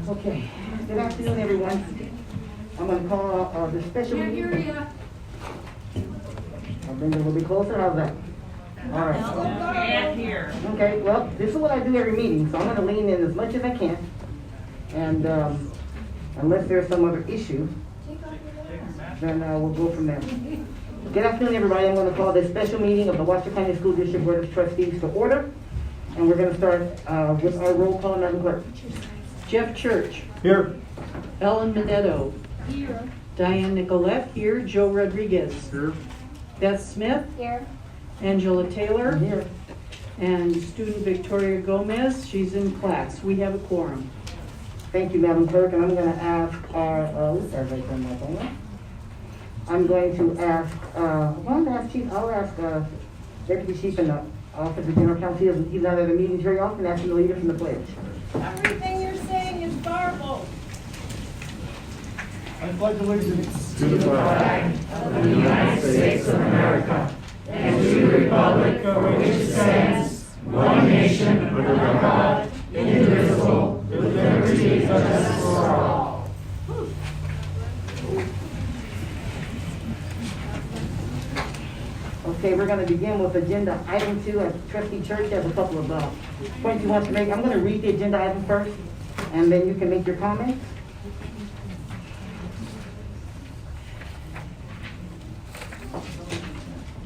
Okay, good afternoon, everyone. I'm going to call the special meeting. I'll bring it a little bit closer. How's that? All right. Okay, well, this is what I do every meeting, so I'm going to lean in as much as I can. And unless there's some other issue, then we'll go from there. Good afternoon, everybody. I'm going to call this special meeting of the Washington County School District Board of Trustees to order. And we're going to start with our roll call, Madam Clerk. Jeff Church. Here. Ellen Minetto. Here. Diane Nicolette here. Joe Rodriguez. Here. Beth Smith. Here. Angela Taylor. Here. And student Victoria Gomez. She's in class. We have a quorum. Thank you, Madam Clerk. And I'm going to ask our, I'm going to ask, I'll ask Deputy Chief in the Office of General Counsel. He's not at the meetings very often. Ask him to lead us in the pledge. Everything you're saying is garbled. I pledge allegiance to the flag of the United States of America and to the republic for which it stands, one nation, under God, indivisible, with liberty and justice for all. Okay, we're going to begin with agenda item 2. Trustee Church has a couple of points he wants to make. I'm going to read the agenda item first, and then you can make your comments.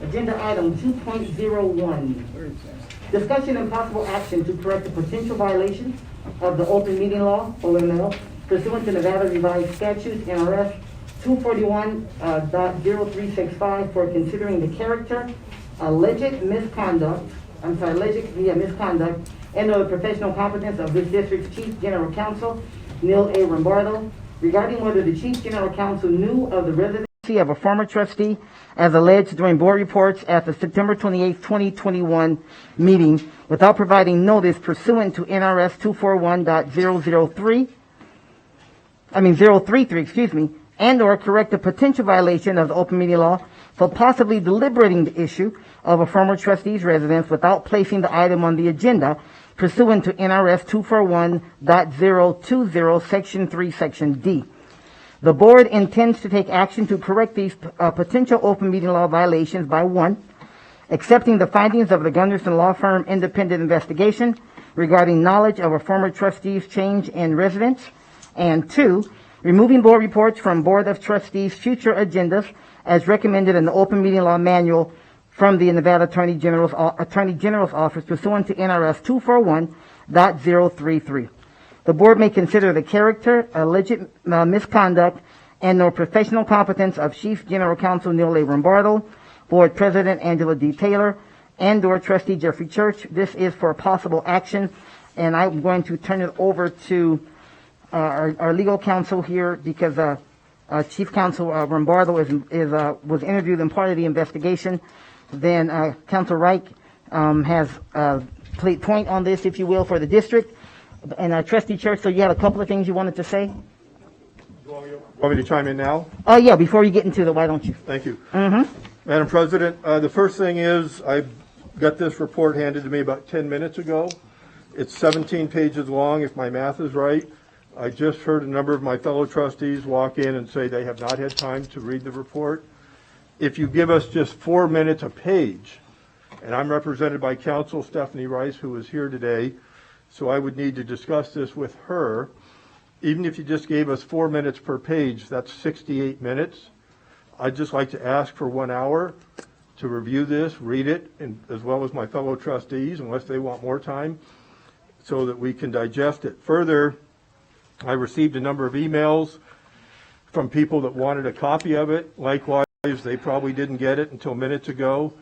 Agenda item 2.01. Discussion and possible action to correct the potential violation of the open meeting law, OML, pursuant to Nevada Revised Statutes, NRS 241.0365 for considering the character, alleged misconduct, and or the professional competence of this district's Chief General Counsel, Neil A. Rombardo, regarding whether the Chief General Counsel knew of the residency of a former trustee as alleged during board reports at the September 28, 2021 meeting without providing notice pursuant to NRS 033, and or correct a potential violation of the open meeting law for possibly deliberating the issue of a former trustee's residence without placing the item on the agenda pursuant to NRS 241.020, Section 3, Section D. The board intends to take action to correct these potential open meeting law violations by 1, accepting the findings of the Gunderson Law Firm independent investigation regarding knowledge of a former trustee's change in residence, and 2, removing board reports from Board of Trustees' future agendas as recommended in the Open Meeting Law Manual from the Nevada Attorney General's Office pursuant to NRS 241.033. The board may consider the character, alleged misconduct, and or professional competence of Chief General Counsel Neil A. Rombardo, Board President Angela D. Taylor, and or Trustee Jeffrey Church. This is for possible action, and I'm going to turn it over to our legal counsel here because Chief Counsel Rombardo was interviewed in part of the investigation. Then Counsel Reich has played point on this, if you will, for the district. And Trustee Church, so you had a couple of things you wanted to say? Want me to chime in now? Yeah, before you get into the why don't you? Thank you. Madam President, the first thing is I got this report handed to me about 10 minutes ago. It's 17 pages long, if my math is right. I just heard a number of my fellow trustees walk in and say they have not had time to read the report. If you give us just 4 minutes a page, and I'm represented by Counsel Stephanie Rice, who is here today, so I would need to discuss this with her. Even if you just gave us 4 minutes per page, that's 68 minutes. I'd just like to ask for 1 hour to review this, read it, and as well as my fellow trustees, unless they want more time, so that we can digest it. Further, I received a number of emails from people that wanted a copy of it. Likewise, they probably didn't get it until minutes ago.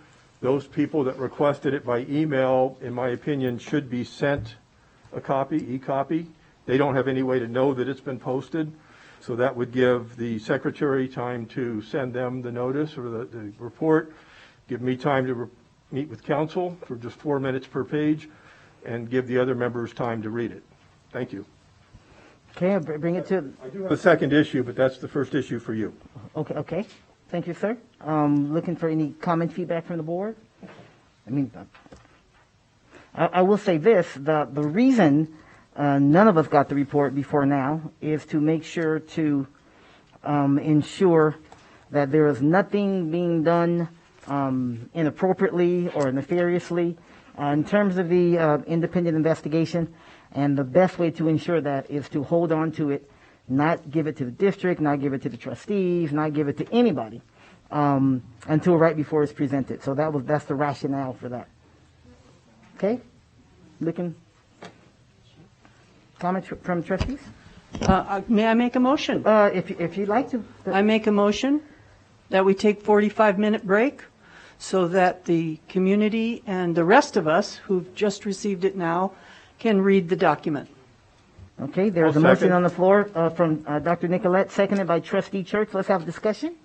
Those people that requested it by email, in my opinion, should be sent a copy, e-copy. They don't have any way to know that it's been posted, so that would give the secretary time to send them the notice or the report, give me time to meet with counsel for just 4 minutes per page, and give the other members time to read it. Thank you. Okay, I'll bring it to... I do have a second issue, but that's the first issue for you. Okay. Thank you, sir. Looking for any comment, feedback from the board? I will say this, the reason none of us got the report before now is to make sure to ensure that there is nothing being done inappropriately or nefariously in terms of the independent investigation. And the best way to ensure that is to hold on to it, not give it to the district, not give it to the trustees, not give it to anybody until right before it's presented. So that's the rationale for that. Okay? Comments from trustees? May I make a motion? If you'd like to. I make a motion that we take 45-minute break so that the community and the rest of us who've just received it now can read the document. Okay, there's a motion on the floor from Dr. Nicolette, seconded by Trustee Church. Let's have a discussion.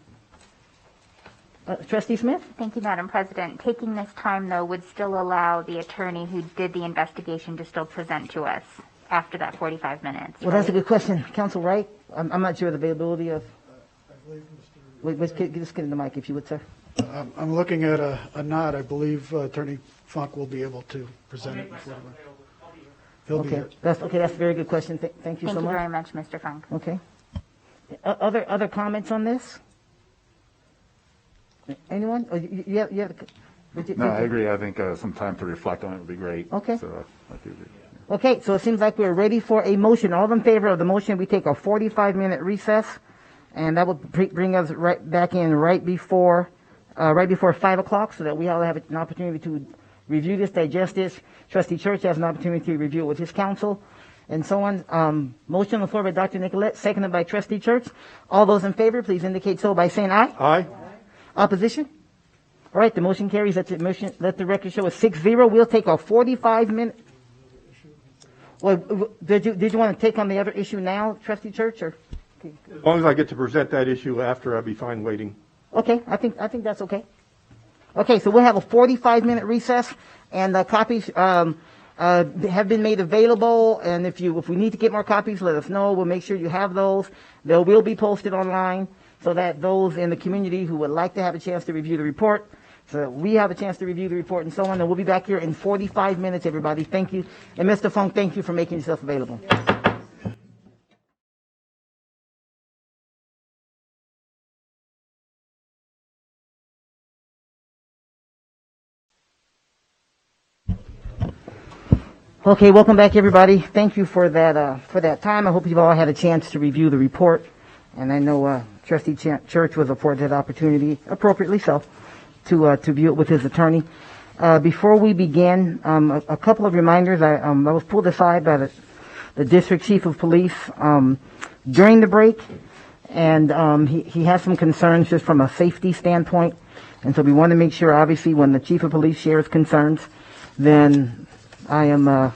Trustee Smith? Thank you, Madam President. Taking this time, though, would still allow the attorney who did the investigation to still present to us after that 45 minutes. Well, that's a good question. Counsel Wright, I'm not sure of the availability of... Just get in the mic, if you would, sir. I'm looking at a nod. I believe Attorney Funk will be able to present it before he'll be here. That's a very good question. Thank you so much. Thank you very much, Mr. Funk. Okay. Other comments on this? Anyone? Oh, you have No, I agree. I think some time to reflect on it would be great. Okay. So, I do agree. Okay, so it seems like we're ready for a motion. All in favor of the motion, we take a 45-minute recess, and that will bring us right back in right before 5 o'clock, so that we all have an opportunity to review this, digest this. Trustee Church has an opportunity to review it with his counsel, and so on. Motion on the floor by Dr. Nicolette, seconded by Trustee Church. All those in favor, please indicate so by saying aye. Aye. Opposition? All right, the motion carries. Let the record show a 6-0. We'll take a 45-minute. Well, did you want to take on the other issue now, Trustee Church, or? As long as I get to present that issue after, I'll be fine waiting. Okay, I think that's okay. Okay, so we'll have a 45-minute recess, and copies have been made available. And if we need to get more copies, let us know. We'll make sure you have those. They will be posted online, so that those in the community who would like to have a chance to review the report, so that we have a chance to review the report and so on. And we'll be back here in 45 minutes, everybody. Thank you. And Mr. Funk, thank you for making yourself available. Okay, welcome back, everybody. Thank you for that time. I hope you've all had a chance to review the report. And I know Trustee Church was afforded that opportunity, appropriately so, to view it with his attorney. Before we begin, a couple of reminders. I was pulled aside by the district chief of police during the break, and he has some concerns just from a safety standpoint. And so we want to make sure, obviously, when the chief of police shares concerns, then I am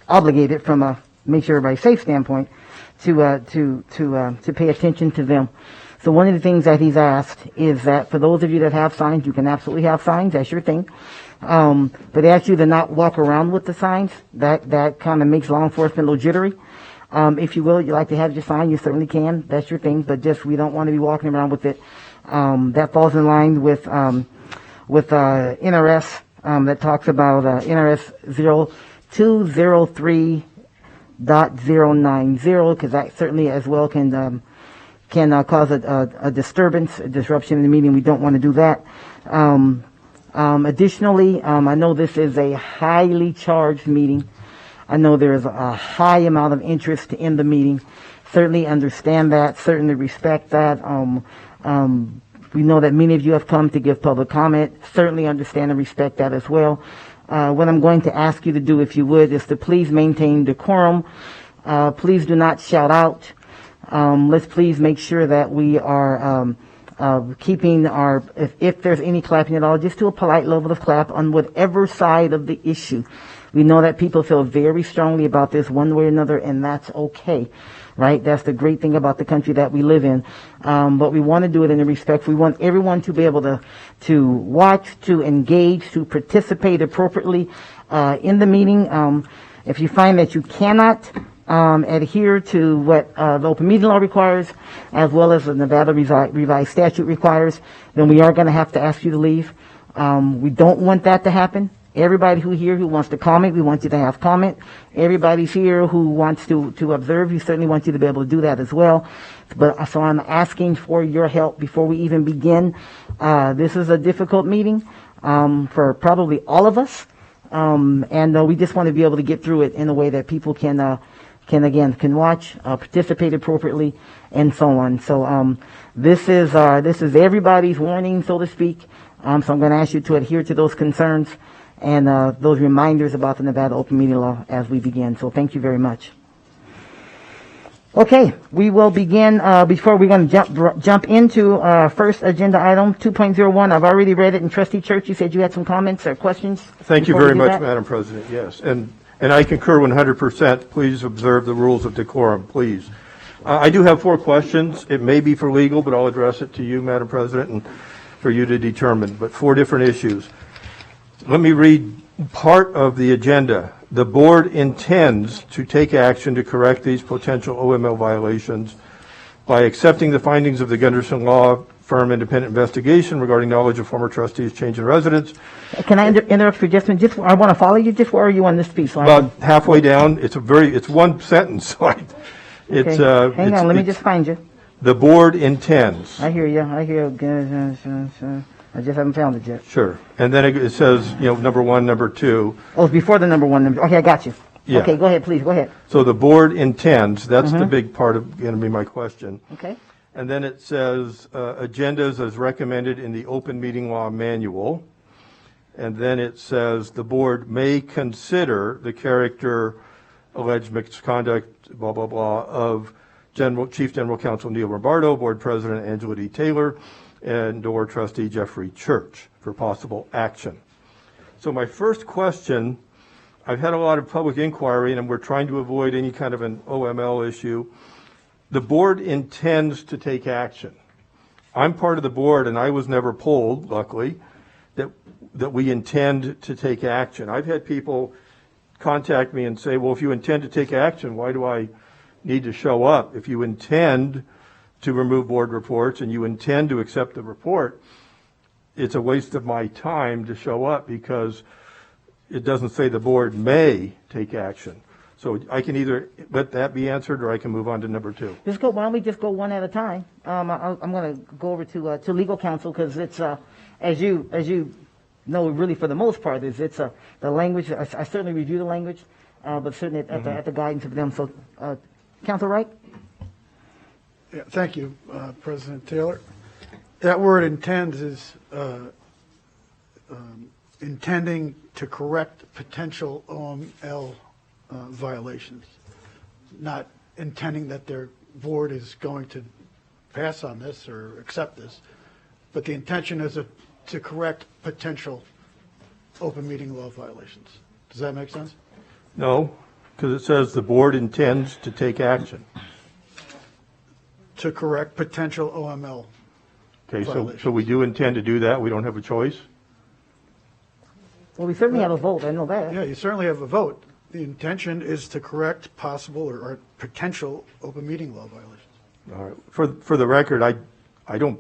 obligated from a make sure everybody's safe standpoint to pay attention to them. So one of the things that he's asked is that for those of you that have signs, you can absolutely have signs. That's your thing. But they ask you to not walk around with the signs. That kind of makes law enforcement a little jittery. If you will, you like to have your sign, you certainly can. That's your thing. But just we don't want to be walking around with it. That falls in line with NRS that talks about NRS 0203.090, because that certainly as well can cause a disturbance, a disruption in the meeting. We don't want to do that. Additionally, I know this is a highly charged meeting. I know there is a high amount of interest in the meeting. Certainly understand that, certainly respect that. We know that many of you have come to give public comment. Certainly understand and respect that as well. What I'm going to ask you to do, if you would, is to please maintain decorum. Please do not shout out. Let's please make sure that we are keeping our, if there's any clapping at all, just to a polite level of clap on whatever side of the issue. We know that people feel very strongly about this one way or another, and that's okay. Right? That's the great thing about the country that we live in. But we want to do it in a respect. We want everyone to be able to watch, to engage, to participate appropriately in the meeting. If you find that you cannot adhere to what the open meeting law requires, as well as the Nevada revised statute requires, then we are going to have to ask you to leave. We don't want that to happen. Everybody who wants to comment, we want you to have comment. Everybody's here who wants to observe, we certainly want you to be able to do that as well. But so I'm asking for your help before we even begin. This is a difficult meeting for probably all of us, and we just want to be able to get through it in a way that people can watch, participate appropriately, and so on. So this is everybody's warning, so to speak. So I'm going to ask you to adhere to those concerns and those reminders about the Nevada Open Meeting Law as we begin. So thank you very much. Okay, we will begin. Before we're going to jump into first agenda item 2.01. I've already read it in Trustee Church. You said you had some comments or questions. Thank you very much, Madam President. Yes, and I concur 100%. Please observe the rules of decorum, please. I do have 4 questions. It may be for legal, but I'll address it to you, Madam President, and for you to determine. But 4 different issues. Let me read part of the agenda. The board intends to take action to correct these potential OML violations by accepting the findings of the Gunderson Law Firm independent investigation regarding knowledge of former trustees' change in residence. Can I interrupt for just a minute? I want to follow you. Just where are you on this piece? So About halfway down. It's one sentence. So hang on. Let me just find you. The board intends. I hear you. I just haven't found it yet. Sure. And then it says, number 1, number 2. Oh, it's before the number 1. Okay, I got you. Yeah. Okay, go ahead, please. Go ahead. So the board intends. That's the big part of going to be my question. Okay. And then it says agendas as recommended in the Open Meeting Law Manual. And then it says the board may consider the character, alleged misconduct, blah, blah, blah, of Chief General Counsel Neil Lombardo, Board President Angela D. Taylor, and or Trustee Jeffrey Church for possible action. So my first question, I've had a lot of public inquiry, and we're trying to avoid any kind of an OML issue. The board intends to take action. I'm part of the board, and I was never polled, luckily, that we intend to take action. I've had people contact me and say, well, if you intend to take action, why do I need to show up? If you intend to remove board reports and you intend to accept the report, it's a waste of my time to show up because it doesn't say the board may take action. So I can either let that be answered or I can move on to number 2. Why don't we just go one at a time? I'm going to go over to legal counsel because it's as you know, really for the most part it's the language. I certainly review the language, but certainly at the guidance of them. So, Counsel Wright. Yeah, thank you, President Taylor. That word intends is intending to correct potential OML violations, not intending that their board is going to pass on this or accept this, but the intention is to correct potential open meeting law violations. Does that make sense? No, because it says the board intends to take action. To correct potential OML violations. So we do intend to do that. We don't have a choice. Well, we certainly have a vote. I know that. Yeah, you certainly have a vote. The intention is to correct possible or potential open meeting law violations. All right. For the record, I don't,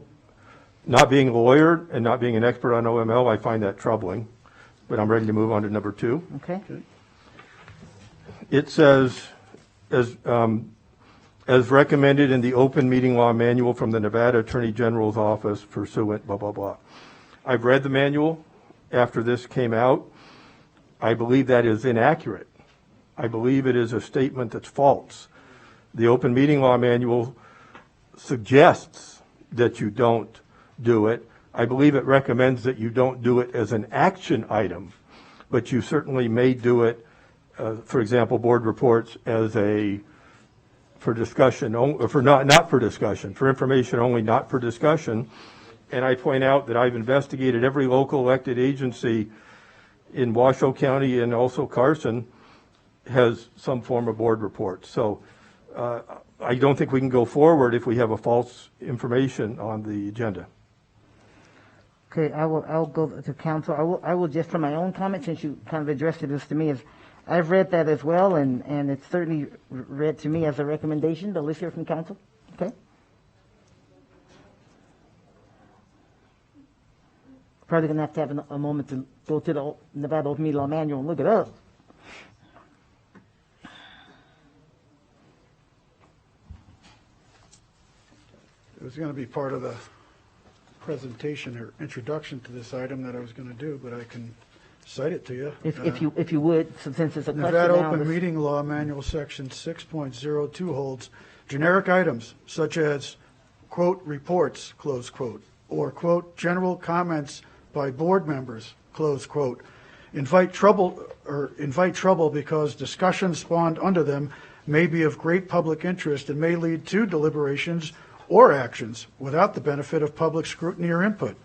not being a lawyer and not being an expert on OML, I find that troubling. But I'm ready to move on to number 2. Okay. It says, as recommended in the Open Meeting Law Manual from the Nevada Attorney General's Office pursuant, blah, blah, blah. I've read the manual after this came out. I believe that is inaccurate. I believe it is a statement that's false. The Open Meeting Law Manual suggests that you don't do it. I believe it recommends that you don't do it as an action item, but you certainly may do it, for example, board reports as for discussion, for not for discussion, for information only, not for discussion. And I point out that I've investigated every local elected agency in Washoe County and also Carson has some form of board report. So I don't think we can go forward if we have a false information on the agenda. Okay, I'll go to counsel. I will just, from my own comment, since you kind of addressed this to me, is I've read that as well, and it's certainly read to me as a recommendation, but let's hear from counsel. Okay. Probably gonna have to have a moment to go to the Nevada Open Meeting Law Manual and look it up. It was going to be part of the presentation or introduction to this item that I was going to do, but I can cite it to you. If you would, since it's a question Nevada now, Open this- Meeting Law Manual, Section 6.02 holds generic items such as, quote, reports, close quote, or, quote, general comments by board members, close quote, invite trouble because discussions spawned under them may be of great public interest and may lead to deliberations or actions without the benefit of public scrutiny or input.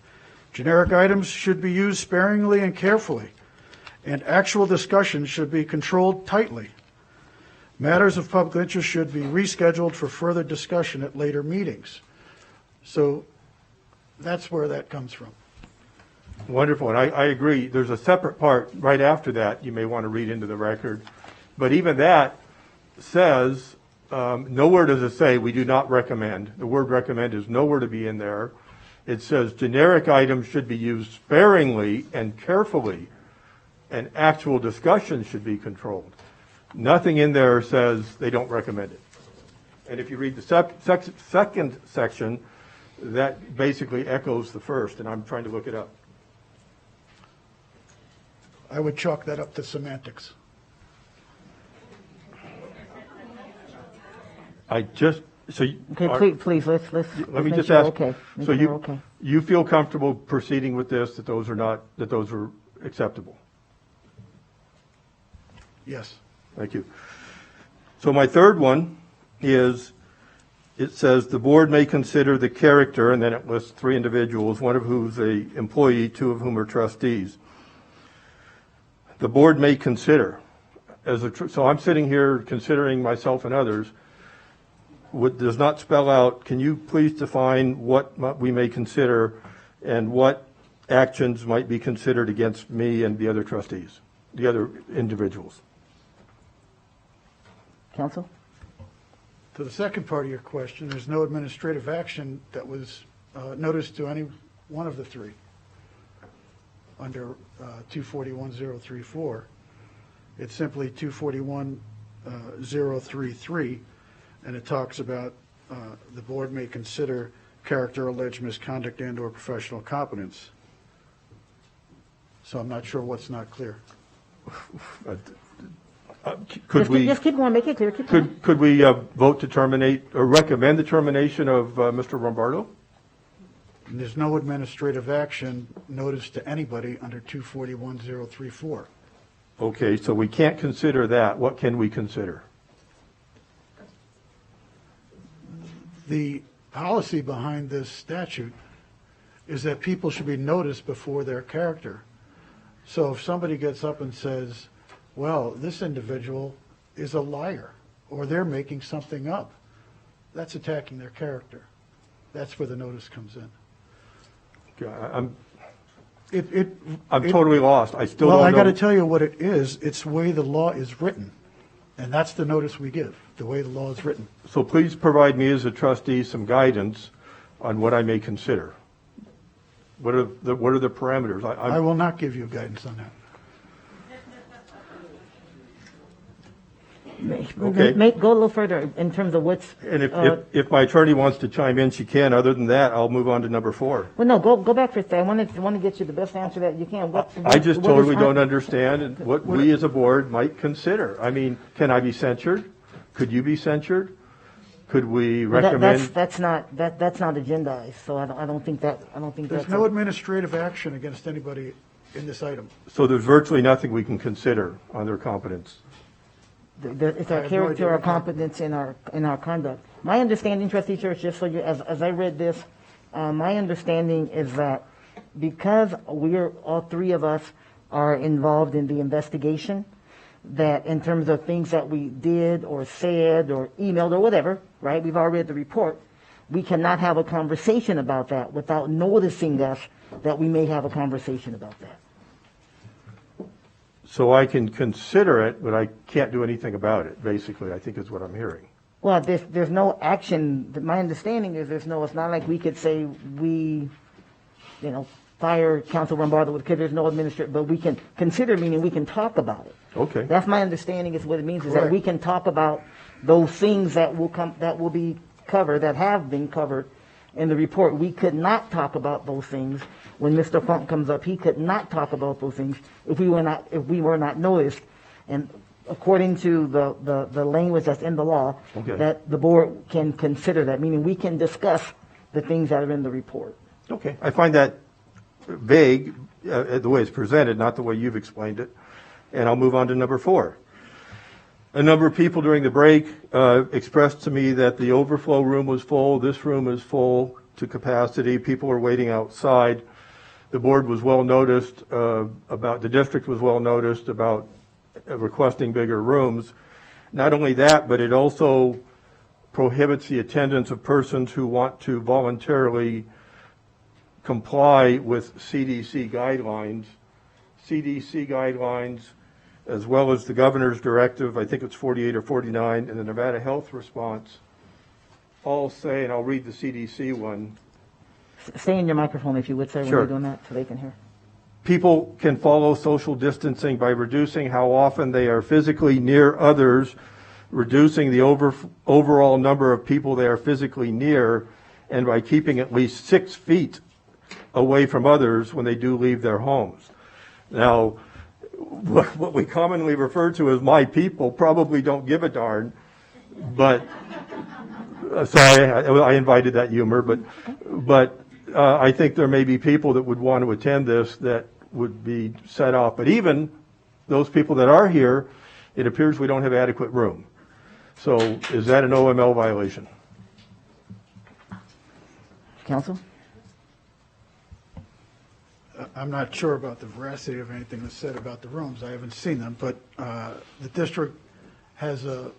Generic items should be used sparingly and carefully, and actual discussion should be controlled tightly. Matters of public interest should be rescheduled for further discussion at later meetings. So that's where that comes from. Wonderful, and I agree. There's a separate part right after that you may want to read into the record. But even that says, nowhere does it say we do not recommend. The word recommend is nowhere to be in there. It says generic items should be used sparingly and carefully, and actual discussion should be controlled. Nothing in there says they don't recommend it. And if you read the second section, that basically echoes the first, and I'm trying to look it up. I would chalk that up to semantics. Okay, please, let's let me make just sure ask. okay. Make So sure we're okay. you feel comfortable proceeding with this? That those are acceptable? Yes. Thank you. So my third one is, it says the board may consider the character, and then it lists 3 individuals, one of whom's an employee, 2 of whom are trustees. The board may consider, so I'm sitting here considering myself and others, does not spell out, can you please define what we may consider and what actions might be considered against me and the other trustees, the other individuals? Counsel? To the second part of your question, there's no administrative action that was noticed to any one of the 3 under 241.034. It's simply 241.033, and it talks about the board may consider character, alleged misconduct, and or professional competence. So I'm not sure what's not clear. Just keep going, make it clear. Keep going. Could we vote to terminate or recommend the termination of Mr. Rombardo? And there's no administrative action noticed to anybody under 241.034. Okay, so we can't consider that. What can we consider? The policy behind this statute is that people should be noticed before their character. So if somebody gets up and says, well, this individual is a liar, or they're making something up, that's attacking their character. That's where the notice comes in. I'm It totally lost. I still well, don't I know. got to tell you what it is. It's the way the law is written. And that's the notice we give, the way the law is written. So please provide me as a trustee some guidance on what I may consider. What are the parameters? I will not give you guidance on that. Go a little further in terms of what's. And if my attorney wants to chime in, she can. Other than that, I'll move on to number 4. Well, no, go back for a second. I want to get you the best answer that you can. I just totally don't understand what we as a board might consider. I mean, can I be censured? Could you be censured? Could we recommend? That's not agendized, so I don't think that. There's no administrative action against anybody in this item. So there's virtually nothing we can consider on their competence. It's our I have no character, idea our what competence, and our conduct. My understanding, Trustee Church, just so you, as I read this, my understanding is that because all 3 of us are involved in the investigation, that in terms of things that we did or said or emailed or whatever, right? We've all read the report. We cannot have a conversation about that without noticing us that we may have a conversation about that. So I can consider it, but I can't do anything about it, basically, I think is what I'm hearing. Well, there's no action. My understanding is it's not like we could say we fire Council Rombardo because there's no administrative, but we can consider, meaning we can talk about it. Okay. That's my understanding is what it means, is that Correct. we can talk about those things that will be covered, that have been covered in the report. We could not talk about those things when Mr. Funk comes up. He could not talk about those things if we were not noticed. And according to the language that's in the law, Okay. that the board can consider that, meaning we can discuss the things that are in the report. Okay. I find that vague, the way it's presented, not the way you've explained it. And I'll move on to number 4. A number of people during the break expressed to me that the overflow room was full. This room is full to capacity. People are waiting outside. The board was well noticed the district was well noticed about requesting bigger rooms. Not only that, but it also prohibits the attendance of persons who want to voluntarily comply with CDC guidelines. CDC guidelines, as well as the governor's directive, I think it's 48 or 49, and the Nevada Health Response, all say, and I'll read the CDC one. Stay in your microphone if you would, sir, when Sure. you're doing that, so they can hear. People can follow social distancing by reducing how often they are physically near others, reducing the overall number of people they are physically near, and by keeping at least 6 feet away from others when they do leave their homes. Now, what we commonly refer to as my people probably don't give a darn, but sorry, I invited that humor, but I think there may be people that would want to attend this that would be set off. But even those people that are here, it appears we don't have adequate room. So is that an OML violation? Counsel? I'm not sure about the veracity of anything that's said about the rooms. I haven't seen them, but the district has a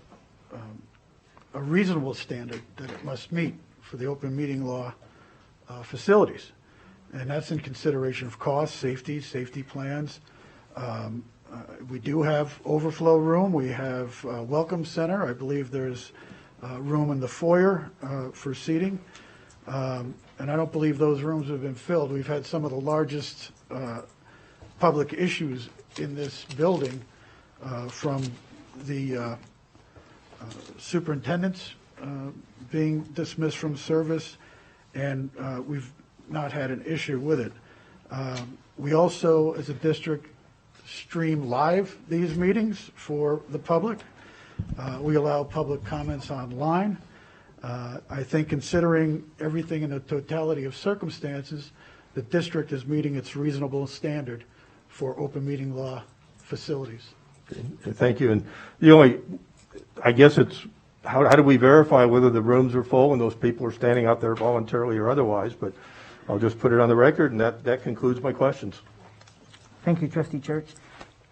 reasonable standard that it must meet for the open meeting law facilities. And that's in consideration of cost, safety plans. We do have overflow room. We have a welcome center. I believe there's room in the foyer for seating. And I don't believe those rooms have been filled. We've had some of the largest public issues in this building from the superintendents being dismissed from service, and we've not had an issue with it. We also, as a district, stream live these meetings for the public. We allow public comments online. I think considering everything in the totality of circumstances, the district is meeting its reasonable standard for open meeting law facilities. Thank you. And the only, I guess it's, how do we verify whether the rooms are full and those people are standing out there voluntarily or otherwise? But I'll just put it on the record, and that concludes my questions. Thank you, Trustee Church.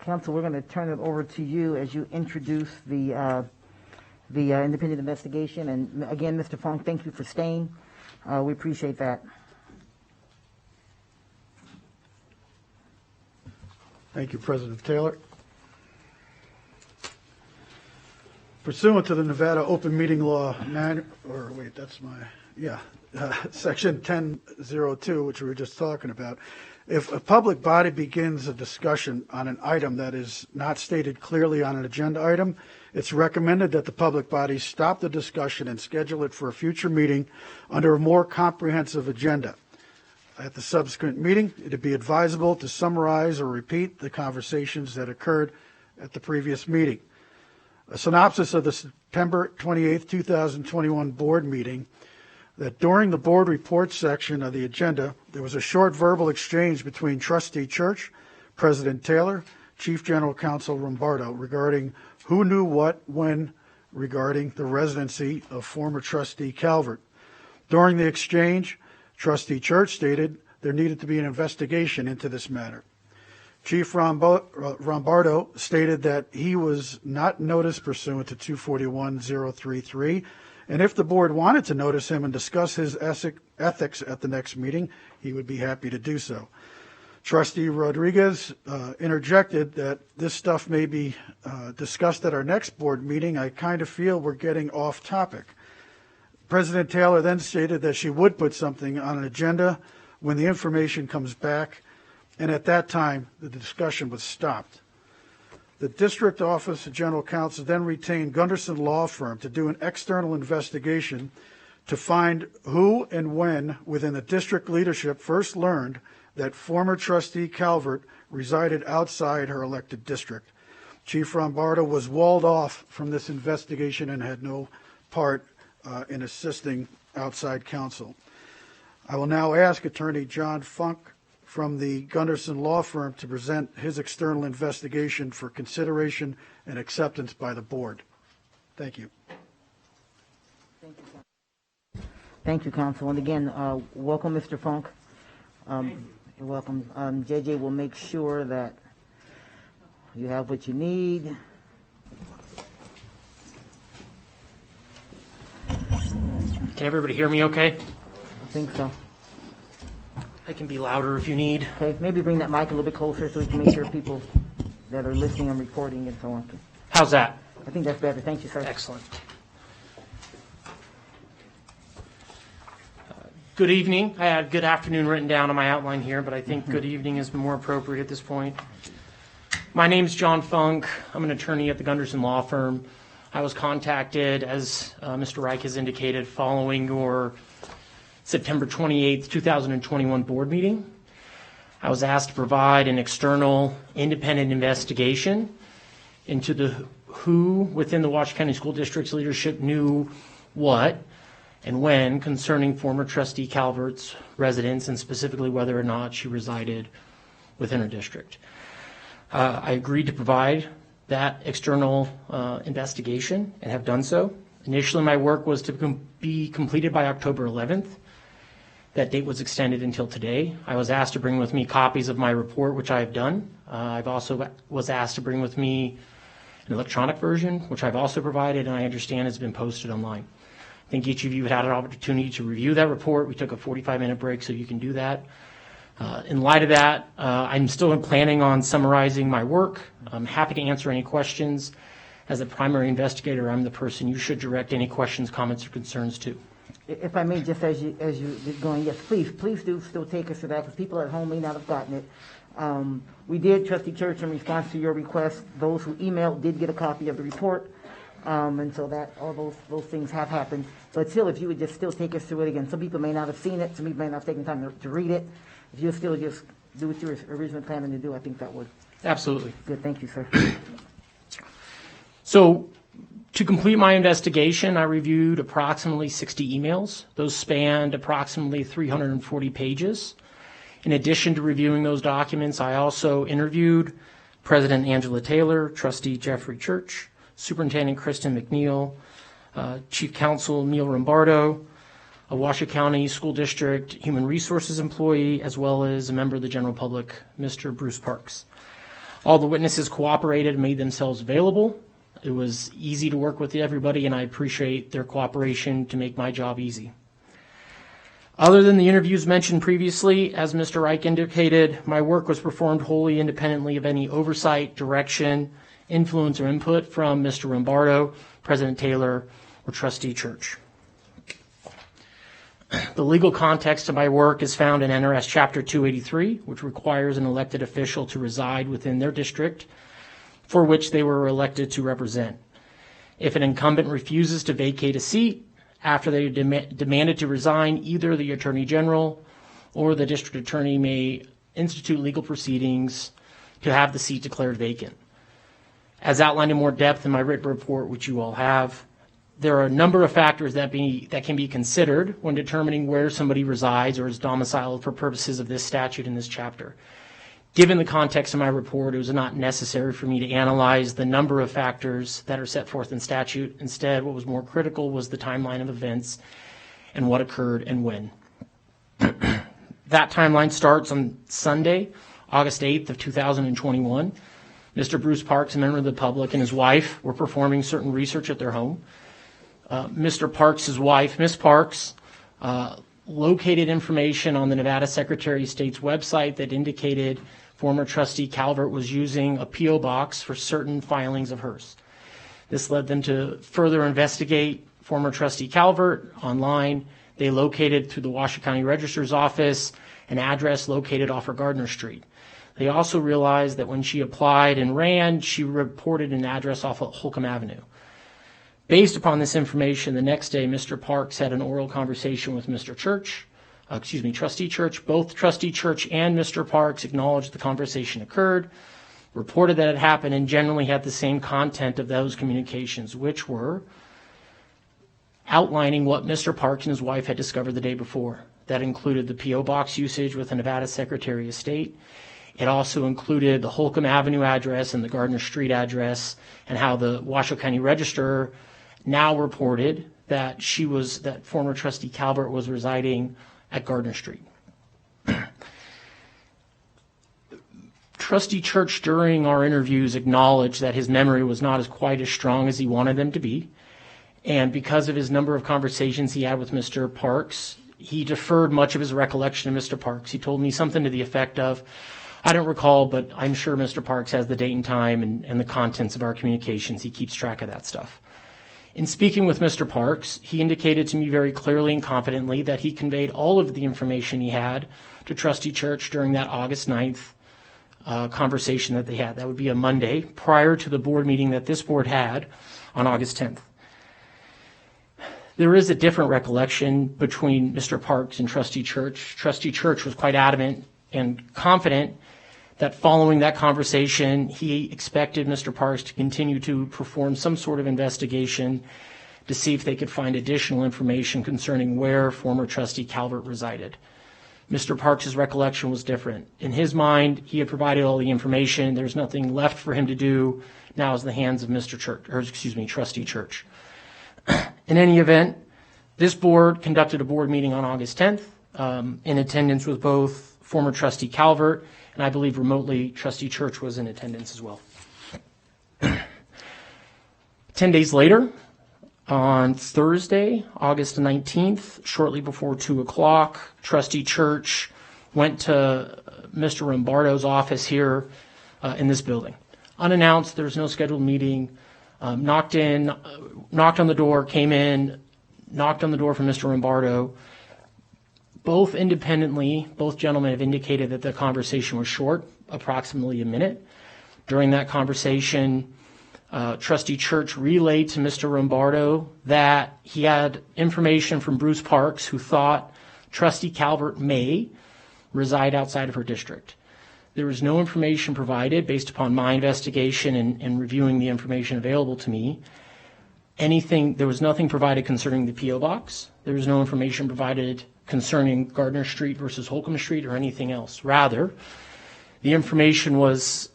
Counsel, we're going to turn it over to you as you introduce the independent investigation. And again, Mr. Funk, thank you for staying. We appreciate that. Thank you, President Taylor. Pursuant to the Nevada Open Meeting Law, Section 1002, which we were just talking about, if a public body begins a discussion on an item that is not stated clearly on an agenda item, it's recommended that the public body stop the discussion and schedule it for a future meeting under a more comprehensive agenda. At the subsequent meeting, it would be advisable to summarize or repeat the conversations that occurred at the previous meeting. A synopsis of the September 28, 2021 board meeting, that during the board report section of the agenda, there was a short verbal exchange between Trustee Church, President Taylor, Chief General Counsel Rombardo regarding who knew what when regarding the residency of former Trustee Calvert. During the exchange, Trustee Church stated there needed to be an investigation into this matter. Chief Rombardo stated that he was not noticed pursuant to 241-033, and if the board wanted to notice him and discuss his ethics at the next meeting, he would be happy to do so. Trustee Rodriguez interjected that this stuff may be discussed at our next board meeting. I kind of feel we're getting off topic. President Taylor then stated that she would put something on an agenda when the information comes back, and at that time, the discussion was stopped. The District Office of General Counsel then retained Gunderson Law Firm to do an external investigation to find who and when within the district leadership first learned that former trustee Calvert resided outside her elected district. Chief Rombardo was walled off from this investigation and had no part in assisting outside counsel. I will now ask Attorney John Funk from the Gunderson Law Firm to present his external investigation for consideration and acceptance by the board. Thank you. Thank you, Counsel. And again, welcome, Mr. Funk. You're welcome. JJ will make sure that you have what you need. Can everybody hear me okay? I think so. I can be louder if you need. Okay, maybe bring that mic a little bit closer so we can make sure people that are listening and recording and so on. How's that? I think that's better. Thank you, sir. Excellent. Good evening. I had good afternoon written down on my outline here, but I think good evening is more appropriate at this point. My name's John Funk. I'm an attorney at the Gunderson Law Firm. I was contacted, as Mr. Reich has indicated, following your September 28th, 2021 board meeting. I was asked to provide an external independent investigation into the who within the Washoe County School District's leadership knew what and when concerning former trustee Calvert's residence, and specifically whether or not she resided within her district. I agreed to provide that external investigation and have done so. Initially, my work was to be completed by October 11th. That date was extended until today. I was asked to bring with me copies of my report, which I have done. I've also was asked to bring with me an electronic version, which I've also provided, and I understand has been posted online. I think each of you had an opportunity to review that report. We took a 45-minute break, so you can do that. In light of that, I'm still planning on summarizing my work. I'm happy to answer any questions. As a primary investigator, I'm the person you should direct any questions, comments, or concerns to. If I may, just as you get going, yes, please do still take us to that, because people at home may not have gotten it. We did, Trustee Church, in response to your request, those who emailed did get a copy of the report, and so that all those things have happened. But still, if you would just still take us through it again. Some people may not have seen it, some people may not have taken time to read it. If you still just do what you were originally planning to do, I think that would. Absolutely. Good, thank you, sir. So, to complete my investigation, I reviewed approximately 60 emails. Those spanned approximately 340 pages. In addition to reviewing those documents, I also interviewed President Angela Taylor, Trustee Jeffrey Church, Superintendent Kristen McNeil, Chief Counsel Neil Rombardo, a Washoe County School District Human Resources employee, as well as a member of the general public, Mr. Bruce Parks. All the witnesses cooperated and made themselves available. It was easy to work with everybody, and I appreciate their cooperation to make my job easy. Other than the interviews mentioned previously, as Mr. Reich indicated, my work was performed wholly independently of any oversight, direction, influence, or input from Mr. Rombardo, President Taylor, or Trustee Church. The legal context of my work is found in NRS Chapter 283, which requires an elected official to reside within their district for which they were elected to represent. If an incumbent refuses to vacate a seat after they demanded to resign, either the Attorney General or the District Attorney may institute legal proceedings to have the seat declared vacant. As outlined in more depth in my written report, which you all have, there are a number of factors that can be considered when determining where somebody resides or is domiciled for purposes of this statute in this chapter. Given the context of my report, it was not necessary for me to analyze the number of factors that are set forth in statute. Instead, what was more critical was the timeline of events and what occurred and when. That timeline starts on Sunday, August 8th of 2021. Mr. Bruce Parks, a member of the public, and his wife were performing certain research at their home. Mr. Parks' wife, Ms. Parks, located information on the Nevada Secretary of State's website that indicated former trustee Calvert was using a P.O. box for certain filings of hers. This led them to further investigate former trustee Calvert online. They located through the Washoe County Registrar's office an address located off of Gardner Street. They also realized that when she applied and ran, she reported an address off of Holcomb Avenue. Based upon this information, the next day, Mr. Parks had an oral conversation with Trustee Church. Both Trustee Church and Mr. Parks acknowledged the conversation occurred, reported that it happened, and generally had the same content of those communications, which were outlining what Mr. Parks and his wife had discovered the day before. That included the P.O. Box usage with the Nevada Secretary of State. It also included the Holcomb Avenue address and the Gardner Street address, and how the Washoe County Register now reported that former Trustee Calvert was residing at Gardner Street. Trustee Church, during our interviews, acknowledged that his memory was not quite as strong as he wanted them to be. And because of his number of conversations he had with Mr. Parks, he deferred much of his recollection to Mr. Parks. He told me something to the effect of, I don't recall, but I'm sure Mr. Parks has the date and time and the contents of our communications. He keeps track of that stuff. In speaking with Mr. Parks, he indicated to me very clearly and confidently that he conveyed all of the information he had to Trustee Church during that August 9th conversation that they had. That would be a Monday prior to the board meeting that this board had on August 10th. There is a different recollection between Mr. Parks and Trustee Church. Trustee Church was quite adamant and confident that following that conversation, he expected Mr. Parks to continue to perform some sort of investigation to see if they could find additional information concerning where former Trustee Calvert resided. Mr. Parks' recollection was different. In his mind, he had provided all the information. There's nothing left for him to do. Now is the hands of Trustee Church. In any event, this board conducted a board meeting on August 10th. In attendance with both former Trustee Calvert and I believe remotely Trustee Church was in attendance as well. 10 days later, on Thursday, August 19th, shortly before 2 o'clock, Trustee Church went to Mr. Rombardo's office here in this building. Unannounced, there was no scheduled meeting. Knocked on the door, came in, knocked on the door from Mr. Rombardo. Both independently, both gentlemen have indicated that the conversation was short, approximately a minute. During that conversation, Trustee Church relayed to Mr. Rombardo that he had information from Bruce Parks, who thought Trustee Calvert may reside outside of her district. There was no information provided based upon my investigation and reviewing the information available to me. There was nothing provided concerning the P.O. Box. There was no information provided concerning Gardner Street versus Holcomb Street or anything else. Rather, the information was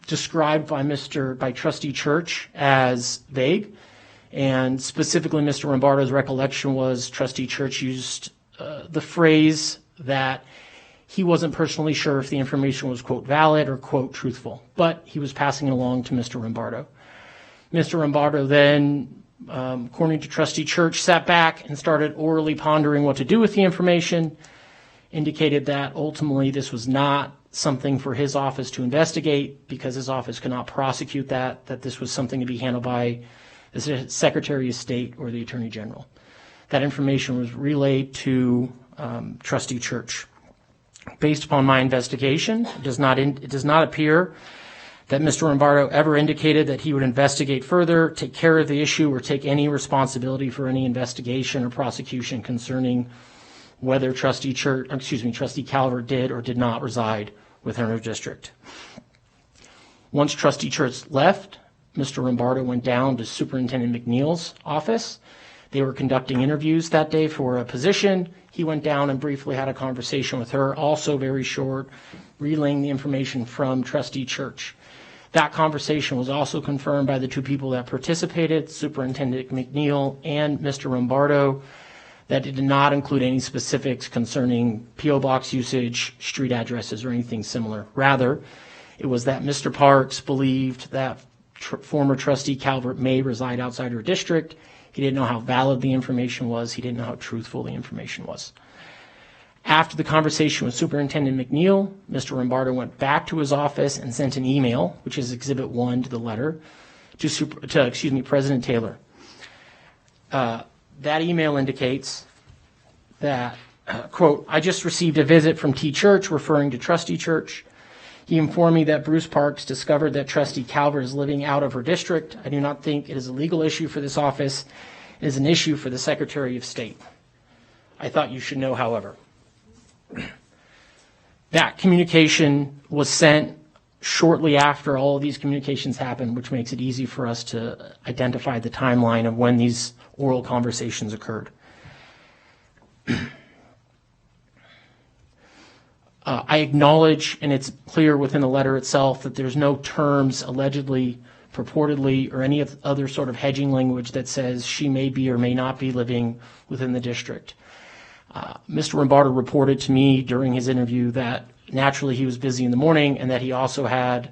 described by Trustee Church as vague, and specifically Mr. Rombardo's recollection was Trustee Church used the phrase that he wasn't personally sure if the information was, quote, valid or, quote, truthful, but he was passing it along to Mr. Rombardo. Mr. Rombardo then, according to Trustee Church, sat back and started orally pondering what to do with the information, indicated that ultimately this was not something for his office to investigate because his office could not prosecute that this was something to be handled by the Secretary of State or the Attorney General. That information was relayed to Trustee Church. Based upon my investigation, it does not appear that Mr. Rombardo ever indicated that he would investigate further, take care of the issue, or take any responsibility for any investigation or prosecution concerning whether Trustee Calvert did or did not reside within her district. Once Trustee Church left, Mr. Rombardo went down to Superintendent McNeil's office. They were conducting interviews that day for a position. He went down and briefly had a conversation with her, also very short, relaying the information from Trustee Church. That conversation was also confirmed by the two people that participated, Superintendent McNeil and Mr. Rombardo, that it did not include any specifics concerning P.O. Box usage, street addresses, or anything similar. Rather, it was that Mr. Parks believed that former Trustee Calvert may reside outside her district. He didn't know how valid the information was. He didn't know how truthful the information was. After the conversation with Superintendent McNeil, Mr. Rombardo went back to his office and sent an email, which is Exhibit 1 to the letter, to President Taylor. That email indicates that, quote, I just received a visit from T. Church, referring to Trustee Church. He informed me that Bruce Parks discovered that Trustee Calvert is living out of her district. I do not think it is a legal issue for this office. It is an issue for the Secretary of State. I thought you should know, however. That communication was sent shortly after all of these communications happened, which makes it easy for us to identify the timeline of when these oral conversations occurred. I acknowledge, and it's clear within the letter itself, that there's no terms allegedly, purportedly, or any other sort of hedging language that says she may be or may not be living within the district. Mr. Rombardo reported to me during his interview that naturally he was busy in the morning and that he also had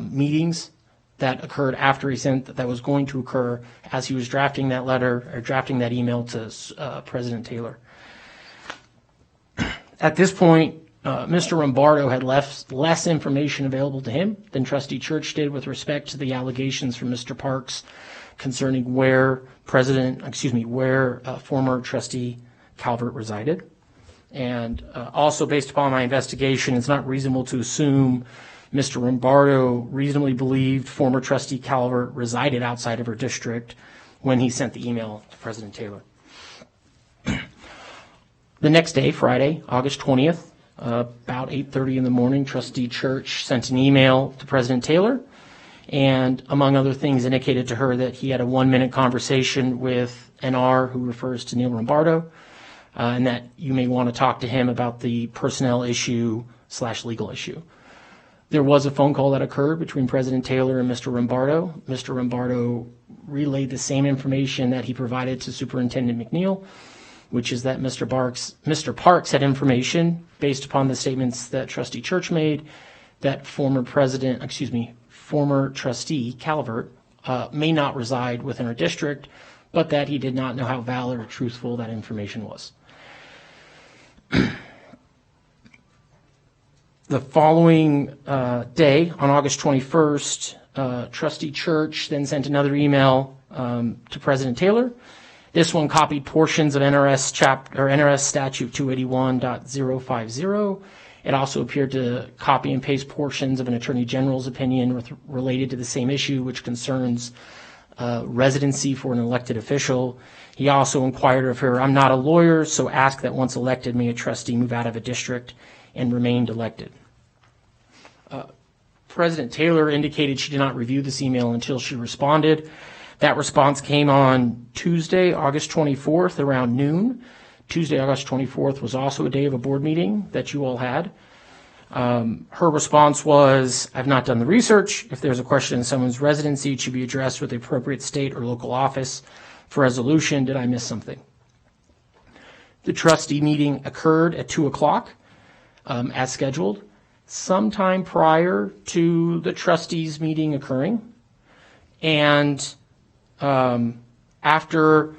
meetings that occurred after he sent that was going to occur as he was drafting that letter or drafting that email to President Taylor. At this point, Mr. Rombardo had less information available to him than Trustee Church did with respect to the allegations from Mr. Parks concerning where former Trustee Calvert resided. And also based upon my investigation, it's not reasonable to assume Mr. Rombardo reasonably believed former Trustee Calvert resided outside of her district when he sent the email to President Taylor. The next day, Friday, August 20th, about 8:30 in the morning, Trustee Church sent an email to President Taylor and, among other things, indicated to her that he had a 1-minute conversation with NR, who refers to Neil Rombardo, and that you may want to talk to him about the personnel issue / legal issue. There was a phone call that occurred between President Taylor and Mr. Rombardo. Mr. Rombardo relayed the same information that he provided to Superintendent McNeil, which is that Mr. Parks had information based upon the statements that Trustee Church made that former Trustee Calvert may not reside within her district, but that he did not know how valid or truthful that information was. The following day, on August 21st, Trustee Church then sent another email to President Taylor. This one copied portions of NRS Statute 281.050. It also appeared to copy and paste portions of an Attorney General's opinion related to the same issue, which concerns residency for an elected official. He also inquired of her, I'm not a lawyer, so ask that once elected, may a trustee move out of a district and remained elected. President Taylor indicated she did not review this email until she responded. That response came on Tuesday, August 24th, around noon. Tuesday, August 24th was also a day of a board meeting that you all had. Her response was, I've not done the research. If there's a question in someone's residency, it should be addressed with the appropriate state or local office for resolution. Did I miss something? The trustee meeting occurred at 2 o'clock, as scheduled, sometime prior to the trustees meeting occurring. And after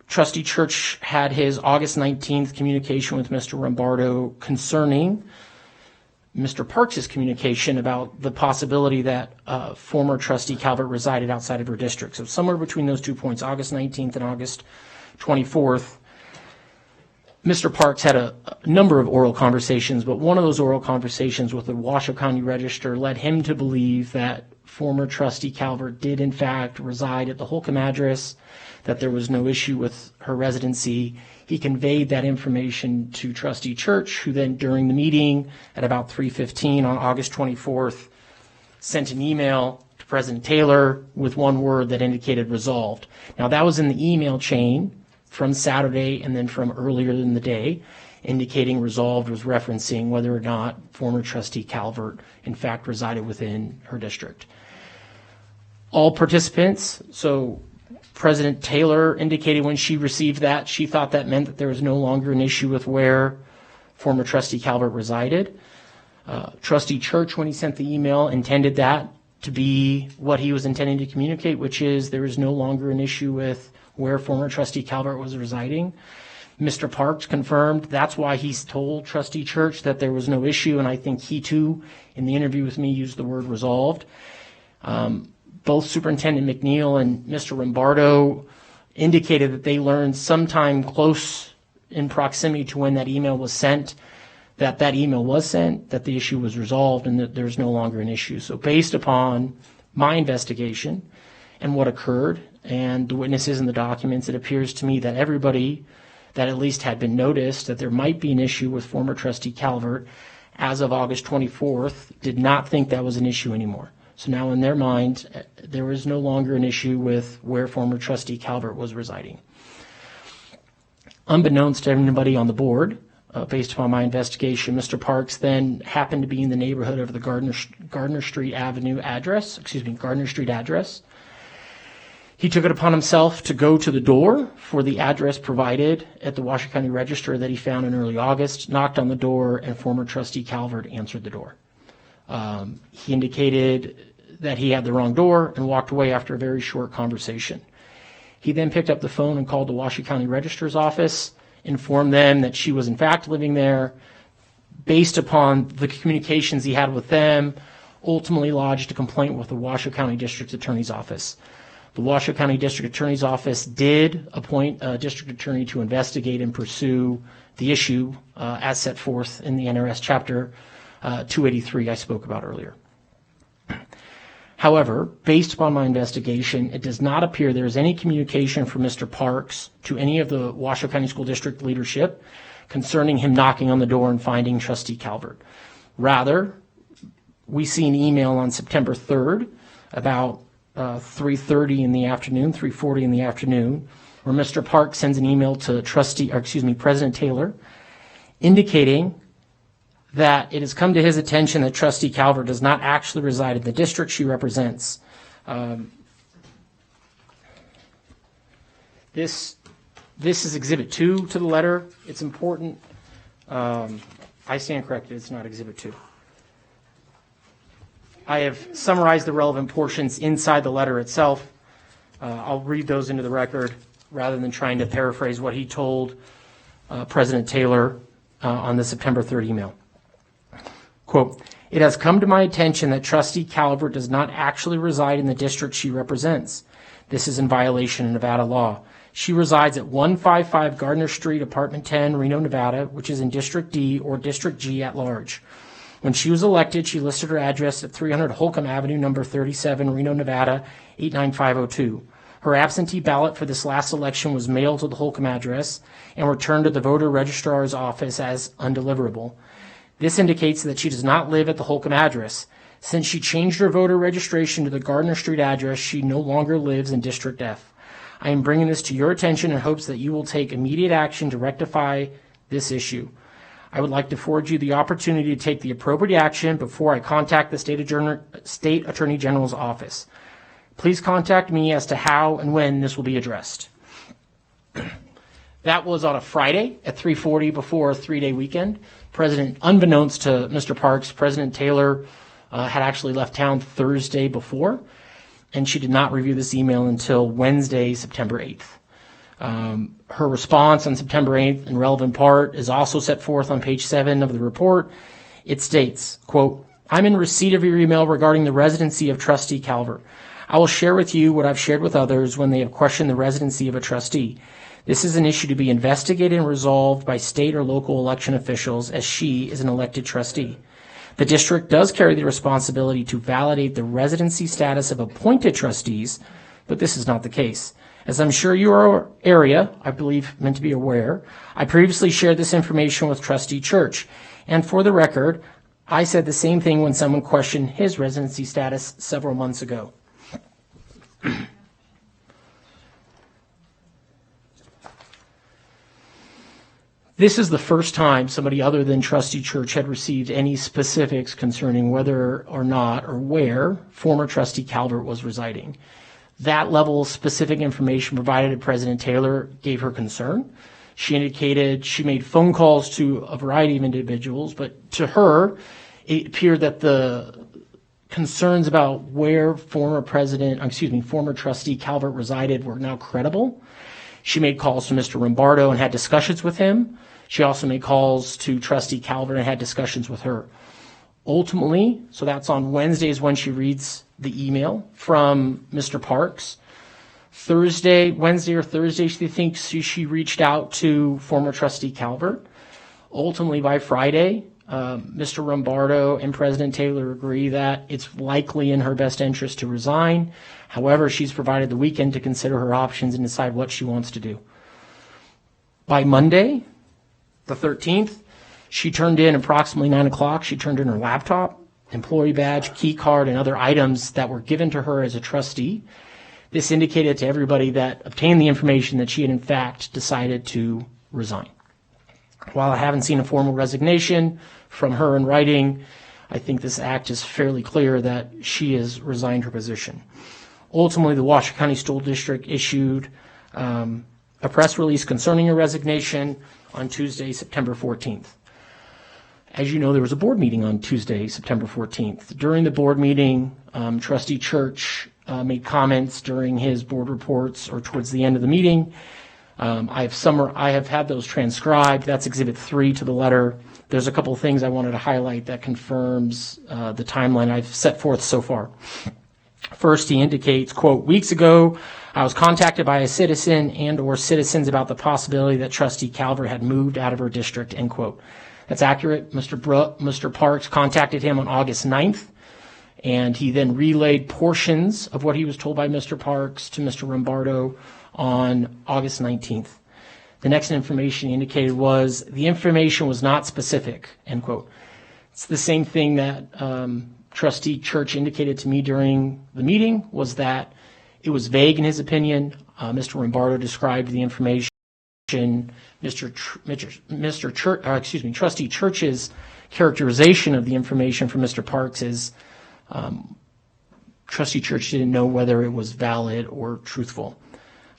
Trustee Church had his August 19th communication with Mr. Rombardo concerning Mr. Parks' communication about the possibility that former Trustee Calvert resided outside of her district. So somewhere between those 2 points, August 19th and August 24th, Mr. Parks had a number of oral conversations, but one of those oral conversations with the Washoe County Register led him to believe that former Trustee Calvert did in fact reside at the Holcomb address, that there was no issue with her residency. He conveyed that information to Trustee Church, who then during the meeting at about 3:15 on August 24th sent an email to President Taylor with one word that indicated resolved. Now that was in the email chain from Saturday and then from earlier in the day, indicating resolved was referencing whether or not former Trustee Calvert in fact resided within her district. All participants, so President Taylor indicated when she received that, she thought that meant that there was no longer an issue with where former Trustee Calvert resided. Trustee Church, when he sent the email, intended that to be what he was intending to communicate, which is there is no longer an issue with where former Trustee Calvert was residing. Mr. Parks confirmed that's why he's told Trustee Church that there was no issue, and I think he too, in the interview with me, used the word resolved. Both Superintendent McNeil and Mr. Rombardo indicated that they learned sometime close in proximity to when that email was sent, that email was sent, that the issue was resolved, and that there's no longer an issue. So based upon my investigation and what occurred and the witnesses and the documents, it appears to me that everybody that at least had been noticed that there might be an issue with former trustee Calvert as of August 24th did not think that was an issue anymore. So now in their mind, there is no longer an issue with where former trustee Calvert was residing. Unbeknownst to anybody on the board, based upon my investigation, Mr. Parks then happened to be in the neighborhood of the Gardner Street address. He took it upon himself to go to the door for the address provided at the Washoe County Register that he found in early August, knocked on the door, and former trustee Calvert answered the door. He indicated that he had the wrong door and walked away after a very short conversation. He then picked up the phone and called the Washoe County Register's office, informed them that she was in fact living there. Based upon the communications he had with them, ultimately lodged a complaint with the Washoe County District Attorney's Office. The Washoe County District Attorney's Office did appoint a district attorney to investigate and pursue the issue as set forth in the NRS Chapter 283 I spoke about earlier. However, based upon my investigation, it does not appear there is any communication from Mr. Parks to any of the Washoe County School District leadership concerning him knocking on the door and finding trustee Calvert. Rather, we see an email on September 3rd about 3:30 in the afternoon, 3:40 in the afternoon, where Mr. Parks sends an email to President Taylor, indicating that it has come to his attention that trustee Calvert does not actually reside in the district she represents. This is Exhibit 2 to the letter. It's important. I stand corrected. It's not Exhibit 2. I have summarized the relevant portions inside the letter itself. I'll read those into the record rather than trying to paraphrase what he told President Taylor on the September 3rd email. Quote, "It has come to my attention that trustee Calvert does not actually reside in the district she represents. This is in violation of Nevada law. She resides at 155 Gardner Street, Apartment 10, Reno, Nevada, which is in District D or District G at large. When she was elected, she listed her address at 300 Holcomb Avenue, number 37, Reno, Nevada, 89502. Her absentee ballot for this last election was mailed to the Holcomb address and returned to the voter registrar's office as undeliverable. This indicates that she does not live at the Holcomb address. Since she changed her voter registration to the Gardner Street address, she no longer lives in District F. I am bringing this to your attention in hopes that you will take immediate action to rectify this issue. I would like to afford you the opportunity to take the appropriate action before I contact the State Attorney General's office. Please contact me as to how and when this will be addressed." That was on a Friday at 3:40 before a 3-day weekend. Unbeknownst to Mr. Parks, President Taylor had actually left town Thursday before, and she did not review this email until Wednesday, September 8th. Her response on September 8th, in relevant part, is also set forth on page 7 of the report. It states, quote, "I'm in receipt of your email regarding the residency of trustee Calvert. I will share with you what I've shared with others when they have questioned the residency of a trustee. This is an issue to be investigated and resolved by state or local election officials, as she is an elected trustee. The district does carry the responsibility to validate the residency status of appointed trustees, but this is not the case. As I'm sure your area, I believe, meant to be aware, I previously shared this information with Trustee Church, and for the record, I said the same thing when someone questioned his residency status several months ago." This is the first time somebody other than Trustee Church had received any specifics concerning whether or not or where former trustee Calvert was residing. That level of specific information provided to President Taylor gave her concern. She indicated she made phone calls to a variety of individuals, but to her, it appeared that the concerns about where former trustee Calvert resided were now credible. She made calls to Mr. Rombardo and had discussions with him. She also made calls to trustee Calvert and had discussions with her. Ultimately, so that's on Wednesdays when she reads the email from Mr. Parks, Wednesday or Thursday, she thinks she reached out to former trustee Calvert. Ultimately, by Friday, Mr. Rombardo and President Taylor agree that it's likely in her best interest to resign. However, she's provided the weekend to consider her options and decide what she wants to do. By Monday, the 13th, she turned in approximately 9 o'clock. She turned in her laptop, employee badge, key card, and other items that were given to her as a trustee. This indicated to everybody that obtained the information that she had in fact decided to resign. While I haven't seen a formal resignation from her in writing, I think this act is fairly clear that she has resigned her position. Ultimately, the Washoe County School District issued a press release concerning her resignation on Tuesday, September 14th. As you know, there was a board meeting on Tuesday, September 14th. During the board meeting, Trustee Church made comments during his board reports or towards the end of the meeting. I have had those transcribed. That's Exhibit 3 to the letter. There's a couple of things I wanted to highlight that confirms the timeline I've set forth so far. First, he indicates, quote, "Weeks ago, I was contacted by a citizen and or citizens about the possibility that Trustee Calvert had moved out of her district," end quote. That's accurate. Mr. Parks contacted him on August 9th, and he then relayed portions of what he was told by Mr. Parks to Mr. Rombardo on August 19th. The next information he indicated was the information was not specific, end quote. It's the same thing that Trustee Church indicated to me during the meeting, was that it was vague in his opinion. Mr. Rombardo described the information. Trustee Church's characterization of the information from Mr. Parks is Trustee Church didn't know whether it was valid or truthful.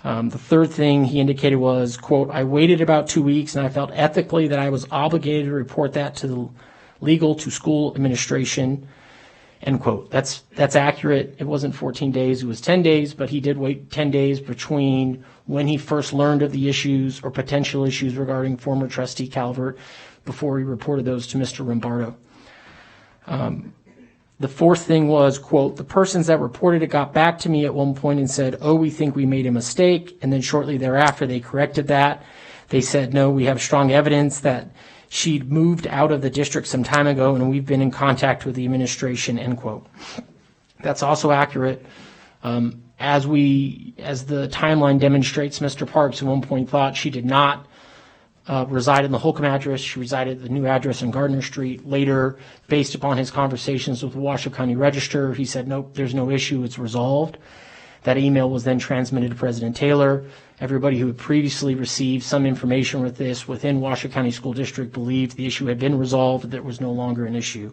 The third thing he indicated was, quote, "I waited about 2 weeks and I felt ethically that I was obligated to report that to the legal to school administration," end quote. That's accurate. It wasn't 14 days, it was 10 days, but he did wait 10 days between when he first learned of the issues or potential issues regarding former trustee Calvert before he reported those to Mr. Rombardo. The fourth thing was, quote, "The persons that reported it got back to me at one point and said, 'Oh, we think we made a mistake.' And then shortly thereafter, they corrected that. They said, 'No, we have strong evidence that she'd moved out of the district some time ago and we've been in contact with the administration,' end quote." That's also accurate. As the timeline demonstrates, Mr. Parks at one point thought she did not reside in the Holcomb address. She resided at the new address on Gardner Street. Later, based upon his conversations with the Washoe County Register, he said, "Nope, there's no issue, it's resolved." That email was then transmitted to President Taylor. Everybody who had previously received some information with this within Washoe County School District believed the issue had been resolved, that it was no longer an issue.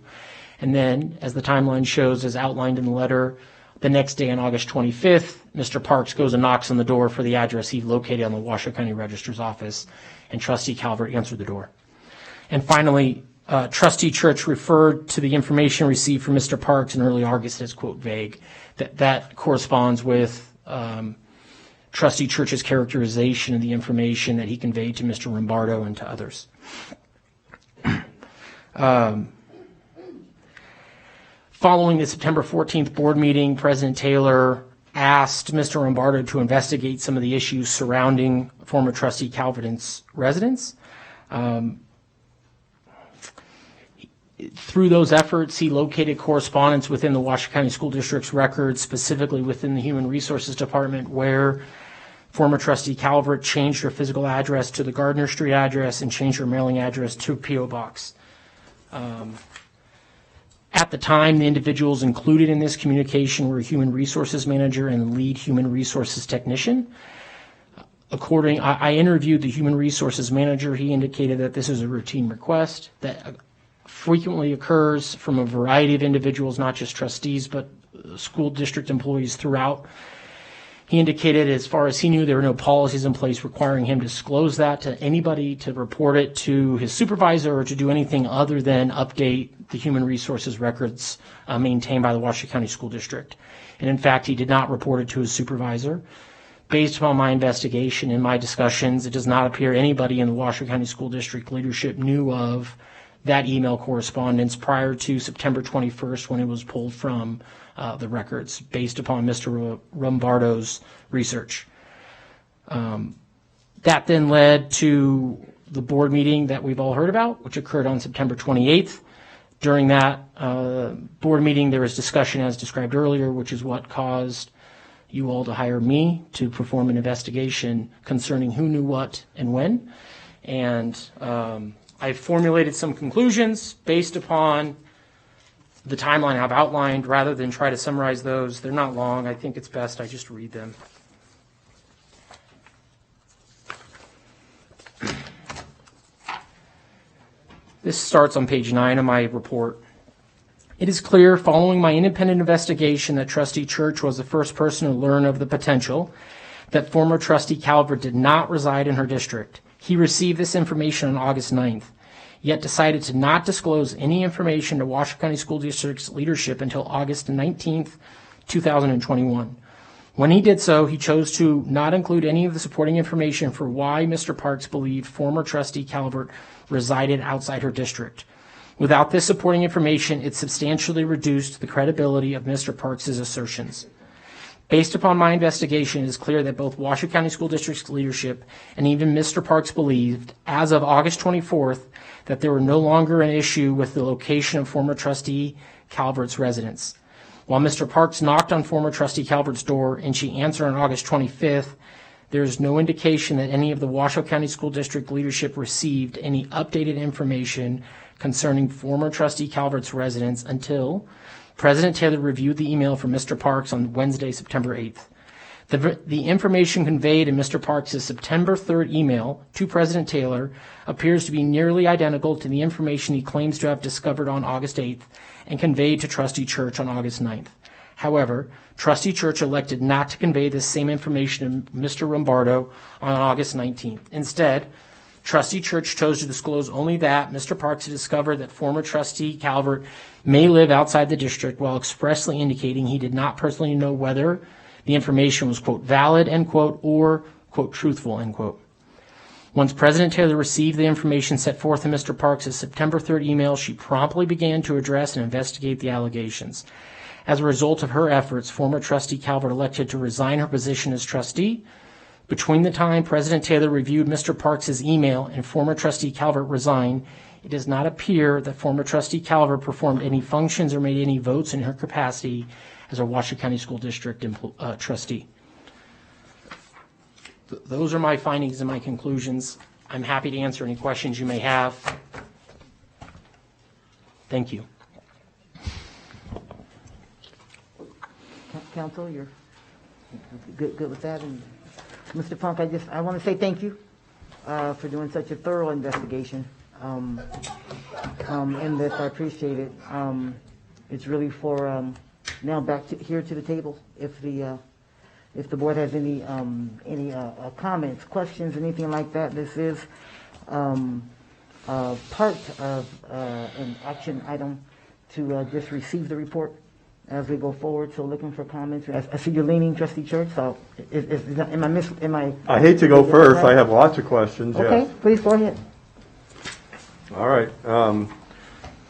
And then, as the timeline shows, as outlined in the letter, the next day on August 25th, Mr. Parks goes and knocks on the door for the address he located on the Washoe County Register's office, and Trustee Calvert answered the door. And finally, Trustee Church referred to the information received from Mr. Parks in early August as, quote, vague. That corresponds with Trustee Church's characterization of the information that he conveyed to Mr. Rombardo and to others. Following the September 14th board meeting, President Taylor asked Mr. Rombardo to investigate some of the issues surrounding former trustee Calvert's residence. Through those efforts, he located correspondence within the Washoe County School District's records, specifically within the Human Resources Department, where former trustee Calvert changed her physical address to the Gardner Street address and changed her mailing address to a P.O. Box. At the time, the individuals included in this communication were a human resources manager and lead human resources technician. I interviewed the human resources manager. He indicated that this is a routine request that frequently occurs from a variety of individuals, not just trustees, but school district employees throughout. He indicated, as far as he knew, there were no policies in place requiring him to disclose that to anybody, to report it to his supervisor, or to do anything other than update the human resources records maintained by the Washoe County School District. And in fact, he did not report it to his supervisor. Based upon my investigation and my discussions, it does not appear anybody in the Washoe County School District leadership knew of that email correspondence prior to September 21st when it was pulled from the records based upon Mr. Rombardo's research. That then led to the board meeting that we've all heard about, which occurred on September 28th. During that board meeting, there was discussion as described earlier, which is what caused you all to hire me to perform an investigation concerning who knew what and when. And I formulated some conclusions based upon the timeline I've outlined. Rather than try to summarize those, they're not long. I think it's best I just read them. This starts on page 9 of my report. It is clear, following my independent investigation, that Trustee Church was the first person to learn of the potential that former Trustee Calvert did not reside in her district. He received this information on August 9th, yet decided to not disclose any information to Washoe County School District's leadership until August 19th, 2021. When he did so, he chose to not include any of the supporting information for why Mr. Parks believed former Trustee Calvert resided outside her district. Without this supporting information, it substantially reduced the credibility of Mr. Parks' assertions. Based upon my investigation, it is clear that both Washoe County School District's leadership and even Mr. Parks believed, as of August 24th, that there were no longer an issue with the location of former Trustee Calvert's residence. While Mr. Parks knocked on former Trustee Calvert's door and she answered on August 25th, there is no indication that any of the Washoe County School District leadership received any updated information concerning former Trustee Calvert's residence until President Taylor reviewed the email from Mr. Parks on Wednesday, September 8th. The information conveyed in Mr. Parks' September 3rd email to President Taylor appears to be nearly identical to the information he claims to have discovered on August 8th and conveyed to Trustee Church on August 9th. However, Trustee Church elected not to convey this same information to Mr. Rombardo on August 19th. Instead, Trustee Church chose to disclose only that Mr. Parks had discovered that former Trustee Calvert may live outside the district, while expressly indicating he did not personally know whether the information was, quote, valid, end quote, or, quote, truthful, end quote. Once President Taylor received the information set forth in Mr. Parks' September 3rd email, she promptly began to address and investigate the allegations. As a result of her efforts, former Trustee Calvert elected to resign her position as trustee. Between the time President Taylor reviewed Mr. Parks' email and former Trustee Calvert resigned, it does not appear that former Trustee Calvert performed any functions or made any votes in her capacity as a Washoe County School District trustee. Those are my findings and my conclusions. I'm happy to answer any questions you may have. Thank you. Counsel, you're good with that? And Mr. Funk, I want to say thank you for doing such a thorough investigation in this. I appreciate it. It's really for now back here to the table. If the board has any comments, questions, anything like that, this is part of an action item to just receive the report as we go forward. So looking for comments. I see you're leaning, Trustee Church. So am I? I hate to go first. I have lots of questions. Okay, yes. Please go ahead. All right.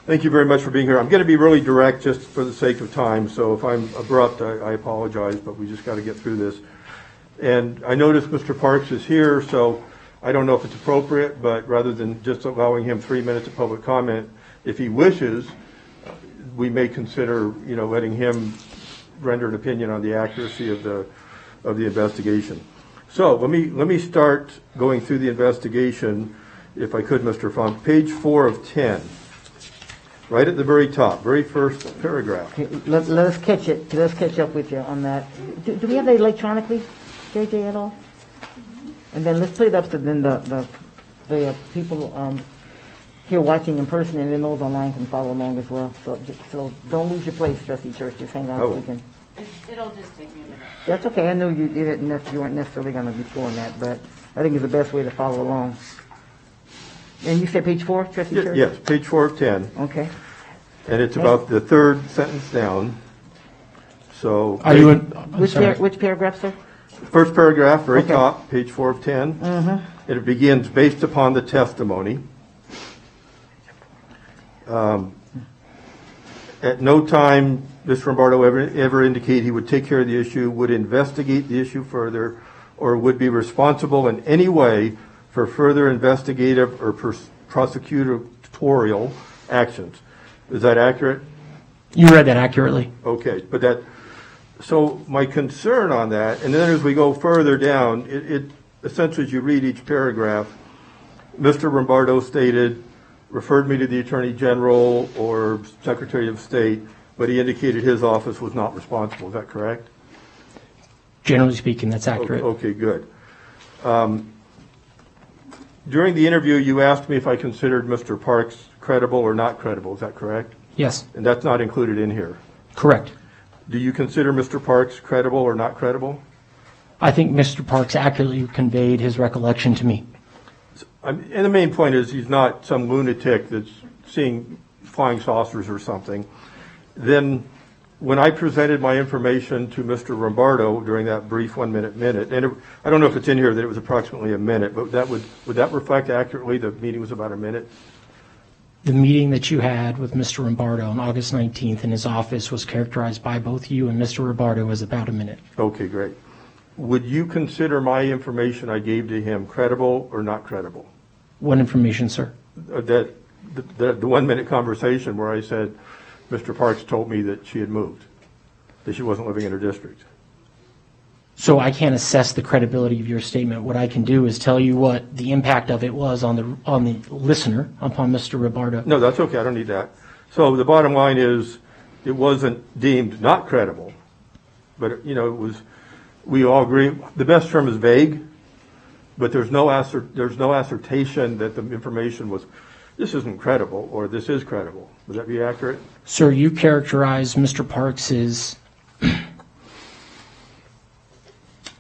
Thank you very much for being here. I'm going to be really direct just for the sake of time. So if I'm abrupt, I apologize, but we just got to get through this. And I noticed Mr. Parks is here, so I don't know if it's appropriate, but rather than just allowing him 3 minutes of public comment, if he wishes, we may consider, letting him render an opinion on the accuracy of the investigation. So let me start going through the investigation, if I could, Mr. Funk. Page 4 of 10, right at the very top, very first paragraph. Okay, let us catch it. Let's catch up with you on that. Do we have that electronically, JJ, at all? And then let's put it up so then the people here watching in person and then those online can follow along as well. So don't lose your place, Trustee Church. Just hang on so we can. It'll just take me a minute. That's okay. I knew you weren't necessarily going to be doing that, but I think it's the best way to follow along. And you said page 4, Trustee Church? Yes, page 4 of 10. Okay. And it's about the third sentence down. So Are you in? Which paragraph, sir? first paragraph, very Okay. top, page 4 of 10. Mm-hmm. And it begins, based upon the testimony. At no time, Mr. Lombardo ever indicated he would take care of the issue, would investigate the issue further, or would be responsible in any way for further investigative or prosecutorial actions. Is that accurate? You read that accurately. Okay, but so my concern on that, and then as we go further down, it essentially as you read each paragraph, Mr. Lombardo stated, referred me to the Attorney General or Secretary of State, but he indicated his office was not responsible. Is that correct? Generally speaking, that's accurate. Okay, good. During the interview, you asked me if I considered Mr. Parks credible or not credible. Is that correct? Yes. And that's not included in here. Correct. Do you consider Mr. Parks credible or not credible? I think Mr. Parks accurately conveyed his recollection to me. And the main point is he's not some lunatic that's seeing flying saucers or something. Then when I presented my information to Mr. Lombardo during that brief 1 minute, and I don't know if it's in here that it was approximately a minute, but would that reflect accurately the meeting was about a minute? The meeting that you had with Mr. Lombardo on August 19th in his office was characterized by both you and Mr. Lombardo as about a minute. Okay, great. Would you consider my information I gave to him credible or not credible? What information, sir? The 1 minute conversation where I said, Mr. Parks told me that she had moved, that she wasn't living in her district. So I can't assess the credibility of your statement. What I can do is tell you what the impact of it was on the listener, upon Mr. Lombardo. No, that's okay. I don't need that. So the bottom line is it wasn't deemed not credible, but it was. We all agree the best term is vague, but there's no assertion that the information was this isn't credible or this is credible. Would that be accurate? Sir, you characterized Mr. Parks's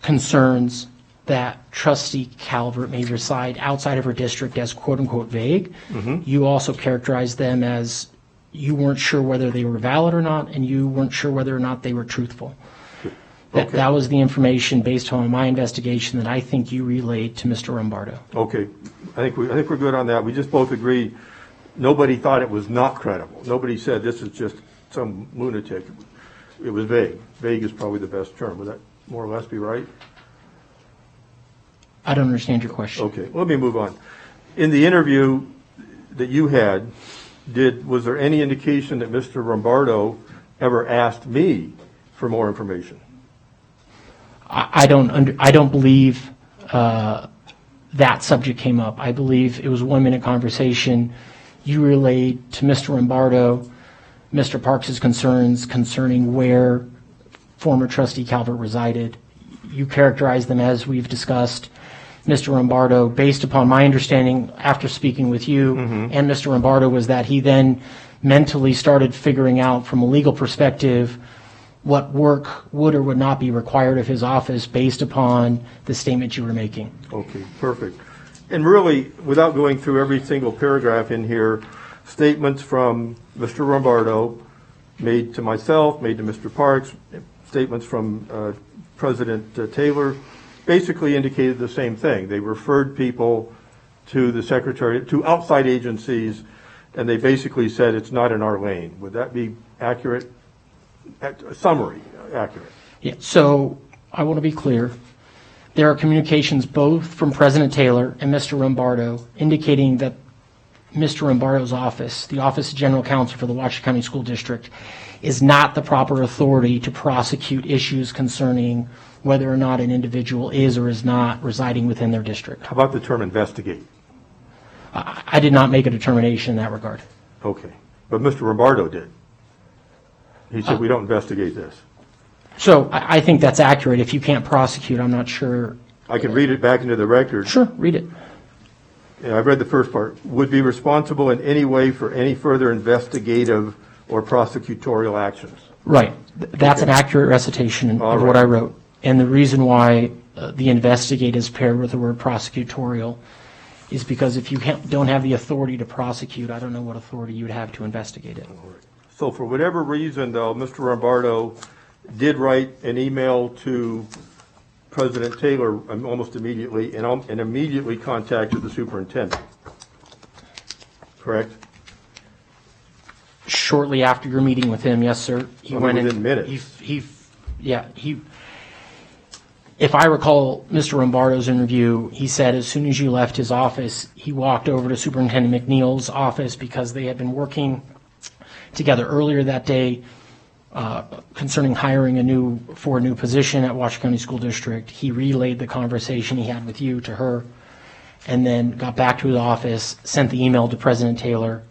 concerns that Trustee Calvert may reside outside of her district as quote-unquote vague. Mm-hmm. You also characterized them as you weren't sure whether they were valid or not, and you weren't sure whether or not they were truthful. Okay. That was the information based on my investigation that I think you relayed to Mr. Lombardo. Okay. I think we're good on that. We just both agree nobody thought it was not credible. Nobody said this is just some lunatic. It was vague. Vague is probably the best term. Would that more or less be right? I don't understand your question. Okay, let me move on. In the interview that you had, was there any indication that Mr. Lombardo ever asked me for more information? I don't believe that subject came up. I believe it was a 1 minute conversation. You relayed to Mr. Lombardo Mr. Parks' concerns concerning where former trustee Calvert resided. You characterized them as we've discussed. Mr. Lombardo, based upon my understanding after speaking with you and Mr. Lombardo, was that he then mentally started figuring out from a legal perspective what work would or would not be required of his office based upon the statement you were making. Okay, perfect. And really, without going through every single paragraph in here, statements from Mr. Lombardo made to myself, made to Mr. Parks, statements from President Taylor, basically indicated the same thing. They referred people to the secretary, to outside agencies, and they basically said it's not in our lane. Would that be accurate? Summary, accurate. Yeah, so I want to be clear. There are communications both from President Taylor and Mr. Lombardo indicating that Mr. Lombardo's office, the Office of General Counsel for the Washington County School District, is not the proper authority to prosecute issues concerning whether or not an individual is or is not residing within their district. How about the term investigate? I did not make a determination in that regard. Okay, but Mr. Lombardo did. He said we don't investigate this. So I think that's accurate. If you can't prosecute, I'm not sure. I can read it back into the record. Sure, read it. Yeah, I've read the first part. Would be responsible in any way for any further investigative or prosecutorial actions. Right. That's an accurate recitation of what I wrote. And the reason why the investigate is paired with the word prosecutorial is because if you don't have the authority to prosecute, I don't know what authority you would have to investigate it. So for whatever reason, though, Mr. Lombardo did write an email to President Taylor almost immediately and immediately contacted the superintendent. Correct? shortly after your meeting with him, yes, sir. He Well, went in. within minutes. If I recall Mr. Rombardo's interview, he said as soon as you left his office, he walked over to Superintendent McNeil's office because they had been working together earlier that day concerning hiring for a new position at Washoe County School District. He relayed the conversation he had with you to her, and then got back to his office, sent the email to President Taylor,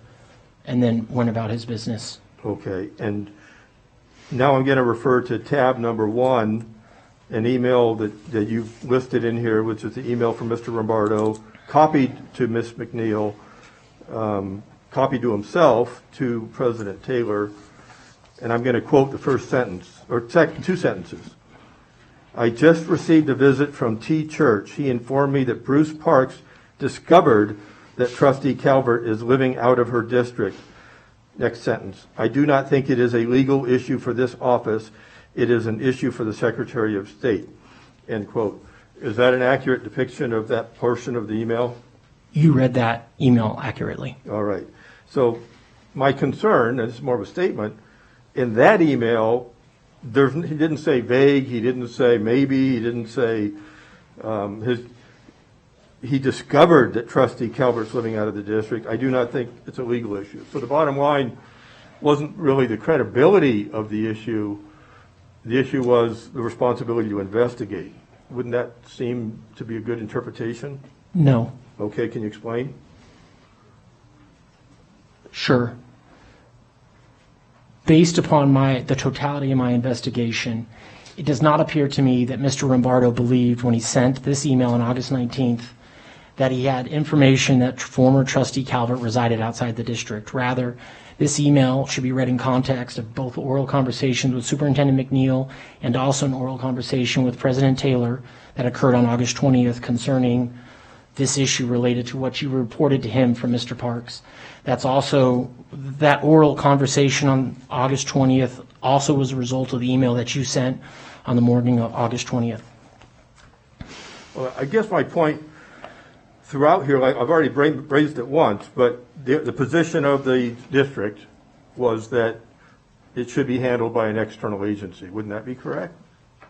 and then went about his business. Okay, and now I'm going to refer to tab number 1, an email that you've listed in here, which is the email from Mr. Rombardo, copied to Ms. McNeil, copied to himself, to President Taylor, and I'm going to quote the first sentence, or two sentences. I just received a visit from T. Church. He informed me that Bruce Parks discovered that Trustee Calvert is living out of her district. Next sentence. I do not think it is a legal issue for this office. It is an issue for the Secretary of State. End quote. Is that an accurate depiction of that portion of the email? You read that email accurately. All right. So my concern, and this is more of a statement, in that email, he didn't say vague, he didn't say maybe, he didn't say he discovered that Trustee Calvert's living out of the district. I do not think it's a legal issue. So the bottom line wasn't really the credibility of the issue. The issue was the responsibility to investigate. Wouldn't that seem to be a good interpretation? No. Okay, can you explain? Sure. Based upon the totality of my investigation, it does not appear to me that Mr. Rombardo believed when he sent this email on August 19th that he had information that former Trustee Calvert resided outside the district. Rather, this email should be read in context of both oral conversations with Superintendent McNeil and also an oral conversation with President Taylor that occurred on August 20th concerning this issue related to what you reported to him from Mr. Parks. That's also, that oral conversation on August 20th also was a result of the email that you sent on the morning of August 20th. Well, I guess my point throughout here, I've already raised it once, but the position of the district was that it should be handled by an external agency. Wouldn't that be correct?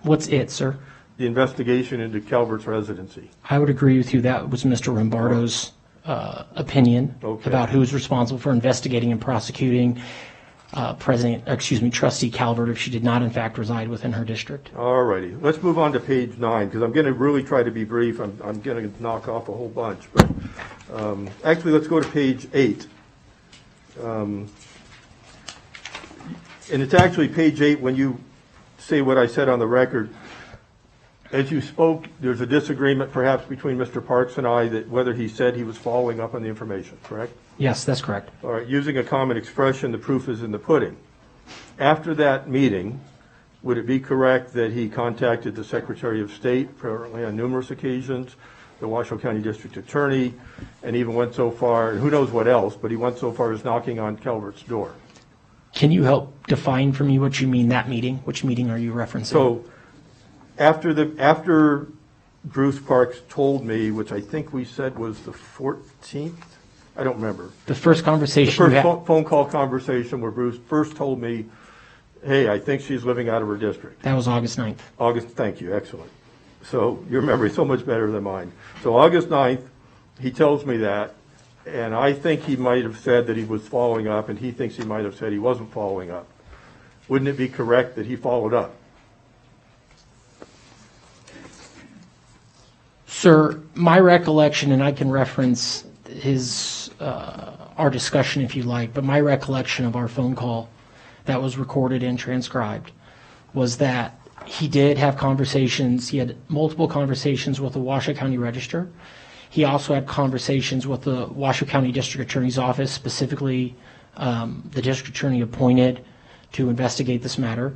What's it, sir? The investigation into Calvert's residency. I would agree with you. That was Mr. Rombardo's opinion about who's responsible for investigating and prosecuting Trustee Calvert if she did not, in fact, reside within her district. All righty. Let's move on to page 9, because I'm going to really try to be brief. I'm going to knock off a whole bunch. But actually, let's go to page 8. And it's actually page 8 when you say what I said on the record. As you spoke, there's a disagreement perhaps between Mr. Parks and I that whether he said he was following up on the information, correct? Yes, that's correct. All right, using a common expression, the proof is in the pudding. After that meeting, would it be correct that he contacted the Secretary of State, apparently on numerous occasions, the Washoe County District Attorney, and even went so far, and who knows what else, but he went so far as knocking on Calvert's door? Can you help define for me what you mean, that meeting? Which meeting are you referencing? So after Bruce Parks told me, which I think we said was the 14th, I don't remember. The first conversation The first you had, phone call conversation where Bruce first told me, hey, I think she's living out of her district. that was August 9th. Thank you, excellent. So your memory is so much better than mine. So August 9th, he tells me that, and I think he might have said that he was following up, and he thinks he might have said he wasn't following up. Wouldn't it be correct that he followed up? Sir, my recollection, and I can reference our discussion if you like, but my recollection of our phone call that was recorded and transcribed was that he did have conversations. He had multiple conversations with the Washoe County Register. He also had conversations with the Washoe County District Attorney's Office, specifically the District Attorney appointed to investigate this matter.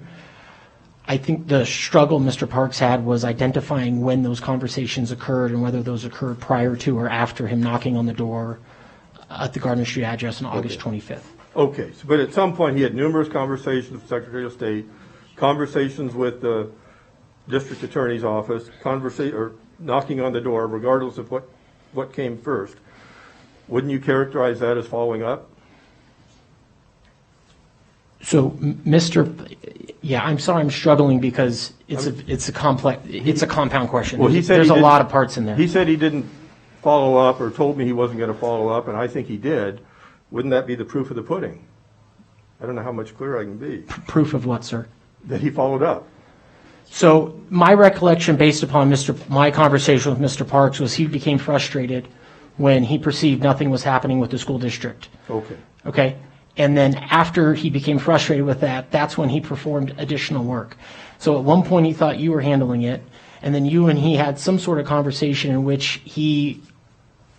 I think the struggle Mr. Parks had was identifying when those conversations occurred and whether those occurred prior to or after him knocking on the door at the Gardner Street address on August 25th. Okay, so, but at some point he had numerous conversations with the Secretary of State, conversations with the District Attorney's Office, or knocking on the door, regardless of what came first. Wouldn't you characterize that as following up? So, I'm sorry, I'm struggling because it's a compound question. Well, he said There's he a didn't- lot of parts in there. He said he didn't follow up or told me he wasn't going to follow up, and I think he did. Wouldn't that be the proof of the pudding? I don't know how much clearer I can be. Proof of what, sir? That he followed up. So my recollection, based upon my conversation with Mr. Parks, was he became frustrated when he perceived nothing was happening with the school district. Okay. Okay? And then after he became frustrated with that, that's when he performed additional work. So at one point he thought you were handling it, and then you and he had some sort of conversation in which he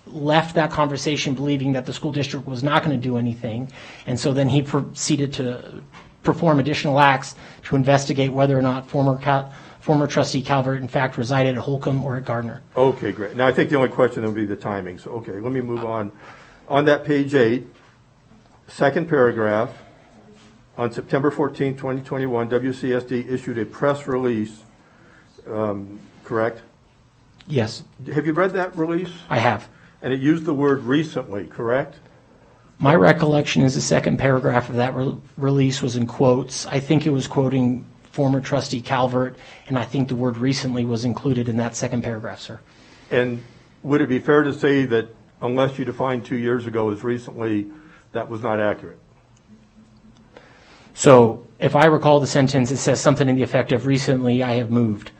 left that conversation believing that the school district was not going to do anything. And so then he proceeded to perform additional acts to investigate whether or not former trustee Calvert in fact resided at Holcomb or at Gardner. Okay, great. Now, I think the only question would be the timing. So, okay, let me move on. On that page 8, second paragraph, on September 14, 2021, WCSD issued a press release, correct? Yes, Have you read that release? I have. And it used the word recently, correct? My recollection is the second paragraph of that release was in quotes. I think it was quoting former trustee Calvert, and I think the word recently was included in that second paragraph, sir. And would it be fair to say that unless you defined 2 years ago as recently, that was not accurate? So if I recall the sentence, it says something in the effect of recently I have moved.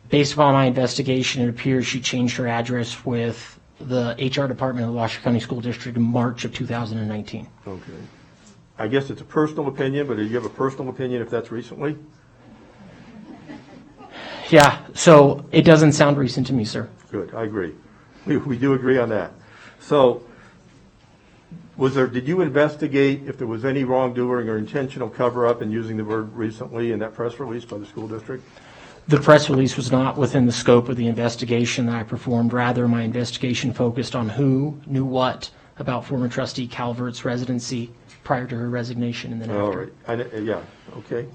Based upon my investigation, it appears she changed her address with the HR department of the Washoe County School District in March of 2019. Okay. I guess it's a personal opinion, but do you have a personal opinion if that's recently? Yeah, so it doesn't sound recent to me, sir. Good, I agree. We do agree on that. So, did you investigate if there was any wrongdoing or intentional cover-up in using the word recently in that press release by the school district? The press release was not within the scope of the investigation that I performed. Rather, my investigation focused on who knew what about former trustee Calvert's residency prior to her resignation and then after. All right, yeah, okay.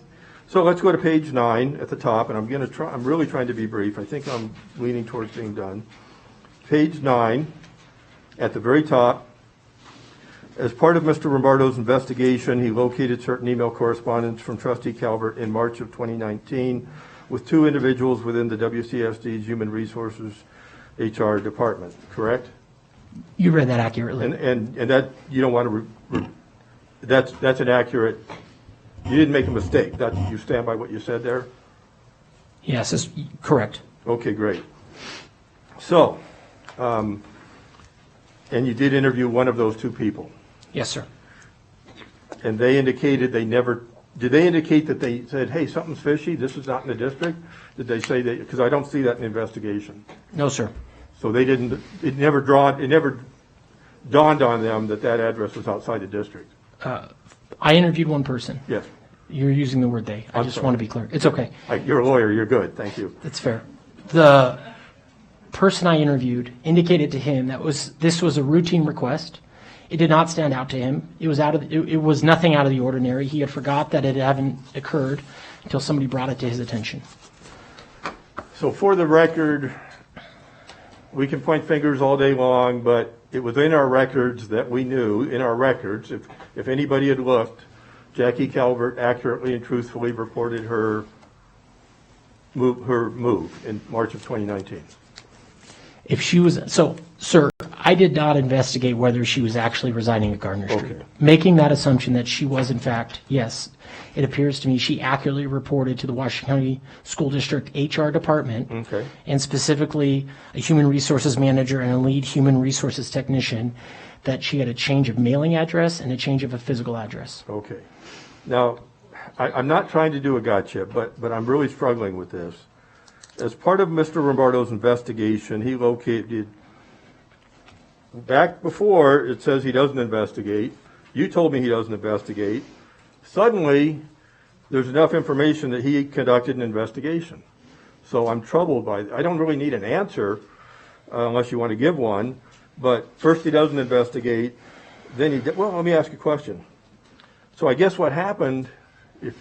So let's go to page 9 at the top, and I'm really trying to be brief. I think I'm leaning towards being done. Page 9, at the very top, as part of Mr. Rombardo's investigation, he located certain email correspondence from trustee Calvert in March of 2019 with 2 individuals within the WCSD's Human Resources HR department, correct? You read that accurately. And that, you don't want to, that's an accurate, you didn't make a mistake. You stand by what you said there? Yes, that's correct. Okay, great. So, and you did interview one of those 2 people? Yes, sir. And they indicated did they indicate that they said, hey, something's fishy, this is not in the district? Did they say that? Because I don't see that in the investigation. No, sir. So they didn't, it never dawned on them that address was outside the district? I interviewed one person. Yes. You're using the word they. I just want to be clear. It's okay. You're a lawyer, you're good, thank you. That's fair. The person I interviewed indicated to him that this was a routine request. It did not stand out to him. It was nothing out of the ordinary. He had forgot that it hadn't occurred until somebody brought it to his attention. So for the record, we can point fingers all day long, but it was in our records that we knew, if anybody had looked, Jackie Calvert accurately and truthfully reported her move in March of 2019. If she was, so, sir, I did not investigate whether she was actually residing at Gardner Street. Okay. Making that assumption that she was, in fact, yes, it appears to me she accurately reported to the Washoe County School District HR department, Okay. and specifically a human resources manager and a lead human resources technician, that she had a change of mailing address and a change of a physical address. Okay. Now, I'm not trying to do a gotcha, but I'm really struggling with this. As part of Mr. Rombardo's investigation, he located, back before it says he doesn't investigate, you told me he doesn't investigate, suddenly there's enough information that he conducted an investigation. So I'm troubled by it. I don't really need an answer unless you want to give one, but first he doesn't investigate, then he, well, let me ask you a question. So I guess what happened, if,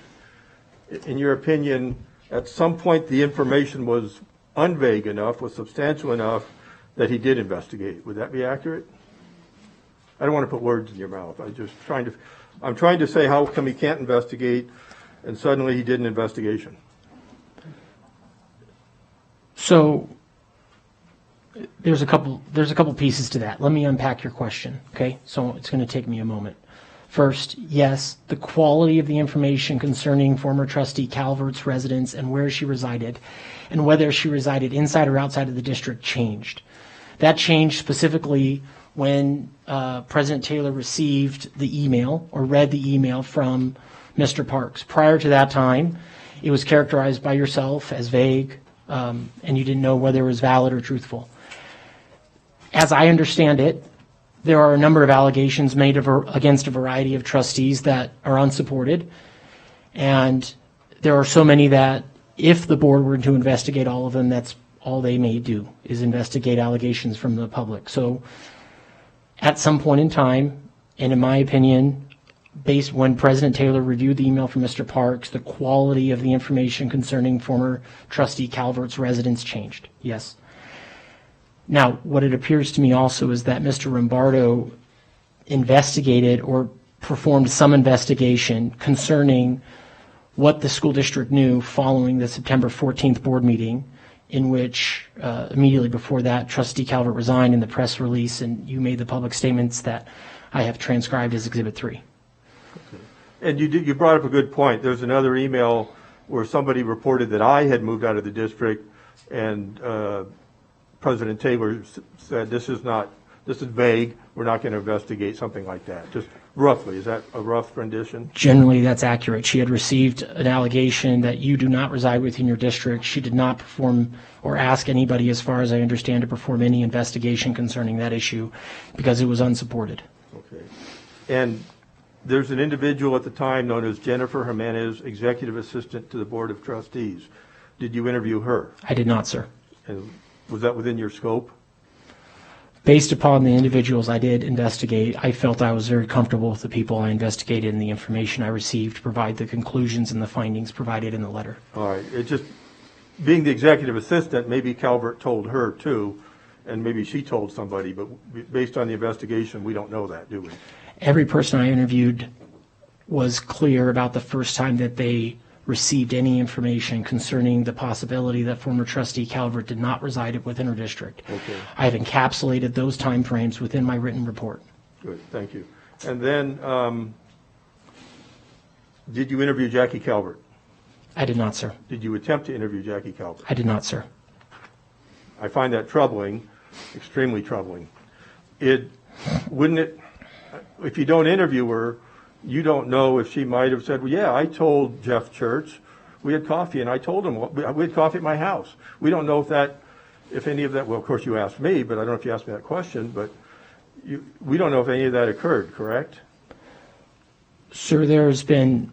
in your opinion, at some point the information was unvague enough, was substantial enough that he did investigate. Would that be accurate? I don't want to put words in your mouth. I'm just trying to, I'm trying to say, how come he can't investigate, and suddenly he did an investigation? So there's a couple pieces to that. Let me unpack your question, okay? So it's going to take me a moment. First, yes, the quality of the information concerning former trustee Calvert's residence and where she resided and whether she resided inside or outside of the district changed. That changed specifically when President Taylor received the email or read the email from Mr. Parks. Prior to that time, it was characterized by yourself as vague, and you didn't know whether it was valid or truthful. As I understand it, there are a number of allegations made against a variety of trustees that are unsupported, and there are so many that if the board were to investigate all of them, that's all they may do, is investigate allegations from the public. So at some point in time, and in my opinion, based when President Taylor reviewed the email from Mr. Parks, the quality of the information concerning former trustee Calvert's residence changed. Yes. Now, what it appears to me also is that Mr. Rombardo investigated or performed some investigation concerning what the school district knew following the September 14th board meeting, in which immediately before that, Trustee Calvert resigned in the press release, and you made the public statements that I have transcribed as Exhibit 3. And you brought up a good point. There's another email where somebody reported that I had moved out of the district, and President Taylor said, this is vague, we're not going to investigate, something like that. Just roughly, is that a rough rendition? Generally, that's accurate. She had received an allegation that you do not reside within your district. She did not perform or ask anybody, as far as I understand, to perform any investigation concerning that issue because it was unsupported. Okay. And there's an individual at the time known as Jennifer Hermanez, Executive Assistant to the Board of Trustees. Did you interview her? I did not, sir. And was that within your scope? Based upon the individuals I did investigate, I felt I was very comfortable with the people I investigated and the information I received to provide the conclusions and the findings provided in the letter. All right. It just, being the executive assistant, maybe Calvert told her too, and maybe she told somebody, but based on the investigation, we don't know that, do we? Every person I interviewed was clear about the first time that they received any information concerning the possibility that former trustee Calvert did not reside within her district. Okay. I have encapsulated those time frames within my written report. Good, thank you. And then, did you interview Jackie Calvert? I did not, sir. Did you attempt to interview Jackie Calvert? I did not, sir. I find that troubling, extremely troubling. Wouldn't it, if you don't interview her, you don't know if she might have said, well, yeah, I told Jeff Church, we had coffee, and I told him, we had coffee at my house. We don't know if any of that, well, of course you asked me, but I don't know if you asked me that question, but we don't know if any of that occurred, correct? Sir, there's been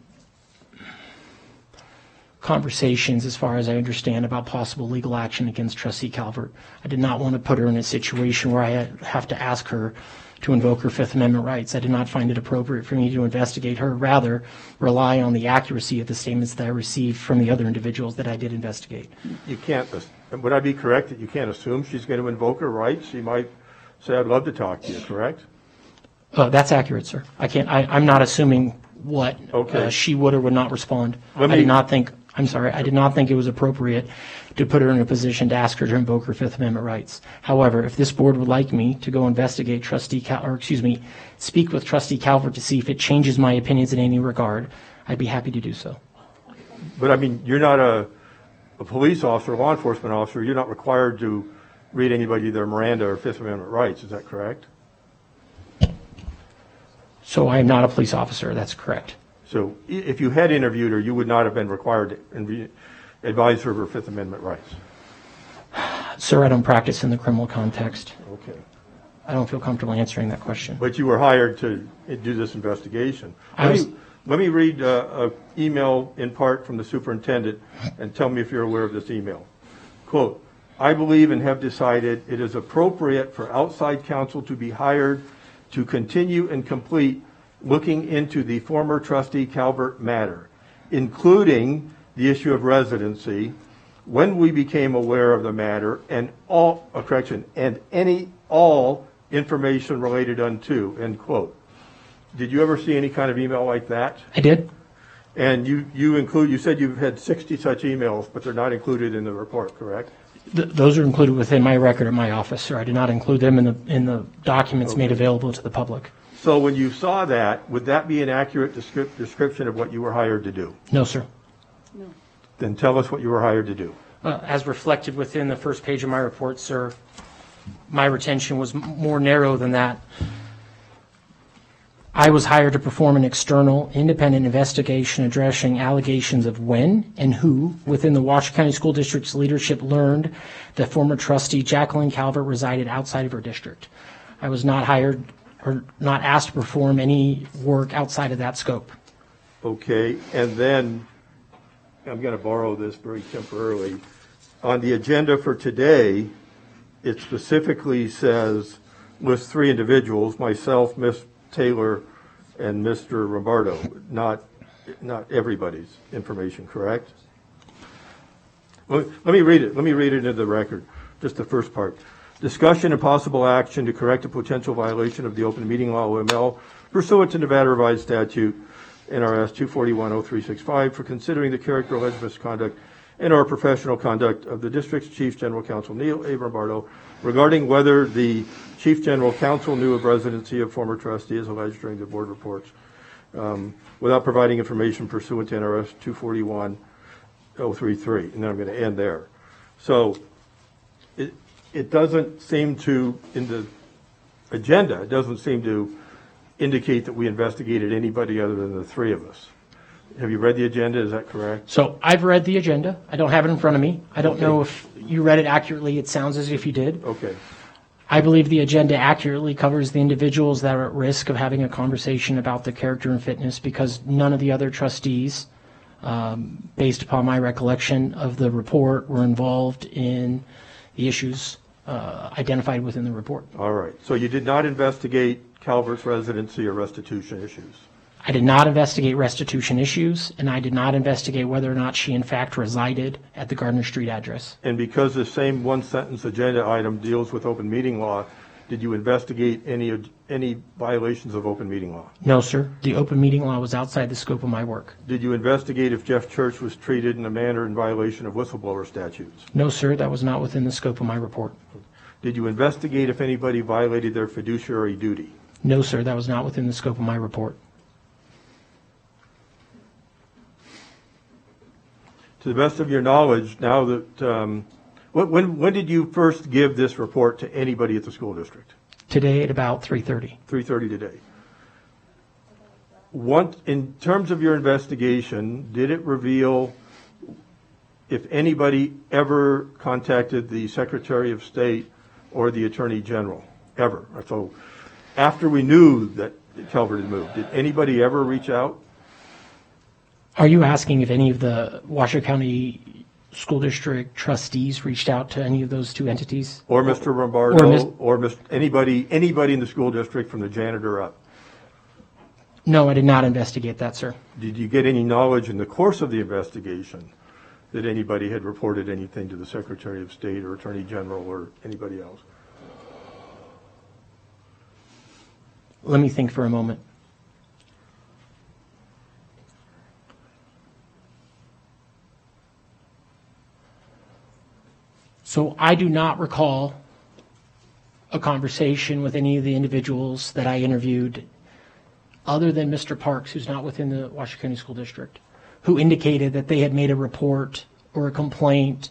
conversations, as far as I understand, about possible legal action against Trustee Calvert. I did not want to put her in a situation where I have to ask her to invoke her Fifth Amendment rights. I did not find it appropriate for me to investigate her, rather rely on the accuracy of the statements that I received from the other individuals that I did investigate. You can't, would I be correct that you can't assume she's going to invoke her rights? She might say, I'd love to talk to you, correct? That's accurate, sir. I'm not assuming what she would or would not respond. I did not think it was appropriate to put her in a position to ask her to invoke her Fifth Amendment rights. However, if this board would like me to go investigate speak with Trustee Calvert to see if it changes my opinions in any regard, I'd be happy to do so. But I mean, you're not a police officer, law enforcement officer. You're not required to read anybody their Miranda or Fifth Amendment rights. Is that correct? So I am not a police officer. That's correct. So if you had interviewed her, you would not have been required to advise her of her Fifth Amendment rights. Sir, I don't practice in the criminal context. Okay. I don't feel comfortable answering that question. But you were hired to do this investigation. Let me read an email in part from the superintendent and tell me if you're aware of this email. Quote, I believe and have decided it is appropriate for outside counsel to be hired to continue and complete looking into the former trustee Calvert matter, including the issue of residency, when we became aware of the matter, and all information related unto, end quote. Did you ever see any kind of email like that? I did. And you said you've had 60 such emails, but they're not included in the report, correct? Those are included within my record at my office, sir. I did not include them in the documents made available to the public. So when you saw that, would that be an accurate description of what you were hired to do? No, sir. Then tell us what you were hired to do. As reflected within the first page of my report, sir, my retention was more narrow than that. I was hired to perform an external, independent investigation addressing allegations of when and who within the Washoe County School District's leadership learned that former trustee Jacqueline Calvert resided outside of her district. I was not hired or not asked to perform any work outside of that scope. Okay, and then, I'm going to borrow this very temporarily. On the agenda for today, it specifically says, lists 3 individuals, myself, Ms. Taylor, and Mr. Rombardo, not everybody's information, correct? Let me read it. Let me read it into the record, just the first part. Discussion and possible action to correct a potential violation of the open meeting law OML pursuant to Nevada Revised Statute NRS 241-0365 for considering the character, alleged misconduct, and or professional conduct of the district's Chief General Counsel Neil A. Rombardo regarding whether the Chief General Counsel knew of residency of former trustee as alleged during the board reports without providing information pursuant to NRS 241-033. And then I'm going to end there. So it doesn't seem to, in the agenda, it doesn't seem to indicate that we investigated anybody other than the 3 of us. Have you read the agenda? Is that correct? So I've read the agenda. I don't have it in front of me. I don't know if you read it accurately. It sounds as if you did. Okay. I believe the agenda accurately covers the individuals that are at risk of having a conversation about their character and fitness because none of the other trustees, based upon my recollection of the report, were involved in the issues identified within the report. All right. So you did not investigate Calvert's residency or restitution issues? I did not investigate restitution issues, and I did not investigate whether or not she in fact resided at the Gardner Street address. And because the same one-sentence agenda item deals with open meeting law, did you investigate any violations of open meeting law? No, sir. The open meeting law was outside the scope of my work. Did you investigate if Jeff Church was treated in a manner in violation of whistleblower statutes? No, sir. That was not within the scope of my report. Did you investigate if anybody violated their fiduciary duty? No, sir. That was not within the scope of my report. To the best of your knowledge, now that, when did you first give this report to anybody at the school district? Today at about 3:30. 3:30 today. In terms of your investigation, did it reveal if anybody ever contacted the Secretary of State or the Attorney General? Ever? So after we knew that Calvert had moved, did anybody ever reach out? Are you asking if any of the Washoe County School District trustees reached out to any of those 2 entities? Or Mr. Rombardo, or anybody in the school district from the janitor up? No, I did not investigate that, sir. Did you get any knowledge in the course of the investigation that anybody had reported anything to the Secretary of State or Attorney General or anybody else? Let me think for a moment. So I do not recall a conversation with any of the individuals that I interviewed other than Mr. Parks, who's not within the Washoe County School District, who indicated that they had made a report or a complaint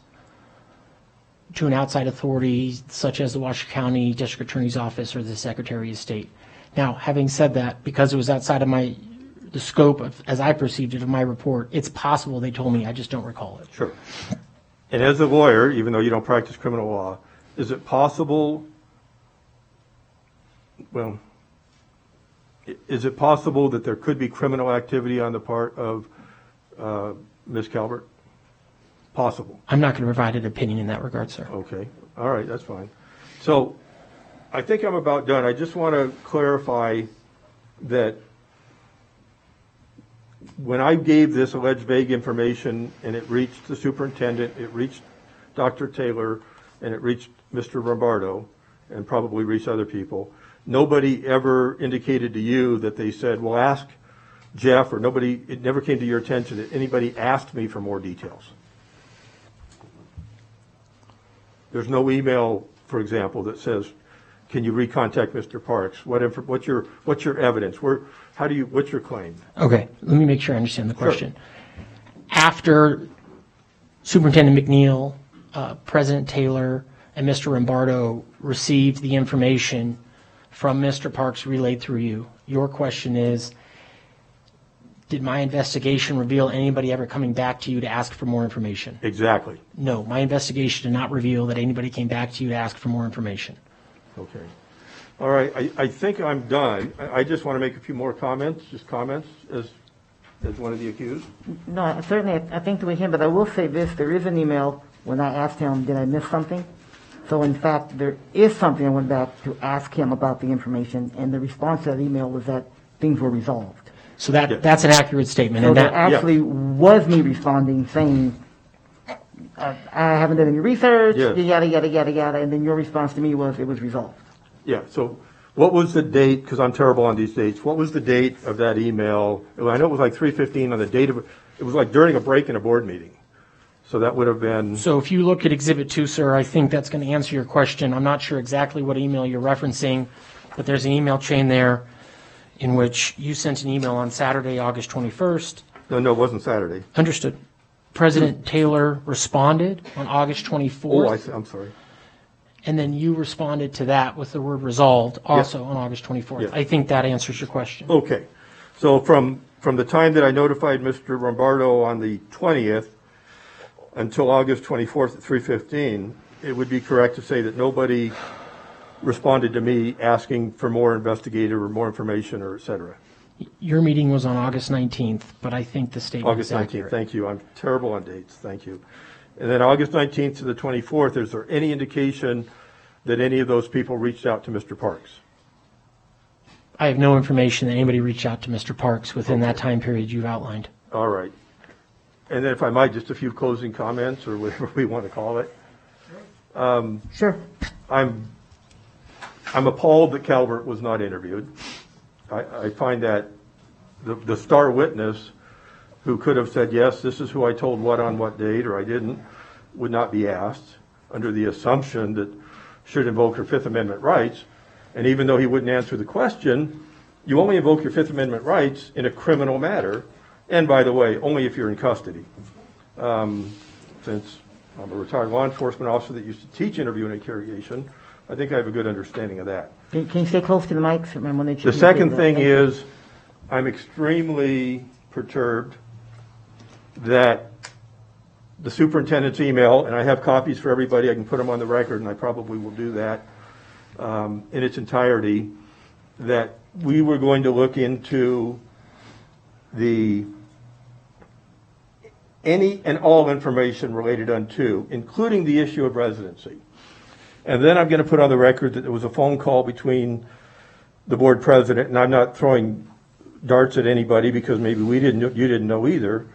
to an outside authority such as the Washoe County District Attorney's Office or the Secretary of State. Now, having said that, because it was outside of the scope of, as I perceived it, of my report, it's possible they told me, I just don't recall it. Sure. And as a lawyer, even though you don't practice criminal law, is it possible that there could be criminal activity on the part of Ms. Calvert? Possible. I'm not going to provide an opinion in that regard, sir. Okay. All right. That's fine. So I think I'm about done. I just want to clarify that when I gave this alleged vague information and it reached the superintendent, it reached Dr. Taylor, and it reached Mr. Rombardo, and probably reached other people, nobody ever indicated to you that they said, well, ask Jeff, or nobody, it never came to your attention that anybody asked me for more details? There's no email, for example, that says, can you recontact Mr. Parks? What's your evidence? What's your claim? Okay, let me make sure I understand the question. After Superintendent McNeil, President Taylor, and Mr. Rombardo received the information from Mr. Parks relayed through you, your question is, did my investigation reveal anybody ever coming back to you to ask for more information? Exactly. No, my investigation did not reveal that anybody came back to you to ask for more information. Okay. All right, I think I'm done. I just want to make a few more comments, just comments as one of the accused. No, certainly, I think to him, but I will say this, there is an email when I asked him, did I miss something? So in fact, there is something I went back to ask him about the information, and the response to that email was that things were resolved. So that's an accurate statement. So and there that actually was me responding saying, I haven't done any research, Yes. yada, yada, yada, yada, and then your response to me was, it was resolved. Yeah, so what was the date, because I'm terrible on these dates, what was the date of that email? Well, I know it was like 3:15 on the date of, it was like during a break in a board meeting. So that would have been, So if you look at Exhibit 2, sir, I think that's going to answer your question. I'm not sure exactly what email you're referencing, but there's an email chain there in which you sent an email on Saturday, August 21st. no, it wasn't Saturday. Understood. President Taylor responded on August 24th. I'm sorry. And then you responded to that with the word resolved also on August 24th. Yes. I think that answers your question. Okay, so from the time that I notified Mr. Rombardo on the 20th until August 24th at 3:15, it would be correct to say that nobody responded to me asking for more investigative or more information or et cetera. Your meeting was on August 19th, but I think the statement August is 19th, accurate. thank you. I'm terrible on dates, thank you. And then August 19th to the 24th, is there any indication that any of those people reached out to Mr. Parks? I have no information that anybody reached out to Mr. Parks within that time period you've outlined. All right. And then if I might, just a few closing comments or whatever we want to call it. Sure. I'm appalled that Calvert was not interviewed. I find that the star witness who could have said, yes, this is who I told what on what date, or I didn't, would not be asked under the assumption that should invoke her Fifth Amendment rights. And even though he wouldn't answer the question, you only invoke your Fifth Amendment rights in a criminal matter. And by the way, only if you're in custody. Since I'm a retired law enforcement officer that used to teach interview and interrogation, I think I have a good understanding of that. Can you stay close to the mic? The second thing is, I'm extremely perturbed that the superintendent's email, and I have copies for everybody, I can put them on the record, and I probably will do that in its entirety, that we were going to look into any and all information related unto, including the issue of residency. And then I'm going to put on the record that there was a phone call between the board president, and I'm not throwing darts at anybody because maybe you didn't know either,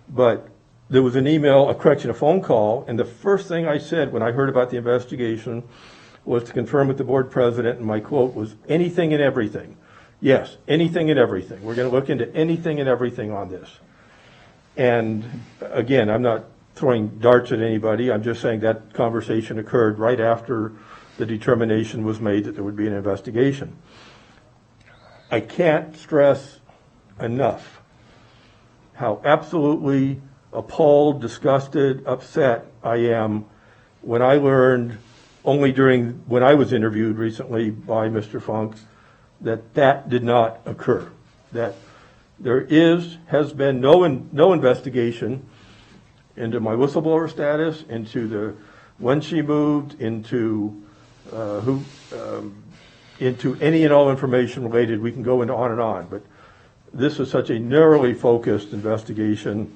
but there was an email, a phone call, and the first thing I said when I heard about the investigation was to confirm with the board president, and my quote was, anything and everything. Yes, anything and everything. We're going to look into anything and everything on this. And again, I'm not throwing darts at anybody. I'm just saying that conversation occurred right after the determination was made that there would be an investigation. I can't stress enough how absolutely appalled, disgusted, upset I am when I learned only when I was interviewed recently by Mr. Funk that did not occur. That there has been no investigation into my whistleblower status, into when she moved, into into any and all information related. We can go into on and on, but this is such a narrowly focused investigation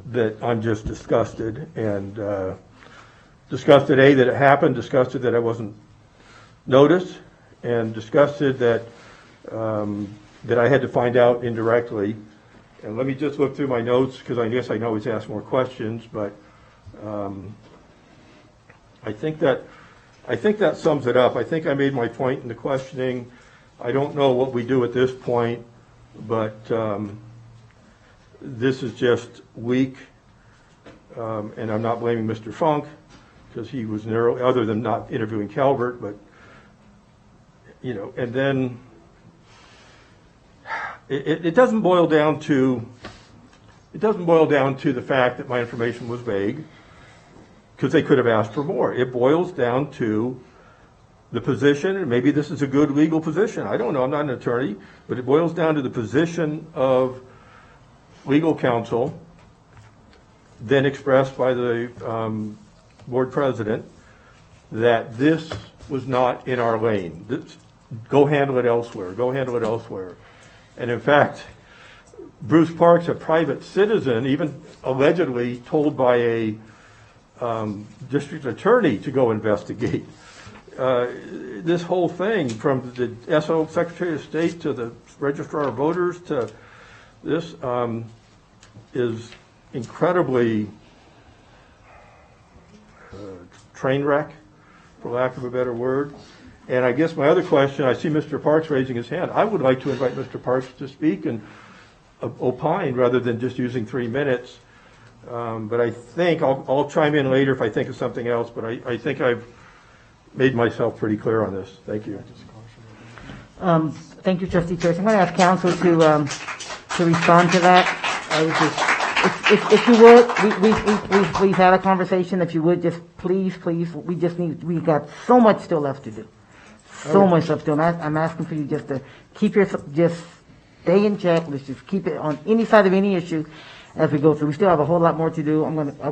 that I'm just disgusted, and disgusted that it happened, disgusted that I wasn't noticed, and disgusted that I had to find out indirectly. And let me just look through my notes, because I guess I can always ask more questions, but I think that I think that sums it up. I think I made my point in the questioning. I don't know what we do at this point, but this is just weak, and I'm not blaming Mr. Funk because he was narrow, other than not interviewing Calvert, but and then it doesn't boil down to the fact that my information was vague, because they could have asked for more. It boils down to the position, and maybe this is a good legal position. I don't know. I'm not an attorney, but it boils down to the position of legal counsel, then expressed by the board president, that this was not in our lane. Go handle it elsewhere. Go handle it elsewhere. And in fact, Bruce Parks, a private citizen, even allegedly told by a district attorney to go investigate. This whole thing, from the SO Secretary of State to the Registrar of Voters to this, is incredibly train wreck, for lack of a better word. And I guess my other question, I see Mr. Parks raising his hand. I would like to invite Mr. Parks to speak and opine rather than just using 3 minutes. But I think I'll chime in later if I think of something else, but I think I've made myself pretty clear on this. Thank you. Thank you, Trustee Church. I'm going to ask counsel to respond to that. If you would, we've had a conversation. If you would, just please, we got so much still left to do. So much stuff to do. I'm asking for you just to just stay in check. Let's just keep it on any side of any issue as we go through. We still have a whole lot more to do. I'll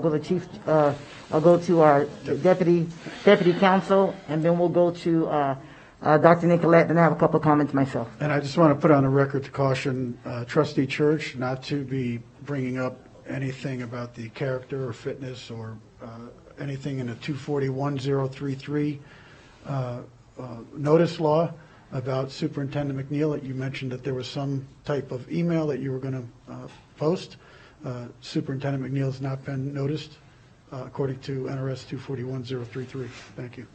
go to our deputy counsel, and then we'll go to Dr. Nicolette, and I have a couple of comments myself. And I just want to put on the record to caution Trustee Church not to be bringing up anything about the character or fitness or anything in the 241-033 notice law about Superintendent McNeil. That you mentioned that there was some type of email that you were going to post. Superintendent McNeil has not been noticed according to NRS 241-033. Thank you.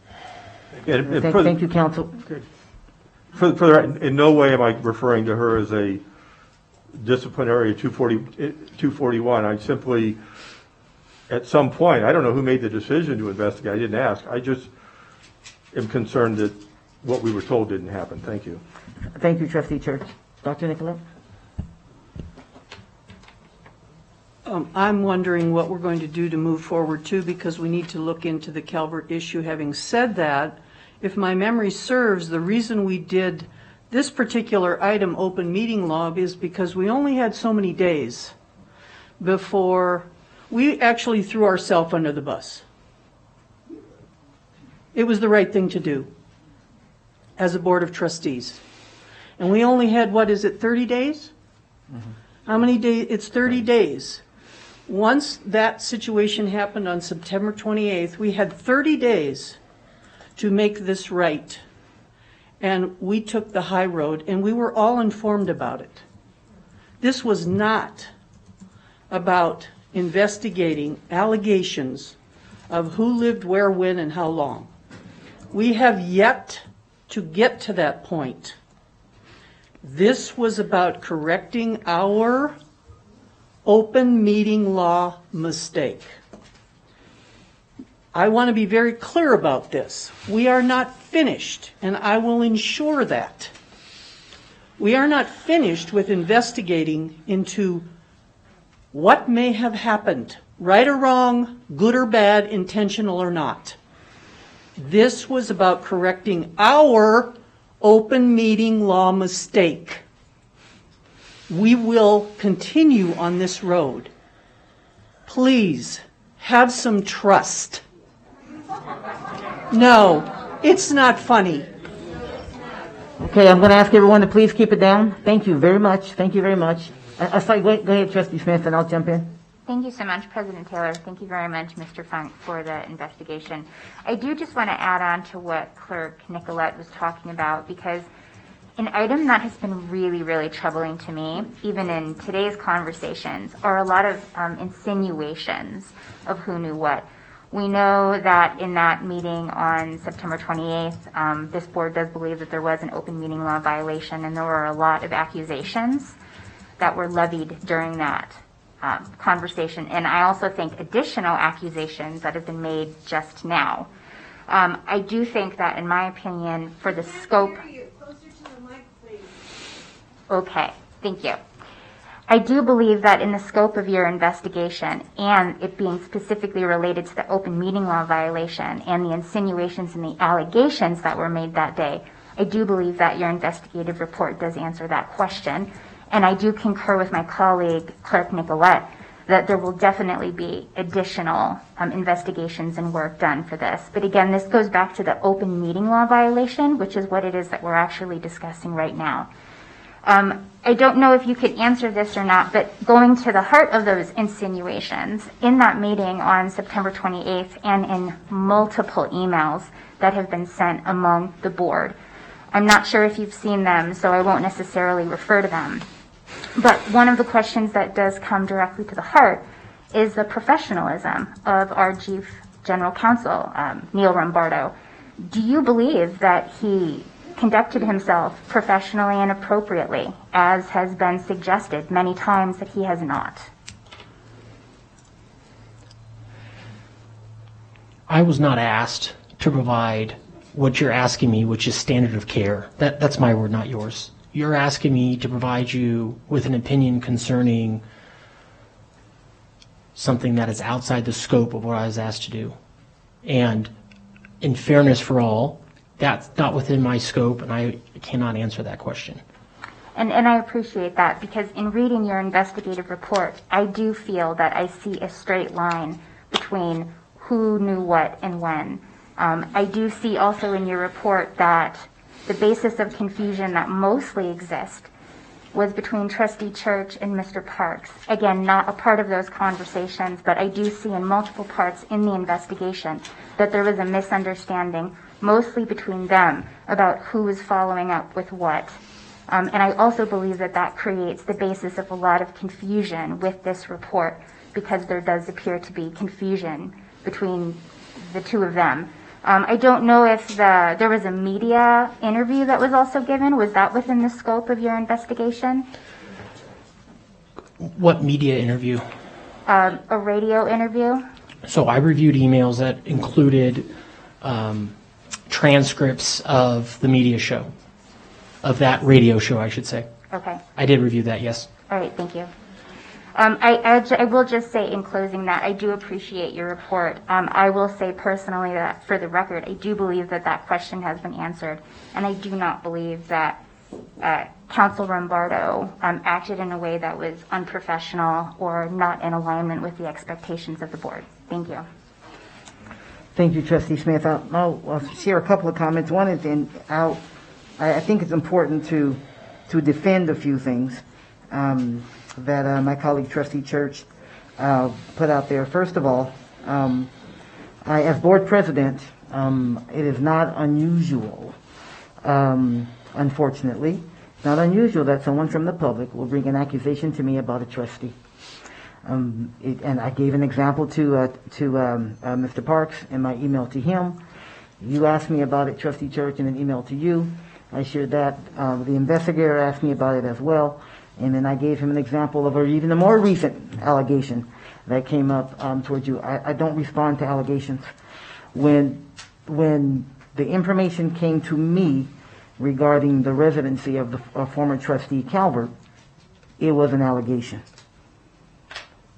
Thank you, counsel. In no way am I referring to her as a disciplinary 241. I simply, at some point, I don't know who made the decision to investigate. I didn't ask. I just am concerned that what we were told didn't happen. Thank you. Thank you, Trustee Church. Dr. Nicolette? I'm wondering what we're going to do to move forward too, because we need to look into the Calvert issue. Having said that, if my memory serves, the reason we did this particular item, open meeting law, is because we only had so many days before we actually threw ourselves under the bus. It was the right thing to do as a board of trustees. And we only had, 30 days? Mm-hmm. How many days? It's 30 days. Once that situation happened on September 28th, we had 30 days to make this right. And we took the high road, and we were all informed about it. This was not about investigating allegations of who lived where, when, and how long. We have yet to get to that point. This was about correcting our open meeting law mistake. I want to be very clear about this. We are not finished, and I will ensure that. We are not finished with investigating into what may have happened, right or wrong, good or bad, intentional or not. This was about correcting our open meeting law mistake. We will continue on this road. Please have some trust. No, it's not funny. Okay, I'm going to ask everyone to please keep it down. Thank you very much. Thank you very much. Sorry, go ahead, Trustee Smith, and I'll jump in. Thank you so much, President Taylor. Thank you very much, Mr. Funk, for the investigation. I do just want to add on to what Clerk Nicolette was talking about, because an item that has been really, really troubling to me, even in today's conversations, are a lot of insinuations of who knew what. We know that in that meeting on September 28th, this board does believe that there was an open meeting law violation, and there were a lot of accusations that were levied during that conversation. And I also think additional accusations that have been made just now. I do think that, in my opinion, for the scope... Closer to the mic, please. Okay, thank you. I do believe that in the scope of your investigation, and it being specifically related to the open meeting law violation and the insinuations and the allegations that were made that day, I do believe that your investigative report does answer that question. And I do concur with my colleague, Clerk Nicolette, that there will definitely be additional investigations and work done for this. But again, this goes back to the open meeting law violation, which is what it is that we're actually discussing right now. I don't know if you could answer this or not, but going to the heart of those insinuations, in that meeting on September 28th and in multiple emails that have been sent among the board, I'm not sure if you've seen them, so I won't necessarily refer to them. But one of the questions that does come directly to the heart is the professionalism of our Chief General Counsel, Neil Rombardo. Do you believe that he conducted himself professionally and appropriately, as has been suggested many times that he has not? I was not asked to provide what you're asking me, which is standard of care. That's my word, not yours. You're asking me to provide you with an opinion concerning something that is outside the scope of what I was asked to do. And in fairness for all, that's not within my scope, and I cannot answer that question. And I appreciate that, because in reading your investigative report, I do feel that I see a straight line between who knew what and when. I do see also in your report that the basis of confusion that mostly exists was between Trustee Church and Mr. Parks. Again, not a part of those conversations, but I do see in multiple parts in the investigation that there was a misunderstanding, mostly between them, about who was following up with what. And I also believe that that creates the basis of a lot of confusion with this report, because there does appear to be confusion between the two of them. I don't know if there was a media interview that was also given. Was that within the scope of your investigation? What media interview? A radio interview? So I reviewed emails that included transcripts of the media show, of that radio show, I should say. Okay. I did review that, yes. All right, thank you. I will just say in closing that I do appreciate your report. I will say personally that, for the record, I do believe that that question has been answered, and I do not believe that Counsel Rombardo acted in a way that was unprofessional or not in alignment with the expectations of the board. Thank you. Thank you, Trustee Smith. I'll share a couple of comments. One is, I think it's important to defend a few things that my colleague Trustee Church put out there. First of all, as board president, it is not unusual, unfortunately, not unusual that someone from the public will bring an accusation to me about a trustee. And I gave an example to Mr. Parks in my email to him. You asked me about it, Trustee Church, in an email to you. I shared that. The investigator asked me about it as well. And then I gave him an example of even a more recent allegation that came up towards you. I don't respond to allegations. When the information came to me regarding the residency of the former trustee Calvert, it was an allegation.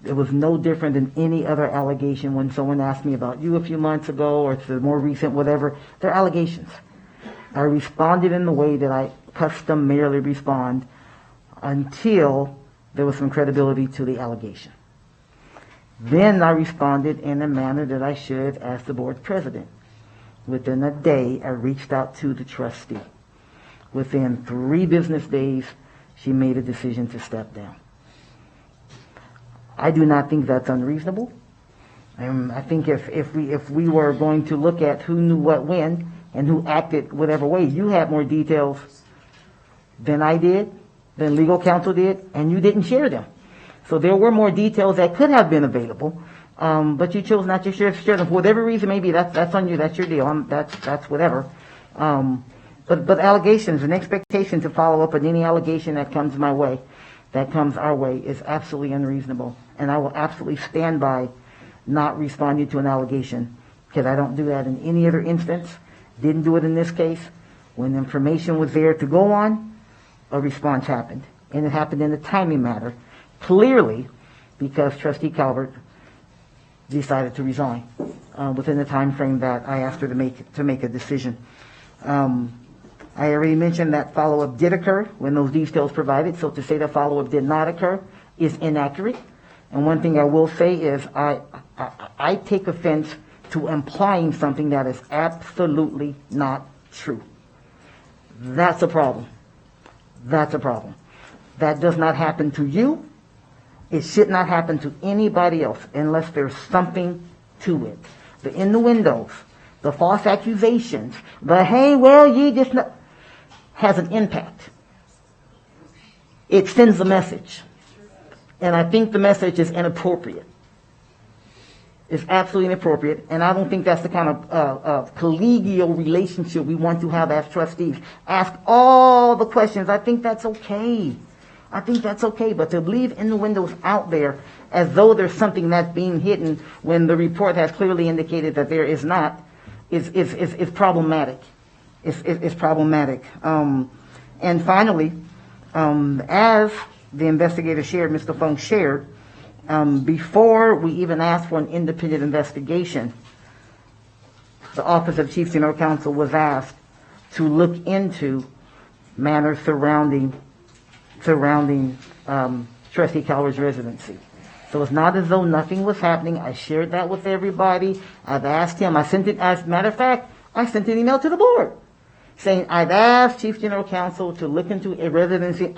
It was no different than any other allegation when someone asked me about you a few months ago, or it's the more recent whatever. They're allegations. I responded in the way that I customarily respond until there was some credibility to the allegation. Then I responded in a manner that I should as the board president. Within a day, I reached out to the trustee. Within 3 business days, she made a decision to step down. I do not think that's unreasonable. I think if we were going to look at who knew what when and who acted whatever way, you had more details than I did, than legal counsel did, and you didn't share them. So there were more details that could have been available, but you chose not to share them. For whatever reason, maybe that's on you, that's your deal, that's whatever. But allegations, an expectation to follow up on any allegation that comes my way, that comes our way, is absolutely unreasonable. And I will absolutely stand by not responding to an allegation, because I don't do that in any other instance. Didn't do it in this case. When information was there to go on, a response happened. And it happened in a timely manner, clearly because Trustee Calvert decided to resign within the time frame that I asked her to make a decision. I already mentioned that follow-up did occur when those details provided, so to say that follow-up did not occur is inaccurate. And one thing I will say is I take offense to implying something that is absolutely not true. That's a problem. That's a problem. That does not happen to you. It should not happen to anybody else unless there's something to it. The innuendos, the false accusations, the hey, well, you just not, has an impact. It sends a message. And I think the message is inappropriate. It's absolutely inappropriate, and I don't think that's the kind of collegial relationship we want to have as trustees. Ask all the questions. I think that's okay. I think that's okay, but to leave innuendos out there as though there's something that's being hidden when the report has clearly indicated that there is not is problematic. It's problematic. And finally, as the investigator shared, Mr. Funk shared, before we even asked for an independent investigation, the Office of Chief General Counsel was asked to look into matters surrounding Trustee Calvert's residency. So it's not as though nothing was happening. I shared that with everybody. I've asked him. As a matter of fact, I sent an email to the board saying I've asked Chief General Counsel to look into a residency.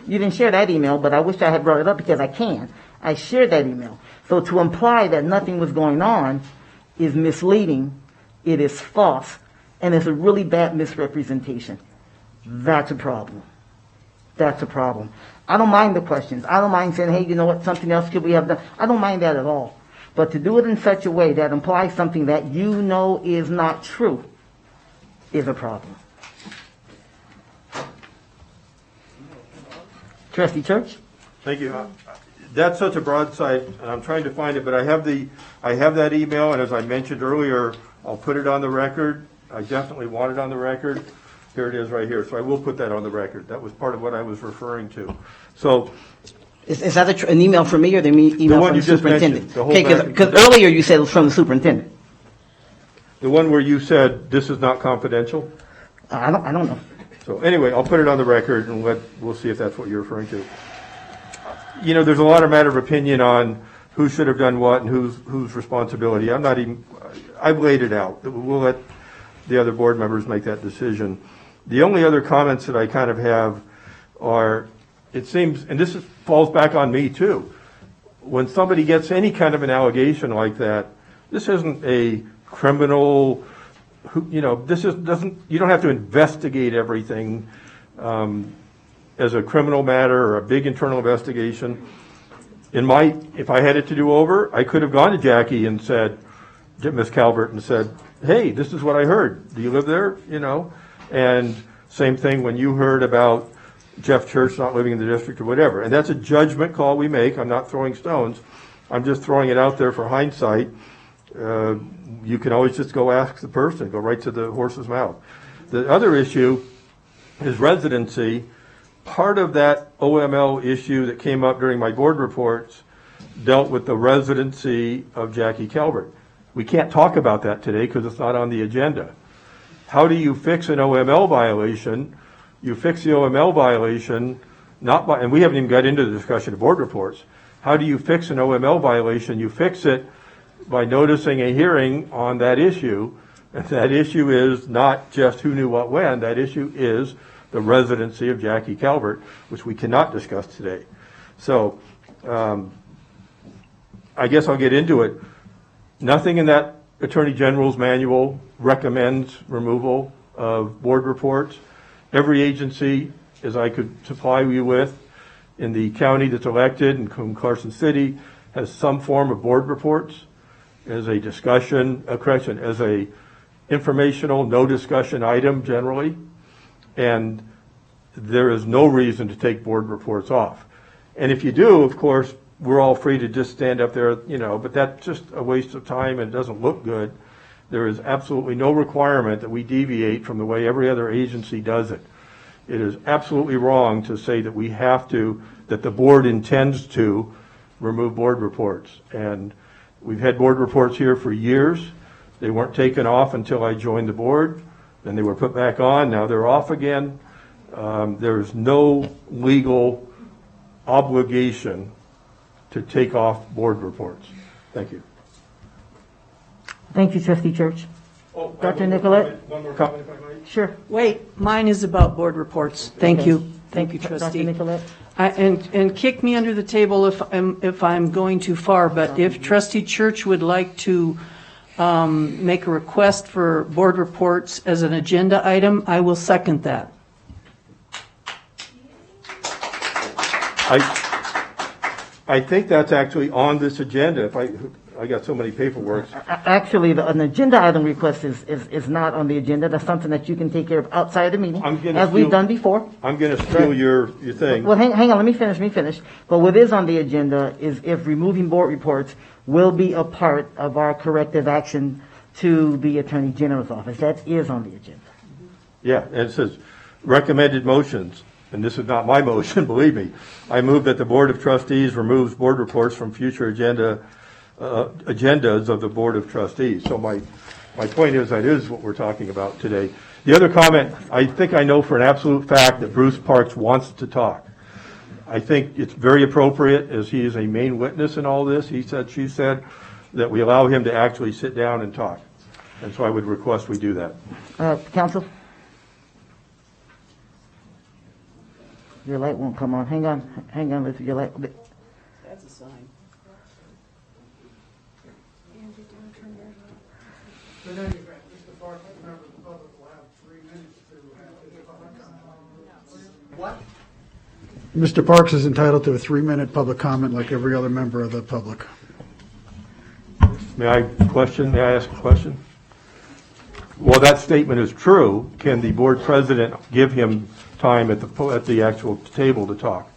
You didn't share that email, but I wish I had brought it up because I can. I shared that email. So to imply that nothing was going on is misleading. It is false. And it's a really bad misrepresentation. That's a problem. That's a problem. I don't mind the questions. I don't mind saying, hey, you know what, something else could we have done. I don't mind that at all. But to do it in such a way that implies something that you know is not true is a problem. Trustee Church? Thank you. That's such a broadside, and I'm trying to find it, but I have that email, and as I mentioned earlier, I'll put it on the record. I definitely want it on the record. Here it is right here. So I will put that on the record. That was part of what I was referring to. So is that an email from me or the email one from you the just superintendent? mentioned, Okay, because earlier you said it was from the superintendent. the one where you said this is not confidential? I don't know. So anyway, I'll put it on the record, and we'll see if that's what you're referring to. You know, there's a lot of matter of opinion on who should have done what and whose responsibility. I've laid it out. We'll let the other board members make that decision. The only other comments that I kind of have are, it seems, and this falls back on me too, when somebody gets any kind of an allegation like that, this isn't a criminal, you know, you don't have to investigate everything as a criminal matter or a big internal investigation. If I had it to do over, I could have gone to Jackie and said, Ms. Calvert, and said, hey, this is what I heard. Do you live there? You know, and same thing when you heard about Jeff Church not living in the district or whatever. And that's a judgment call we make. I'm not throwing stones. I'm just throwing it out there for hindsight. You can always just go ask the person, go right to the horse's mouth. The other issue is residency. Part of that OML issue that came up during my board reports dealt with the residency of Jackie Calvert. We can't talk about that today because it's not on the agenda. How do you fix an OML violation? You fix the OML violation, and we haven't even got into the discussion of board reports. How do you fix an OML violation? You fix it by noticing a hearing on that issue. And that issue is not just who knew what when. That issue is the residency of Jackie Calvert, which we cannot discuss today. So I guess I'll get into it. Nothing in that Attorney General's manual recommends removal of board reports. Every agency, as I could supply you with, in the county that's elected, and Carson City has some form of board reports as a discussion, as a informational, no discussion item generally. And there is no reason to take board reports off. And if you do, of course, we're all free to just stand up there, but that's just a waste of time and doesn't look good. There is absolutely no requirement that we deviate from the way every other agency does it. It is absolutely wrong to say that that the board intends to remove board reports. And we've had board reports here for years. They weren't taken off until I joined the board. Then they were put back on. Now they're off again. There's no legal obligation to take off board reports. Thank you. Thank you, Trustee Church. Dr. Nicolette? One more comment, if I might. Sure. Wait, mine is about board reports. Thank you. Thank you, Dr. trustee. Nicolette? And kick me under the table if I'm going too far, but if Trustee Church would like to make a request for board reports as an agenda item, I will second that. I think that's actually on this agenda. If I got so many paperwork. Actually, an agenda item request is not on the agenda. That's something that you can take care of outside the meeting, as we've done before. I'm going to steal your thing. Well, hang on, let me finish. But what is on the agenda is if removing board reports will be a part of our corrective action to the Attorney General's office. That is on the agenda. Yeah, and it says recommended motions, and this is not my motion, believe me. I move that the Board of Trustees removes board reports from future agendas of the Board of Trustees. So my point is that is what we're talking about today. The other comment, I think I know for an absolute fact that Bruce Parks wants to talk. I think it's very appropriate, as he is a main witness in all this. She said, that we allow him to actually sit down and talk. And so I would request we do that. Counsel? Your light won't come on. Hang on with your light. That's a sign. In any event, Mr. Park, members of the public will have 3 minutes to have his public comment. What? Mr. Parks is entitled to a 3-minute public comment like every other member of the public. May I ask a question? Well, that statement is true. Can the board president give him time at the actual table to talk?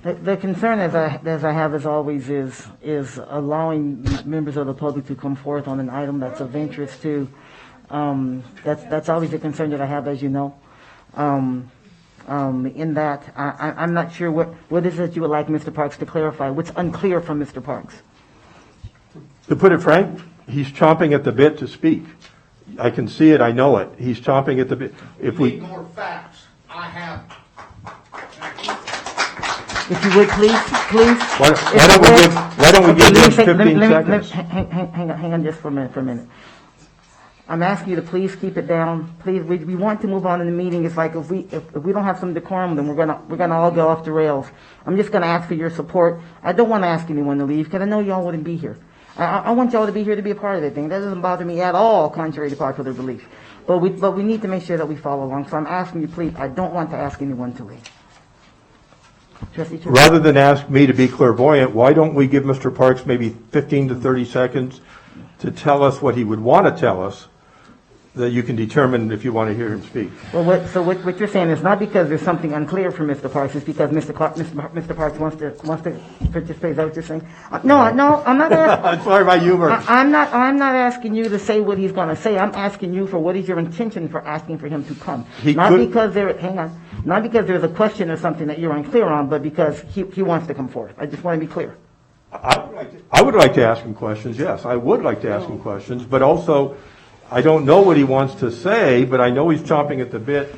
The concern as I have as always is allowing members of the public to come forth on an item that's of interest to. That's always a concern that I have, as you know. In that I'm not sure what is it you would like Mr. Parks to clarify. What's unclear from Mr. Parks? To put it frank, he's chomping at the bit to speak. I can see it. I know it. He's chomping at the bit. If we need more facts, I have. If you would, please. Why don't we give him 15 seconds? Hang on just for a minute. I'm asking you to please keep it down. Please, we want to move on in the meeting. It's like if we don't have some decorum, then we're gonna all go off the rails. I'm just gonna ask for your support. I don't want to ask anyone to leave because I know y'all wouldn't be here. I want y'all to be here to be a part of the thing. That doesn't bother me at all, contrary to popular belief. But we need to make sure that we follow along. So I'm asking you, please. I don't want to ask anyone to leave. Rather than ask me to be clairvoyant, why don't we give Mr. Parks maybe 15 to 30 seconds to tell us what he would want to tell us, that you can determine if you want to hear him speak. Well, what you're saying is not because there's something unclear from Mr. Parks, it's because Mr. Parks wants to participate. Is that what you're saying? No, I'm not asking. I'm sorry, my humor. I'm not asking you to say what he's going to say. I'm asking you for what is your intention for asking for him to come. Not because there's a question or something that you're unclear on, but because he wants to come forth. I just want to be clear. I would like to ask him questions. Yes, I would like to ask him questions, but also, I don't know what he wants to say, but I know he's chomping at the bit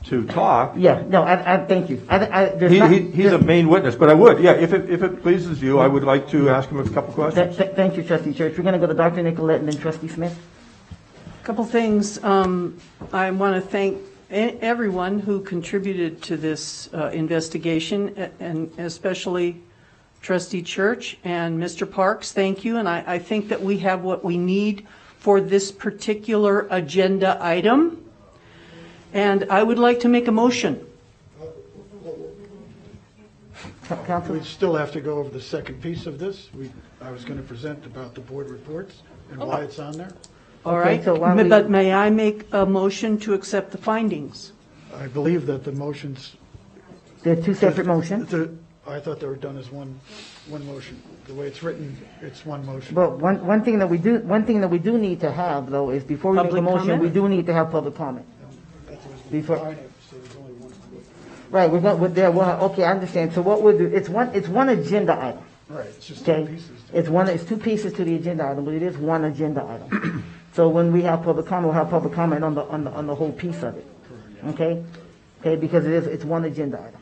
to talk. Yeah, no, I thank you. He's a main witness, but I would, yeah, if it pleases you, I would like to ask him a couple questions. Thank you, Trustee Church. We're going to go to Dr. Nicolette and then Trustee Smith. A couple things. I want to thank everyone who contributed to this investigation, and especially Trustee Church and Mr. Parks. Thank you, and I think that we have what we need for this particular agenda item. And I would like to make a motion. Council? We still have to go over the second piece of this. I was going to present about the board reports and why it's on there. All Okay, right, so why don't we- but may I make a motion to accept the findings? I believe that the motions. There are two separate motions. I thought they were done as one motion. The way it's written, it's one motion. But one thing that we do need to have, though, is before we make a Public motion, comment? we do need to have public comment. That's what I was Before- trying to say there's only one. Right, okay, I understand. So what we'll do, it's one agenda item. Right, it's just two Okay, pieces. it's two pieces to the agenda item, but it is one agenda item. So when we have public comment, we'll have public comment on the whole piece of it. Okay? Okay, because it's one agenda item.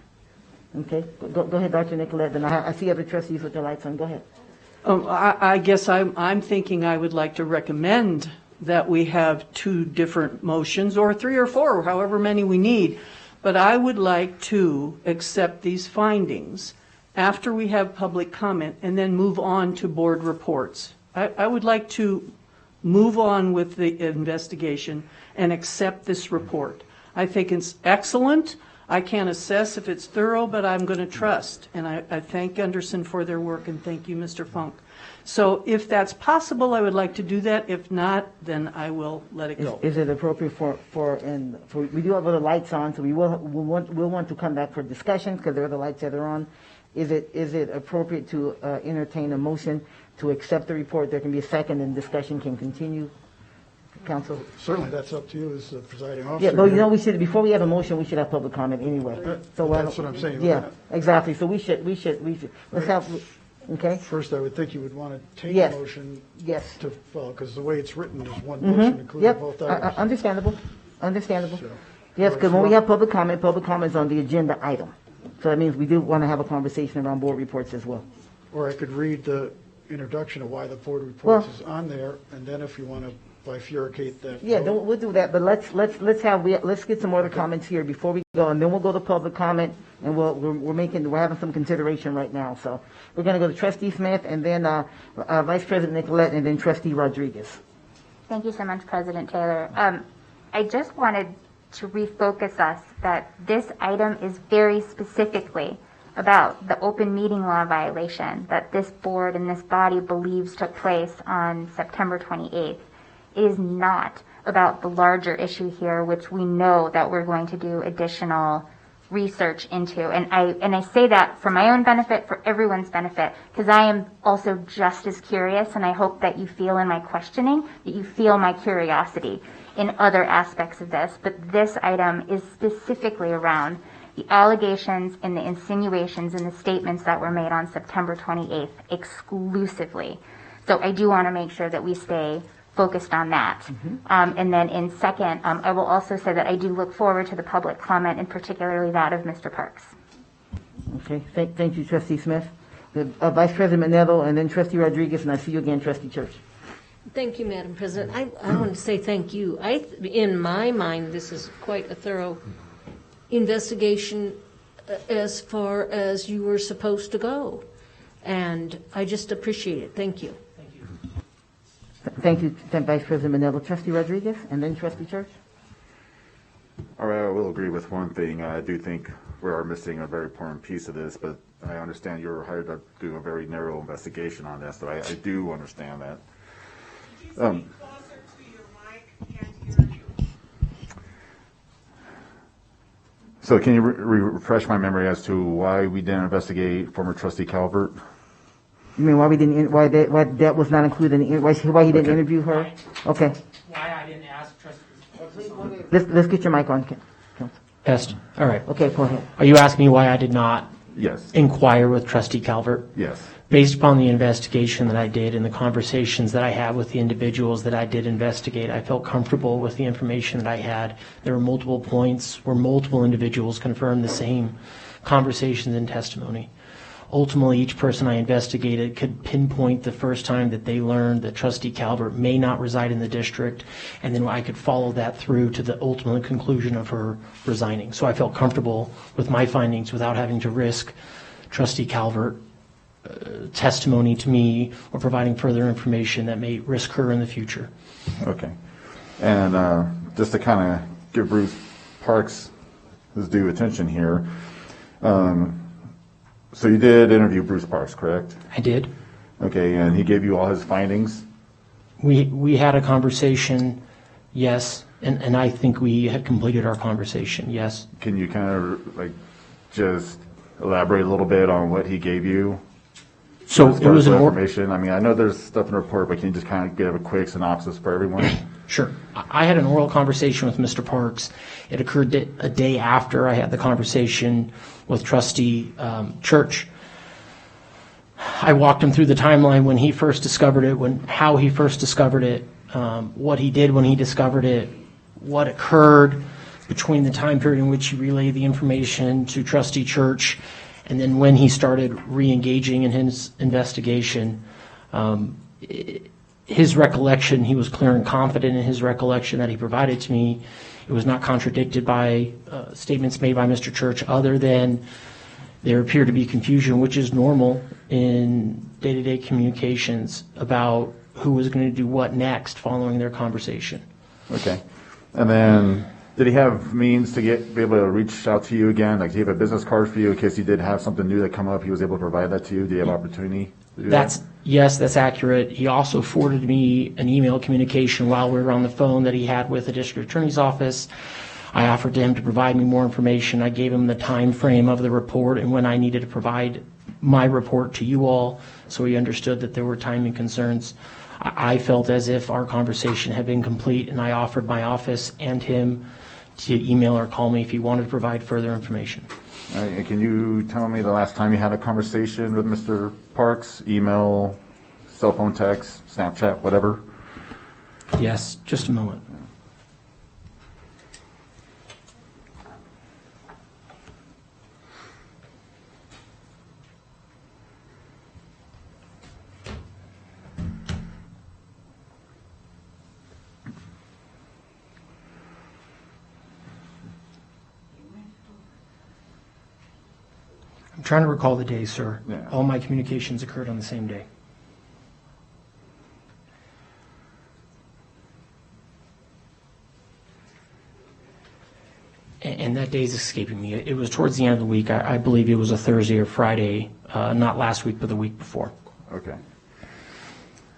Okay? Go ahead, Dr. Nicolette, and I see other trustees with their lights on. Go ahead. I guess I'm thinking I would like to recommend that we have two different motions, or three or four, however many we need. But I would like to accept these findings after we have public comment and then move on to board reports. I would like to move on with the investigation and accept this report. I think it's excellent. I can't assess if it's thorough, but I'm going to trust. And I thank Gunderson for their work, and thank you, Mr. Funk. So if that's possible, I would like to do that. If not, then I will let it go. Is it appropriate we do have other lights on, so we'll want to come back for discussion because there are other lights that are on. Is it appropriate to entertain a motion to accept the report? There can be a second and discussion can continue. Council? Certainly, that's up to you as the presiding officer. Yeah, but we should, before we have a motion, we should have public comment anyway. So That's what I'm saying. Yeah, exactly. So we should, let's have, okay? First, I would think you would want to take Yes. a motion Yes. to follow, because the way it's written is one motion, including Yep, both items. understandable. So, Yes, because when we so- have public comment is on the agenda item. So that means we do want to have a conversation around board reports as well. Or I could read the introduction of why the board reports is on there, and then if you want to bifurcate that. Yeah, vote. we'll do that, but let's get some other comments here before we go, and then we'll go to public comment, and we're having some consideration right now. So we're going to go to Trustee Smith, and then Vice President Nicolette, and then Trustee Rodriguez. Thank you so much, President Taylor. I just wanted to refocus us that this item is very specifically about the open meeting law violation that this board and this body believes took place on September 28th. It is not about the larger issue here, which we know that we're going to do additional research into. And I say that for my own benefit, for everyone's benefit, because I am also just as curious, and I hope that you feel in my questioning, that you feel my curiosity in other aspects of this. But this item is specifically around the allegations and the insinuations and the statements that were made on September 28th exclusively. So I do want to make sure that we stay focused on that. And then in second, I will also say that I do look forward to the public comment, and particularly that of Mr. Parks. Okay, thank you, Trustee Smith. Vice President Manetto, and then Trustee Rodriguez, and I see you again, Trustee Church. Thank you, Madam President. I want to say thank you. In my mind, this is quite a thorough investigation as far as you were supposed to go. And I just appreciate it. Thank you. Thank you, Vice President Manetto. Trustee Rodriguez, and then Trustee Church. All right, I will agree with one thing. I do think we are missing a very important piece of this, but I understand you're hired to do a very narrow investigation on this, so I do understand that. Could you speak closer to your mic? Can't hear you. So can you refresh my memory as to why we didn't investigate former trustee Calvert? You mean why that was not included in why he didn't interview her? Okay, Why I didn't ask trustees. let's get your mic on, Council. Yes, all right. Okay, go ahead. Are you asking me why I did not Yes. inquire with trustee Calvert? Yes. Based upon the investigation that I did and the conversations that I had with the individuals that I did investigate, I felt comfortable with the information that I had. There were multiple points where multiple individuals confirmed the same conversations and testimony. Ultimately, each person I investigated could pinpoint the first time that they learned that Trustee Calvert may not reside in the district, and then I could follow that through to the ultimate conclusion of her resigning. So I felt comfortable with my findings without having to risk Trustee Calvert testimony to me or providing further information that may risk her in the future. Okay. And just to kind of give Bruce Parks his due attention here, So you did interview Bruce Parks, correct? I did. Okay, and he gave you all his findings? We had a conversation, yes, and I think we had completed our conversation, yes. Can you kind of like just elaborate a little bit on what he gave you? So As it far was as an information. I mean, I know there's stuff in the report, but can you just kind of give a quick synopsis for everyone? Sure. I had an oral conversation with Mr. Parks. It occurred a day after I had the conversation with Trustee Church. I walked him through the timeline when he first discovered it, how he first discovered it, what he did when he discovered it, what occurred between the time period in which he relayed the information to Trustee Church, and then when he started re-engaging in his investigation. His recollection, he was clear and confident in his recollection that he provided to me. It was not contradicted by statements made by Mr. Church, other than there appeared to be confusion, which is normal in day-to-day communications, about who was going to do what next following their conversation. Okay. And then, did he have means to be able to reach out to you again? Like, do you have a business card for you in case he did have something new that come up? He was able to provide that to you? Do you have opportunity to do that? Yes, that's accurate. He also forwarded me an email communication while we were on the phone that he had with the district attorney's office. I offered to him to provide me more information. I gave him the time frame of the report and when I needed to provide my report to you all, so he understood that there were timing concerns. I felt as if our conversation had been complete, and I offered my office and him to email or call me if he wanted to provide further information. All right, and can you tell me the last time you had a conversation with Mr. Parks? Email, cell phone text, Snapchat, whatever? Yes, just a moment. I'm trying to recall the day, sir. Yeah. All my communications occurred on the same day. And that day's escaping me. It was towards the end of the week. I believe it was a Thursday or Friday, not last week, but the week before. Okay.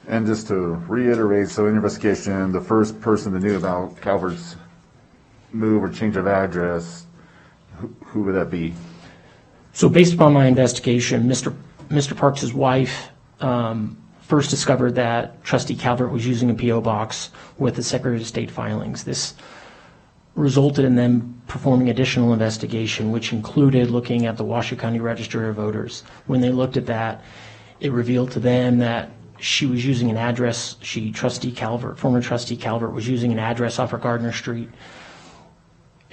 And just to reiterate, so in your investigation, the first person that knew about Calvert's move or change of address, who would that be? So based upon my investigation, Mr. Parks' wife first discovered that Trustee Calvert was using a P.O. box with the Secretary of State filings. This resulted in them performing additional investigation, which included looking at the Washoe County Register of Voters. When they looked at that, it revealed to them that she was using an address, former Trustee Calvert was using an address off of Gardner Street.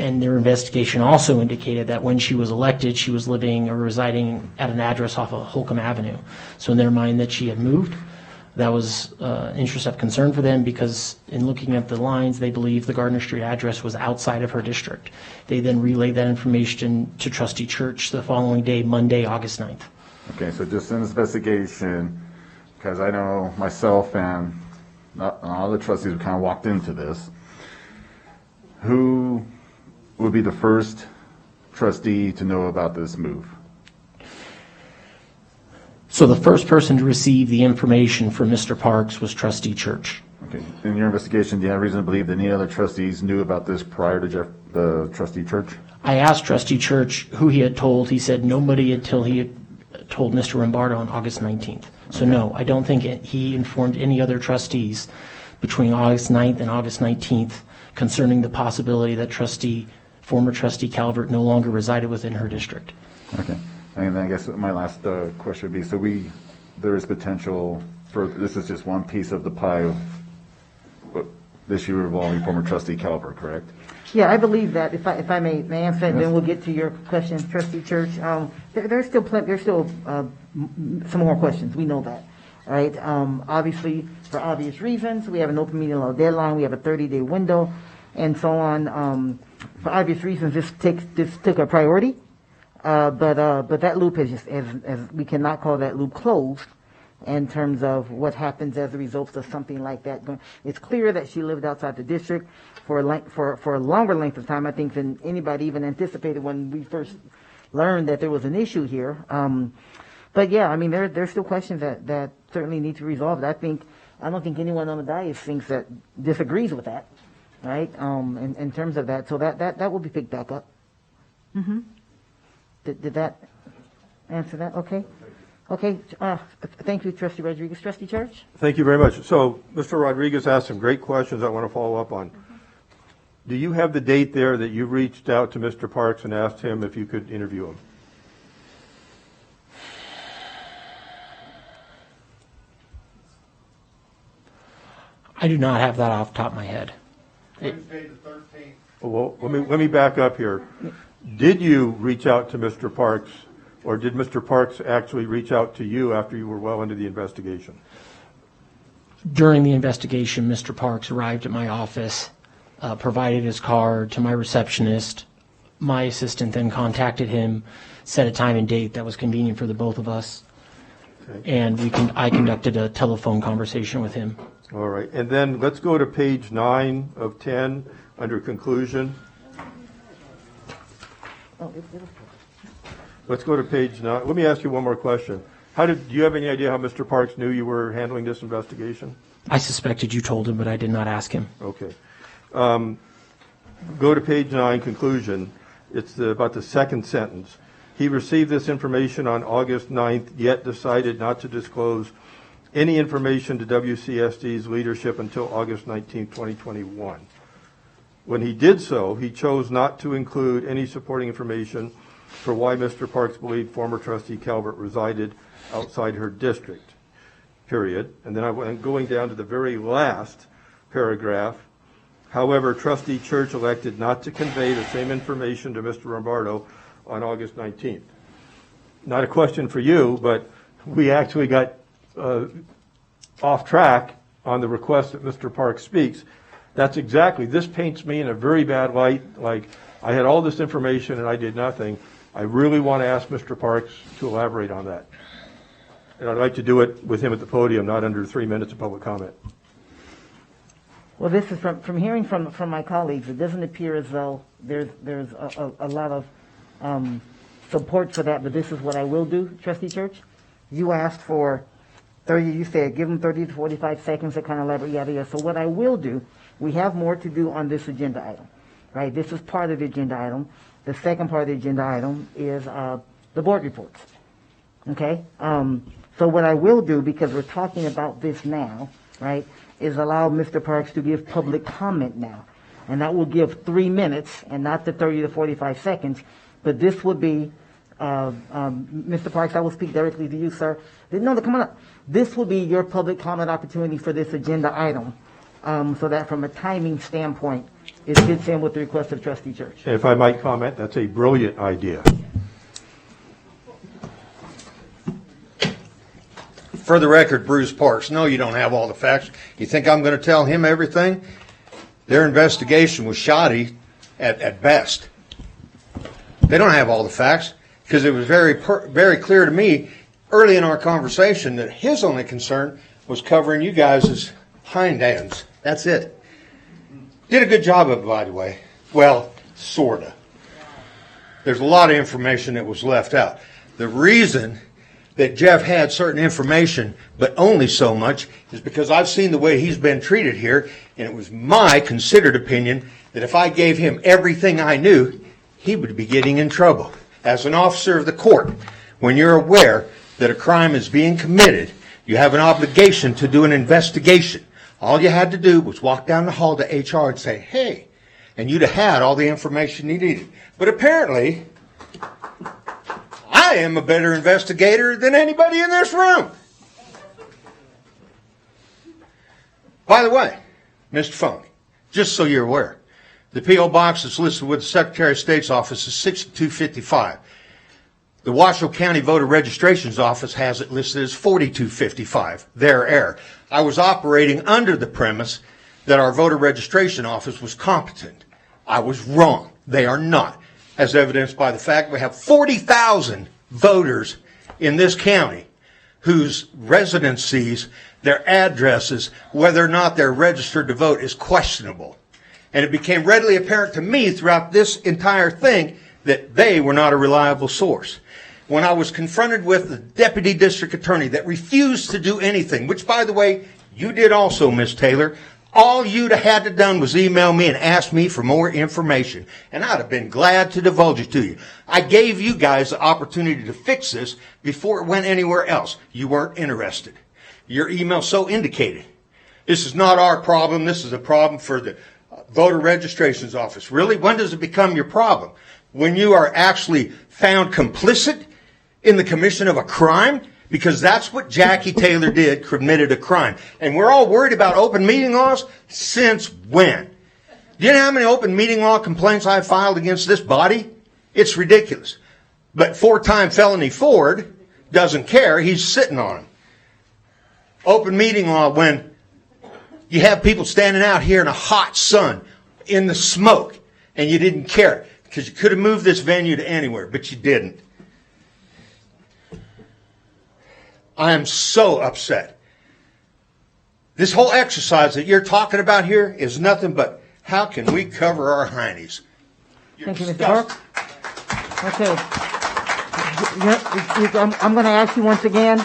And their investigation also indicated that when she was elected, she was living or residing at an address off of Holcomb Avenue. So in their mind that she had moved. That was interest of concern for them, because in looking at the lines, they believed the Gardner Street address was outside of her district. They then relayed that information to Trustee Church the following day, Monday, August 9th. Okay, so just in this investigation, because I know myself and all the trustees who kind of walked into this, who would be the first trustee to know about this move? So the first person to receive the information from Mr. Parks was Trustee Church. Okay. In your investigation, do you have reason to believe that any other trustees knew about this prior to the Trustee Church? I asked Trustee Church who he had told. He said nobody until he had told Mr. Rombardo on August 19th. So no, I don't think he informed any other trustees between August 9th and August 19th concerning the possibility that former Trustee Calvert no longer resided within her district. Okay. And I guess my last question would be, so there is potential for, this is just one piece of the pie of the issue revolving former Trustee Calvert, correct? Yeah, I believe that. If I may answer, and then we'll get to your questions, Trustee Church. There's still some more questions. We know that, all right? Obviously, for obvious reasons, we have an open meeting law deadline. We have a 30-day window, and so on. For obvious reasons, this took a priority. But that loop is just, as we cannot call that loop closed in terms of what happens as a result of something like that. It's clear that she lived outside the district for a longer length of time, I think, than anybody even anticipated when we first learned that there was an issue here. But yeah, I mean, there's still questions that certainly need to be resolved. I don't think anyone on the dais thinks that disagrees with that, right? In terms of that, so that will be picked back up. Mm-hmm. Did that answer that? Okay. Okay. Thank you, Trustee Rodriguez. Trustee Church? Thank you very much. So Mr. Rodriguez asked some great questions I want to follow up on. Do you have the date there that you reached out to Mr. Parks and asked him if you could interview him? I do not have that off the top of my head. Wednesday the 13th. Well, let me back up here. Did you reach out to Mr. Parks, or did Mr. Parks actually reach out to you after you were well into the investigation? During the investigation, Mr. Parks arrived at my office, provided his card to my receptionist. My assistant then contacted him, set a time and date that was convenient for the both of us, Okay. and I conducted a telephone conversation with him. All right, and then let's go to page 9 of 10 under conclusion. Let's go to page 9. Let me ask you one more question. Do you have any idea how Mr. Parks knew you were handling this investigation? I suspected you told him, but I did not ask him. Okay. Go to page 9, conclusion. It's about the second sentence. He received this information on August 9th, yet decided not to disclose any information to WCSD's leadership until August 19, 2021. When he did so, he chose not to include any supporting information for why Mr. Parks believed former trustee Calvert resided outside her district, period. And then I'm going down to the very last paragraph. However, trustee Church elected not to convey the same information to Mr. Lombardo on August 19th. Not a question for you, but we actually got off track on the request that Mr. Parks speaks. This paints me in a very bad light, like I had all this information and I did nothing. I really want to ask Mr. Parks to elaborate on that. And I'd like to do it with him at the podium, not under 3 minutes of public comment. Well, this is from hearing from my colleagues, it doesn't appear as though there's a lot of support for that, but this is what I will do, Trustee Church. You asked for 30, you said give them 30 to 45 seconds to kind of elaborate, yada, yada. So what I will do, we have more to do on this agenda item, right? This is part of the agenda item. The second part of the agenda item is the board reports, okay? So what I will do, because we're talking about this now, right, is allow Mr. Parks to give public comment now. And that will give 3 minutes and not the 30 to 45 seconds. But this would be, Mr. Parks, I will speak directly to you, sir. No, come on up. This will be your public comment opportunity for this agenda item, so that from a timing standpoint, it fits in with the request of Trustee Church. And if I might comment, that's a brilliant idea. For the record, Bruce Parks, no, you don't have all the facts. You think I'm going to tell him everything? Their investigation was shoddy at best. They don't have all the facts because it was very clear to me early in our conversation that his only concern was covering you guys' hind ends. That's it. Did a good job of it, by the way. Well, sort of. There's a lot of information that was left out. The reason that Jeff had certain information, but only so much, is because I've seen the way he's been treated here, and it was my considered opinion that if I gave him everything I knew, he would be getting in trouble. As an officer of the court, when you're aware that a crime is being committed, you have an obligation to do an investigation. All you had to do was walk down the hall to HR and say, hey, and you'd have had all the information you needed. But apparently, I am a better investigator than anybody in this room. By the way, Mr. Funk, just so you're aware, the P.O. Box that's listed with the Secretary of State's office is 6255. The Washoe County Voter Registration's office has it listed as 4255. Their error. I was operating under the premise that our voter registration office was competent. I was wrong. They are not, as evidenced by the fact we have 40,000 voters in this county whose residencies, their addresses, whether or not they're registered to vote is questionable. And it became readily apparent to me throughout this entire thing that they were not a reliable source. When I was confronted with the deputy district attorney that refused to do anything, which, by the way, you did also, Ms. Taylor, all you'd have had to done was email me and ask me for more information, and I'd have been glad to divulge it to you. I gave you guys the opportunity to fix this before it went anywhere else. You weren't interested. Your email so indicated. This is not our problem. This is a problem for the voter registrations office. Really? When does it become your problem? When you are actually found complicit in the commission of a crime? Because that's what Jackie Taylor did, committed a crime. And we're all worried about open meeting laws? Since when? Do you know how many open meeting law complaints I've filed against this body? It's ridiculous. But 4-time felony Ford doesn't care. He's sitting on them. Open meeting law, when you have people standing out here in a hot sun, in the smoke, and you didn't care. Because you could have moved this venue to anywhere, but you didn't. I am so upset. This whole exercise that you're talking about here is nothing but how can we cover our heinies? Thank you, Mr. Burke. Okay. I'm going to ask you once again,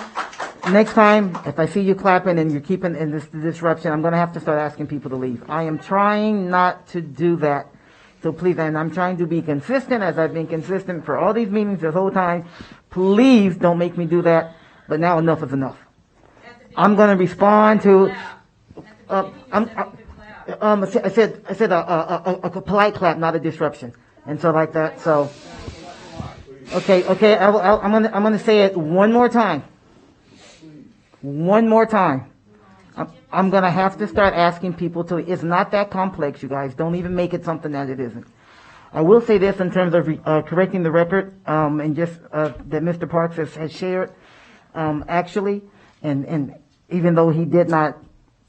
next time, if I see you clapping and you're keeping in this disruption, I'm going to have to start asking people to leave. I am trying not to do that. So please, and I'm trying to be consistent as I've been consistent for all these meetings this whole time. Please don't make me do that. But now enough is enough. I'm going to respond to. I said a polite clap, not a disruption, and so like that. So, okay. I'm going to say it one more time. One more time. I'm going to have to start asking people to. It's not that complex, you guys. Don't even make it something that it isn't. I will say this in terms of correcting the record, and just that Mr. Parks has shared. Actually, and even though he did not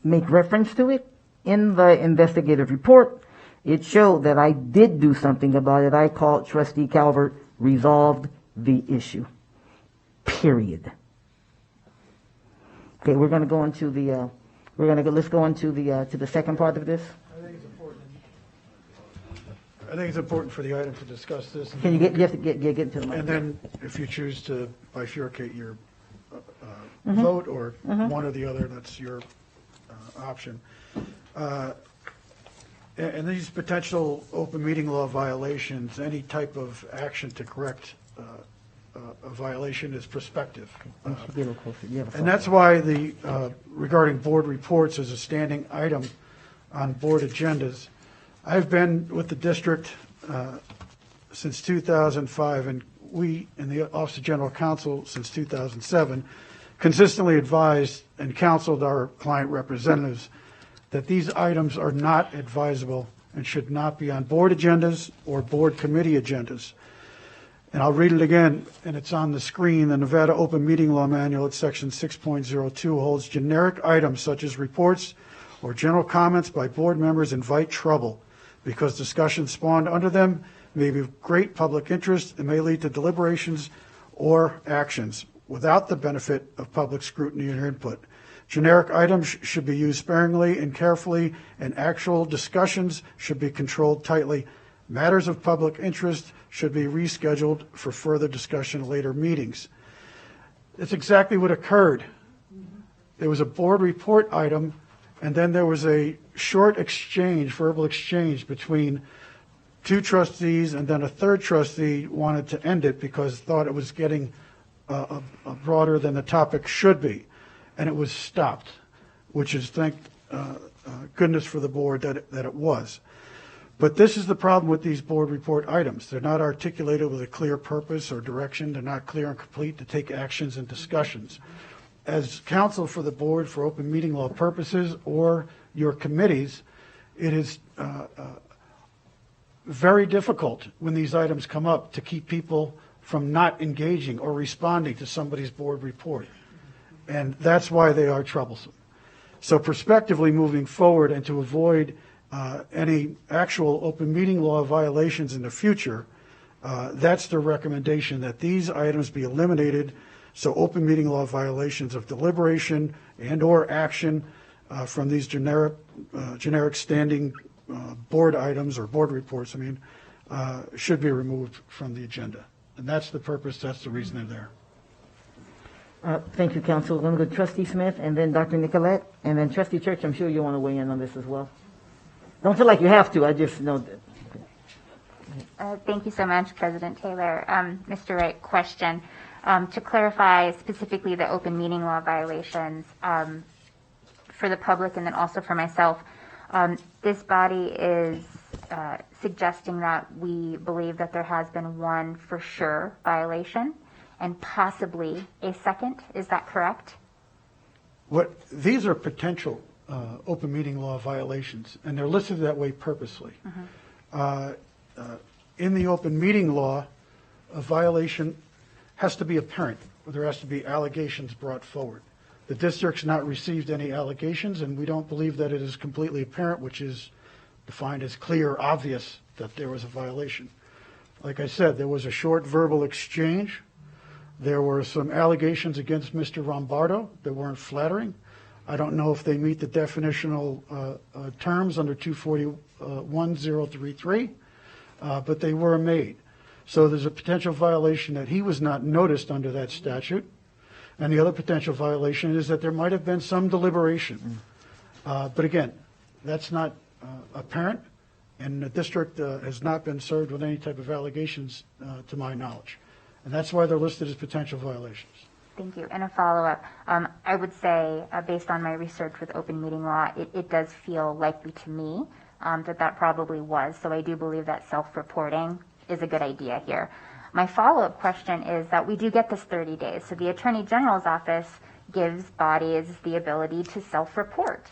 make reference to it in the investigative report, it showed that I did do something about it. I called Trustee Calvert, resolved the issue. Period. Okay, we're going to go into the. Let's go into the second part of this. I think it's important for the item to discuss this. Can you have to get into the mic. And then if you choose to bifurcate your vote or one or the other, that's your option. And these potential open meeting law violations, any type of action to correct a violation is prospective. And that's why regarding board reports as a standing item on board agendas, I've been with the district since 2005, and we in the Office of General Counsel since 2007 consistently advised and counseled our client representatives that these items are not advisable and should not be on board agendas or board committee agendas. And I'll read it again, and it's on the screen. The Nevada Open Meeting Law Manual at section 6.02 holds generic items such as reports or general comments by board members invite trouble because discussions spawned under them may be of great public interest and may lead to deliberations or actions without the benefit of public scrutiny and input. Generic items should be used sparingly and carefully, and actual discussions should be controlled tightly. Matters of public interest should be rescheduled for further discussion at later meetings. It's exactly what occurred. There was a board report item, and then there was a short exchange, verbal exchange between two trustees, and then a third trustee wanted to end it because thought it was getting broader than the topic should be, and it was stopped, which is thank goodness for the board that it was. But this is the problem with these board report items. They're not articulated with a clear purpose or direction. They're not clear and complete to take actions and discussions. As counsel for the board for open meeting law purposes or your committees, it is very difficult when these items come up to keep people from not engaging or responding to somebody's board report. And that's why they are troublesome. So prospectively moving forward and to avoid any actual open meeting law violations in the future, that's the recommendation, that these items be eliminated so open meeting law violations of deliberation and or action from these generic standing board items or board reports, should be removed from the agenda. And that's the purpose, that's the reason they're there. Thank you, Council. We're going to go to Trustee Smith and then Dr. Nicolette, and then Trustee Church. I'm sure you want to weigh in on this as well. Don't feel like you have to. I just know that. Thank you so much, President Taylor. Mr. Wright, question. To clarify specifically the open meeting law violations for the public and then also for myself, this body is suggesting that we believe that there has been one for sure violation and possibly a second. Is that correct? These are potential open meeting law violations, and they're listed that way purposely. In the open meeting law, a violation has to be apparent, or there has to be allegations brought forward. The district's not received any allegations, and we don't believe that it is completely apparent, which is defined as clear or obvious that there was a violation. Like I said, there was a short verbal exchange. There were some allegations against Mr. Rombardo that weren't flattering. I don't know if they meet the definitional terms under 241.033, but they were made. So there's a potential violation that he was not noticed under that statute. And the other potential violation is that there might have been some deliberation. But again, that's not apparent, and the district has not been served with any type of allegations to my knowledge. And that's why they're listed as potential violations. Thank you. And a follow-up. I would say, based on my research with open meeting law, it does feel likely to me that probably was. So I do believe that self-reporting is a good idea here. My follow-up question is that we do get this 30 days. So the Attorney General's office gives bodies the ability to self-report.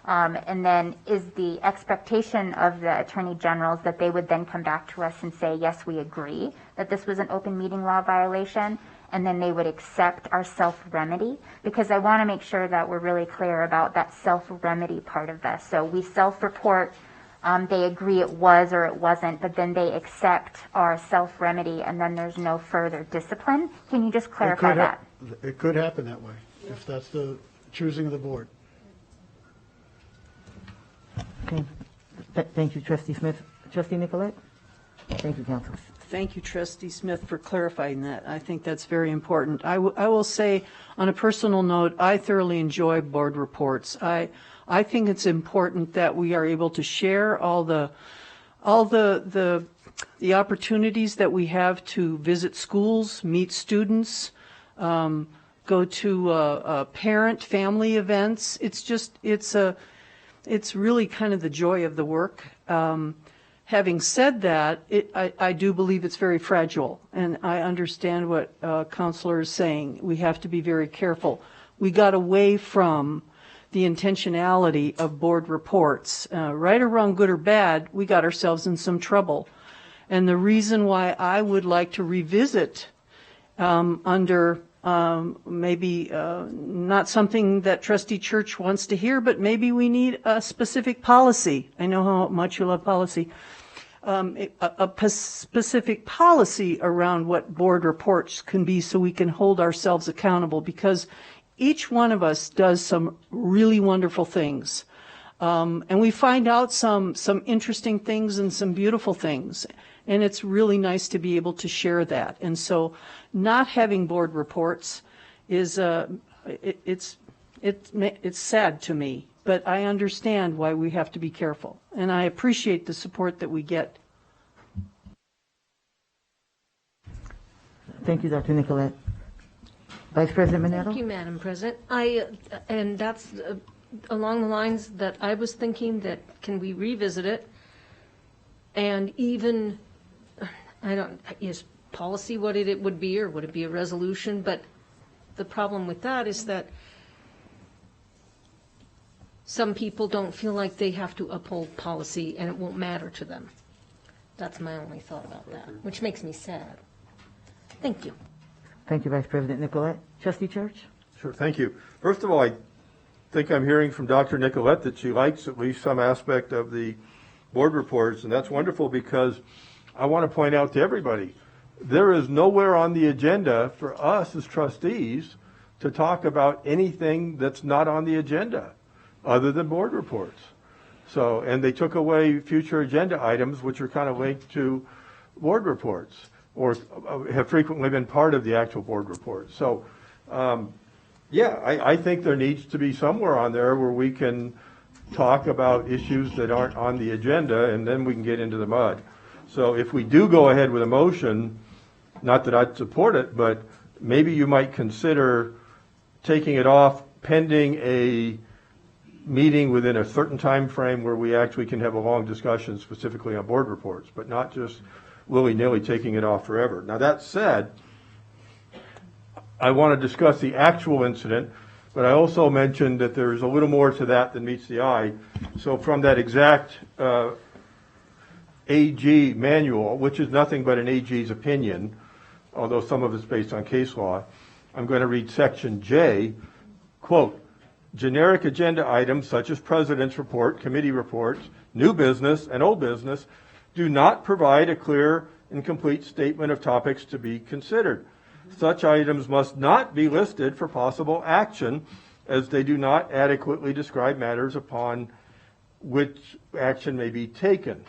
And then is the expectation of the Attorney Generals that they would then come back to us and say, yes, we agree that this was an open meeting law violation, and then they would accept our self-remedy? Because I want to make sure that we're really clear about that self-remedy part of this. So we self-report, they agree it was or it wasn't, but then they accept our self-remedy, and then there's no further discipline. Can you just clarify that? It could happen that way, if that's the choosing of the board. Okay. Thank you, Trustee Smith. Trustee Nicolette? Thank you, Council. Thank you, Trustee Smith, for clarifying that. I think that's very important. I will say, on a personal note, I thoroughly enjoy board reports. I think it's important that we are able to share all the opportunities that we have to visit schools, meet students, go to parent, family events. It's really kind of the joy of the work. Having said that, I do believe it's very fragile, and I understand what Counselor is saying. We have to be very careful. We got away from the intentionality of board reports. Right or wrong, good or bad, we got ourselves in some trouble. And the reason why I would like to revisit under maybe not something that Trustee Church wants to hear, but maybe we need a specific policy. I know how much you love policy. A specific policy around what board reports can be so we can hold ourselves accountable, because each one of us does some really wonderful things. And we find out some interesting things and some beautiful things. And it's really nice to be able to share that. And so not having board reports is, it's sad to me, but I understand why we have to be careful. And I appreciate the support that we get. Thank you, Dr. Nicolette. Vice President Minero? Thank you, Madam President. And that's along the lines that I was thinking, that can we revisit it? And even, is policy what it would be, or would it be a resolution? But the problem with that is that some people don't feel like they have to uphold policy and it won't matter to them. That's my only thought about that, which makes me sad. Thank you. Thank you, Vice President Nicolette. Trustee Church? Sure, thank you. First of all, I think I'm hearing from Dr. Nicolette that she likes at least some aspect of the board reports, and that's wonderful, because I want to point out to everybody, there is nowhere on the agenda for us as trustees to talk about anything that's not on the agenda other than board reports. So, and they took away future agenda items, which are kind of linked to board reports, or have frequently been part of the actual board report. So, yeah, I think there needs to be somewhere on there where we can talk about issues that aren't on the agenda, and then we can get into the mud. So if we do go ahead with a motion, not that I'd support it, but maybe you might consider taking it off pending a meeting within a certain time frame where we actually can have a long discussion specifically on board reports, but not just willy-nilly taking it off forever. Now, that said, I want to discuss the actual incident, but I also mentioned that there's a little more to that than meets the eye. So from that exact AG manual, which is nothing but an AG's opinion, although some of it's based on case law, I'm going to read section J, quote, generic agenda items such as president's report, committee reports, new business, and old business do not provide a clear and complete statement of topics to be considered. Such items must not be listed for possible action, as they do not adequately describe matters upon which action may be taken.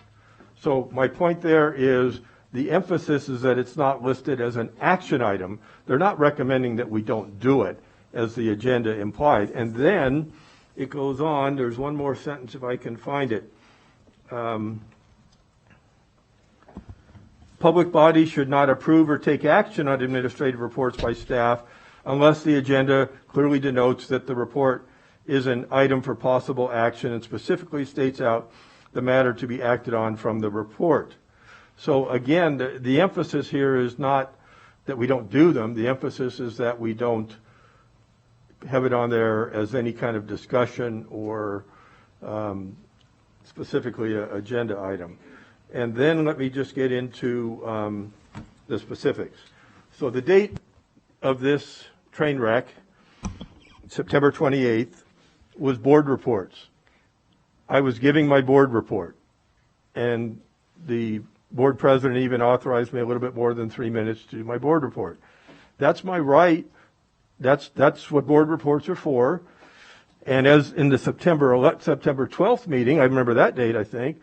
So my point there is the emphasis is that it's not listed as an action item. They're not recommending that we don't do it, as the agenda implied. And then it goes on, there's one more sentence if I can find it. Public bodies should not approve or take action on administrative reports by staff unless the agenda clearly denotes that the report is an item for possible action and specifically states out the matter to be acted on from the report. So again, the emphasis here is not that we don't do them. The emphasis is that we don't have it on there as any kind of discussion or specifically an agenda item. And then let me just get into the specifics. So the date of this train wreck, September 28th, was board reports. I was giving my board report, and the board president even authorized me a little bit more than 3 minutes to do my board report. That's my right. That's what board reports are for. And as in the September 12th meeting, I remember that date, I think,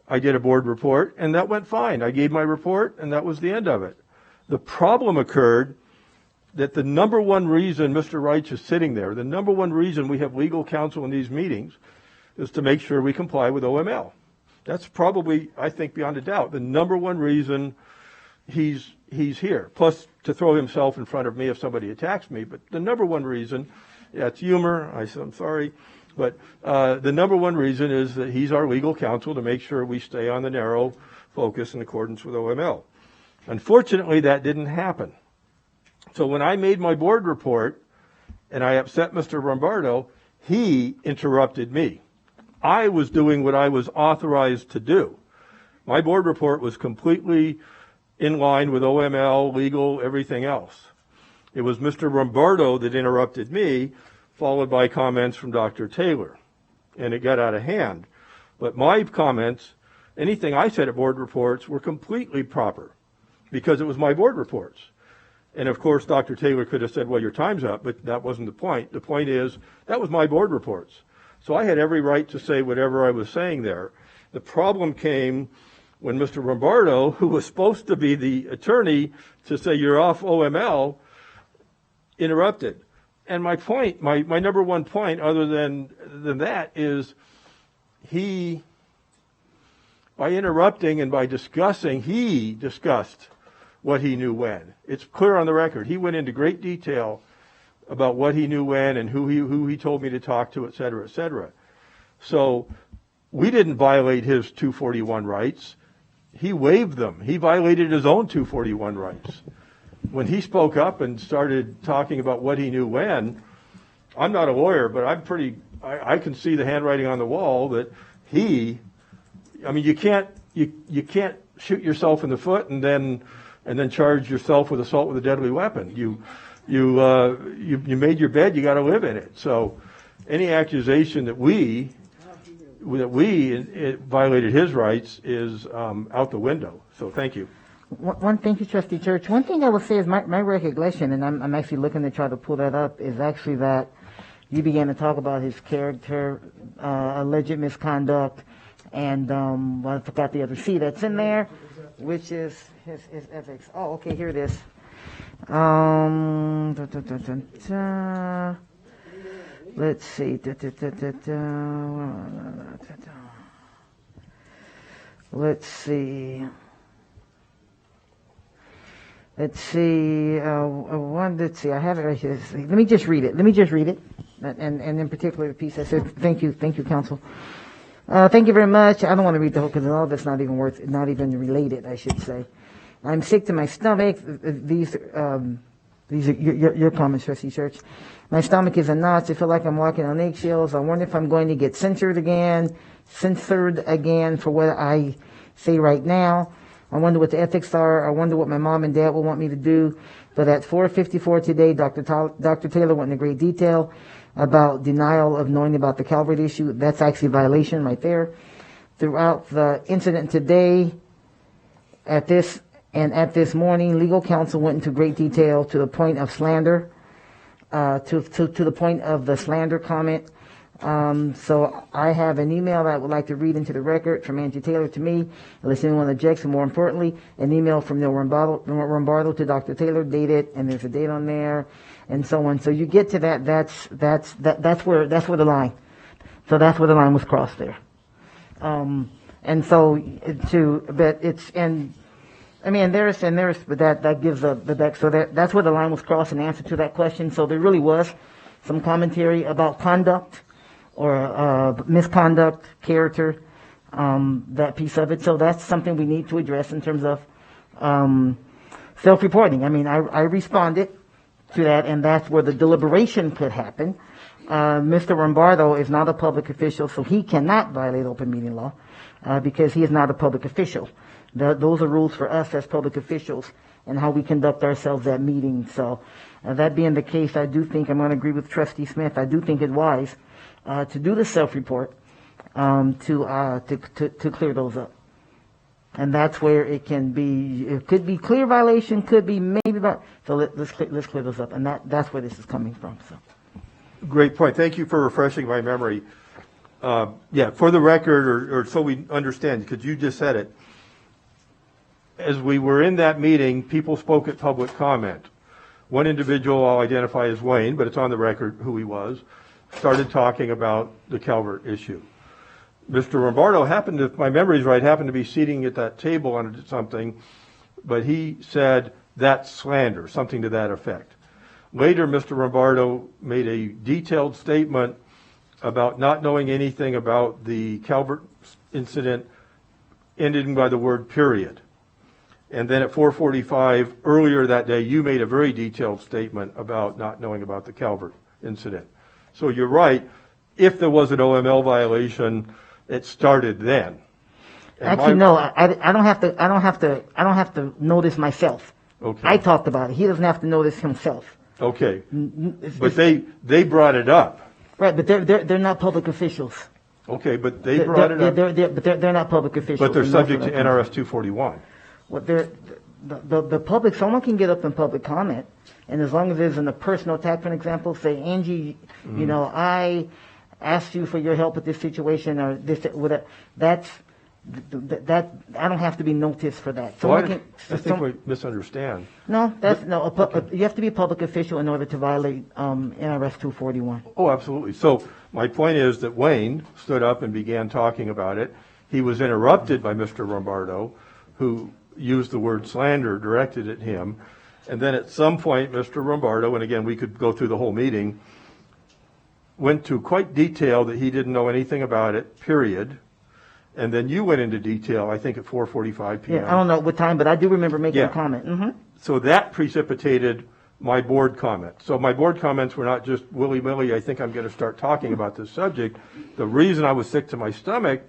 I did a board report, and that went fine. I gave my report, and that was the end of it. The problem occurred that the number one reason Mr. Reich is sitting there, the number one reason we have legal counsel in these meetings is to make sure we comply with OML. That's probably, I think, beyond a doubt, the number one reason he's here. Plus, to throw himself in front of me if somebody attacks me. But the number one reason, yeah, it's humor. I'm sorry. But the number one reason is that he's our legal counsel to make sure we stay on the narrow focus in accordance with OML. Unfortunately, that didn't happen. So when I made my board report and I upset Mr. Rombardo, he interrupted me. I was doing what I was authorized to do. My board report was completely in line with OML, legal, everything else. It was Mr. Rombardo that interrupted me, followed by comments from Dr. Taylor, and it got out of hand. But my comments, anything I said at board reports, were completely proper because it was my board reports. And of course, Dr. Taylor could have said, well, your time's up, but that wasn't the point. The point is, that was my board reports. So I had every right to say whatever I was saying there. The problem came when Mr. Rombardo, who was supposed to be the attorney to say you're off OML, interrupted. And my point, my number one point, other than that, is he, by interrupting and by discussing, he discussed what he knew when. It's clear on the record. He went into great detail about what he knew when and who he told me to talk to, et cetera, et cetera. So we didn't violate his 241 rights. He waived them. He violated his own 241 rights. When he spoke up and started talking about what he knew when, I'm not a lawyer, but I can see the handwriting on the wall that you can't shoot yourself in the foot and then charge yourself with assault with a deadly weapon. You made your bed, you got to live in it. So any accusation that we violated his rights is out the window. So thank you. Thank you, Trustee Church. One thing I will say is my recollection, and I'm actually looking to try to pull that up, is actually that you began to talk about his character, alleged misconduct, and well, I forgot the other C that's in there, which is his ethics. Oh, okay, here it is. Let's see. Let's see. Let's see. Let's see. I have it right here. Let me just read it. And in particular the piece I said, thank you, counsel. Thank you very much. I don't want to read the whole because all of it's not even related, I should say. I'm sick to my stomach. These are your comments, Trustee Church. My stomach is in knots. I feel like I'm walking on eggshells. I wonder if I'm going to get censored again for what I say right now. I wonder what the ethics are. I wonder what my mom and dad will want me to do. But at 4:54 today, Dr. Taylor went into great detail about denial of knowing about the Calvert issue. That's actually a violation right there. Throughout the incident today, at this morning, legal counsel went into great detail to the point of slander, to the point of the slander comment. So I have an email that I would like to read into the record from Angie Taylor to me, unless anyone objects, and more importantly, an email from Neil Rombardo to Dr. Taylor, dated, and there's a date on there, and so on. So you get to that. That's where the line. So that's where the line was crossed there. And so but it's and. I mean, but that gives the back. So that's where the line was crossed in answer to that question. So there really was some commentary about conduct or misconduct, character, that piece of it. So that's something we need to address in terms of self-reporting. I mean, I responded to that, and that's where the deliberation could happen. Mr. Rombardo is not a public official, so he cannot violate open meeting law because he is not a public official. Those are rules for us as public officials and how we conduct ourselves at meetings. So that being the case, I do think I'm going to agree with Trustee Smith. I do think it's wise to do the self-report to clear those up. And that's where it can be. It could be clear violation, could be maybe not. So let's clear those up, and that's where this is coming from. So. Great point. Thank you for refreshing my memory. For the record, or so we understand, because you just said it. As we were in that meeting, people spoke at public comment. One individual I'll identify as Wayne, but it's on the record who he was, started talking about the Calvert issue. Mr. Rombardo happened to, if my memory's right, happened to be seating at that table on something, but he said that's slander, something to that effect. Later, Mr. Rombardo made a detailed statement about not knowing anything about the Calvert incident, ending by the word period. And then at 4:45 earlier that day, you made a very detailed statement about not knowing about the Calvert incident. So you're right. If there was an OML violation, it started then. And actually, no. I don't have to know this myself. Okay. I talked about it. He doesn't have to know this himself. Okay. But they brought it up. Right, but they're not public officials. Okay, but they brought it up. They're not public officials. But they're subject to NRS 241. What the public, someone can get up in public comment, and as long as there's in a personal attack, for example, say, Angie, I asked you for your help with this situation, or this, whatever. That I don't have to be noticed for that. So I think we misunderstand. No, you have to be a public official in order to violate NRS 241. Oh, absolutely. So my point is that Wayne stood up and began talking about it. He was interrupted by Mr. Rombardo, who used the word slander directed at him. And then at some point, Mr. Rombardo, and again, we could go through the whole meeting, went to quite detail that he didn't know anything about it, period. And then you went into detail, I think at 4:45 p.m. Yeah, I don't know what time, but I do remember making a comment. Mm-hmm. So that precipitated my board comment. So my board comments were not just willy-nilly, I think I'm going to start talking about this subject. The reason I was sick to my stomach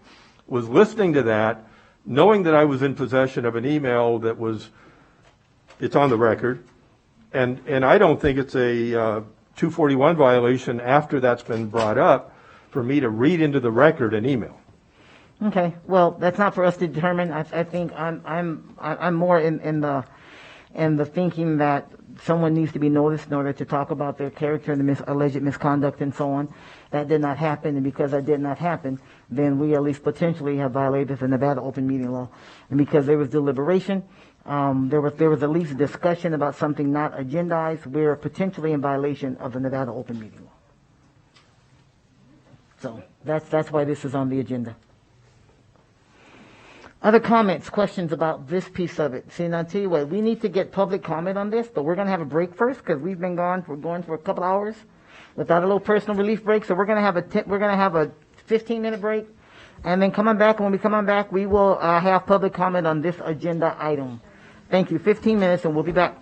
was listening to that, knowing that I was in possession of an email that was, it's on the record, and I don't think it's a 241 violation after that's been brought up for me to read into the record an email. Okay, well, that's not for us to determine. I think I'm more in and the thinking that someone needs to be noticed in order to talk about their character and the alleged misconduct and so on. That did not happen, and because that did not happen, then we at least potentially have violated the Nevada open meeting law. And because there was deliberation, there was at least a discussion about something not agendized, we're potentially in violation of the Nevada open meeting law. So that's why this is on the agenda. Other comments, questions about this piece of it? See, now I'll tell you what, we need to get public comment on this, but we're going to have a break first because we're going for a couple hours without a little personal relief break. So we're going to have a 15-minute break, and then coming back. And when we come on back, we will have public comment on this agenda item. Thank you. 15 minutes, and we'll be back.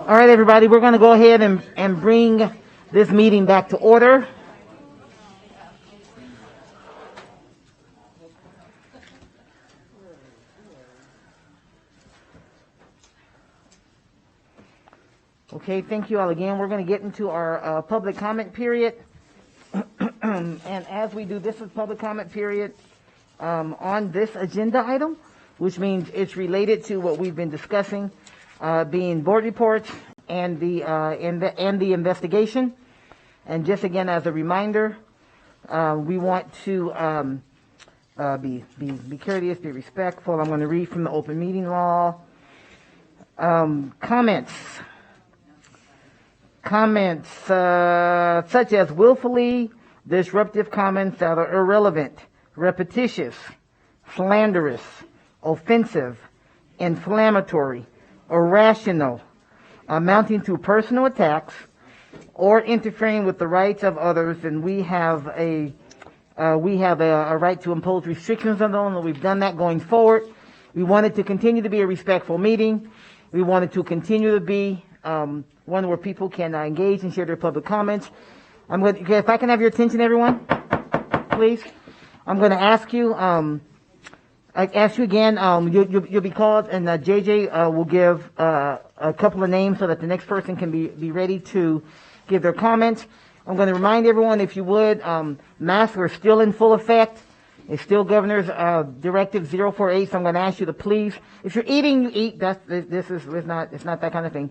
All right, everybody, we're going to go ahead and bring this meeting back to order. Okay, thank you all again. We're going to get into our public comment period. And as we do, this is public comment period on this agenda item, which means it's related to what we've been discussing, being board reports and the investigation. And just again, as a reminder, we want to be courteous, be respectful. I'm going to read from the open meeting law. Comments such as willfully disruptive comments that are irrelevant, repetitious, slanderous, offensive, inflammatory, irrational, amounting to personal attacks, or interfering with the rights of others, and we have a right to impose restrictions on them, and we've done that going forward. We want it to continue to be a respectful meeting. We want it to continue to be one where people can engage and share their public comments. If I can have your attention, everyone, please. I'm going to ask you. I ask you again. You'll be called, and JJ will give a couple of names so that the next person can be ready to give their comments. I'm going to remind everyone, if you would, masks are still in full effect. It's still Governor's Directive 048. So I'm going to ask you to please, if you're eating, you eat. It's not that kind of thing.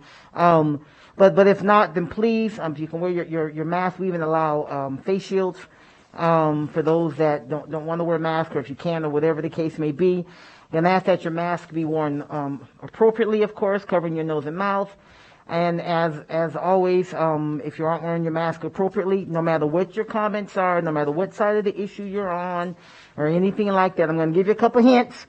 But if not, then please, you can wear your mask. We even allow face shields for those that don't want to wear a mask, or if you can, or whatever the case may be. Then ask that your mask be worn appropriately, of course, covering your nose and mouth. And as always, if you aren't wearing your mask appropriately, no matter what your comments are, no matter what side of the issue you're on, or anything like that, I'm going to give you a couple hints,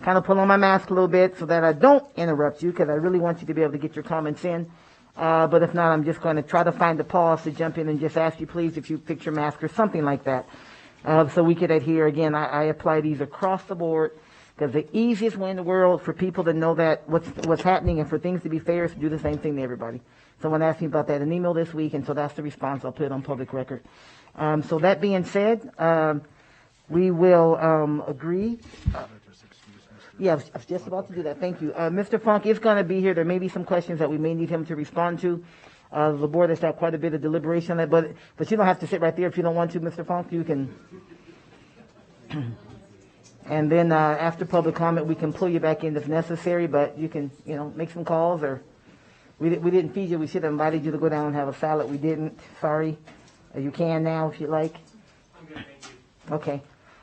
kind of pull on my mask a little bit so that I don't interrupt you, because I really want you to be able to get your comments in. But if not, I'm just going to try to find a pause to jump in and just ask you, please, if you fix your mask or something like that, so we could adhere. Again, I apply these across the board, because the easiest way in the world for people to know that what's happening and for things to be fair is to do the same thing to everybody. Someone asked me about that in an email this week, and so that's the response. I'll put it on public record. So that being said, we will agree. Yeah, I was just about to do that. Thank you. Mr. Funk is going to be here. There may be some questions that we may need him to respond to. The board has had quite a bit of deliberation on that, but you don't have to sit right there if you don't want to, Mr. Funk. You can. And then after public comment, we can pull you back in if necessary, but you can, make some calls, or we didn't feed you. We should have invited you to go down and have a salad. We didn't. Sorry. You can now if you like. I'm good, thank you. Okay.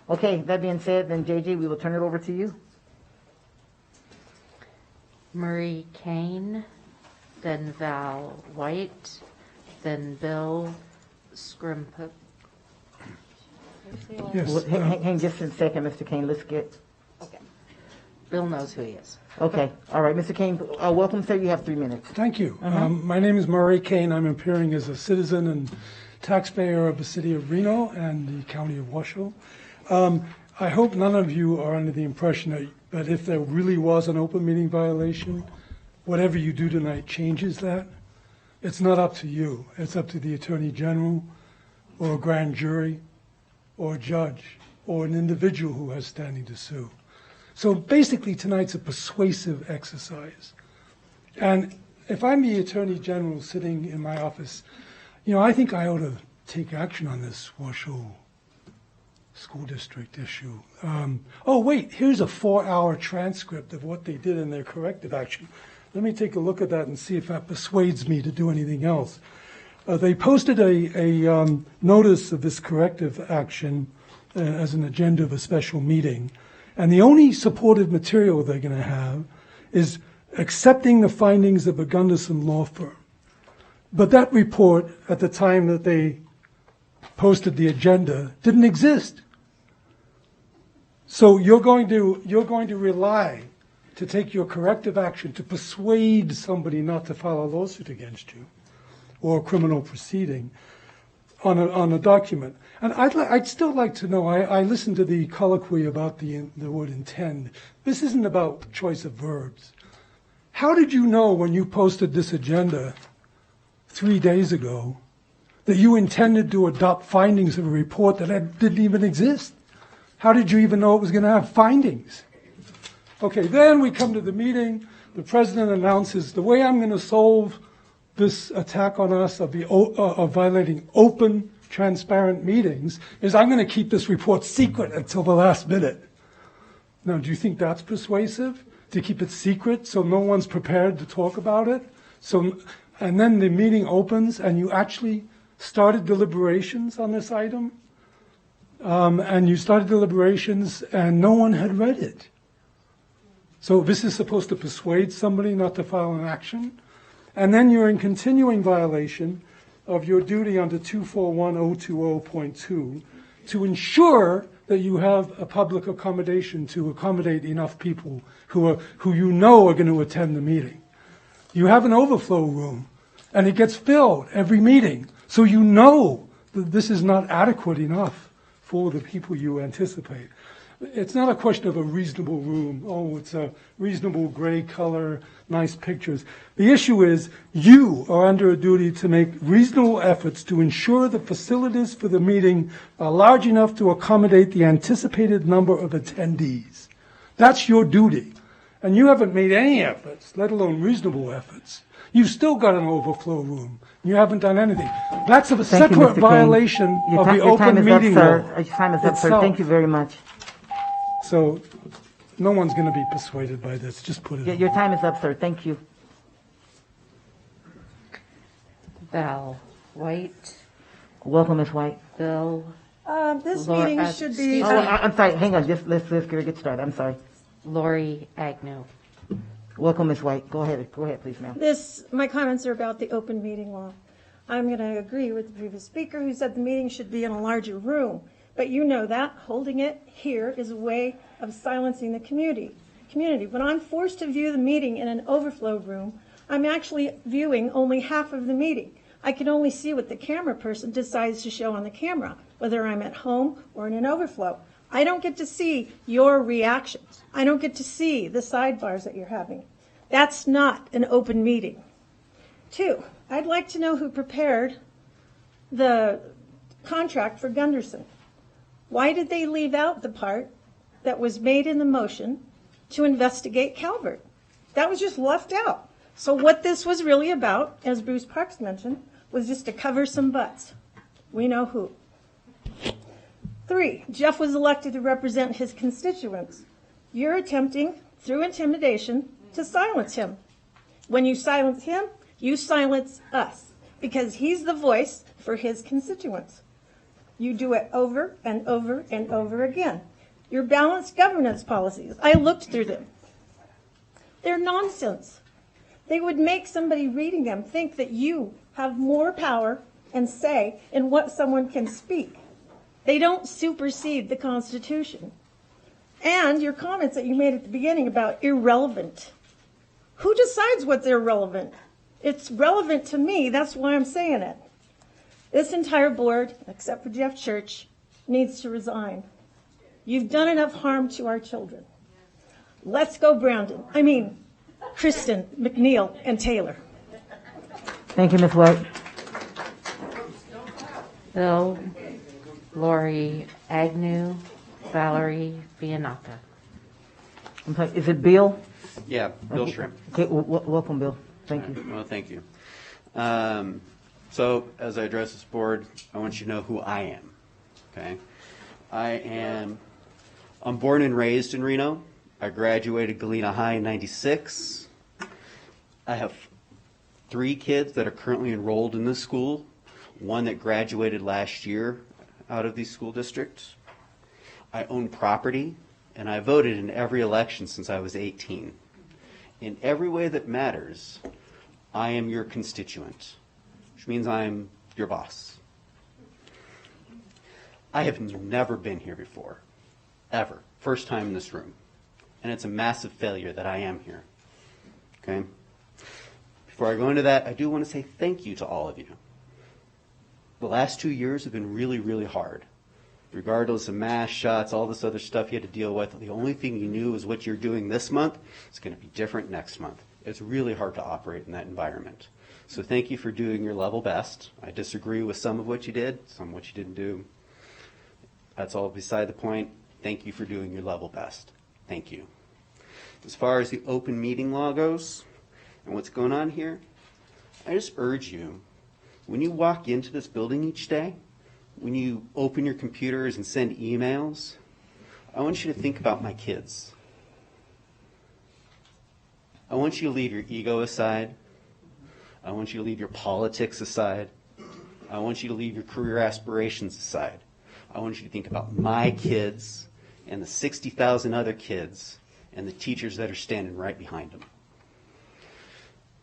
Okay, that being said, then JJ, we will turn it over to you. Murray Kane, then Val White, then Bill Scrimpup. Yes. Well, hang just a second, Mr. Kane. Let's get. Okay. Bill knows who he is. Okay. All right, Mr. Kane. Welcome, sir. You have 3 minutes. Thank you. My name is Murray Kane. I'm appearing as a citizen and taxpayer of the city of Reno and the county of Washoe. I hope none of you are under the impression that if there really was an open meeting violation, whatever you do tonight changes that. It's not up to you. It's up to the Attorney General or a grand jury or a judge or an individual who has standing to sue. So basically, tonight's a persuasive exercise. And if I'm the Attorney General sitting in my office, I think I ought to take action on this Washoe School District issue. Oh, wait, here's a 4-hour transcript of what they did in their corrective action. Let me take a look at that and see if that persuades me to do anything else. They posted a notice of this corrective action as an agenda of a special meeting. And the only supportive material they're going to have is accepting the findings of a Gunderson law firm. But that report, at the time that they posted the agenda, didn't exist. So you're going to rely to take your corrective action to persuade somebody not to file a lawsuit against you or a criminal proceeding on a document. And I'd still like to know, I listened to the colloquy about the word intend. This isn't about choice of verbs. How did you know when you posted this agenda 3 days ago that you intended to adopt findings of a report that didn't even exist? How did you even know it was going to have findings? Okay, then we come to the meeting. The president announces, the way I'm going to solve this attack on us of violating open, transparent meetings is I'm going to keep this report secret until the last minute. Now, do you think that's persuasive? To keep it secret so no one's prepared to talk about it? And then the meeting opens and you actually started deliberations on this item? And you started deliberations and no one had read it. So this is supposed to persuade somebody not to file an action? And then you're in continuing violation of your duty under 241020.2 to ensure that you have a public accommodation to accommodate enough people who you know are going to attend the meeting. You have an overflow room, and it gets filled every meeting, so you know that this is not adequate enough for the people you anticipate. It's not a question of a reasonable room. Oh, it's a reasonable gray color, nice pictures. The issue is you are under a duty to make reasonable efforts to ensure the facilities for the meeting are large enough to accommodate the anticipated number of attendees. That's your duty. And you haven't made any efforts, let alone reasonable efforts. You've still got an overflow room. You haven't done anything. That's a separate violation of the open meeting law. Your time is up, sir. Thank you very much. So no one's going to be persuaded by this. Just put it. Your time is up, sir. Thank you. Val White. Welcome, Ms. White. Bill. This meeting should be. I'm sorry. Hang on. Let's get started. I'm sorry. Lori Agnew. Welcome, Ms. White. Go ahead, please, ma'am. My comments are about the open meeting law. I'm going to agree with the previous speaker who said the meeting should be in a larger room. But you know that holding it here is a way of silencing the community. When I'm forced to view the meeting in an overflow room, I'm actually viewing only half of the meeting. I can only see what the camera person decides to show on the camera, whether I'm at home or in an overflow. I don't get to see your reactions. I don't get to see the sidebars that you're having. That's not an open meeting. 2, I'd like to know who prepared the contract for Gunderson. Why did they leave out the part that was made in the motion to investigate Calvert? That was just left out. So what this was really about, as Bruce Parks mentioned, was just to cover some butts. We know who. 3, Jeff was elected to represent his constituents. You're attempting, through intimidation, to silence him. When you silence him, you silence us, because he's the voice for his constituents. You do it over and over and over again. Your balanced governance policies, I looked through them. They're nonsense. They would make somebody reading them think that you have more power and say in what someone can speak. They don't supersede the Constitution. And your comments that you made at the beginning about irrelevant. Who decides what's irrelevant? It's relevant to me, that's why I'm saying it. This entire board, except for Jeff Church, needs to resign. You've done enough harm to our children. Let's go, Kristen, McNeil, and Taylor. Thank you, Ms. White. Bill, Lori Agnew, Valerie Bianca. I'm sorry, is it Bill? Yeah, Bill Okay. Shrimp. Okay, welcome, Bill. Thank you. Well, thank you. So, as I address this board, I want you to know who I am, okay? I'm born and raised in Reno. I graduated Galena High in '96. I have 3 kids that are currently enrolled in this school, one that graduated last year out of these school districts. I own property, and I voted in every election since I was 18. In every way that matters, I am your constituent, which means I'm your boss. I have never been here before, ever. First time in this room. And it's a massive failure that I am here. Okay? Before I go into that, I do want to say thank you to all of you. The last 2 years have been really, really hard. Regardless of mass shots, all this other stuff you had to deal with, the only thing you knew is what you're doing this month is going to be different next month. It's really hard to operate in that environment. So thank you for doing your level best. I disagree with some of what you did, some of what you didn't do. That's all beside the point. Thank you for doing your level best. Thank you. As far as the open meeting law goes and what's going on here, I just urge you, when you walk into this building each day, when you open your computers and send emails, I want you to think about my kids. I want you to leave your ego aside. I want you to leave your politics aside. I want you to leave your career aspirations aside. I want you to think about my kids and the 60,000 other kids and the teachers that are standing right behind them.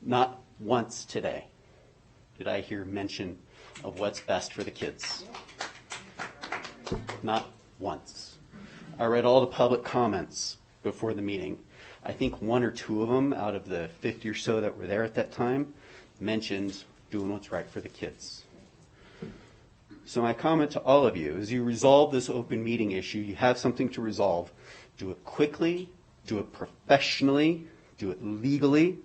Not once today did I hear mention of what's best for the kids. Not once. I read all the public comments before the meeting. I think 1 or 2 of them out of the 50 or so that were there at that time mentioned doing what's right for the kids. So my comment to all of you, as you resolve this open meeting issue, you have something to resolve. Do it quickly, do it professionally, do it legally.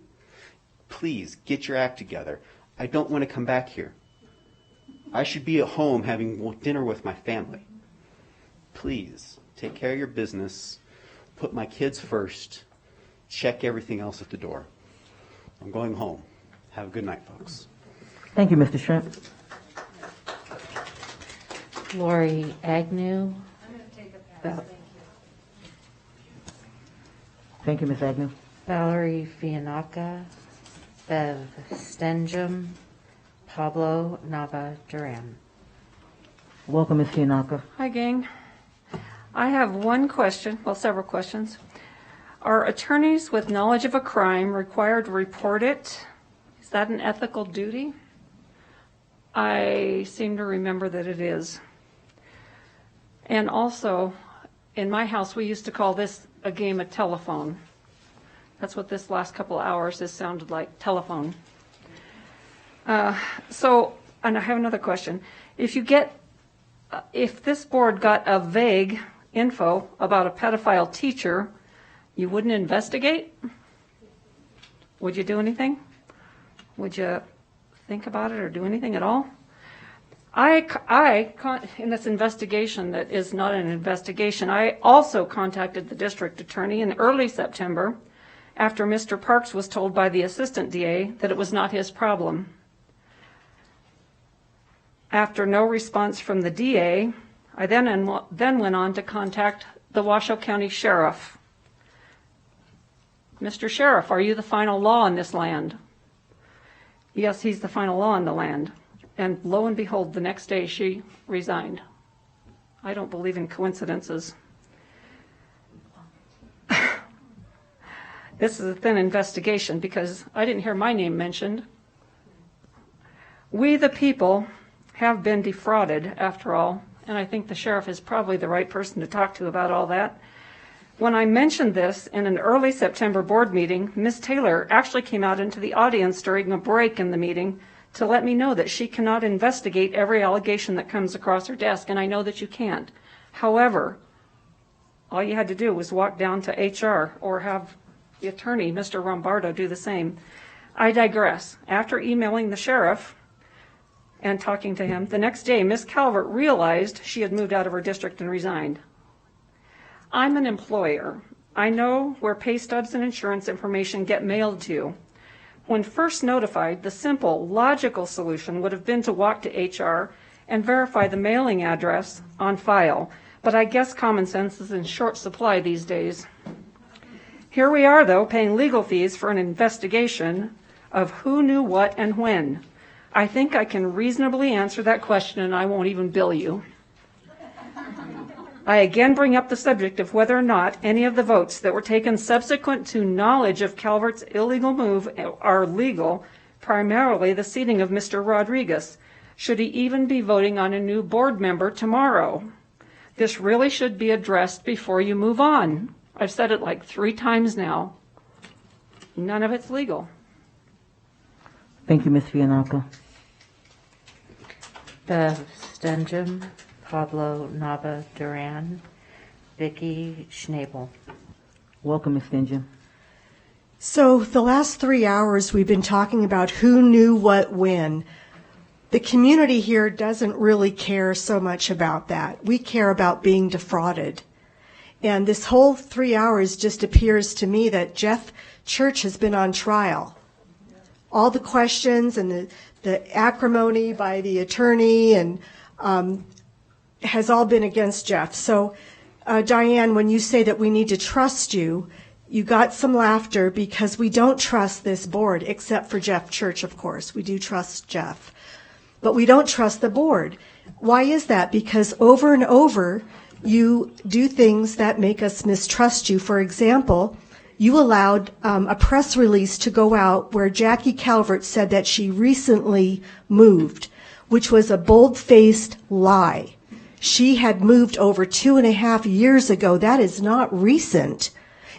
Please get your act together. I don't want to come back here. I should be at home having dinner with my family. Please take care of your business, put my kids first, check everything else at the door. I'm going home. Have a good night, folks. Thank you, Mr. Shrimp. Lori Agnew. Thank you, Ms. Agnew. Valerie Fiannaca. Bev Stenjum. Pablo Nava Duran. Welcome, Ms. Fiannaca. Hi, gang. I have one question, well, several questions. Are attorneys with knowledge of a crime required to report it? Is that an ethical duty? I seem to remember that it is. And also, in my house, we used to call this a game of telephone. That's what this last couple of hours has sounded like, telephone. And I have another question. If this board got a vague info about a pedophile teacher, you wouldn't investigate? Would you do anything? Would you think about it or do anything at all? In this investigation that is not an investigation, I also contacted the district attorney in early September after Mr. Parks was told by the assistant DA that it was not his problem. After no response from the DA, I then went on to contact the Washoe County Sheriff. Mr. Sheriff, are you the final law on this land? Yes, he's the final law on the land. And lo and behold, the next day she resigned. I don't believe in coincidences. This is a thin investigation because I didn't hear my name mentioned. We, the people, have been defrauded, after all, and I think the sheriff is probably the right person to talk to about all that. When I mentioned this in an early September board meeting, Ms. Taylor actually came out into the audience during a break in the meeting to let me know that she cannot investigate every allegation that comes across her desk, and I know that you can't. However, all you had to do was walk down to HR or have the attorney, Mr. Rombardo, do the same. I digress. After emailing the sheriff and talking to him, the next day, Ms. Calvert realized she had moved out of her district and resigned. I'm an employer. I know where pay stubs and insurance information get mailed to. When first notified, the simple, logical solution would have been to walk to HR and verify the mailing address on file, but I guess common sense is in short supply these days. Here we are, though, paying legal fees for an investigation of who knew what and when. I think I can reasonably answer that question, and I won't even bill you. I again bring up the subject of whether or not any of the votes that were taken subsequent to knowledge of Calvert's illegal move are legal, primarily the seating of Mr. Rodriguez. Should he even be voting on a new board member tomorrow? This really should be addressed before you move on. I've said it like 3 times now. None of it's legal. Thank you, Ms. Fiannaca. Bev Stenjum, Pablo Nava Duran, Vicky Schnabel. Welcome, Ms. Stenjum. So the last 3 hours we've been talking about who knew what when. The community here doesn't really care so much about that. We care about being defrauded. And this whole 3 hours just appears to me that Jeff Church has been on trial. All the questions and the acrimony by the attorney and has all been against Jeff. So, Diane, when you say that we need to trust you, you got some laughter because we don't trust this board, except for Jeff Church, of course. We do trust Jeff. But we don't trust the board. Why is that? Because over and over, you do things that make us mistrust you. For example, you allowed a press release to go out where Jackie Calvert said that she recently moved, which was a bold-faced lie. She had moved over 2.5 years ago. That is not recent.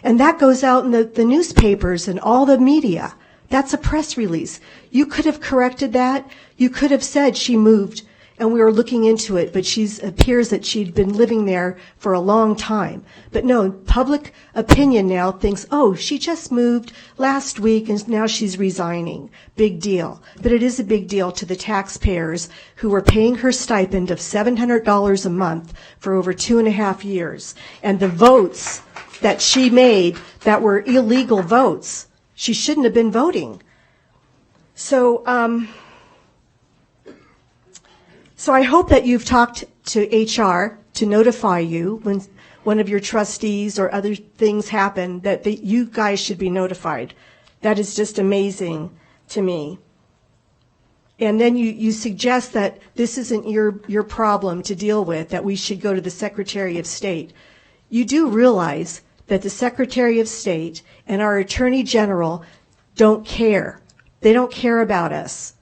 And that goes out in the newspapers and all the media. That's a press release. You could have corrected that. You could have said she moved and we were looking into it, but appears that she'd been living there for a long time. But no, public opinion now thinks, oh, she just moved last week and now she's resigning. Big deal. But it is a big deal to the taxpayers who were paying her stipend of $700 a month for over 2.5 years. And the votes that she made that were illegal votes, she shouldn't have been voting. So I hope that you've talked to HR to notify you when one of your trustees or other things happen, that you guys should be notified. That is just amazing to me. And then you suggest that this isn't your problem to deal with, that we should go to the Secretary of State. You do realize that the Secretary of State and our Attorney General don't care. They don't care about us.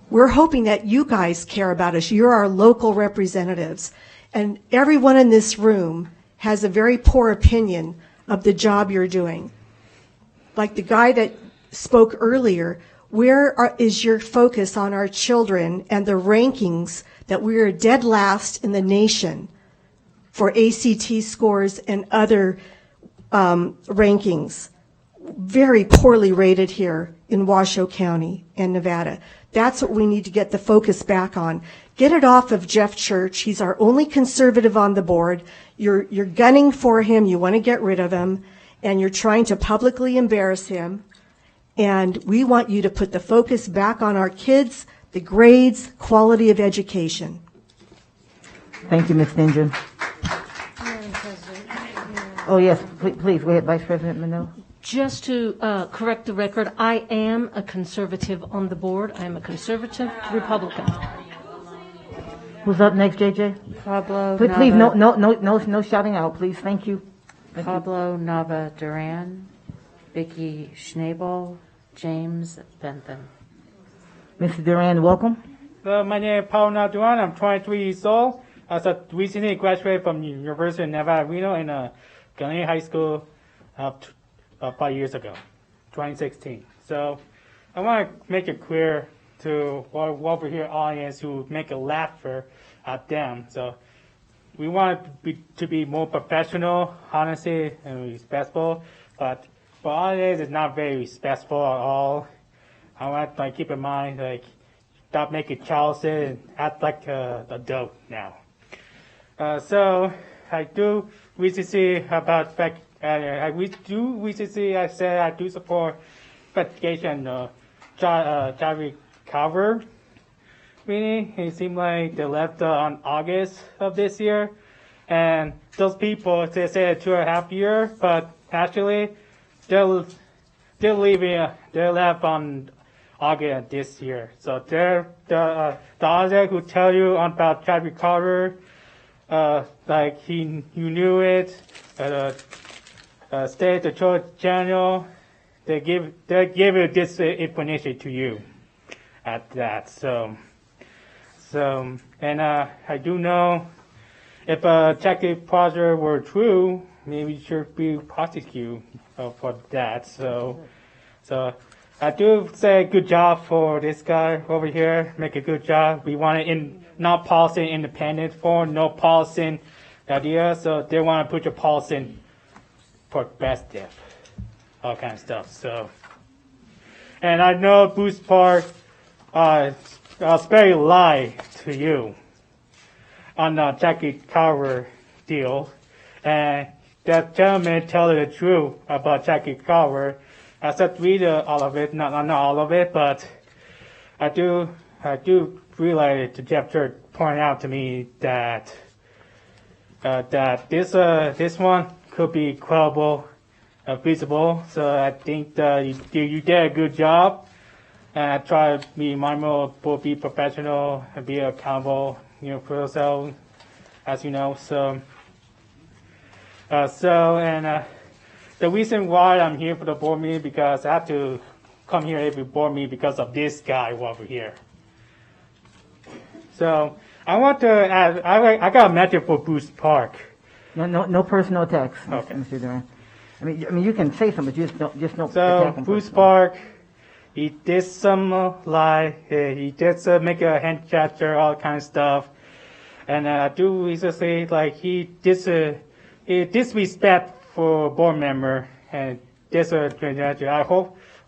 We're hoping that you guys care about us. You're our local representatives. And everyone in this room has a very poor opinion of the job you're doing. Like the guy that spoke earlier, is your focus on our children and the rankings that we are dead last in the nation for ACT scores and other rankings? Very poorly rated here in Washoe County and Nevada. That's what we need to get the focus back on. Get it off of Jeff Church. He's our only conservative on the board. You're gunning for him. You want to get rid of him. And you're trying to publicly embarrass him. And we want you to put the focus back on our kids, the grades, quality of education. Thank you, Ms. Stenjum. Oh, yes, please, go ahead, Vice President Manoa. Just to correct the record, I am a conservative on the board. I'm a conservative Republican. Who's up next, JJ? Pablo Please, Nava. no shouting out, please. Thank you. Pablo Nava Duran, Vicky Schnabel, James Bentham. Mr. Duran, welcome. My name is Pablo Nava Duran. I'm 23 years old. I recently graduated from University of Nevada, Reno in Galena High School 5 years ago, 2016. So I want to make it clear to our over here audience who make a laughter at them. So we want to be more professional, honestly, and respectful. But for audience, it's not very respectful at all. I want to keep in mind, stop making childish and act like an adult now. So I do recently about we do recently, I said I do support investigation, job recover. Really, it seemed like they left on August of this year, and those people, they said 2.5 years, but actually, they're leaving, they left on August this year. So they're the other who tell you about job recovery, like you knew it, state attorney general, they give you this information to you at that. So and I do know if Jackie Potter were true, maybe you should be prosecuted for that. So I do say good job for this guy over here. Make a good job. We want it not policy independent for no policy idea. So they want to put your policy for best diff, all kind of stuff. So, and I know Bruce Park, I'll spare you lie to you on the Jackie Carver deal, and that gentleman tell the truth about Jackie Carver. I said read all of it, not all of it, but I do realize to Jeff Church point out to me that this one could be credible, feasible. So I think that you did a good job, and I try to be mindful, be professional, and be accountable, for yourself, as you know. The reason why I'm here for the board meeting because I have to come here every board meeting because of this guy over here. So I want to add, I got a message for Bruce Park. No personal attacks, Okay. Mr. Duran. I mean, you can say something, but just don't So attack him Bruce personally. Park, he did some lie. He did make a hand gesture, all kind of stuff. And I do recently he disrespect for board member and this gesture.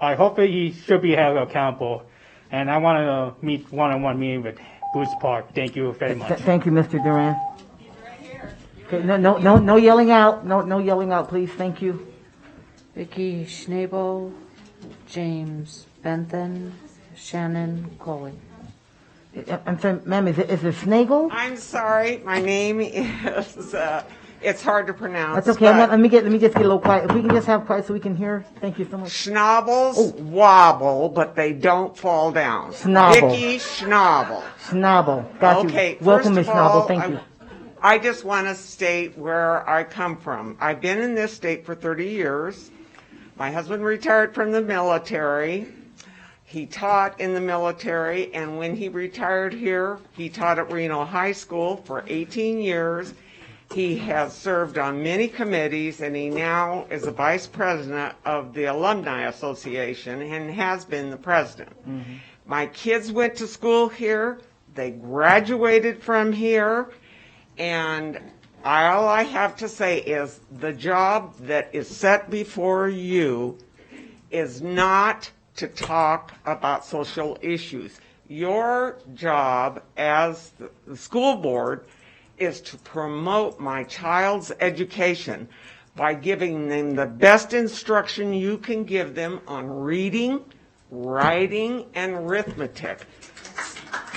I hope he should be held accountable. And I want to meet one-on-one meeting with Bruce Park. Thank you very much. Thank you, Mr. Duran. Okay, no yelling out. No yelling out, please. Thank you. Vicky Schnabel, James Bentham, Shannon Coley. I'm sorry, ma'am, is it Snagel? I'm sorry, my name is, it's hard to pronounce. That's okay. Let me just get a little quiet. If we can just have quiet so we can hear. Thank you so much. Schnabels wobble, but they don't fall down. Schnabel. Vicky Schnabel. Schnabel. Got you. Okay, Welcome, first Ms. of all, Schnabel. Thank you. I just want to state where I come from. I've been in this state for 30 years. My husband retired from the military. He taught in the military, and when he retired here, he taught at Reno High School for 18 years. He has served on many committees, and he now is the vice president of the Alumni Association and has been the president. Mm-hmm. My kids went to school here. They graduated from here. And all I have to say is the job that is set before you is not to talk about social issues. Your job as the school board is to promote my child's education by giving them the best instruction you can give them on reading, writing, and arithmetic.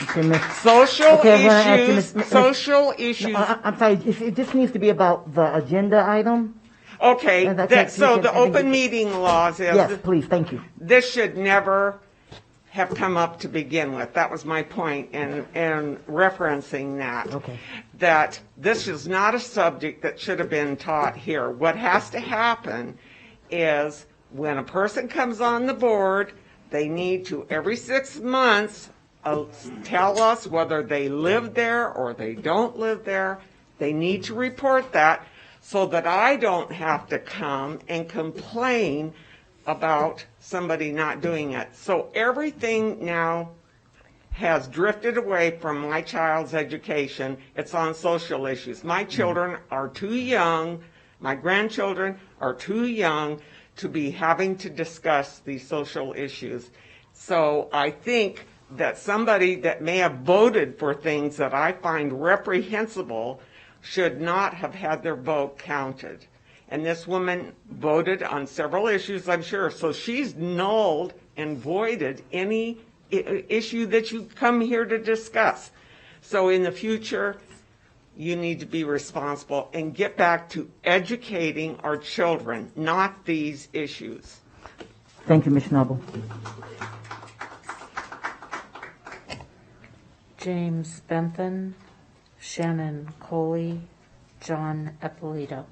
Okay, Ms. Social Okay, I'm gonna ask you, issues, Ms. social issues. I'm sorry, it just needs to be about the agenda item. Okay, And that's so it. the open meeting laws is. Yes, please, thank you. This should never have come up to begin with. That was my point in referencing that. Okay. That this is not a subject that should have been taught here. What has to happen is when a person comes on the board, they need to, every 6 months, tell us whether they live there or they don't live there. They need to report that so that I don't have to come and complain about somebody not doing it. So everything now has drifted away from my child's education. It's on social issues. My children are too young, my grandchildren are too young to be having to discuss these social issues. So I think that somebody that may have voted for things that I find reprehensible should not have had their vote counted. And this woman voted on several issues, I'm sure. So she's nulled and voided any issue that you come here to discuss. So in the future, you need to be responsible and get back to educating our children, not these issues. Thank you, Ms. Noble. James Bentham, Shannon Coley, John Eppolito.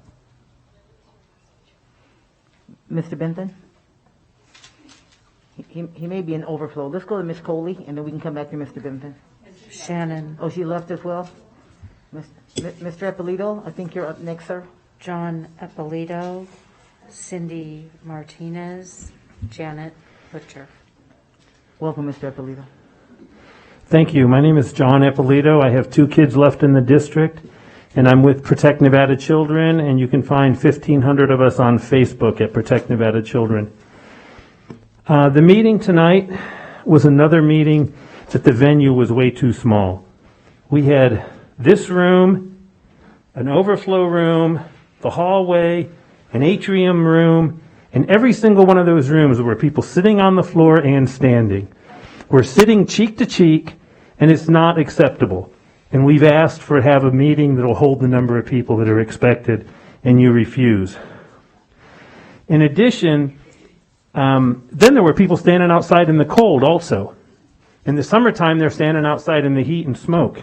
Mr. Benton? He may be in overflow. Let's go to Ms. Coley, and then we can come back to Mr. Benton. Shannon. Oh, she left as well? Mr. Eppolito, I think you're up next, sir. John Eppolito, Cindy Martinez, Janet Butcher. Welcome, Mr. Eppolito. Thank you. My name is John Eppolito. I have 2 kids left in the district, and I'm with Protect Nevada Children, and you can find 1,500 of us on Facebook at Protect Nevada Children. The meeting tonight was another meeting that the venue was way too small. We had this room, an overflow room, the hallway, an atrium room, and every single one of those rooms were people sitting on the floor and standing. We're sitting cheek to cheek, and it's not acceptable. And we've asked for have a meeting that will hold the number of people that are expected, and you refuse. In addition, then there were people standing outside in the cold also. In the summertime, they're standing outside in the heat and smoke.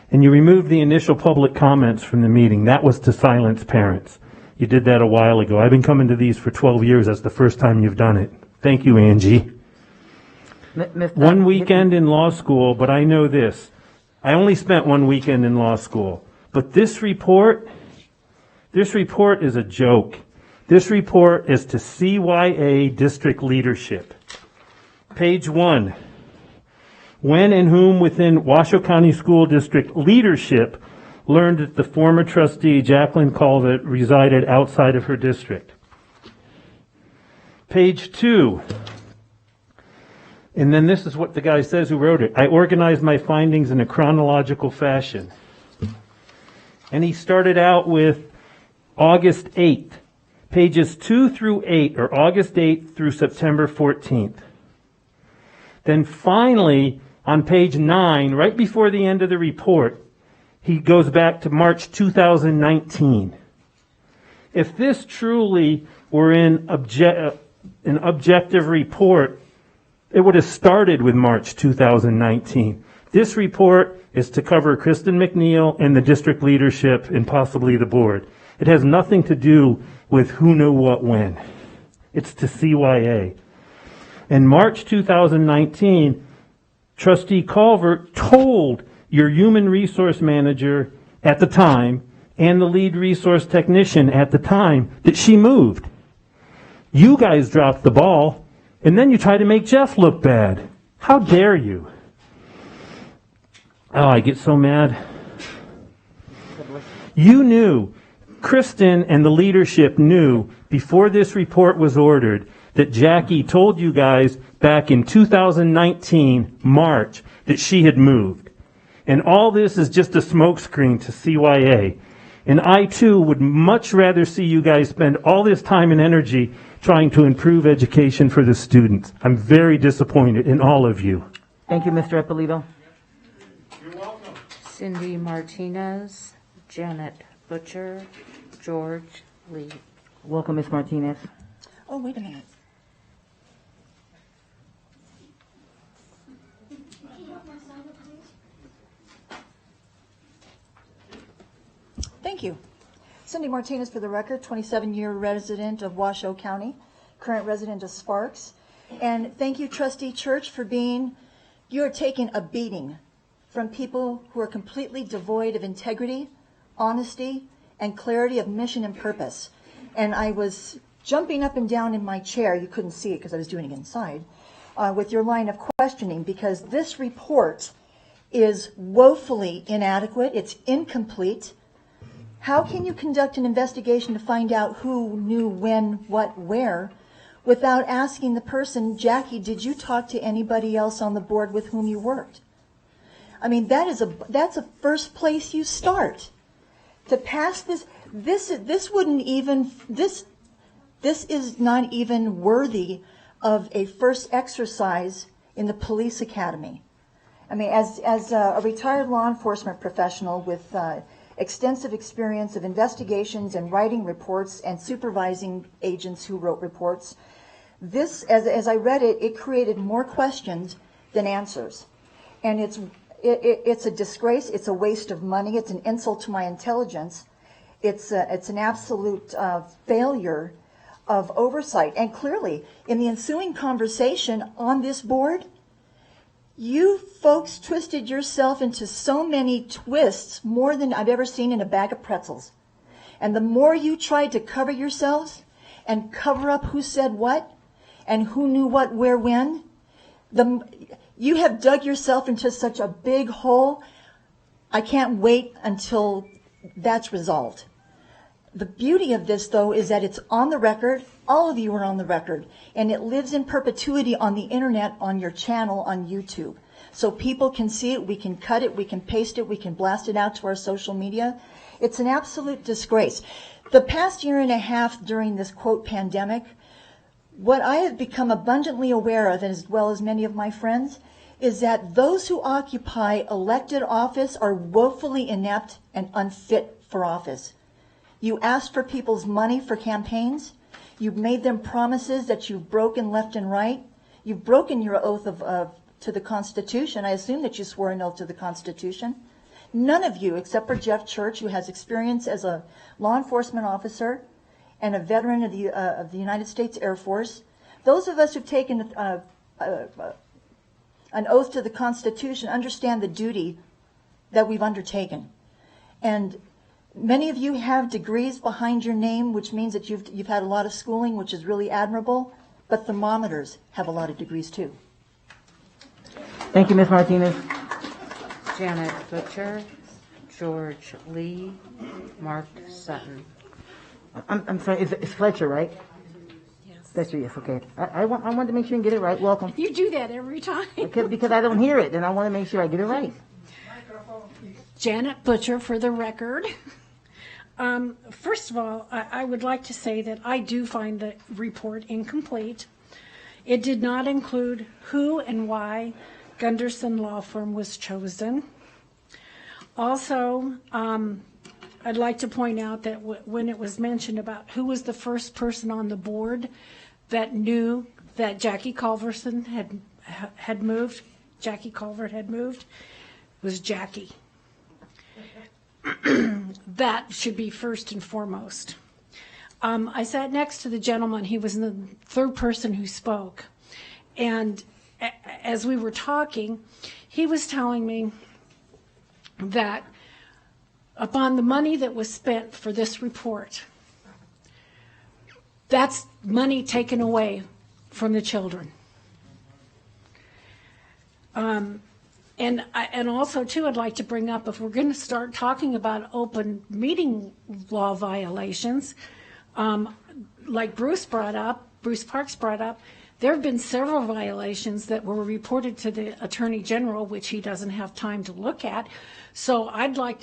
And you removed the initial public comments from the meeting. That was to silence parents. You did that a while ago. I've been coming to these for 12 years. That's the first time you've done it. Thank you, Angie. One weekend in law school, but I know this. I only spent 1 weekend in law school. But this report is a joke. This report is to CYA district leadership. Page 1. When and whom within Washoe County School District leadership learned that the former trustee, Jacqueline Colvett, resided outside of her district. Page 2. And then this is what the guy says who wrote it. I organized my findings in a chronological fashion. And he started out with August 8th. Pages 2 through 8 are August 8th through September 14th. Then finally, on page 9, right before the end of the report, he goes back to March 2019. If this truly were an objective report, it would have started with March 2019. This report is to cover Kristen McNeil and the district leadership and possibly the board. It has nothing to do with who knew what when. It's to CYA. In March 2019, Trustee Culver told your human resource manager at the time and the lead resource technician at the time that she moved. You guys dropped the ball, and then you try to make Jeff look bad. How dare you? Oh, I get so mad. You knew, Kristen and the leadership knew before this report was ordered that Jackie told you guys back in 2019, March, that she had moved. And all this is just a smokescreen to CYA. And I, too, would much rather see you guys spend all this time and energy trying to improve education for the students. I'm very disappointed in all of you. Thank you, Mr. Eppolito. You're welcome. Cindy Martinez, Janet Butcher, George Lee. Welcome, Ms. Martinez. Oh, wait a minute. Thank you. Cindy Martinez for the record, 27-year resident of Washoe County, current resident of Sparks. And thank you, Trustee Church, for you're taking a beating from people who are completely devoid of integrity, honesty, and clarity of mission and purpose. And I was jumping up and down in my chair, you couldn't see it because I was doing it inside, with your line of questioning, because this report is woefully inadequate, it's incomplete. How can you conduct an investigation to find out who knew when, what, where, without asking the person, Jackie, did you talk to anybody else on the board with whom you worked? I mean, that's a first place you start. To pass this wouldn't even, this is not even worthy of a first exercise in the police academy. I mean, as a retired law enforcement professional with extensive experience of investigations and writing reports and supervising agents who wrote reports, this, as I read it, it created more questions than answers. And it's a disgrace, it's a waste of money, it's an insult to my intelligence, it's an absolute failure of oversight. And clearly, in the ensuing conversation on this board, you folks twisted yourself into so many twists, more than I've ever seen in a bag of pretzels. And the more you tried to cover yourselves and cover up who said what and who knew what, where, when, you have dug yourself into such a big hole. I can't wait until that's resolved. The beauty of this, though, is that it's on the record. All of you are on the record. And it lives in perpetuity on the internet, on your channel, on YouTube. So people can see it, we can cut it, we can paste it, we can blast it out to our social media. It's an absolute disgrace. The past year and a half during this, quote, pandemic, what I have become abundantly aware of, as well as many of my friends, is that those who occupy elected office are woefully inept and unfit for office. You asked for people's money for campaigns. You've made them promises that you've broken left and right. You've broken your oath to the Constitution. I assume that you swore an oath to the Constitution. None of you, except for Jeff Church, who has experience as a law enforcement officer and a veteran of the United States Air Force, those of us who've taken an oath to the Constitution understand the duty that we've undertaken. And many of you have degrees behind your name, which means that you've had a lot of schooling, which is really admirable, but thermometers have a lot of degrees too. Thank you, Ms. Martinez. Janet Butcher, George Lee, Mark Sutton. I'm sorry, it's Fletcher, right? Yes. Fletcher, yes, okay. I want to make sure you get it right. Welcome. You do that every time. Because I don't hear it, and I want to make sure I get it right. Janet Butcher, for the record. First of all, I would like to say that I do find the report incomplete. It did not include who and why Gunderson Law Firm was chosen. Also, I'd like to point out that when it was mentioned about who was the first person on the board that knew that Jackie Culverson had moved, Jackie Culvert had moved, was Jackie. That should be first and foremost. I sat next to the gentleman. He was the third person who spoke. And as we were talking, he was telling me that upon the money that was spent for this report, that's money taken away from the children. And also, too, I'd like to bring up, if we're going to start talking about open meeting law violations, like Bruce Parks brought up, there have been several violations that were reported to the Attorney General, which he doesn't have time to look at. So I'd like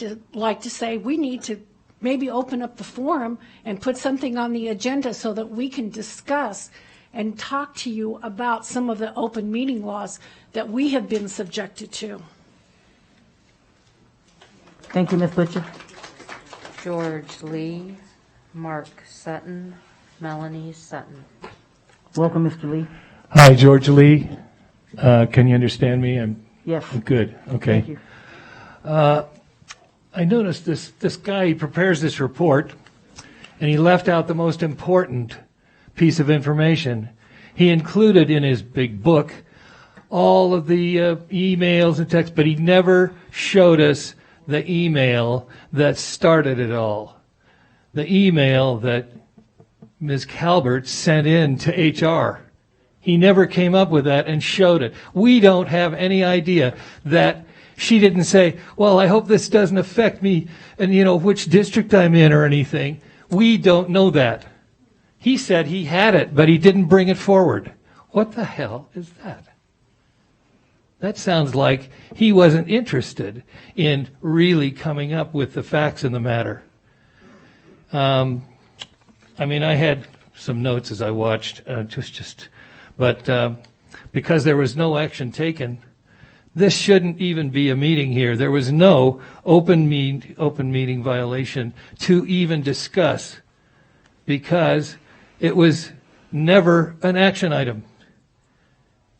to say we need to maybe open up the forum and put something on the agenda so that we can discuss and talk to you about some of the open meeting laws that we have been subjected to. Thank you, Ms. Butcher. George Lee, Mark Sutton, Melanie Sutton. Welcome, Mr. Lee. Hi, George Lee. Can you understand me? Yes. Good. Okay. Thank you. I noticed this guy, he prepares this report, and he left out the most important piece of information. He included in his big book all of the emails and texts, but he never showed us the email that started it all. The email that Ms. Calvert sent in to HR. He never came up with that and showed it. We don't have any idea that she didn't say, well, I hope this doesn't affect me and, which district I'm in or anything. We don't know that. He said he had it, but he didn't bring it forward. What the hell is that? That sounds like he wasn't interested in really coming up with the facts in the matter. I mean, I had some notes as I watched, but because there was no action taken, this shouldn't even be a meeting here. There was no open meeting violation to even discuss, because it was never an action item.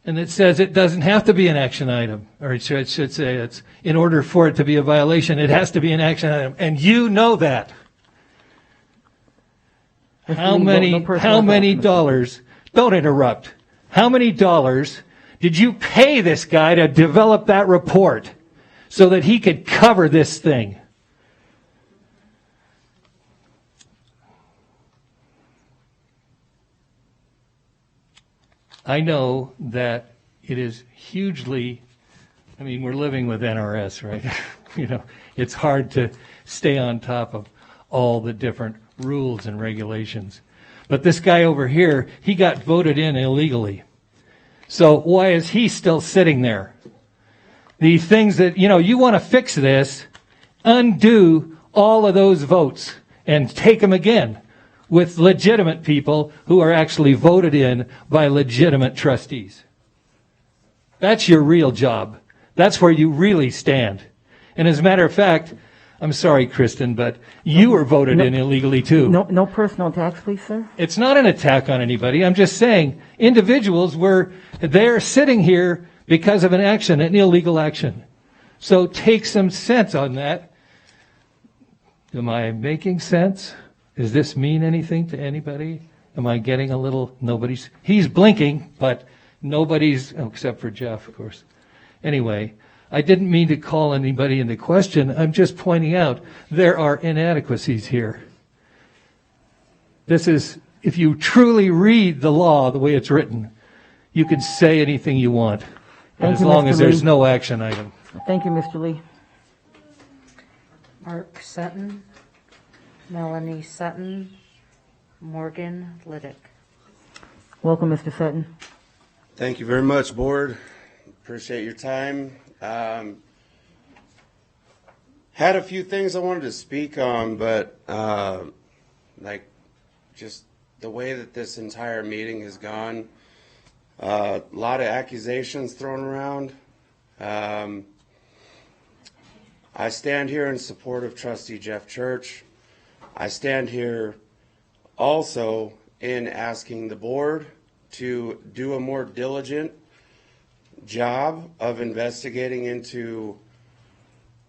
And it says it doesn't have to be an action item, or it should say it's in order for it to be a violation, it has to be an action item, and you know that. How many dollars? Don't interrupt. How many dollars did you pay this guy to develop that report so that he could cover this thing? I know that it is hugely, I mean, we're living with NRS, right? You know, it's hard to stay on top of all the different rules and regulations. But this guy over here, he got voted in illegally. So why is he still sitting there? The things that, you know, you want to fix this, undo all of those votes and take them again with legitimate people who are actually voted in by legitimate trustees. That's your real job. That's where you really stand. And as a matter of fact, I'm sorry, Kristen, but you were voted in illegally too. No personal attacks, please, sir. It's not an attack on anybody. I'm just saying individuals were there sitting here because of an action, an illegal action. So take some sense on that. Am I making sense? Does this mean anything to anybody? Am I getting a little, he's blinking, but nobody's, except for Jeff, of course. Anyway, I didn't mean to call anybody into question. I'm just pointing out there are inadequacies here. This is, if you truly read the law the way it's written, you can say anything you want, as long as there's no action item. Thank you, Mr. Lee. Mark Sutton, Melanie Sutton, Morgan Liddick. Welcome, Mr. Sutton. Thank you very much, Board. Appreciate your time. Had a few things I wanted to speak on, but like just the way that this entire meeting has gone, a lot of accusations thrown around. I stand here in support of Trustee Jeff Church. I stand here also in asking the board to do a more diligent job of investigating into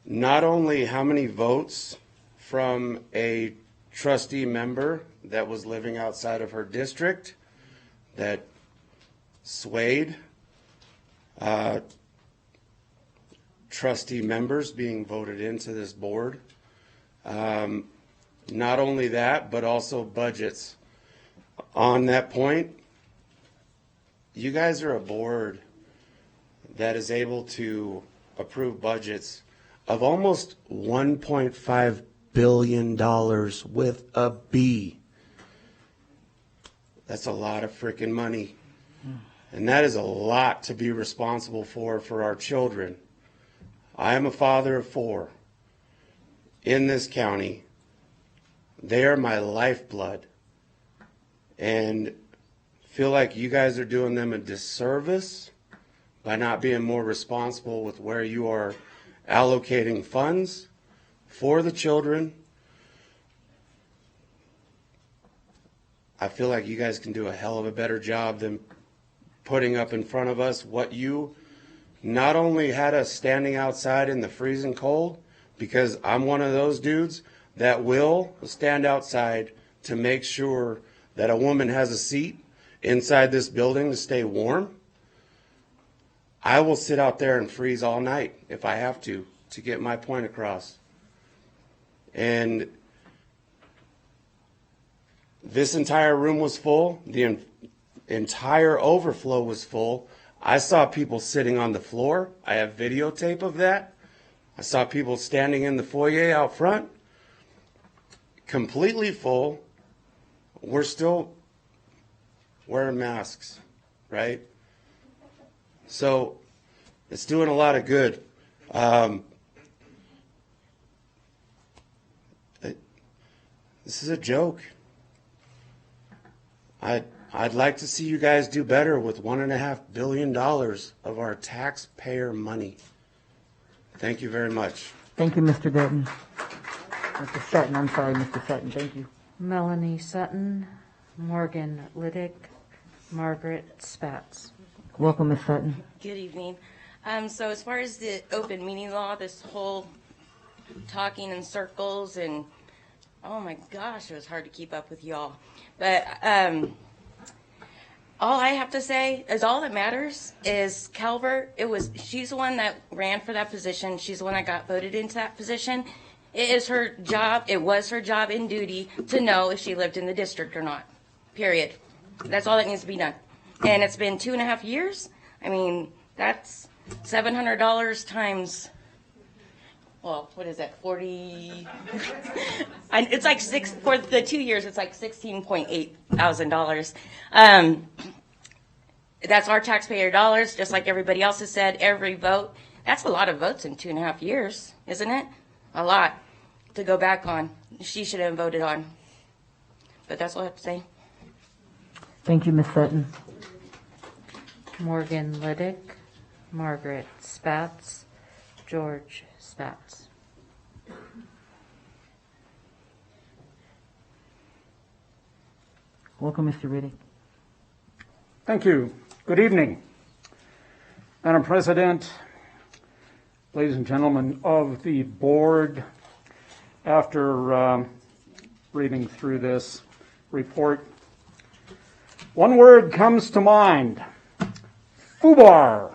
not only how many votes from a trustee member that was living outside of her district that swayed trustee members being voted into this board. Not only that, but also budgets. On that point, you guys are a board that is able to approve budgets of almost $1.5 billion with a B. That's a lot of freaking money. And that is a lot to be responsible for our children. I am a father of 4 in this county. They are my lifeblood. And feel like you guys are doing them a disservice by not being more responsible with where you are allocating funds for the children. I feel like you guys can do a hell of a better job than putting up in front of us what you not only had us standing outside in the freezing cold, because I'm one of those dudes that will stand outside to make sure that a woman has a seat inside this building to stay warm. I will sit out there and freeze all night if I have to get my point across. And this entire room was full. The entire overflow was full. I saw people sitting on the floor. I have videotape of that. I saw people standing in the foyer out front, completely full. We're still wearing masks, right? So it's doing a lot of good. This is a joke. I'd like to see you guys do better with $1.5 billion of our taxpayer money. Thank you very much. Thank you, Mr. Dutton. Mr. Sutton, I'm sorry, Mr. Sutton, thank you. Melanie Sutton, Morgan Liddick, Margaret Spatz. Welcome, Ms. Sutton. Good evening. So as far as the open meeting law, this whole talking in circles and, oh my gosh, it was hard to keep up with y'all. But all I have to say is all that matters is Calvert. She's the one that ran for that position. She's the one that got voted into that position. It is her job. It was her job and duty to know if she lived in the district or not. Period. That's all that needs to be done. And it's been 2.5 years. I mean, that's $700 times, well, what is that, 40? It's like for the 2 years, it's like $16.8 thousand. That's our taxpayer dollars, just like everybody else has said, every vote. That's a lot of votes in 2.5 years, isn't it? A lot to go back on. She should have voted on. But that's all I have to say. Thank you, Ms. Sutton. Morgan Liddick, Margaret Spatz, George Spatz. Welcome, Mr. Riddick. Thank you. Good evening. Madam President, ladies and gentlemen of the board, after reading through this report, one word comes to mind: FUBAR.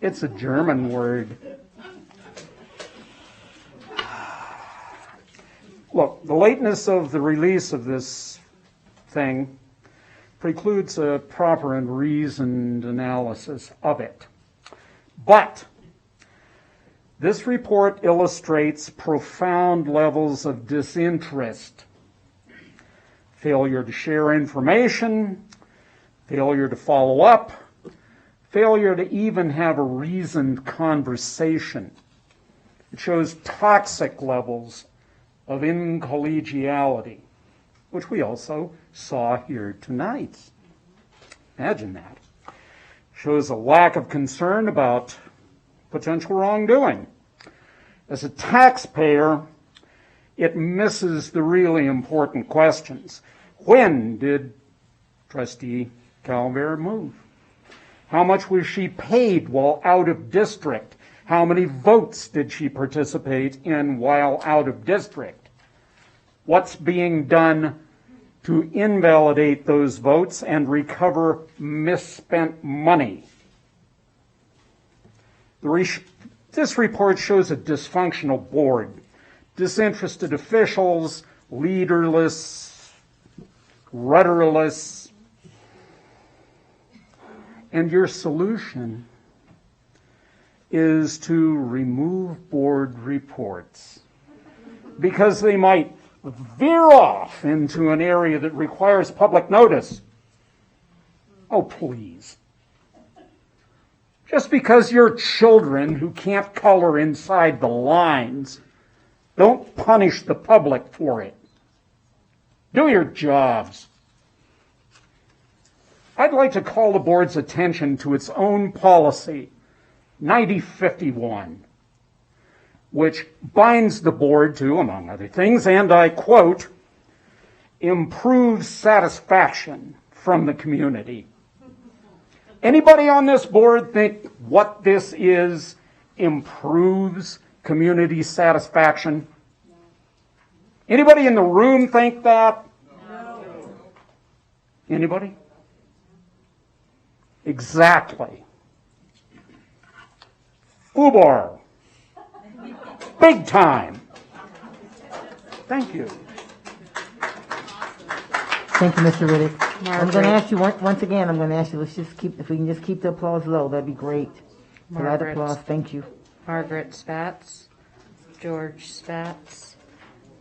It's a German word. Look, the lateness of the release of this thing precludes a proper and reasoned analysis of it. But this report illustrates profound levels of disinterest, failure to share information, failure to follow up, failure to even have a reasoned conversation. It shows toxic levels of incollegiality, which we also saw here tonight. Imagine that. Shows a lack of concern about potential wrongdoing. As a taxpayer, it misses the really important questions. When did Trustee Calvert move? How much was she paid while out of district? How many votes did she participate in while out of district? What's being done to invalidate those votes and recover misspent money? This report shows a dysfunctional board, disinterested officials, leaderless, rudderless, and your solution is to remove board reports because they might veer off into an area that requires public notice. Oh, please. Just because you're children who can't color inside the lines, don't punish the public for it. Do your jobs. I'd like to call the board's attention to its own policy, 9051, which binds the board to, among other things, and I quote, improve satisfaction from the community. Anybody on this board think what this is improves community satisfaction? Anybody in the room think that? No. Anybody? Exactly. FUBAR. Big time. Thank you. Thank you, Mr. Riddick. I'm going to ask you once again, let's just keep, if we can just keep the applause low, that'd be great. Polite applause, thank you. Margaret Spatz, George Spatz,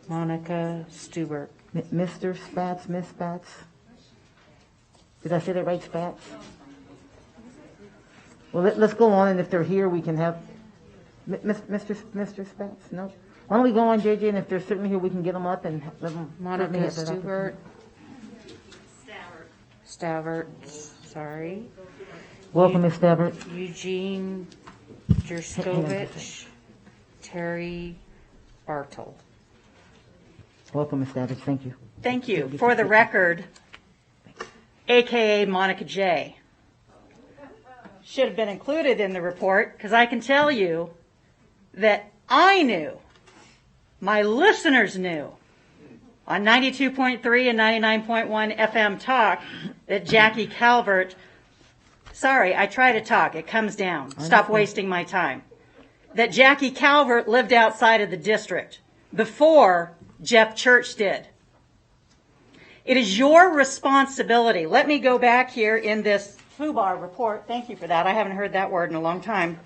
Monica Stubert. Mr. Spatz, Miss Spatz? Did I say that right, Spatz? Well, let's go on, and if they're here, we can have Mr. Spatz. No, Why don't we go on, JJ, and if they're sitting here, we can get them up and let them. Monica Stubert. Stavert, sorry. Welcome, Ms. Stavert. Eugene Jerskovich. Terry Bartle. Welcome, Ms. Stavert. Thank you. Thank you. For the record, AKA Monica J. Should have been included in the report because I can tell you that I knew, my listeners knew, on 92.3 and 99.1 FM talk that Jackie Calvert, sorry, I try to talk, it comes down. Stop wasting my time. That Jackie Calvert lived outside of the district before Jeff Church did. It is your responsibility. Let me go back here in this FUBAR report. Thank you for that. I haven't heard that word in a long time.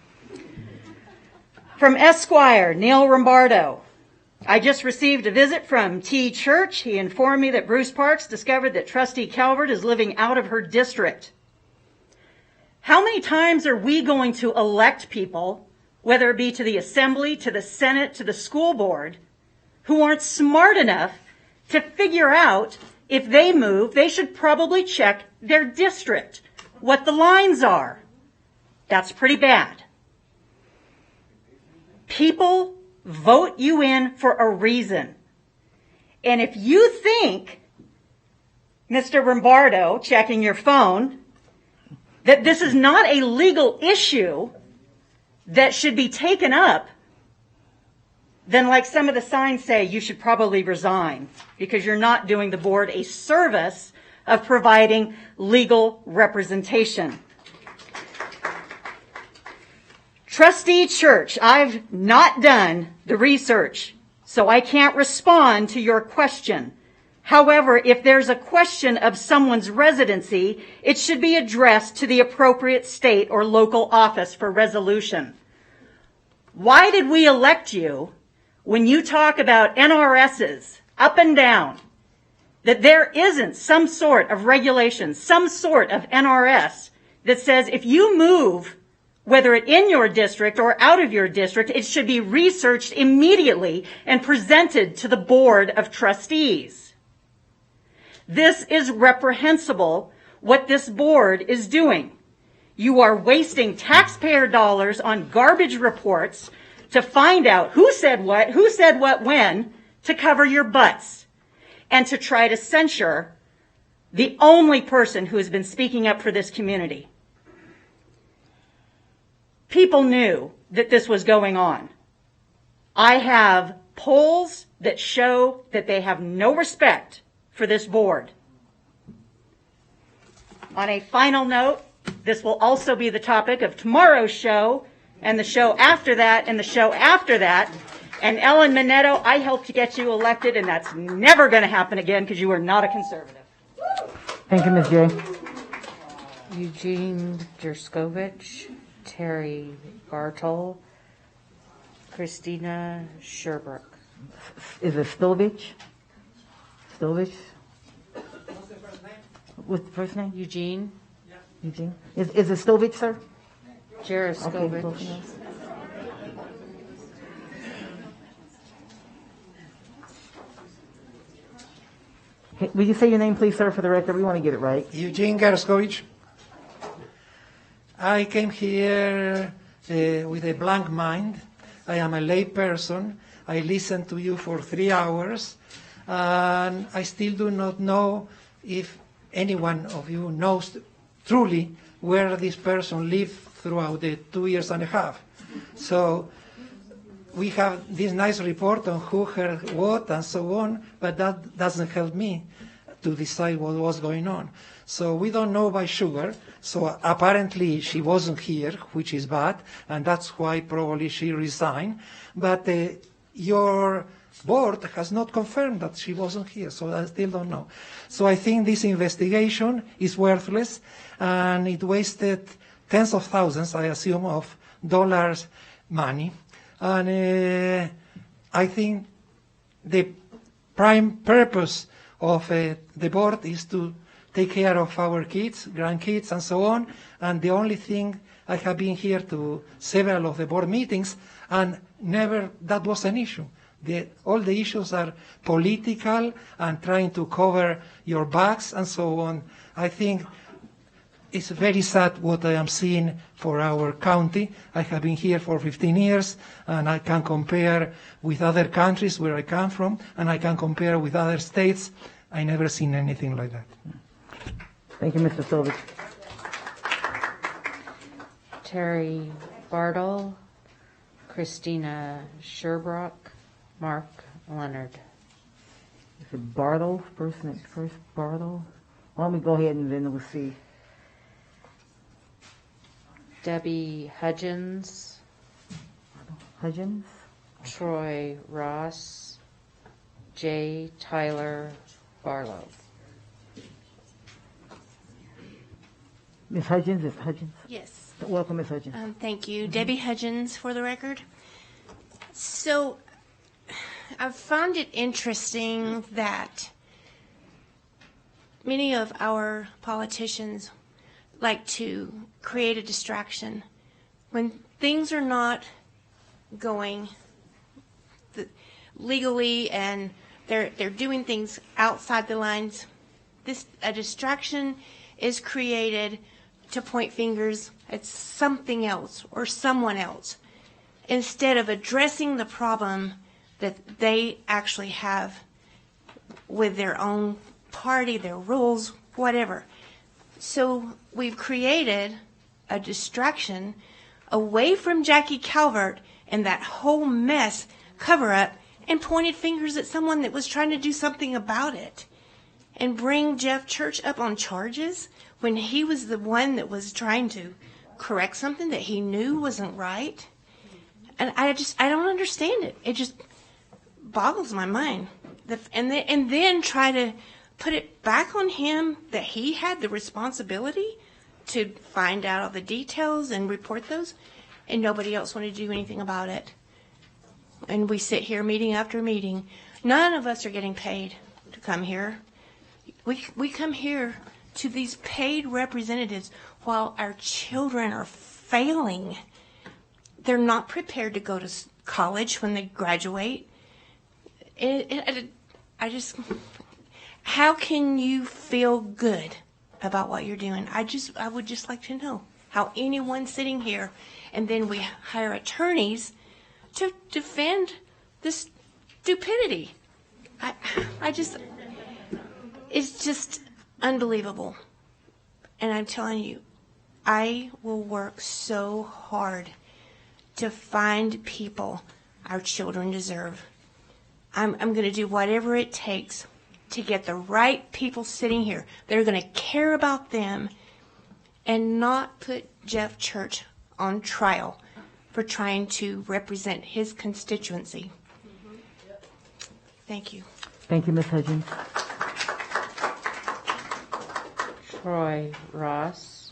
From Esquire, Neil Rombardo. I just received a visit from T. Church. He informed me that Bruce Parks discovered that Trustee Calvert is living out of her district. How many times are we going to elect people, whether it be to the Assembly, to the Senate, to the school board, who aren't smart enough to figure out if they move, they should probably check their district, what the lines are. That's pretty bad. People vote you in for a reason. And if you think, Mr. Rombardo, checking your phone, that this is not a legal issue that should be taken up, then like some of the signs say, you should probably resign because you're not doing the board a service of providing legal representation. Trustee Church, I've not done the research, so I can't respond to your question. However, if there's a question of someone's residency, it should be addressed to the appropriate state or local office for resolution. Why did we elect you when you talk about NRSs up and down, that there isn't some sort of regulation, some sort of NRS that says if you move, whether it in your district or out of your district, it should be researched immediately and presented to the Board of Trustees. This is reprehensible what this board is doing. You are wasting taxpayer dollars on garbage reports to find out who said what when, to cover your butts, and to try to censure the only person who has been speaking up for this community. People knew that this was going on. I have polls that show that they have no respect for this board. On a final note, this will also be the topic of tomorrow's show, and the show after that, and the show after that. And Ellen Minetto, I helped to get you elected, and that's never going to happen again because you are not a conservative. Thank you, Ms. J. Eugene Jerskovich, Terry Bartle, Christina Sherbrooke. Is it Stovich? Stovich? What's the first name? Eugene. Eugene. Is it Stovich, sir? Jerskovich. Okay, will you say your name, please, sir, for the record? We want to get it right. Eugene Gerskovich. I came here with a blank mind. I am a lay person. I listened to you for 3 hours, and I still do not know if any one of you knows truly where this person lived throughout the 2 years and a half. So we have this nice report on who heard what and so on, but that doesn't help me to decide what was going on. So we don't know by sugar. So apparently she wasn't here, which is bad, and that's why probably she resigned. But your board has not confirmed that she wasn't here, so I still don't know. So I think this investigation is worthless, and it wasted tens of thousands, I assume, of dollars money. And I think the prime purpose of the board is to take care of our kids, grandkids, and so on. And the only thing, I have been here to several of the board meetings, and never that was an issue. All the issues are political and trying to cover your backs and so on. I think it's very sad what I am seeing for our county. I have been here for 15 years, and I can compare with other countries where I come from, and I can compare with other states. I never seen anything like that. Thank you, Mr. Stovich. Terry Bartle, Christina Sherbrooke, Mark Leonard. Is it Bartle? First Bartle? Why don't we go ahead and then we'll see. Debbie Hudgens. Hudgens? Troy Ross. J. Tyler Barlow. Ms. Hudgens, is Hudgens? Yes. Welcome, Ms. Hudgens. Thank you. Debbie Hudgens for the record. So I've found it interesting that many of our politicians like to create a distraction when things are not going legally and they're doing things outside the lines. A distraction is created to point fingers at something else or someone else instead of addressing the problem that they actually have with their own party, their rules, whatever. So we've created a distraction away from Jackie Calvert and that whole mess cover-up and pointed fingers at someone that was trying to do something about it and bring Jeff Church up on charges when he was the one that was trying to correct something that he knew wasn't right. And I don't understand it. It just boggles my mind. And then try to put it back on him that he had the responsibility to find out all the details and report those, and nobody else wanted to do anything about it. And we sit here meeting after meeting. None of us are getting paid to come here. We come here to these paid representatives while our children are failing. They're not prepared to go to college when they graduate. How can you feel good about what you're doing? I would just like to know how anyone sitting here, and then we hire attorneys to defend this stupidity. It's just unbelievable. And I'm telling you, I will work so hard to find people our children deserve. I'm going to do whatever it takes to get the right people sitting here that are going to care about them and not put Jeff Church on trial for trying to represent his constituency. Thank you. Thank you, Ms. Hudgens. Troy Ross,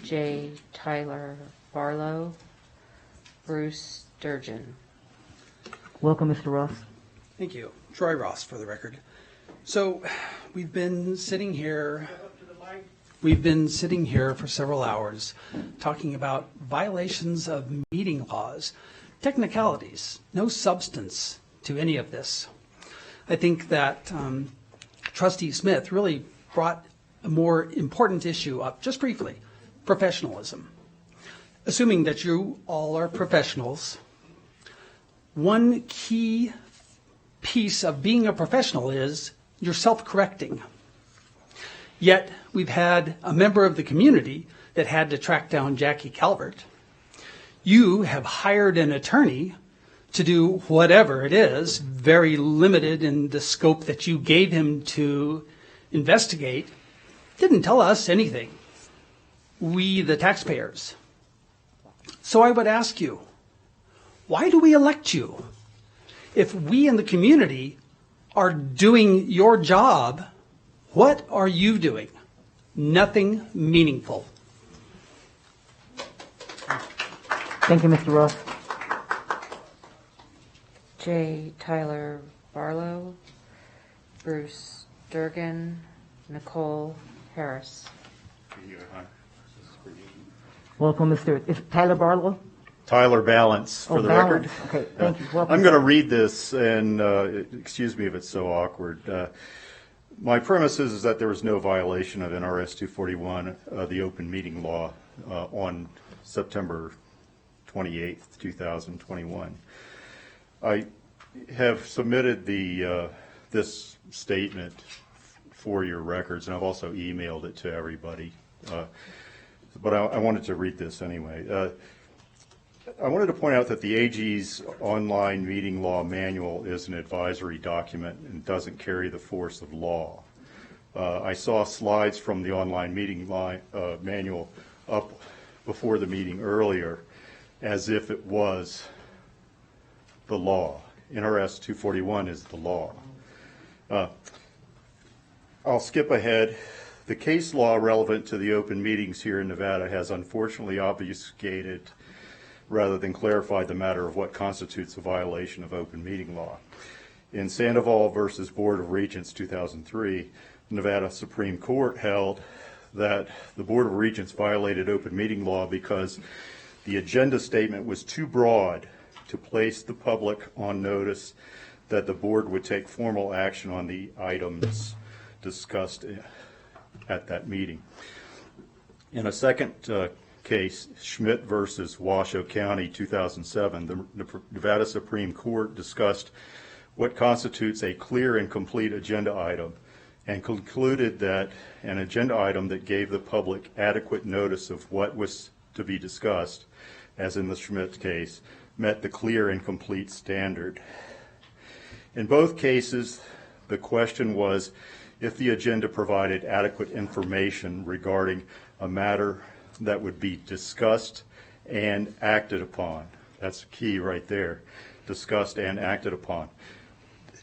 J. Tyler Barlow, Bruce Sturgeon. Welcome, Mr. Ross. Thank you. Troy Ross for the record. So we've been sitting here for several hours talking about violations of meeting laws, technicalities, no substance to any of this. I think that Trustee Smith really brought a more important issue up just briefly, professionalism. Assuming that you all are professionals, one key piece of being a professional is you're self-correcting. Yet we've had a member of the community that had to track down Jackie Calvert. You have hired an attorney to do whatever it is, very limited in the scope that you gave him to investigate, didn't tell us anything. We, the taxpayers. So I would ask you, why do we elect you? If we in the community are doing your job, what are you doing? Nothing meaningful. Thank you, Mr. Ross. J. Tyler Barlow, Bruce Durgan, Nicole Harris. Welcome, Mr. Is Tyler Barlow? Tyler Balance for the Balance. record. Okay, thank you. Welcome. I'm going to read this, and excuse me if it's so awkward. My premise is that there was no violation of NRS 241, the open meeting law, on September 28th, 2021. I have submitted this statement for your records, and I've also emailed it to everybody. But I wanted to read this anyway. I wanted to point out that the AG's online meeting law manual is an advisory document and doesn't carry the force of law. I saw slides from the online meeting manual up before the meeting earlier as if it was the law. NRS 241 is the law. I'll skip ahead. The case law relevant to the open meetings here in Nevada has unfortunately obfuscated rather than clarified the matter of what constitutes a violation of open meeting law. In Sandoval versus Board of Regents 2003, the Nevada Supreme Court held that the Board of Regents violated open meeting law because the agenda statement was too broad to place the public on notice that the board would take formal action on the items discussed at that meeting. In a second case, Schmidt versus Washoe County 2007, the Nevada Supreme Court discussed what constitutes a clear and complete agenda item and concluded that an agenda item that gave the public adequate notice of what was to be discussed, as in the Schmidt case, met the clear and complete standard. In both cases, the question was if the agenda provided adequate information regarding a matter that would be discussed and acted upon. That's key right there, discussed and acted upon.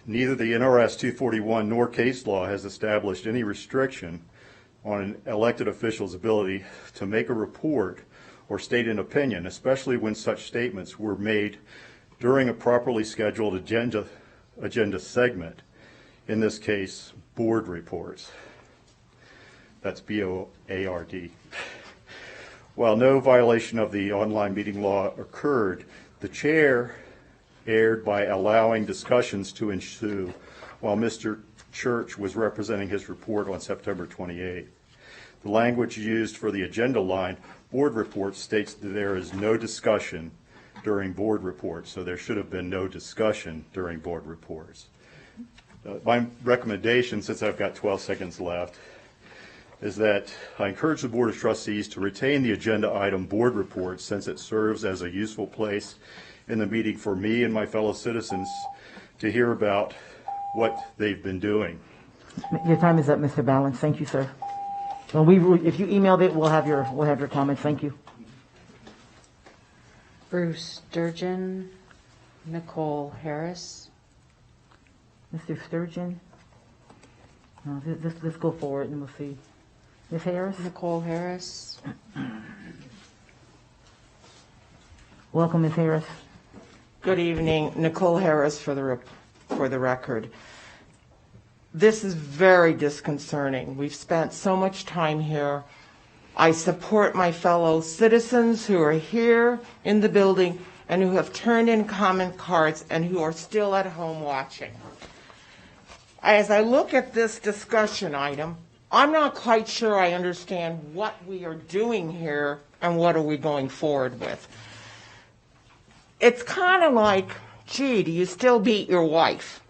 Neither the NRS 241 nor case law has established any restriction on an elected official's ability to make a report or state an opinion, especially when such statements were made during a properly scheduled agenda segment, in this case, board reports. That's B-O-A-R-D. While no violation of the online meeting law occurred, the chair erred by allowing discussions to ensue while Mr. Church was representing his report on September 28th. The language used for the agenda line, board reports, states that there is no discussion during board reports, so there should have been no discussion during board reports. My recommendation, since I've got 12 seconds left, is that I encourage the Board of Trustees to retain the agenda item board report since it serves as a useful place in the meeting for me and my fellow citizens to hear about what they've been doing. Your time is up, Mr. Balance. Thank you, sir. If you emailed it, we'll have your comments. Thank you. Bruce Sturgeon, Nicole Harris. Mr. Sturgeon. No, let's go forward and we'll see. Ms. Harris? Nicole Harris. Welcome, Ms. Harris. Good evening. Nicole Harris for the record. This is very disconcerting. We've spent so much time here. I support my fellow citizens who are here in the building and who have turned in comment cards and who are still at home watching. As I look at this discussion item, I'm not quite sure I understand what we are doing here and what are we going forward with. It's kind of like, gee, do you still beat your wife?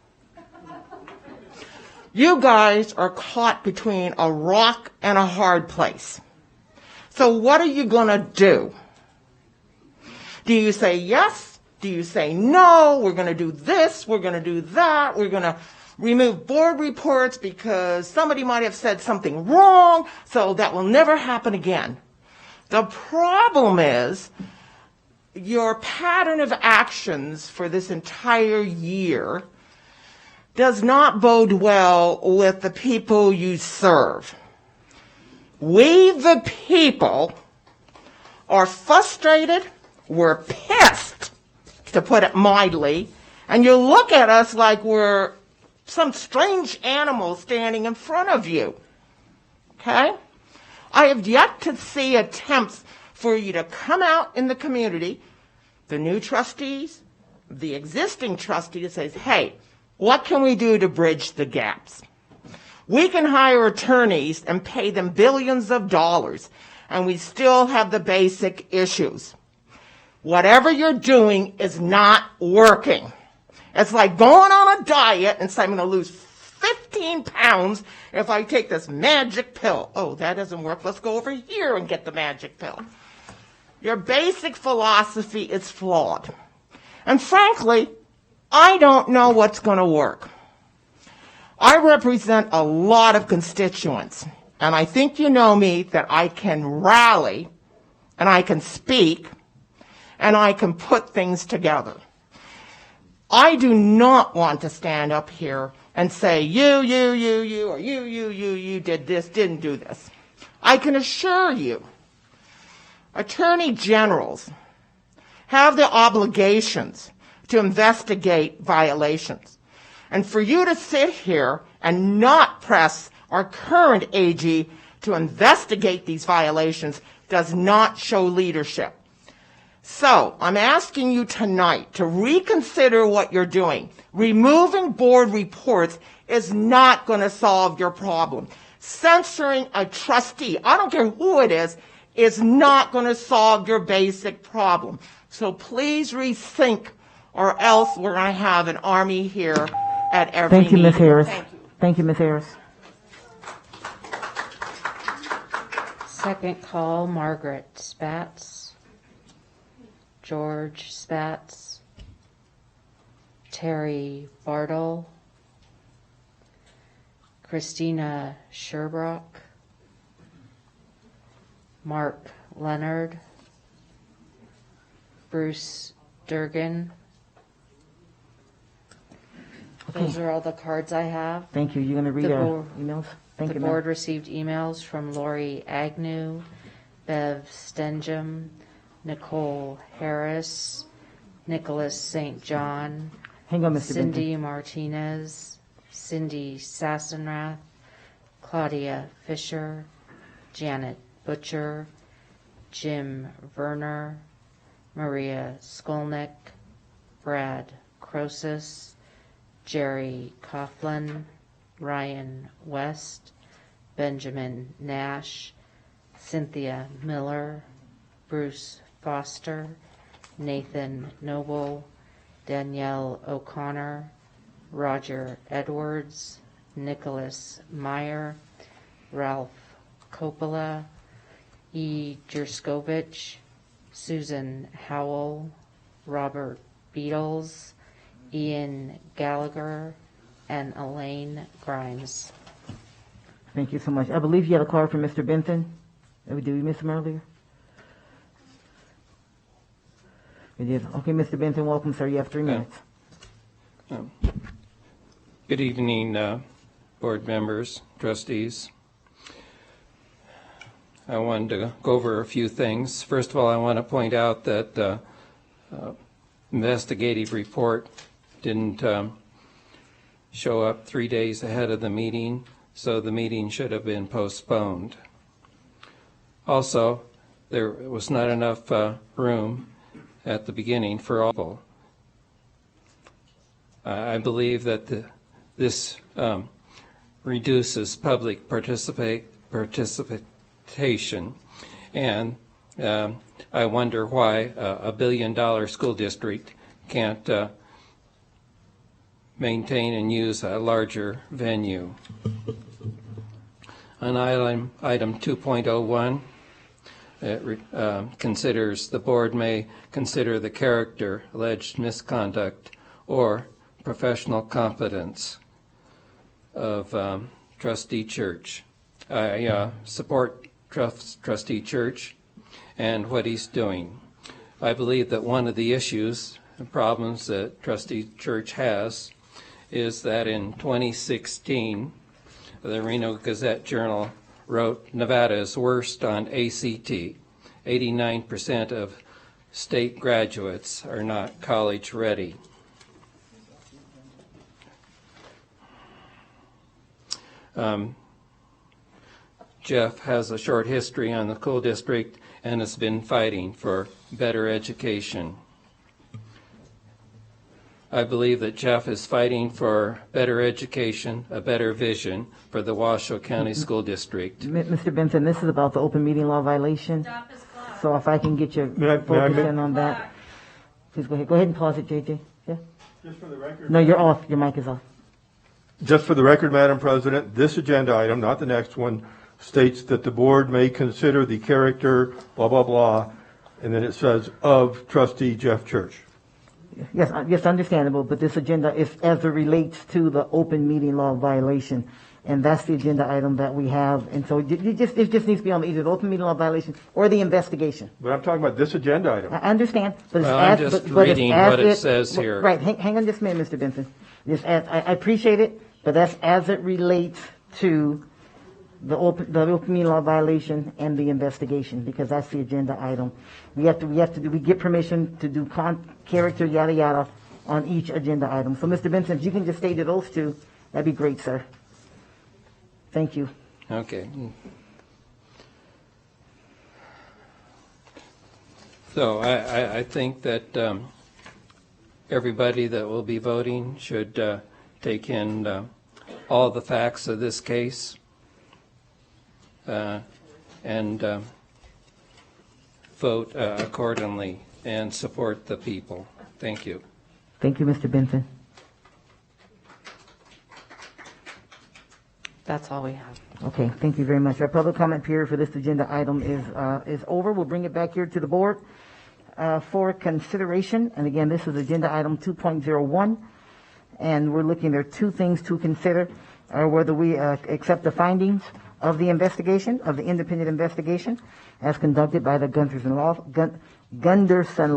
You guys are caught between a rock and a hard place. So what are you going to do? Do you say yes? Do you say no? We're going to do this. We're going to do that. We're going to remove board reports because somebody might have said something wrong, so that will never happen again. The problem is your pattern of actions for this entire year does not bode well with the people you serve. We, the people, are frustrated, we're pissed, to put it mildly, and you look at us like we're some strange animal standing in front of you. Okay? I have yet to see attempts for you to come out in the community, the new trustees, the existing trustee that says, hey, what can we do to bridge the gaps? We can hire attorneys and pay them billions of dollars, and we still have the basic issues. Whatever you're doing is not working. It's like going on a diet and saying I'm going to lose 15 pounds if I take this magic pill. Oh, that doesn't work. Let's go over here and get the magic pill. Your basic philosophy is flawed. And frankly, I don't know what's going to work. I represent a lot of constituents, and I think you know me that I can rally, and I can speak, and I can put things together. I do not want to stand up here and say, you, or you did this, didn't do this. I can assure you, attorney generals have the obligations to investigate violations. And for you to sit here and not press our current AG to investigate these violations does not show leadership. So I'm asking you tonight to reconsider what you're doing. Removing board reports is not going to solve your problem. Censoring a trustee, I don't care who it is not going to solve your basic problem. So please rethink, or else we're going to have an army here at every Thank you, Ms. meeting. Harris. Thank you. Thank you, Ms. Harris. Second call, Margaret Spatz, George Spatz, Terry Bartle, Christina Sherbrock, Mark Leonard, Bruce Durgan. Those are all the cards I have. Thank you. You're going to read our emails? Thank you, The ma'am. board received emails from Lori Agnew, Bev Stenjum, Nicole Harris, Nicholas St. John, Hang on, Mr. Cindy Benton. Martinez, Cindy Sassenrath, Claudia Fisher, Janet Butcher, Jim Verner, Maria Skolnick, Brad Crosis, Jerry Coughlin, Ryan West, Benjamin Nash, Cynthia Miller, Bruce Foster, Nathan Noble, Danielle O'Connor, Roger Edwards, Nicholas Meyer, Ralph Coppola, E. Jerskovich, Susan Howell, Robert Beatles, Ian Gallagher, and Elaine Grimes. Thank you so much. I believe you had a card from Mr. Benton. Did we miss him earlier? We did. Okay, Mr. Benton, welcome, sir. You have 3 minutes. Good evening, board members, trustees. I wanted to go over a few things. First of all, I want to point out that the investigative report didn't show up 3 days ahead of the meeting, so the meeting should have been postponed. Also, there was not enough room at the beginning for all people. I believe that this reduces public participation, and I wonder why a $1 billion school district can't maintain and use a larger venue. On item 2.01, it considers the board may consider the character, alleged misconduct, or professional competence of Trustee Church. I support Trustee Church and what he's doing. I believe that one of the issues and problems that Trustee Church has is that in 2016, the Reno Gazette-Journal wrote, Nevada is worst on ACT. 89% of state graduates are not college ready. Jeff has a short history on the school district and has been fighting for better education. I believe that Jeff is fighting for better education, a better vision for the Washoe County School District. Mr. Benson, this is about the open meeting law violation. So if I can get your focus in on that. Please go ahead. Go ahead and pause it, JJ. Yeah? Just for the record. No, you're off. Your mic is off. Just for the record, Madam President, this agenda item, not the next one, states that the board may consider the character, blah, blah, blah, and then it says of trustee Jeff Church. Yes, understandable, but this agenda is as it relates to the open meeting law violation, and that's the agenda item that we have, and so it just needs to be on either the open meeting law violation or the investigation. But I'm talking about this agenda item. I understand, but Well, I'm just reading what it says here. Right, hang on just a minute, Mr. Benson. I appreciate it, but that's as it relates to the open meeting law violation and the investigation, because that's the agenda item. We get permission to do character, yada, yada, on each agenda item. So, Mr. Benson, if you can just stay to those two, that'd be great, sir. Thank you. Okay. So I think that everybody that will be voting should take in all the facts of this case and vote accordingly and support the people. Thank you. Thank you, Mr. Benson. That's all we have. Okay, thank you very much. Our public comment period for this agenda item is over. We'll bring it back here to the board for consideration. And again, this is agenda item 2.01. And we're looking, there are two things to consider, whether we accept the findings of the investigation, of the independent investigation, as conducted by the Gunderson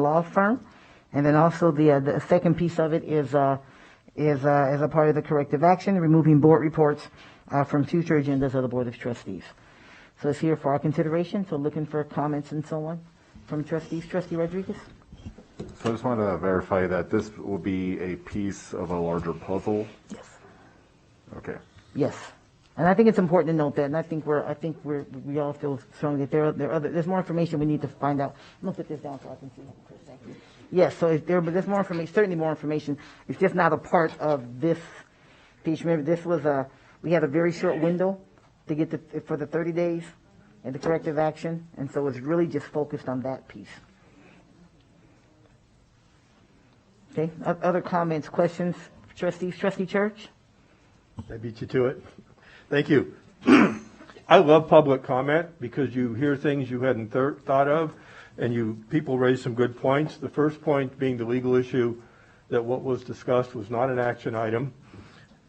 Law Firm. And then also the second piece of it is as a part of the corrective action, removing board reports from future agendas of the Board of Trustees. So it's here for our consideration. So looking for comments and so on from trustees. Trustee Rodriguez? So I just wanted to verify that this will be a piece of a larger puzzle. Yes. Okay. Yes. And I think it's important to note that, and I think we all feel strongly that there's more information we need to find out. I'm going to put this down so I can see. Thank you. Yes, so there's more information, certainly more information. It's just not a part of this piece. Remember, this was we had a very short window to get for the 30 days and the corrective action, and so it's really just focused on that piece. Okay, other comments, questions, trustees? Trustee Church? I beat you to it. Thank you. I love public comment because you hear things you hadn't thought of, and people raise some good points. The first point being the legal issue that what was discussed was not an action item,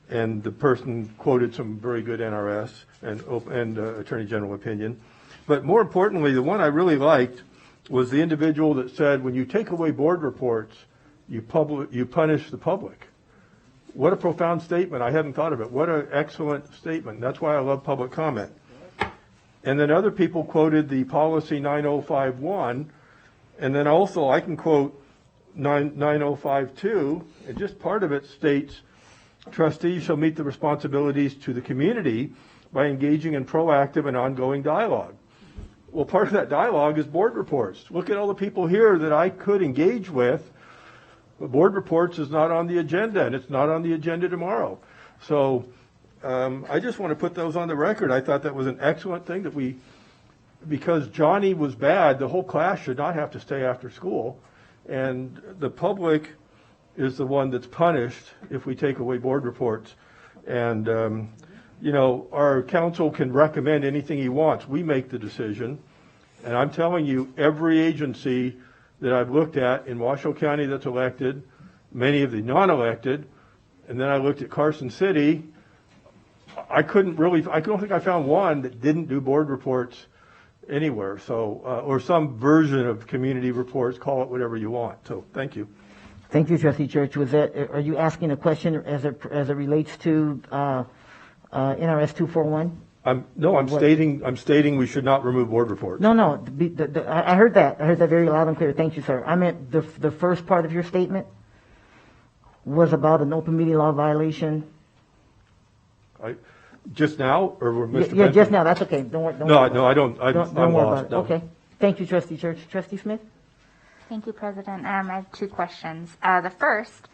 and the person quoted some very good NRS and Attorney General opinion. But more importantly, the one I really liked was the individual that said, when you take away board reports, you punish the public. What a profound statement. I hadn't thought of it. What an excellent statement. That's why I love public comment. And then other people quoted the policy 9051, and then also I can quote 9052, and just part of it states, trustees shall meet the responsibilities to the community by engaging in proactive and ongoing dialogue. Well, part of that dialogue is board reports. Look at all the people here that I could engage with. But board reports is not on the agenda, and it's not on the agenda tomorrow. So I just want to put those on the record. I thought that was an excellent thing that because Johnny was bad, the whole class should not have to stay after school. And the public is the one that's punished if we take away board reports. And, our council can recommend anything he wants. We make the decision. And I'm telling you, every agency that I've looked at in Washoe County that's elected, many of the non-elected, and then I looked at Carson City, I don't think I found one that didn't do board reports anywhere. So, or some version of community reports, call it whatever you want. So, thank you. Thank you, Trustee Church. Are you asking a question as it relates to NRS 241? I'm stating we should not remove board reports. No. I heard that. I heard that very loud and clear. Thank you, sir. I meant the first part of your statement was about an open meeting law violation. Just now, or Mr. Yeah, Benson? just now. That's okay. Don't worry. No, I don't. Don't worry about it. Okay. Thank you, Trustee Church. Trustee Smith? Thank you, President. I have two questions. The first,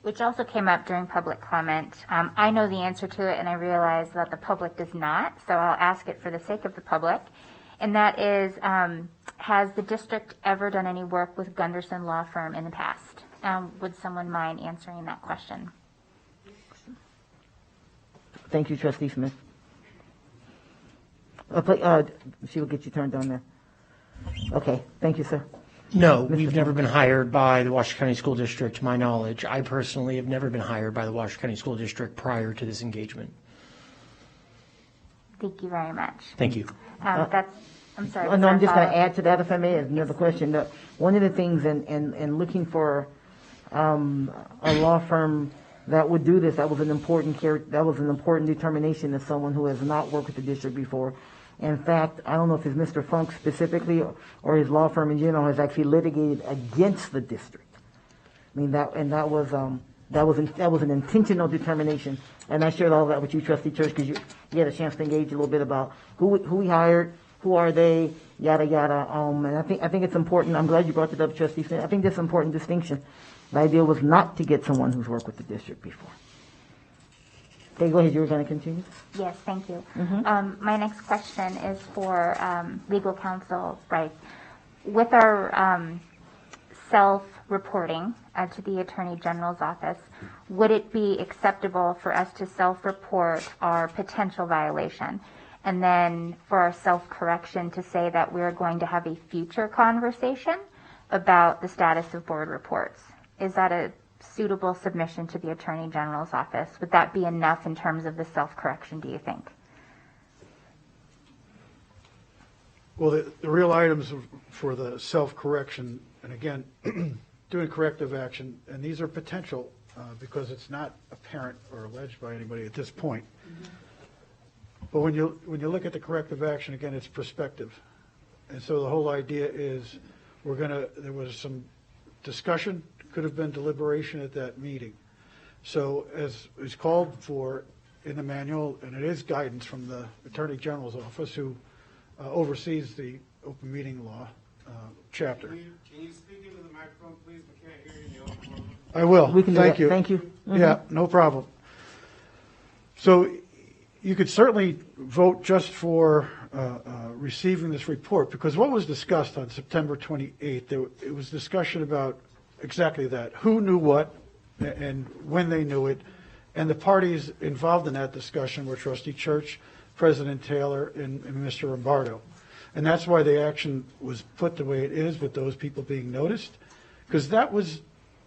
which also came up during public comment. I know the answer to it, and I realize that the public does not, so I'll ask it for the sake of the public. And that is, has the district ever done any work with Gunderson Law Firm in the past? Would someone mind answering that question? Thank you, Trustee Smith. She will get you turned on there. Okay, thank you, sir. No, we've never been hired by the Washoe County School District, to my knowledge. I personally have never been hired by the Washoe County School District prior to this engagement. Thank you very much. Thank you. I'm sorry. No, I'm just going to add to that, if I may, as another question. One of the things in looking for a law firm that would do this, that was an important determination of someone who has not worked with the district before. In fact, I don't know if it's Mr. Funk specifically or his law firm in general has actually litigated against the district. I mean, that was an intentional determination. And I shared all that with you, Trustee Church, because you had a chance to engage a little bit about who we hired, who are they, yada yada. And I think it's important. I'm glad you brought it up, Trustee Smith. I think that's an important distinction. The idea was not to get someone who's worked with the district before. Okay, go ahead. You were going to continue? Yes, thank you. My next question is for legal counsel, Bryce. With our self-reporting to the Attorney General's office, would it be acceptable for us to self-report our potential violation, and then for our self-correction to say that we're going to have a future conversation about the status of board reports? Is that a suitable submission to the Attorney General's office? Would that be enough in terms of the self-correction, do you think? Well, the real items for the self-correction, and again, doing corrective action, and these are potential because it's not apparent or alleged by anybody at this point. But when you look at the corrective action, again, it's prospective. And so the whole idea is there was some discussion, could have been deliberation at that meeting. So as is called for in the manual, and it is guidance from the Attorney General's office, who oversees the open meeting law chapter. Can you speak into the microphone, please? We can't hear you in the open forum. I will. We can Thank do you. Thank you. Yeah, no problem. So you could certainly vote just for receiving this report, because what was discussed on September 28th, it was discussion about exactly that. Who knew what and when they knew it. And the parties involved in that discussion were Trustee Church, President Taylor, and Mr. Lombardo. And that's why the action was put the way it is, with those people being noticed, because that was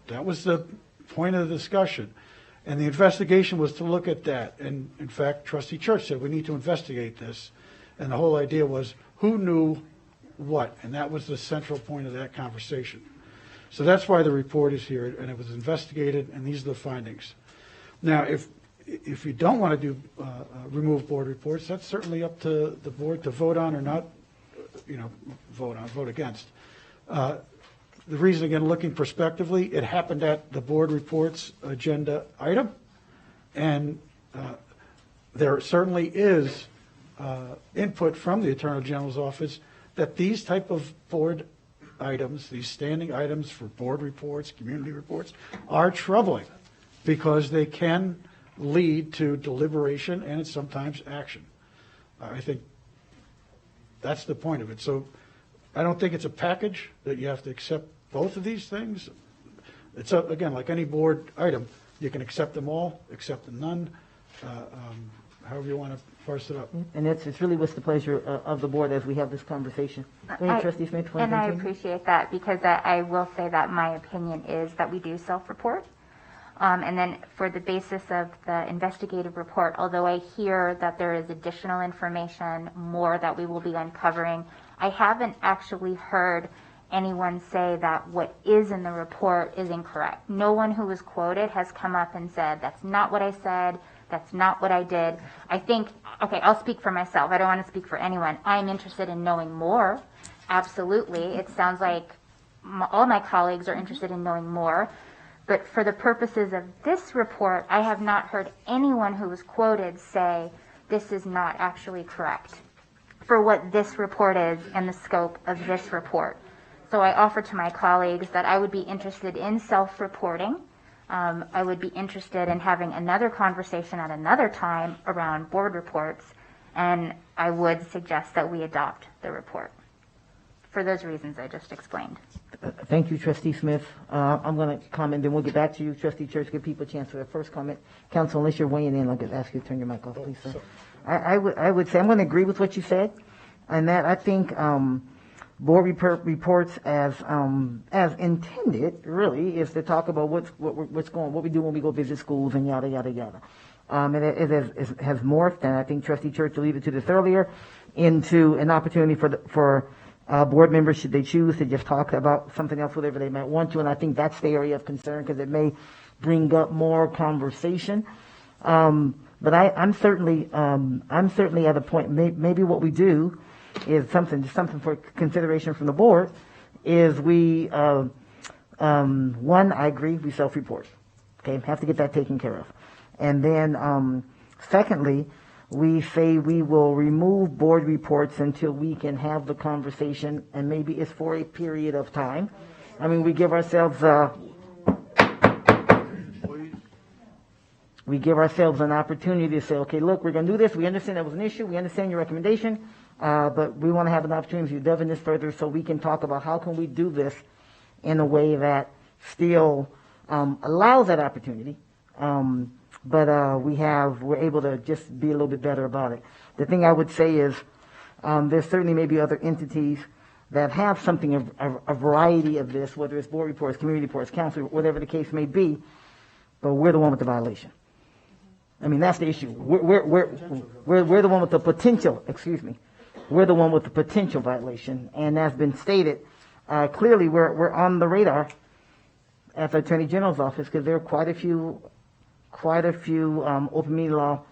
the point of the discussion. And the investigation was to look at that. And in fact, Trustee Church said, we need to investigate this. And the whole idea was, who knew what? And that was the central point of that conversation. So that's why the report is here, and it was investigated, and these are the findings. Now, if you don't want to do remove board reports, that's certainly up to the board to vote on or not, vote against. The reason, again, looking prospectively, it happened at the board reports agenda item, and there certainly is input from the Attorney General's office that these type of board items, these standing items for board reports, community reports, are troubling because they can lead to deliberation and sometimes action. I think that's the point of it. So I don't think it's a package that you have to accept both of these things. It's, again, like any board item, you can accept them all, accept them none, however you want to parse it up. And it's really what's the pleasure of the board as we have this conversation. Trustee Smith, and I appreciate that, because I will say that my opinion is that we do self-report. And then for the basis of the investigative report, although I hear that there is additional information, more that we will be uncovering, I haven't actually heard anyone say that what is in the report is incorrect. No one who was quoted has come up and said, that's not what I said, that's not what I did. I think, okay, I'll speak for myself. I don't want to speak for anyone. I'm interested in knowing more. Absolutely. It sounds like all my colleagues are interested in knowing more. But for the purposes of this report, I have not heard anyone who was quoted say this is not actually correct for what this report is and the scope of this report. So I offer to my colleagues that I would be interested in self-reporting I would be interested in having another conversation at another time around board reports, and I would suggest that we adopt the report for those reasons I just explained. Thank you, Trustee Smith. I'm going to comment, then we'll get back to you, Trustee Church, give people a chance for their first comment. Council, unless you're weighing in, I'll just ask you to turn your mic off, please, sir. I would say I'm going to agree with what you said, and that I think board reports as intended really is to talk about what we do when we go visit schools and yada yada yada. And it has morphed, and I think Trustee Church alluded to this earlier, into an opportunity for board members, should they choose, to just talk about something else, whatever they might want to. And I think that's the area of concern because it may bring up more conversation. But I'm certainly at a point. Maybe what we do is something for consideration from the board. Is we one, I agree, we self-report. Okay, have to get that taken care of. And then secondly, we say we will remove board reports until we can have the conversation, and maybe it's for a period of time. I mean, we give ourselves an opportunity to say, okay, look, we're going to do this. We understand that was an issue. We understand your recommendation, but we want to have an opportunity to delve in this further so we can talk about how can we do this in a way that still allows that opportunity. But we're able to just be a little bit better about it. The thing I would say is there's certainly maybe other entities that have something a variety of this, whether it's board reports, community reports, council, whatever the case may be, but we're the one with the violation. I mean, that's the issue. We're the one with the potential, we're the one with the potential violation. And as been stated, clearly we're on the radar at the Attorney General's office because there are quite a few open meeting law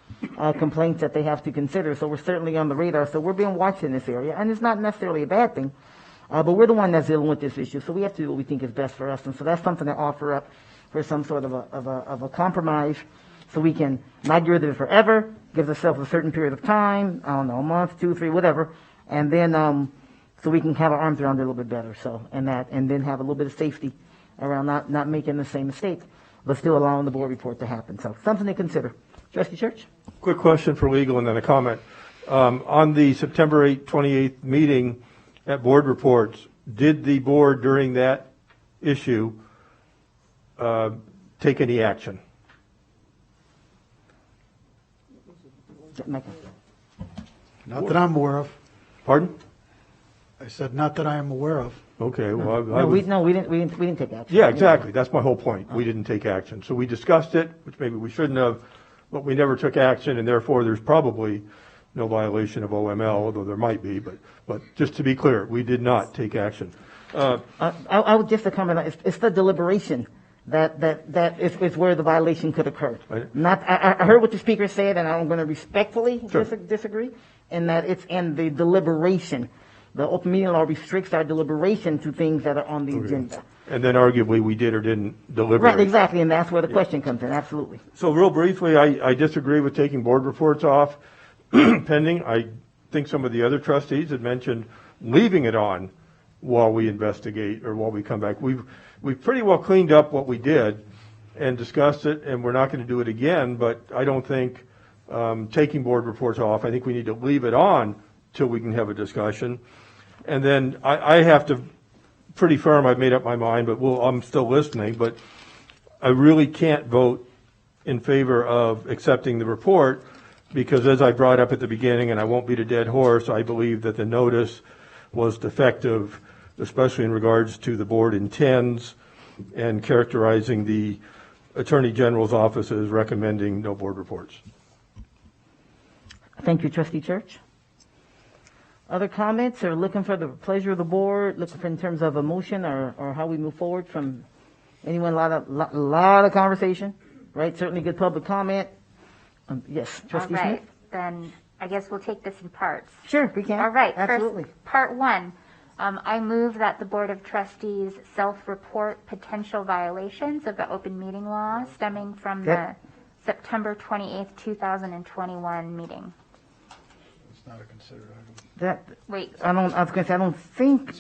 complaints that they have to consider. So we're certainly on the radar. So we're being watched in this area, and it's not necessarily a bad thing. But we're the one that's dealing with this issue, so we have to do what we think is best for us. And so that's something to offer up for some sort of a compromise, so we can not get rid of it forever, give ourselves a certain period of time, I don't know, a month, 2, 3, whatever, and then so we can have our arms around it a little bit better. So and then have a little bit of safety around not making the same mistake, but still allowing the board report to happen. So something to consider. Trustee Church? Quick question for legal and then a comment. On the September 28th meeting at board reports, did the board during that issue take any action? Not that I'm aware of. Pardon? I said not that I am aware of. Okay, well, we didn't take action. Yeah, exactly. That's my whole point. We didn't take action. So we discussed it, which maybe we shouldn't have, but we never took action, and therefore there's probably no violation of OML, although there might be. But just to be clear, we did not take action. I would just comment. It's the deliberation that is where the violation could occur. I heard what the speaker said, and I'm going to respectfully disagree in that it's in the deliberation. The open meeting law restricts our deliberation to things that are on the agenda. And then arguably we did or didn't deliberate. Right, exactly, and that's where the question comes in, absolutely. So real briefly, I disagree with taking board reports off pending. I think some of the other trustees had mentioned leaving it on while we investigate or while we come back. We've pretty well cleaned up what we did and discussed it, and we're not going to do it again, but I don't think taking board reports off, I think we need to leave it on till we can have a discussion. And then I have to, pretty firm, I've made up my mind, but I'm still listening, but I really can't vote in favor of accepting the report because as I brought up at the beginning, and I won't beat a dead horse, I believe that the notice was defective, especially in regards to the board intends and characterizing the Attorney General's office as recommending no board reports. Thank you, Trustee Church. Other comments or looking for the pleasure of the board, looking for in terms of a motion or how we move forward from anyone? A lot of conversation, right? Certainly good public comment. Yes, Trustee All right, Smith? then I guess we'll take this in parts. Sure, we can. All right, absolutely. First, part one. I move that the Board of Trustees self-report potential violations of the open meeting law stemming from the September 28th, 2021 meeting. It's not a considered item. Wait. I was going to say, I don't think.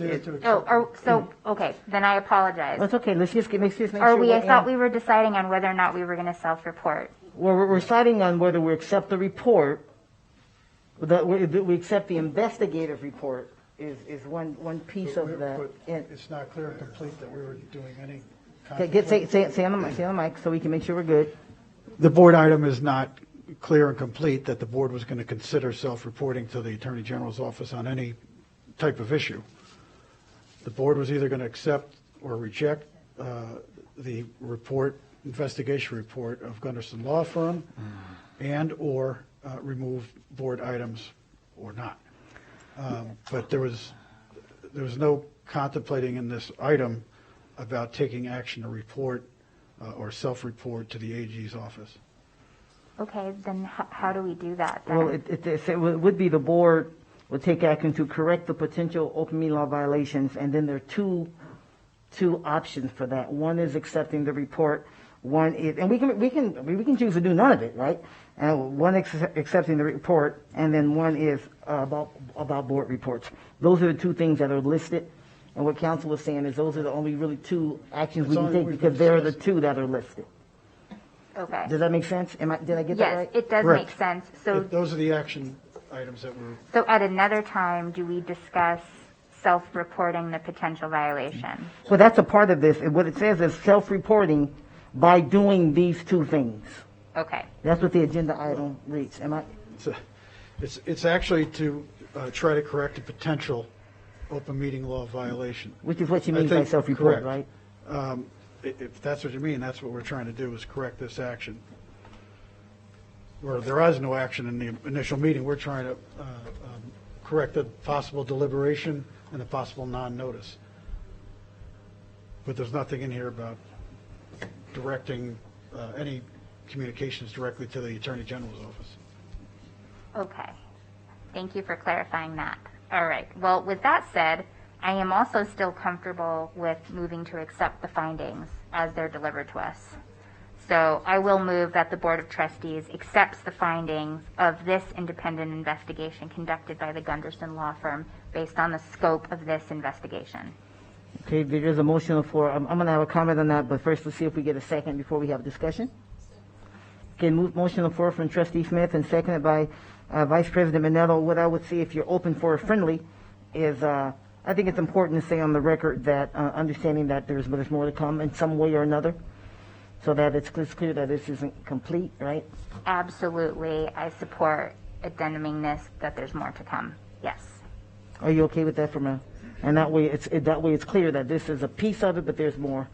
Okay, then I apologize. That's okay. Let's just make sure. I thought we were deciding on whether or not we were going to self-report. Well, we're deciding on whether we accept the report, that we accept the investigative report is one piece of the. It's not clear and complete that we were doing any. Say on the mic so we can make sure we're good. The board item is not clear and complete that the board was going to consider self-reporting to the Attorney General's office on any type of issue. The board was either going to accept or reject the investigation report of Gunderson Law Firm and or remove board items or not. But there was no contemplating in this item about taking action to report or self-report to the AG's office. Okay, then how do we do that then? Well, it would be the board would take action to correct the potential open meeting law violations, and then there are two options for that. One is accepting the report. One is, and we can choose to do none of it, right? One accepting the report, and then one is about board reports. Those are the two things that are listed. And what counsel was saying is those are the only really two actions we can take because they're the two that are listed. Okay. Does that make sense? Did I get that right? Yes, it does make sense. So those are the action items that were. So at another time, do we discuss self-reporting the potential violation? Well, that's a part of this. What it says is self-reporting by doing these two things. Okay. That's what the agenda item reads. It's actually to try to correct a potential open meeting law violation. Which is what you mean by self-report, correct. Right? If that's what you mean, that's what we're trying to do is correct this action. Where there is no action in the initial meeting, we're trying to correct a possible deliberation and a possible non-notice. But there's nothing in here about directing any communications directly to the Attorney General's office. Okay. Thank you for clarifying that. All right. Well, with that said, I am also still comfortable with moving to accept the findings as they're delivered to us. So I will move that the Board of Trustees accepts the findings of this independent investigation conducted by the Gunderson Law Firm based on the scope of this investigation. Okay, there is a motion on the floor. I'm going to have a comment on that, but first let's see if we get a second before we have discussion. Okay, motion on the floor from Trustee Smith and seconded by Vice President Minetto. What I would say, if you're open for a friendly, is I think it's important to say on the record that understanding that there's more to come in some way or another, so that it's clear that this isn't complete, right? Absolutely. I support addenduming this, that there's more to come. Yes. Are you okay with that and that way it's clear that this is a piece of it, but there's more.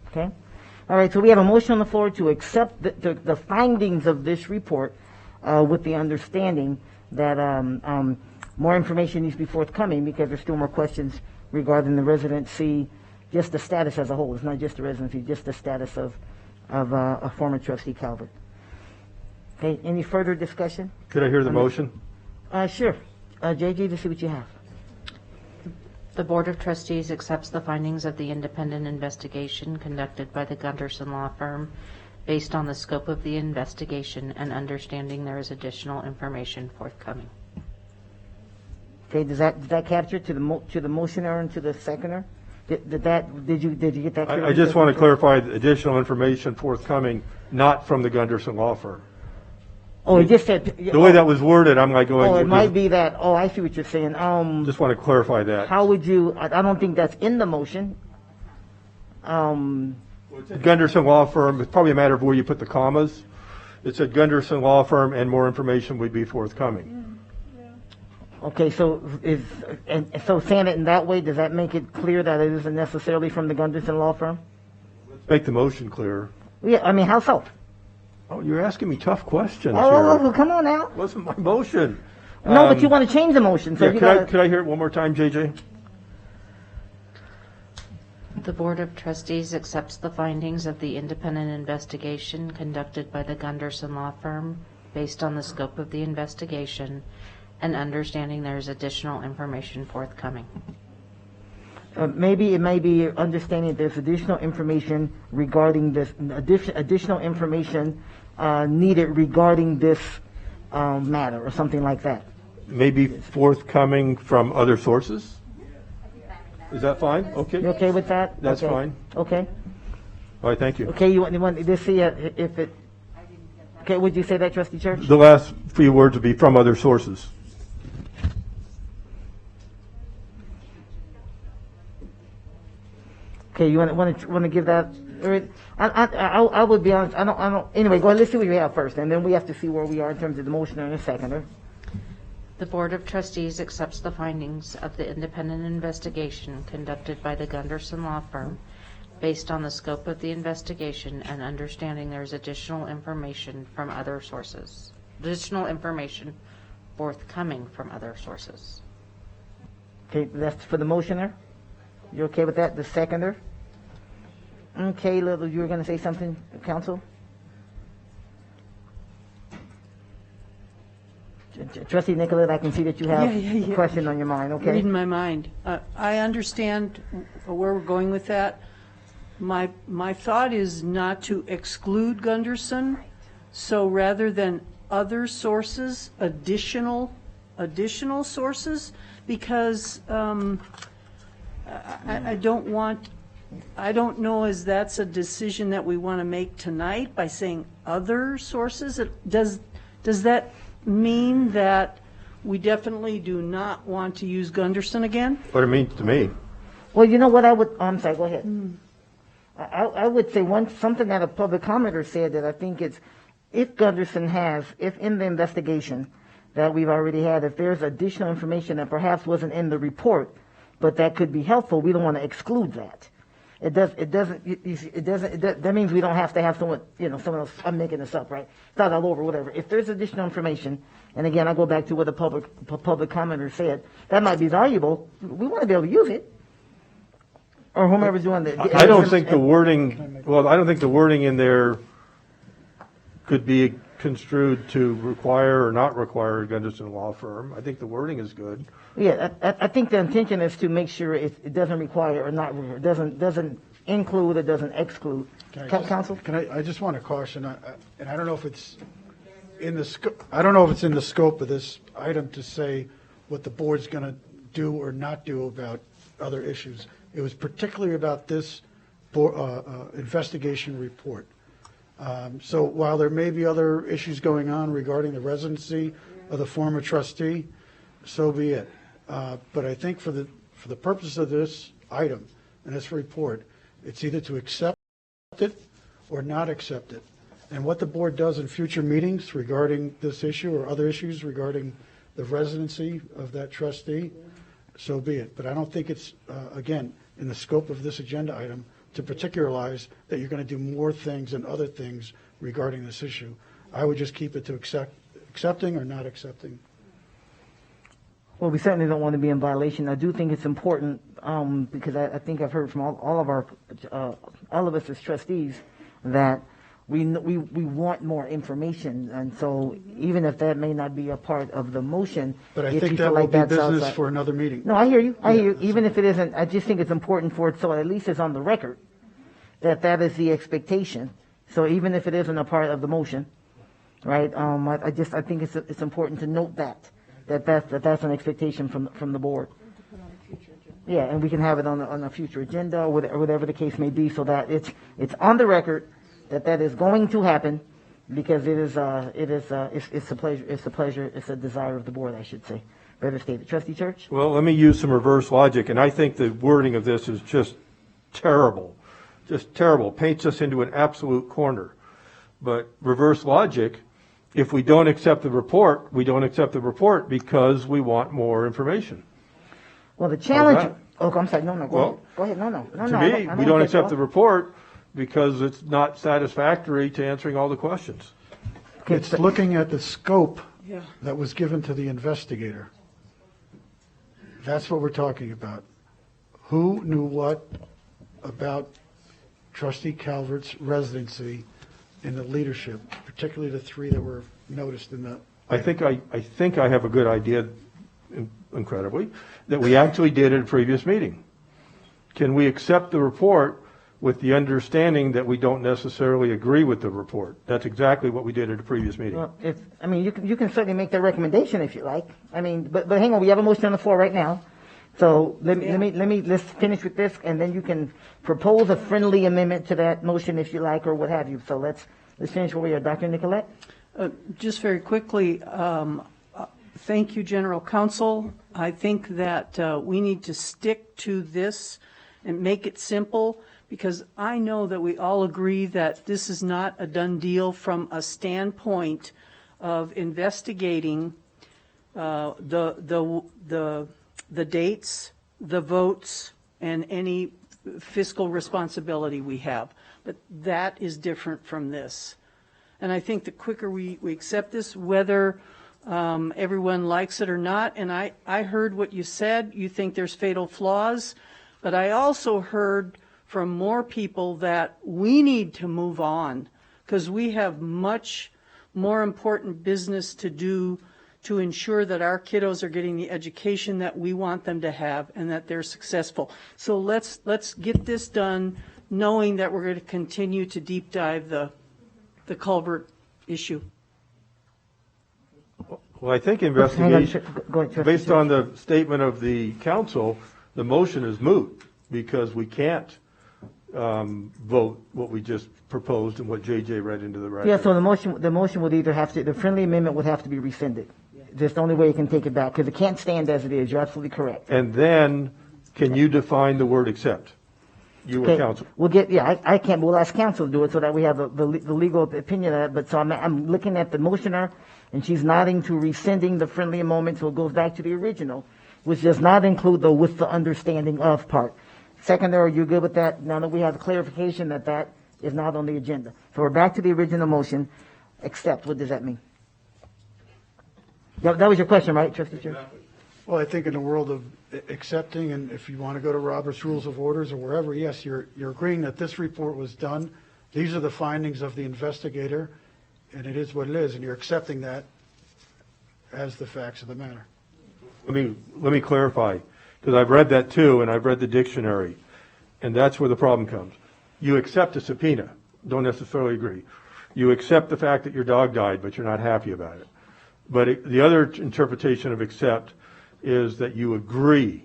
Okay? All right, so we have a motion on the floor to accept the findings of this report with the understanding that more information needs to be forthcoming because there's still more questions regarding the residency, just the status as a whole. It's not just the residency, just the status of a former trustee Calvert. Okay, any further discussion? Could I hear the motion? Sure. JJ, to see what you have. The Board of Trustees accepts the findings of the independent investigation conducted by the Gunderson Law Firm based on the scope of the investigation and understanding there is additional information forthcoming. Okay, does that capture to the motioner and to the seconder? Did you get that clear? I just want to clarify additional information forthcoming, not from the Gunderson Law Firm. Oh, it just said the way that was worded. I'm like going. Oh, it might be that. Oh, I see what you're saying. Just want to clarify that. How would you? I don't think that's in the motion. Gunderson Law Firm. It's probably a matter of where you put the commas. It said Gunderson Law Firm, and more information would be forthcoming. Okay, so saying it in that way, does that make it clear that it isn't necessarily from the Gunderson Law Firm? Let's make the motion clear. Yeah, I mean, how so? Oh, you're asking me tough questions. Oh, come on now. It wasn't my motion. No, but you want to change the motion. So yeah, could I hear it one more time, JJ? The Board of Trustees accepts the findings of the independent investigation conducted by the Gunderson Law Firm based on the scope of the investigation and understanding there is additional information forthcoming. Maybe it may be understanding there's additional information regarding this, additional information needed regarding this matter or something like that. may be forthcoming from other sources? Is that fine? Okay. You okay with that? That's Okay. fine. Okay. All right, thank you. Okay, you want to see if it, okay, would you say that, Trustee Church? The last few words would be from other sources. Okay, you want to give that? I would be honest. I don't. Anyway, go ahead. Let's see what you have first, and then we have to see where we are in terms of the motion and a seconder. The Board of Trustees accepts the findings of the independent investigation conducted by the Gunderson Law Firm based on the scope of the investigation and understanding there is additional information from other sources. Additional information forthcoming from other sources. Okay, that's for the motioner. You okay with that? The seconder? Okay, Little, you were going to say something, Counsel? Trustee Nicolette, I can see that you have a question on your mind, okay? Reading my mind. I understand where we're going with that. My thought is not to exclude Gunderson, so rather than other sources, additional sources, because I don't know as that's a decision that we want to make tonight by saying other sources. Does that mean that we definitely do not want to use Gunderson again? What it means to me. Well, you know what I would, I'm sorry, go ahead. I would say something that a public commenter said that I think it's, if Gunderson has, if in the investigation that we've already had, if there's additional information that perhaps wasn't in the report, but that could be helpful, we don't want to exclude that. That means we don't have to have someone else, I'm making this up, right? It's not all over, whatever. If there's additional information, and again, I go back to what the public commenter said, that might be valuable, we want to be able to use it. Or whomever's doing the. I don't think the wording in there could be construed to require or not require a Gunderson Law Firm. I think the wording is good. Yeah, I think the intention is to make sure it doesn't require or not, doesn't include or doesn't exclude. Counsel? I just want to caution, and I don't know if it's in the scope. I don't know if it's in the scope of this item to say what the board's going to do or not do about other issues. It was particularly about this investigation report. So while there may be other issues going on regarding the residency of the former trustee, so be it. But I think for the purpose of this item and this report, it's either to accept it or not accept it. And what the board does in future meetings regarding this issue or other issues regarding the residency of that trustee, so be it. But I don't think it's, again, in the scope of this agenda item to particularize that you're going to do more things and other things regarding this issue. I would just keep it to accepting or not accepting. Well, we certainly don't want to be in violation. I do think it's important because I think I've heard from all of us as trustees that we want more information, and so even if that may not be a part of the motion, but I if think you that feel will like be that's business outside. for another meeting. No, I hear you. I hear you. Even if it isn't, I just think it's important for it so at least it's on the record that is the expectation. So even if it isn't a part of the motion, right? I think it's important to note that's an expectation from the board. Yeah, and we can have it on a future agenda or whatever the case may be, so that it's on the record that is going to happen, because it's a desire of the board, I should say. Better stated. Trustee Church? Well, let me use some reverse logic, and I think the wording of this is just terrible. Just terrible. Paints us into an absolute corner. But reverse logic, if we don't accept the report, we don't accept the report because we want more information. Well, the challenge. Oh, I'm sorry. No. Go ahead. No. To me, we don't accept the report because it's not satisfactory to answering all the questions. It's looking at the scope that was given to the investigator. That's what we're talking about. Who knew what about Trustee Calvert's residency in the leadership, particularly the three that were noticed in the. I think I have a good idea, incredibly, that we actually did at a previous meeting. Can we accept the report with the understanding that we don't necessarily agree with the report. That's exactly what we did at a previous meeting. Well, you can certainly make that recommendation if you like. But hang on, we have a motion on the floor right now. So let's finish with this, and then you can propose a friendly amendment to that motion if you like, or what have you. So let's finish where we are. Dr. Nicolette? Just very quickly, thank you, General Counsel. I think that we need to stick to this and make it simple, because I know that we all agree that this is not a done deal from a standpoint of investigating the dates, the votes, and any fiscal responsibility we have. But that is different from this. And I think the quicker we accept this, whether everyone likes it or not, and I heard what you said, you think there's fatal flaws, but I also heard from more people that we need to move on because we have much more important business to do to ensure that our kiddos are getting the education that we want them to have and that they're successful. So let's get this done, knowing that we're going to continue to deep dive the culvert issue. Well, I think investigation, based on the statement of the council, the motion is moot because we can't vote what we just proposed and what JJ read into the record. Yeah, so the motion would either have to, the friendly amendment would have to be rescinded. That's the only way you can take it back, because it can't stand as it is. You're absolutely correct. And then, can you define the word accept? You or counsel? I can't, we'll ask counsel to do it so that we have the legal opinion of that. But so I'm looking at the motioner, and she's nodding to rescinding the friendly amendment, so it goes back to the original, which does not include the with the understanding of part. Seconder, are you good with that? Now that we have the clarification that that is not on the agenda. So we're back to the original motion. Accept, what does that mean? That was your question, right, Trustee Chair? Well, I think in the world of accepting, and if you want to go to Robert's Rules of Orders or wherever, yes, you're agreeing that this report was done. These are the findings of the investigator, and it is what it is, and you're accepting that as the facts of the matter. Let me clarify, because I've read that too, and I've read the dictionary, and that's where the problem comes. You accept a subpoena, don't necessarily agree. You accept the fact that your dog died, but you're not happy about it. But the other interpretation of accept is that you agree.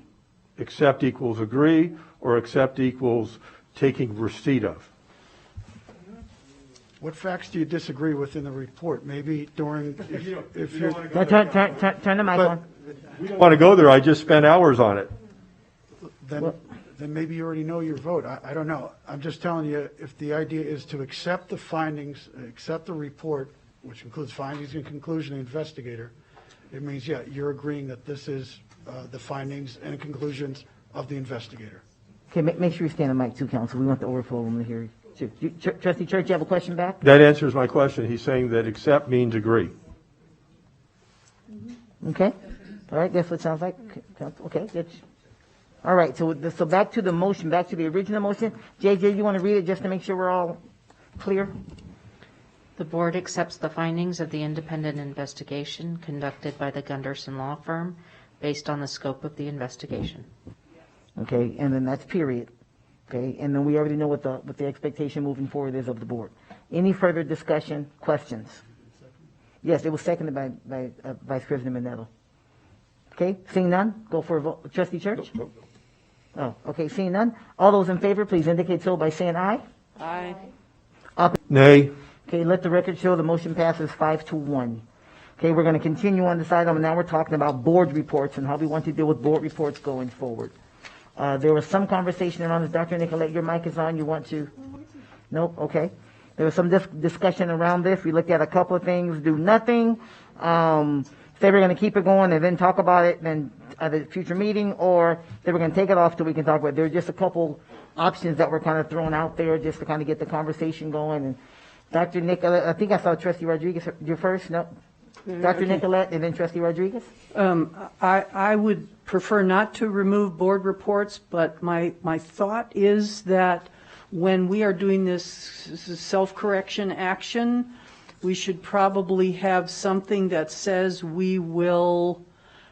Accept equals agree, or accept equals taking receipt of. What facts do you disagree with in the report? Maybe during, if you're... Turn the mic on. We don't want to go there. I just spent hours on it. Then maybe you already know your vote. I don't know. I'm just telling you, if the idea is to accept the findings, accept the report, which includes findings and conclusion of the investigator, it means, yeah, you're agreeing that this is the findings and conclusions of the investigator. Okay, make sure you stand on mic too, counsel. We want the overflow room to hear you. Trustee Church, you have a question back? That answers my question. He's saying that accept means agree. Okay. All right, that's what it sounds like. Okay, good. All right, so back to the motion, back to the original motion. JJ, you want to read it just to make sure we're all clear? The board accepts the findings of the independent investigation conducted by the Gunderson Law Firm based on the scope of the investigation. Okay, and then that's period. Okay, and then we already know what the expectation moving forward is of the board. Any further discussion, questions? Yes, it was seconded by Vice President Manetto. Okay, seeing none, go for a vote. Trustee Church? Oh, okay, seeing none. All those in favor, please indicate so by saying aye. Aye. Nay. Okay, let the record show the motion passes 5-1. Okay, we're going to continue on this item, and now we're talking about board reports and how we want to deal with board reports going forward. There was some conversation around this. Dr. Nicolette, your mic is on. You want to? Nope. Okay. There was some discussion around this. We looked at a couple of things. Do nothing. Say we're going to keep it going and then talk about it then at a future meeting, or say we're going to take it off till we can talk about it. There are just a couple options that were kind of thrown out there just to kind of get the conversation going. And Dr. Nicolette, I think I saw Trustee Rodriguez. You're first? No? Dr. Nicolette and then Trustee Rodriguez? I would prefer not to remove board reports, but my thought is that when we are doing this self-correction action, we should probably have something that says we will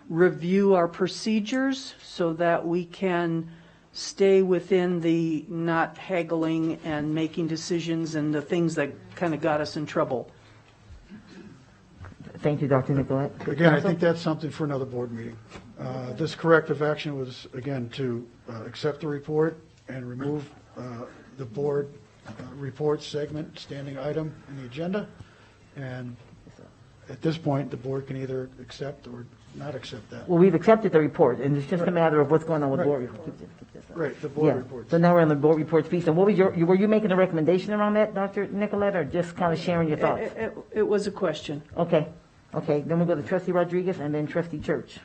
review our procedures so that we can stay within the not haggling and making decisions and the things that kind of got us in trouble. Thank you, Dr. Nicolette. Again, I think that's something for another board meeting. This corrective action was, again, to accept the report and remove the board report segment, standing item in the agenda. And at this point, the board can either accept or not accept that. Well, we've accepted the report, and it's just a matter of what's going on with board reports. Right, the board reports. So now we're on the board reports piece. And what was were you making a recommendation around that, Dr. Nicolette, or just kind of sharing your thoughts? It was a question. Okay. Okay, then we'll go to Trustee Rodriguez and then Trustee Church.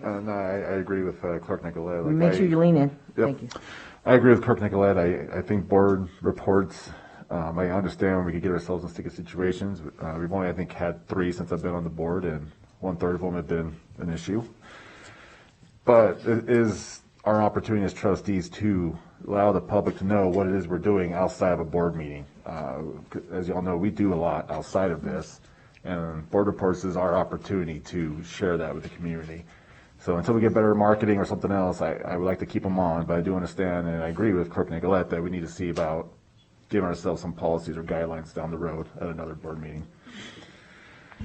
No, I agree with Clerk Nicolette. Make sure you lean in. Yep. Thank you. I agree with Clerk Nicolette. I think board reports, I understand we could get ourselves in sticky situations. We've only, I think, had 3 since I've been on the board, and 1/3 of them have been an issue. But it is our opportunity as trustees to allow the public to know what it is we're doing outside of a board meeting. As you all know, we do a lot outside of this, and board reports is our opportunity to share that with the community. So until we get better marketing or something else, I would like to keep them on, but I do understand, and I agree with Clerk Nicolette, that we need to see about giving ourselves some policies or guidelines down the road at another board meeting.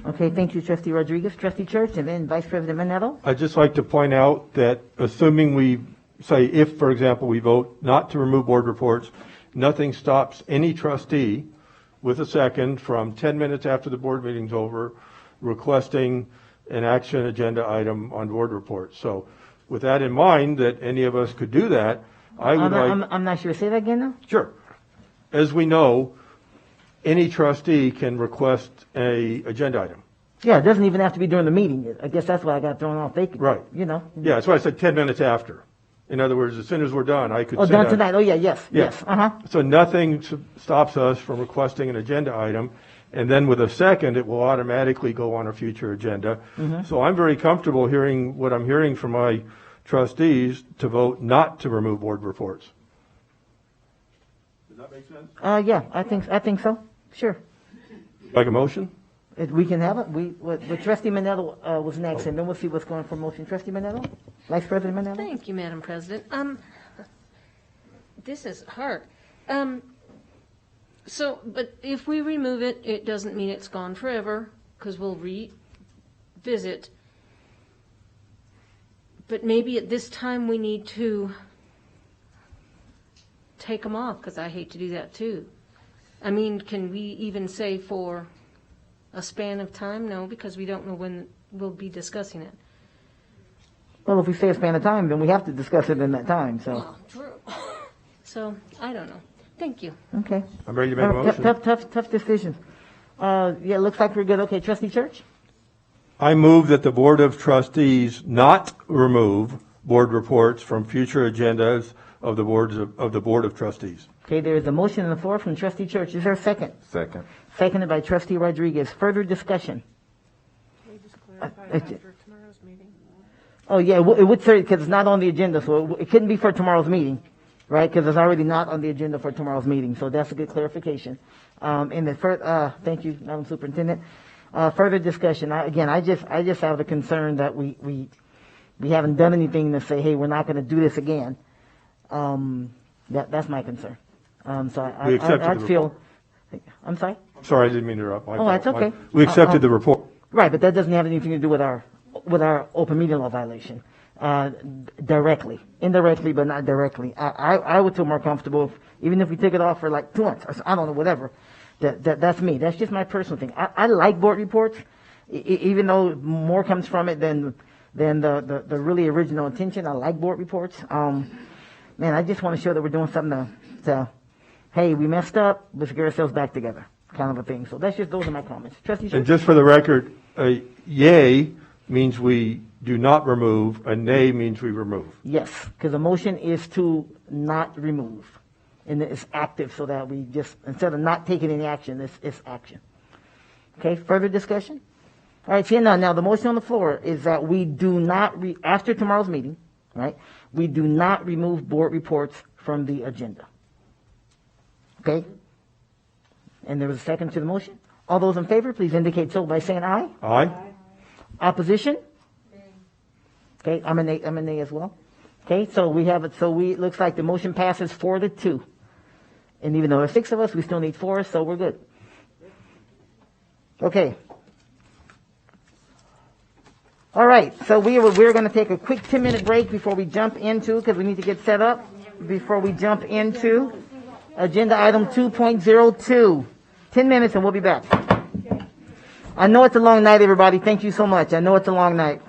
Okay, thank you, Trustee Rodriguez. Trustee Church, and then Vice President Manetto. I'd just like to point out that assuming we say, if, for example, we vote not to remove board reports, nothing stops any trustee with a second from 10 minutes after the board meeting's over requesting an action agenda item on board reports. So with that in mind, that any of us could do that, I'm not sure. Say that again now? Sure. As we know, any trustee can request a agenda item. Yeah, it doesn't even have to be during the meeting. I guess that's why I got thrown off. They could, Right. You know. Yeah, that's why I said 10 minutes after. In other words, as soon as we're done, I could Oh, send done out- tonight. Oh, yeah, yes. Uh-huh. So nothing stops us from requesting an agenda item, and then with a second, it will automatically go on a future agenda. Mhm. So I'm very comfortable hearing what I'm hearing from my trustees to vote not to remove board reports. Does that make sense? Yeah, I think so. Sure. Like a motion? We can have it. With Trustee Manetto was next, and then we'll see what's going for motion. Trustee Manetto? Vice President Manetto? Thank you, Madam President. This is hard. But if we remove it, it doesn't mean it's gone forever, because we'll revisit. But maybe at this time we need to take them off, because I hate to do that too. I mean, can we even say for a span of time? No, because we don't know when we'll be discussing it. Well, if we say a span of time, then we have to discuss it in that time, so. Well, true. So, I don't know. Thank you. Okay. I'm ready to make a motion. Tough decision. Yeah, it looks like we're good. Okay, Trustee Church? I move that the Board of Trustees not remove board reports from future agendas of the Board of Trustees. Okay, there is a motion on the floor from Trustee Church. Is there a second? Second. Seconded by Trustee Rodriguez. Further discussion? Can we just clarify after tomorrow's meeting? Oh, yeah, it would say, because it's not on the agenda, so it couldn't be for tomorrow's meeting, right? Because it's already not on the agenda for tomorrow's meeting, so that's a good clarification. Thank you, Madam Superintendent. Further discussion. I just have the concern that we haven't done anything to say, hey, we're not going to do this again. That's my concern. So I'd feel. I'm sorry. Sorry, I didn't mean to interrupt. Oh, that's okay. We accepted the report. Right, but that doesn't have anything to do with our open meeting law violation directly, indirectly, but not directly. I would feel more comfortable even if we took it off for like 2 months. Or I don't know, whatever. That's me. That's just my personal thing. I like board reports, even though more comes from it than the really original intention. I like board reports. Man, I just want to show that we're doing something to hey, we messed up, let's get ourselves back together, kind of a thing. So those are my comments. Trustee And just for the record, a yay means we do not remove, a nay means we remove. Yes, because the motion is to not remove. And it's active so that we just, instead of not taking any action, it's action. Okay, further discussion? All right, see, now the motion on the floor is that we do not, after tomorrow's meeting, right, we do not remove board reports from the agenda. Okay? And there was a second to the motion. All those in favor, please indicate so by saying aye. Aye. Opposition? Okay, I'm a nay as well. Okay, so we have it, it looks like the motion passes 4-2. And even though there's 6 of us, we still need 4, so we're good. Okay. All right, so we're going to take a quick 10-minute break before we jump into, because we need to get set up, before we jump into agenda item 2.02. 10 minutes and we'll be back. I know it's a long night, everybody. Thank you so much. I know it's a long night.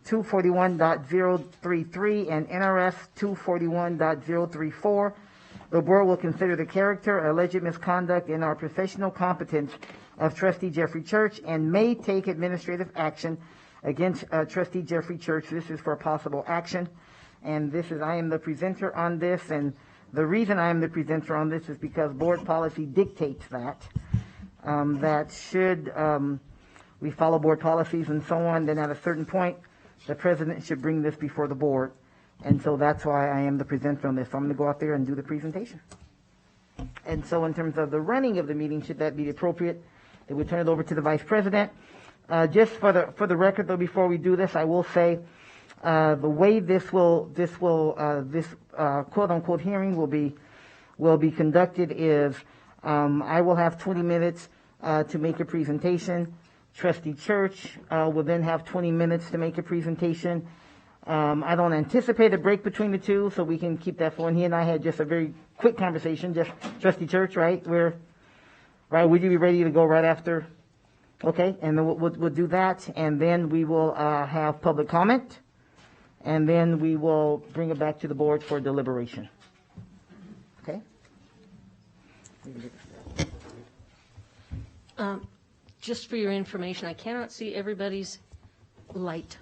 (241.033) and NRS 241.034. The board will consider the character or alleged misconduct in our professional competence of Trustee Jeffrey Church and may take administrative action against Trustee Jeffrey Church. This is for possible action. And I am the presenter on this. And the reason I am the presenter on this is because board policy dictates that. That should we follow board policies and so on, then at a certain point, the president should bring this before the board. And so that's why I am the presenter on this. So I'm going to go out there and do the presentation. And so in terms of the running of the meeting, should that be appropriate, they would turn it over to the vice president. Just for the record, though, before we do this, I will say the way this quote unquote hearing will be conducted is I will have 20 minutes to make a presentation. Trustee Church will then have 20 minutes to make a presentation. I don't anticipate a break between the two, so we can keep that flowing. He and I had just a very quick conversation. Just Trustee Church, right? Would you be ready to go right after? Okay, and then we'll do that, and then we will have public comment, and then we will bring it back to the board for deliberation. Okay. Just for your information, I cannot see everybody's light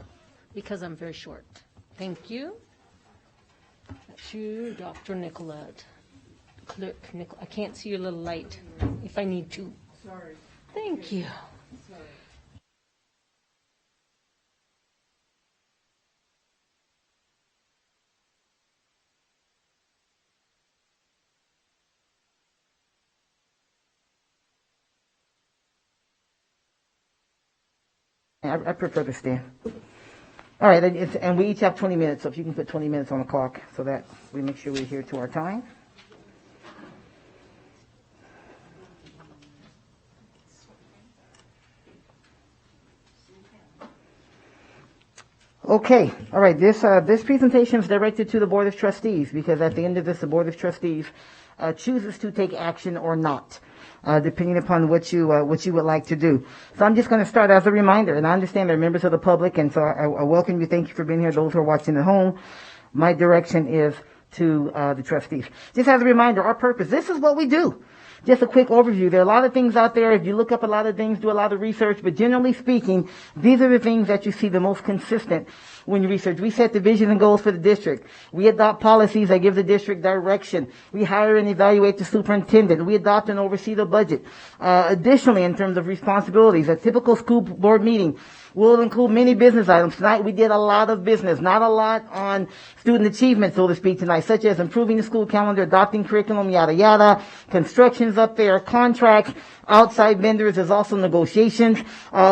because I'm very short. Thank you. That's you, Dr. Nicolette. Clerk Nicolette. I can't see your little light if I need to. Sorry. Thank you. Sorry. I prefer to stand. All right, and we each have 20 minutes, so if you can put 20 minutes on the clock so that we make sure we adhere to our time. Okay, all right, this presentation is directed to the Board of Trustees because at the end of this, the Board of Trustees chooses to take action or not. Depending upon what you would like to do. So I'm just going to start as a reminder, and I understand there are members of the public, and so I welcome you. Thank you for being here. Those who are watching at home, my direction is to the trustees. Just as a reminder, our purpose, this is what we do. Just a quick overview. There are a lot of things out there. If you look up a lot of things, do a lot of research, but generally speaking, these are the things that you see the most consistent when you research. We set the vision and goals for the district. We adopt policies that give the district direction. We hire and evaluate the superintendent. We adopt and oversee the budget. Additionally, in terms of responsibilities, a typical school board meeting will include many business items. Tonight we did a lot of business, not a lot on student achievement, so to speak, tonight, such as improving the school calendar, adopting curriculum, yada, yada. Construction's up there, contracts, outside vendors, there's also negotiations.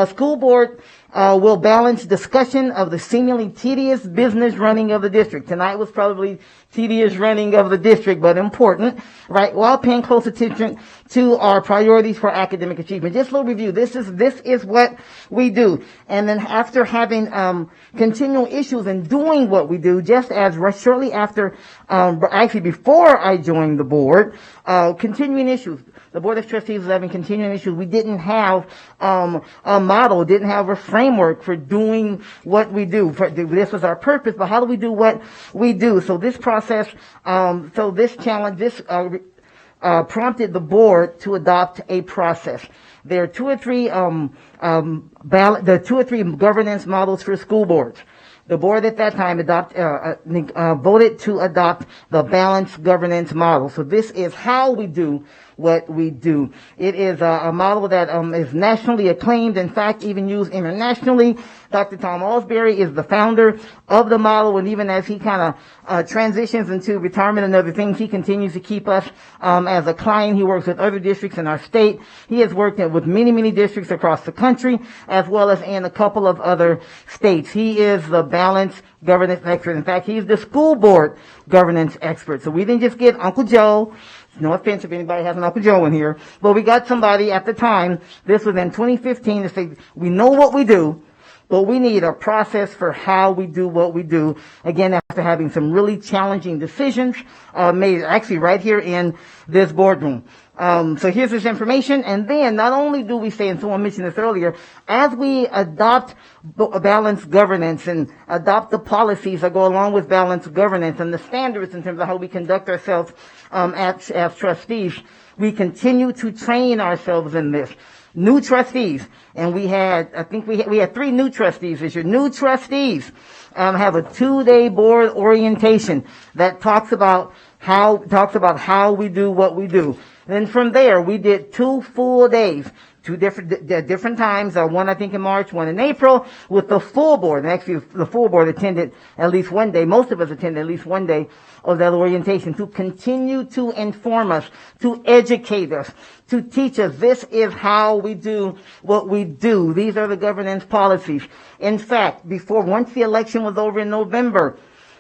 School board will balance discussion of the seemingly tedious business running of the district. Tonight was probably tedious running of the district, but important, right? While paying close attention to our priorities for academic achievement. Just a little review. This is what we do. And then after having continual issues and doing what we do, just as shortly after, actually before I joined the board, continuing issues. The Board of Trustees was having continuing issues. We didn't have a model, didn't have a framework for doing what we do. This was our purpose, but how do we do what we do? So this process, this challenge, prompted the board to adopt a process. There are two or three governance models for school boards. The board at that time voted to adopt the balanced governance model. So this is how we do what we do. It is a model that is nationally acclaimed, in fact, even used internationally. Dr. Tom Alsbury is the founder of the model, and even as he kind of transitions into retirement and other things, he continues to keep us as a client. He works with other districts in our state. He has worked with many, many districts across the country, as well as in a couple of other states. He is the balanced governance expert. In fact, he's the school board governance expert. So we didn't just get Uncle Joe. No offense if anybody has an Uncle Joe in here, but we got somebody at the time, this was in 2015, to say, we know what we do, but we need a process for how we do what we do. Again, after having some really challenging decisions made actually right here in this boardroom. So here's this information, and then not only do we say, and someone mentioned this earlier, as we adopt balanced governance and adopt the policies that go along with balanced governance and the standards in terms of how we conduct ourselves as trustees, we continue to train ourselves in this. New trustees, and we had 3 new trustees this year. New trustees have a 2-day board orientation that talks about how we do what we do. Then from there, we did 2 full days, 2 different times, one I think in March, one in April, with the full board. And actually, the full board attended at least one day. Most of us attended at least one day of that orientation to continue to inform us, to educate us, to teach us this is how we do what we do. These are the governance policies. In fact, once the election was over in November,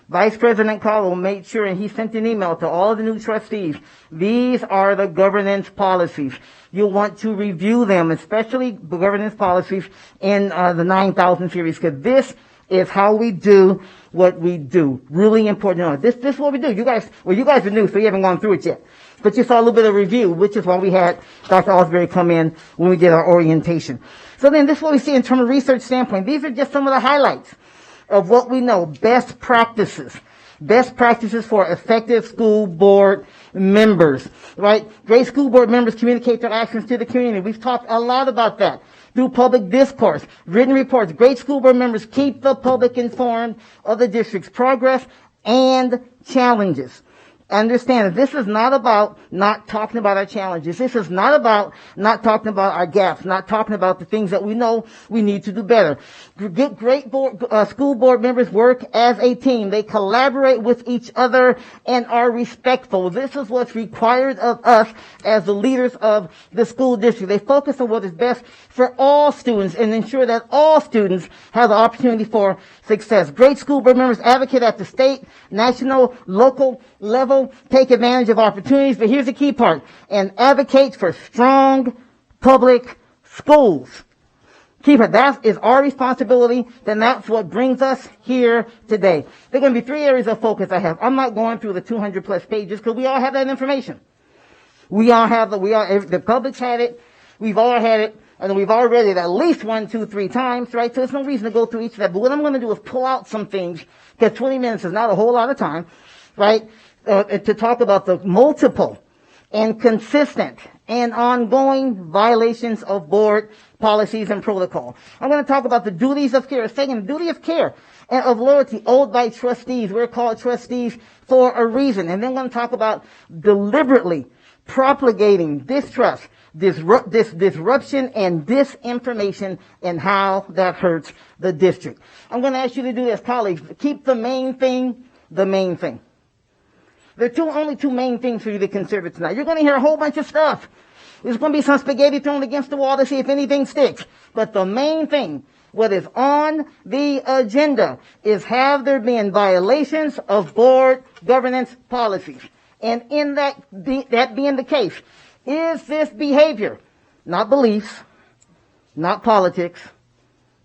Vice President Carlo made sure, and he sent an email to all of the new trustees, these are the governance policies. You'll want to review them, especially the governance policies in the 9,000 series, because this is how we do what we do. Really important. This is what we do. You guys are new, so you haven't gone through it yet. But you saw a little bit of review, which is why we had Dr. Alsbury come in when we did our orientation. So then this is what we see in terms of research standpoint. These are just some of the highlights of what we know. Best practices for effective school board members, right? Great school board members communicate their actions to the community. We've talked a lot about that through public discourse, written reports. Great school board members keep the public informed of the district's progress and challenges. Understand that this is not about not talking about our challenges. This is not about not talking about our gaps, not talking about the things that we know we need to do better. Great school board members work as a team. They collaborate with each other and are respectful. This is what's required of us as the leaders of the school district. They focus on what is best for all students and ensure that all students have the opportunity for success. Great school board members advocate at the state, national, local level, take advantage of opportunities, but here's the key part, and advocate for strong public schools. Keep it. That is our responsibility, then that's what brings us here today. There are going to be 3 areas of focus I have. I'm not going through the 200 plus pages because we all have that information. The public's had it, we've all had it, and we've all read it at least 1, 2, 3 times, right? So there's no reason to go through each of that. But what I'm going to do is pull out some things, because 20 minutes is not a whole lot of time, right? To talk about the multiple and consistent and ongoing violations of board policies and protocol. I'm going to talk about the duties of care. Second, duty of care and of loyalty owed by trustees. We're called trustees for a reason. And then I'm going to talk about deliberately propagating distrust, disruption, and disinformation, and how that hurts the district. I'm going to ask you to do this, colleagues. Keep the main thing the main thing. There are only 2 main things for you to consider tonight. You're going to hear a whole bunch of stuff. There's going to be some spaghetti thrown against the wall to see if anything sticks. But the main thing, what is on the agenda, is have there been violations of board governance policies? And in that being the case, is this behavior, not beliefs, not politics,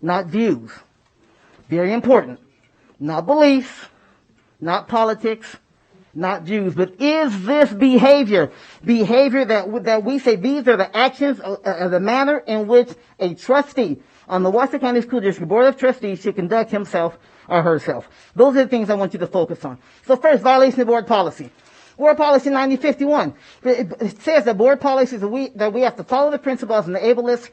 not views, very important, not beliefs, not politics, not views, but is this behavior that we say these are the actions, the manner in which a trustee on the Washington County School District Board of Trustees should conduct himself or herself. Those are the things I want you to focus on. So first, violation of board policy. Board policy 9051. It says that board policies that we have to follow the principles and enable us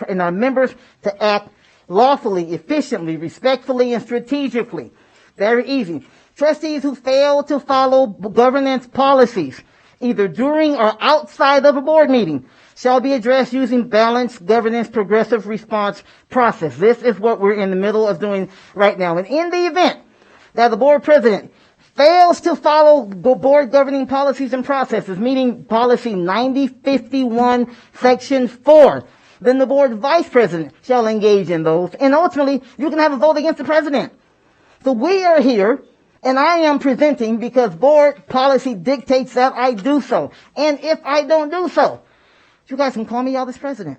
and our members to act lawfully, efficiently, respectfully, and strategically. Very easy. Trustees who fail to follow governance policies, either during or outside of a board meeting, shall be addressed using balanced governance progressive response process. This is what we're in the middle of doing right now. And in the event that the board president fails to follow board governing policies and processes, meaning policy 9051, section 4, then the board vice president shall engage in those. And ultimately, you can have a vote against the president. So we are here, and I am presenting because board policy dictates that I do so. And if I don't do so, you guys can call me Elvis President.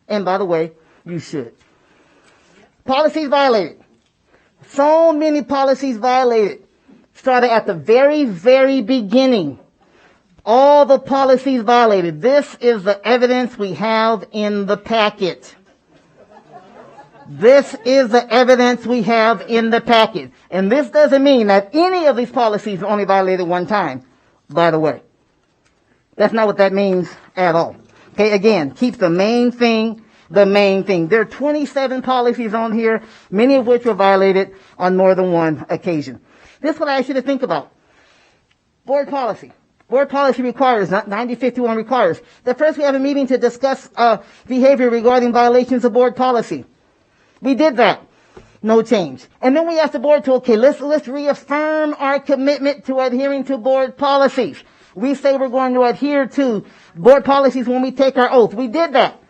And by the way, you should. Policies violated. So many policies violated. Started at the very, very beginning. All the policies violated. This is the evidence we have in the packet. This is the evidence we have in the packet. And this doesn't mean that any of these policies are only violated one time, by the way. That's not what that means at all. Okay, again, keep the main thing the main thing. There are 27 policies on here, many of which were violated on more than one occasion. This is what I ask you to think about. Board policy. Board policy requires, not 9051 requires, that first we have a meeting to discuss behavior regarding violations of board policy. We did that. No change. And then we asked the board to, okay, let's reaffirm our commitment to adhering to board policies. We say we're going to adhere to board policies when we take our oath. We did that.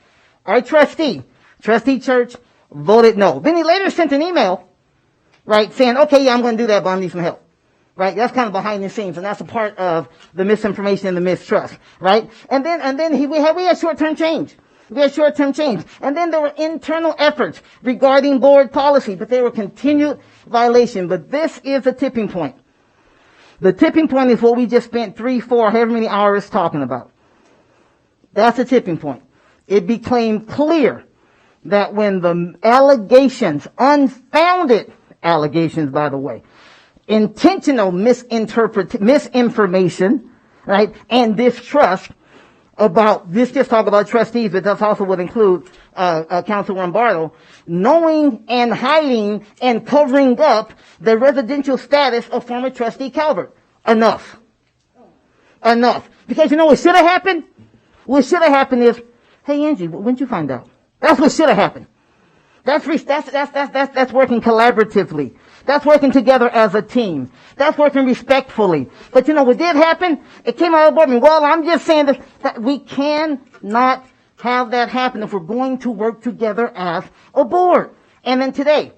Our trustee Church, voted no. Then he later sent an email, right, saying, okay, yeah, I'm going to do that, but I need some help. Right? That's kind of behind the scenes, and that's a part of the misinformation and the mistrust, right? And then we had short-term change. We had short-term change. And then there were internal efforts regarding board policy, but they were continued violation. But this is a tipping point. The tipping point is what we just spent 3, 4, however many hours talking about. That's a tipping point. It became clear that when the allegations, unfounded allegations, by the way, intentional misinformation, right, and distrust about this, just talk about trustees, but that also would include Councilwoman Bartle, knowing and hiding and covering up the residential status of former trustee Calvert. Enough. Because you know what should have happened? What should have happened is, hey Angie, when did you find out? That's what should have happened. That's working collaboratively. That's working together as a team. That's working respectfully. But you know what did happen? It came out of the board meeting. Well, I'm just saying that we cannot have that happen if we're going to work together as a board. And then today,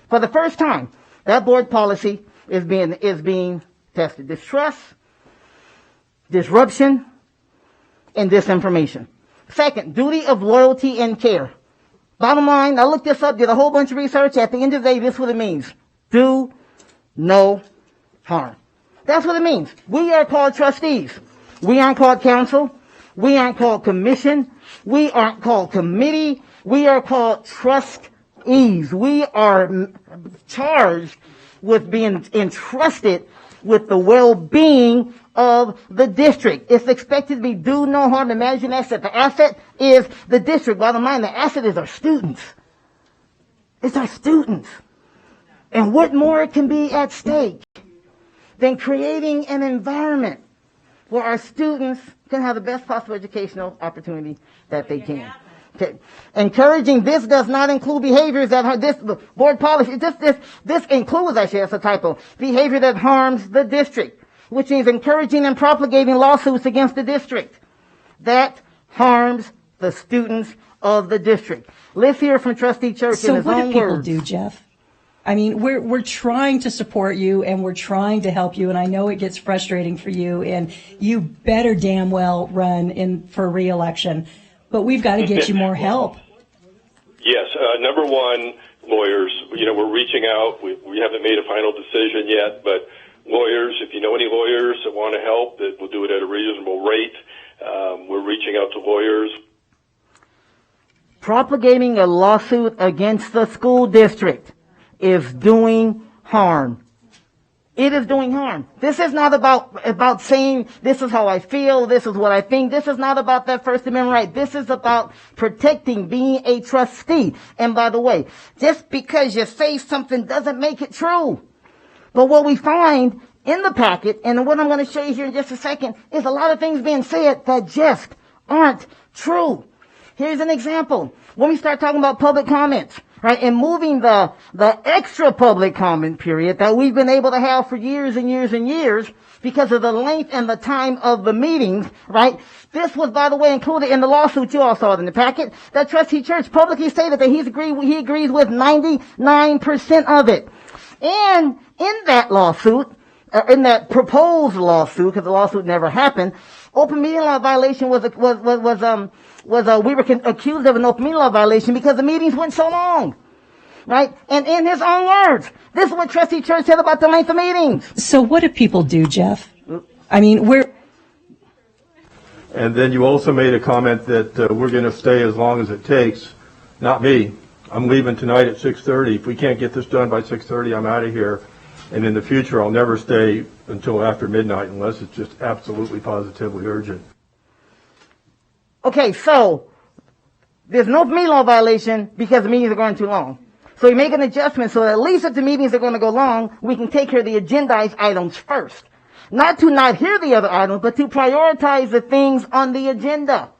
for the first time, that board policy is being tested. Distrust, disruption, and disinformation. Second, duty of loyalty and care. Bottom line, I looked this up, did a whole bunch of research. At the end of the day, this is what it means. Do no harm. That's what it means. We are called trustees. We aren't called council. We aren't called commission. We aren't called committee. We are called trustees. We are charged with being entrusted with the well-being of the district. It's expected to be do no harm to manage an asset. The asset is the district. Bottom line, the asset is our students. It's our students. And what more can be at stake than creating an environment where our students can have the best possible educational opportunity that they can. Okay. Encouraging this does not include behaviors that are this board policy. This includes, actually, that's a typo, behavior that harms the district, which means encouraging and propagating lawsuits against the district. That harms the students of the district. Let's hear from Trustee Church in his own words. So what do people do, Jeff? I mean, we're trying to support you and we're trying to help you, and I know it gets frustrating for you, and you better damn well run for re-election. But we've got to get you more help. Yes. Number one, lawyers. You know, we're reaching out. We haven't made a final decision yet, but lawyers, if you know any lawyers that want to help, that will do it at a reasonable rate, we're reaching out to lawyers. Propagating a lawsuit against the school district is doing harm. It is doing harm. This is not about saying this is how I feel, this is what I think. This is not about that First Amendment right. This is about protecting being a trustee. And by the way, just because you say something doesn't make it true. But what we find in the packet, and what I'm going to show you here in just a second, is a lot of things being said that just aren't true. Here's an example. When we start talking about public comments, right, and moving the extra public comment period that we've been able to have for years and years and years because of the length and the time of the meetings, right? This was, by the way, included in the lawsuit. You all saw it in the packet. That Trustee Church publicly stated that he agrees with 99% of it. And in that lawsuit, in that proposed lawsuit, because the lawsuit never happened, open meeting law violation we were accused of an open meeting law violation because the meetings went so long. Right? And in his own words, this is what Trustee Church said about the length of meetings. So what do people do, Jeff? I mean, And then you also made a comment that we're going to stay as long as it takes. Not me. I'm leaving tonight at 6:30. If we can't get this done by 6:30, I'm out of here. And in the future, I'll never stay until after midnight unless it's just absolutely positively urgent. Okay, so there's no meeting law violation because the meetings are going too long. So we make an adjustment so that at least if the meetings are going to go long, we can take care of the agendized items first. Not to not hear the other items, but to prioritize the things on the agenda.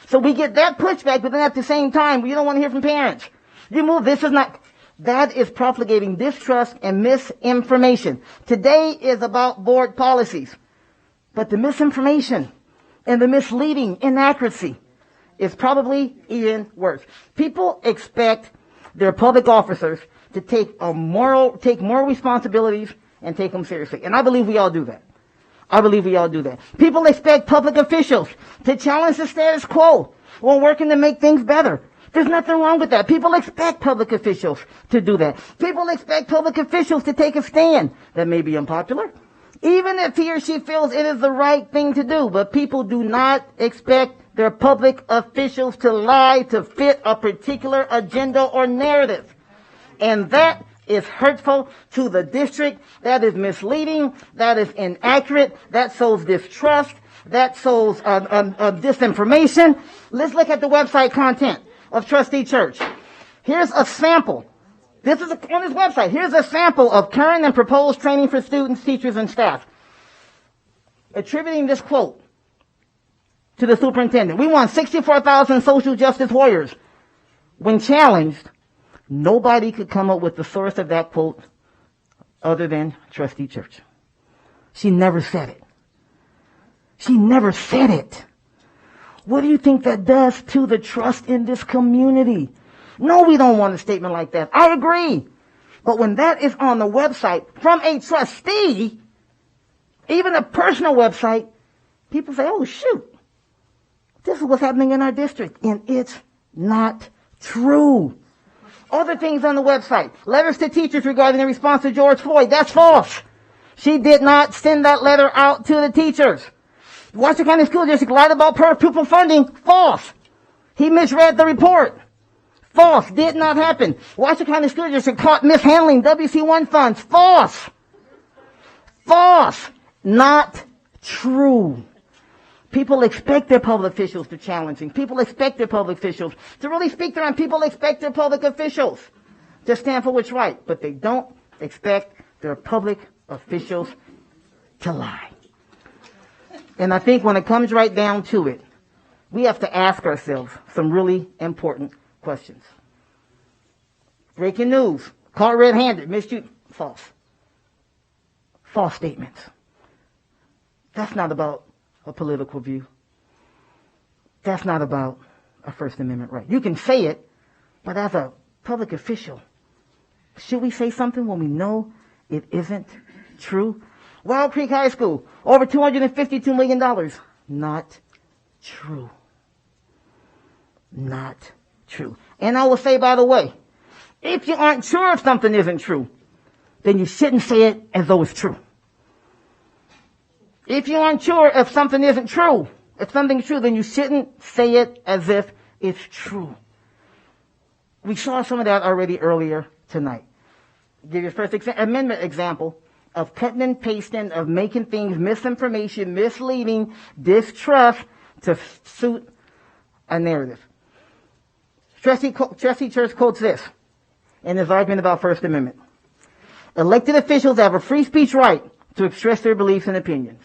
So we get that pushback, but then at the same time, you don't want to hear from parents. You move, this is not... That is propagating distrust and misinformation. Today is about board policies. But the misinformation and the misleading inaccuracy is probably even worse. People expect their public officers to take more responsibilities and take them seriously. And I believe we all do that. People expect public officials to challenge the status quo while working to make things better. There's nothing wrong with that. People expect public officials to do that. People expect public officials to take a stand that may be unpopular, even if he or she feels it is the right thing to do. But people do not expect their public officials to lie to fit a particular agenda or narrative. And that is hurtful to the district. That is misleading. That is inaccurate. That sows distrust. That sows disinformation. Let's look at the website content of Trustee Church. Here's a sample. This is on his website. Here's a sample of current and proposed training for students, teachers, and staff. Attributing this quote to the superintendent. We want 64,000 social justice warriors. When challenged, nobody could come up with the source of that quote other than Trustee Church. She never said it. What do you think that does to the trust in this community? No, we don't want a statement like that. I agree. But when that is on the website from a trustee, even a personal website, people say, oh, shoot, this is what's happening in our district. And it's not true. Other things on the website. Letters to teachers regarding the response to George Floyd. That's false. She did not send that letter out to the teachers. Washington County School District lied about per pupil funding. False. He misread the report. False. Did not happen. Washington County School District caught mishandling WC1 funds. False. False. Not true. People expect their public officials to challenge things. People expect their public officials to really speak their mind. People expect their public officials to stand for what's right. But they don't expect their public officials to lie. And I think when it comes right down to it, we have to ask ourselves some really important questions. Breaking news. Caught red-handed. Misuse. False. False statements. That's not about a political view. That's not about a First Amendment right. You can say it, but as a public official, should we say something when we know it isn't true? Wild Creek High School, over $252 million. Not true. Not true. And I will say, by the way, if you aren't sure if something isn't true, then you shouldn't say it as though it's true. If you aren't sure if something isn't true, if something's true, then you shouldn't say it as if it's true. We saw some of that already earlier tonight. I'll give you a First Amendment example. of cutting and pasting, of making things misinformation, misleading, distrust to suit a narrative. Trustee Church quotes this in his argument about First Amendment. Elected officials have a free speech right to express their beliefs and opinions.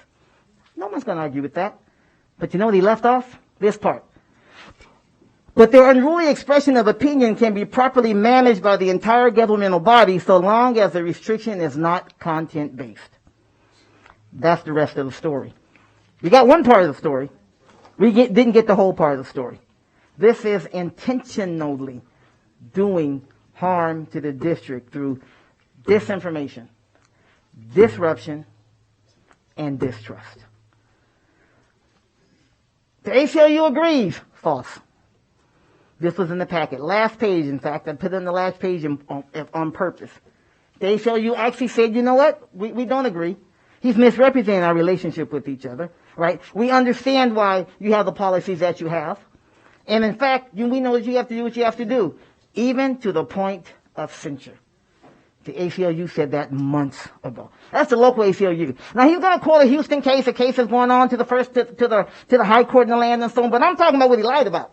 No one's going to argue with that. But you know what he left off? This part. But their unruly expression of opinion can be properly managed by the entire governmental body so long as the restriction is not content-based. That's the rest of the story. We got one part of the story. We didn't get the whole part of the story. This is intentionally doing harm to the district through disinformation, disruption, and distrust. The ACLU agrees. False. This was in the packet. Last page, in fact. I put it in the last page on purpose. The ACLU actually said, you know what? We don't agree. He's misrepresenting our relationship with each other, right? We understand why you have the policies that you have. And in fact, we know that you have to do what you have to do, even to the point of censure. The ACLU said that months ago. That's the local ACLU. Now he's going to call a Houston case. A case is going on to the high court in the land and so on. But I'm talking about what he lied about.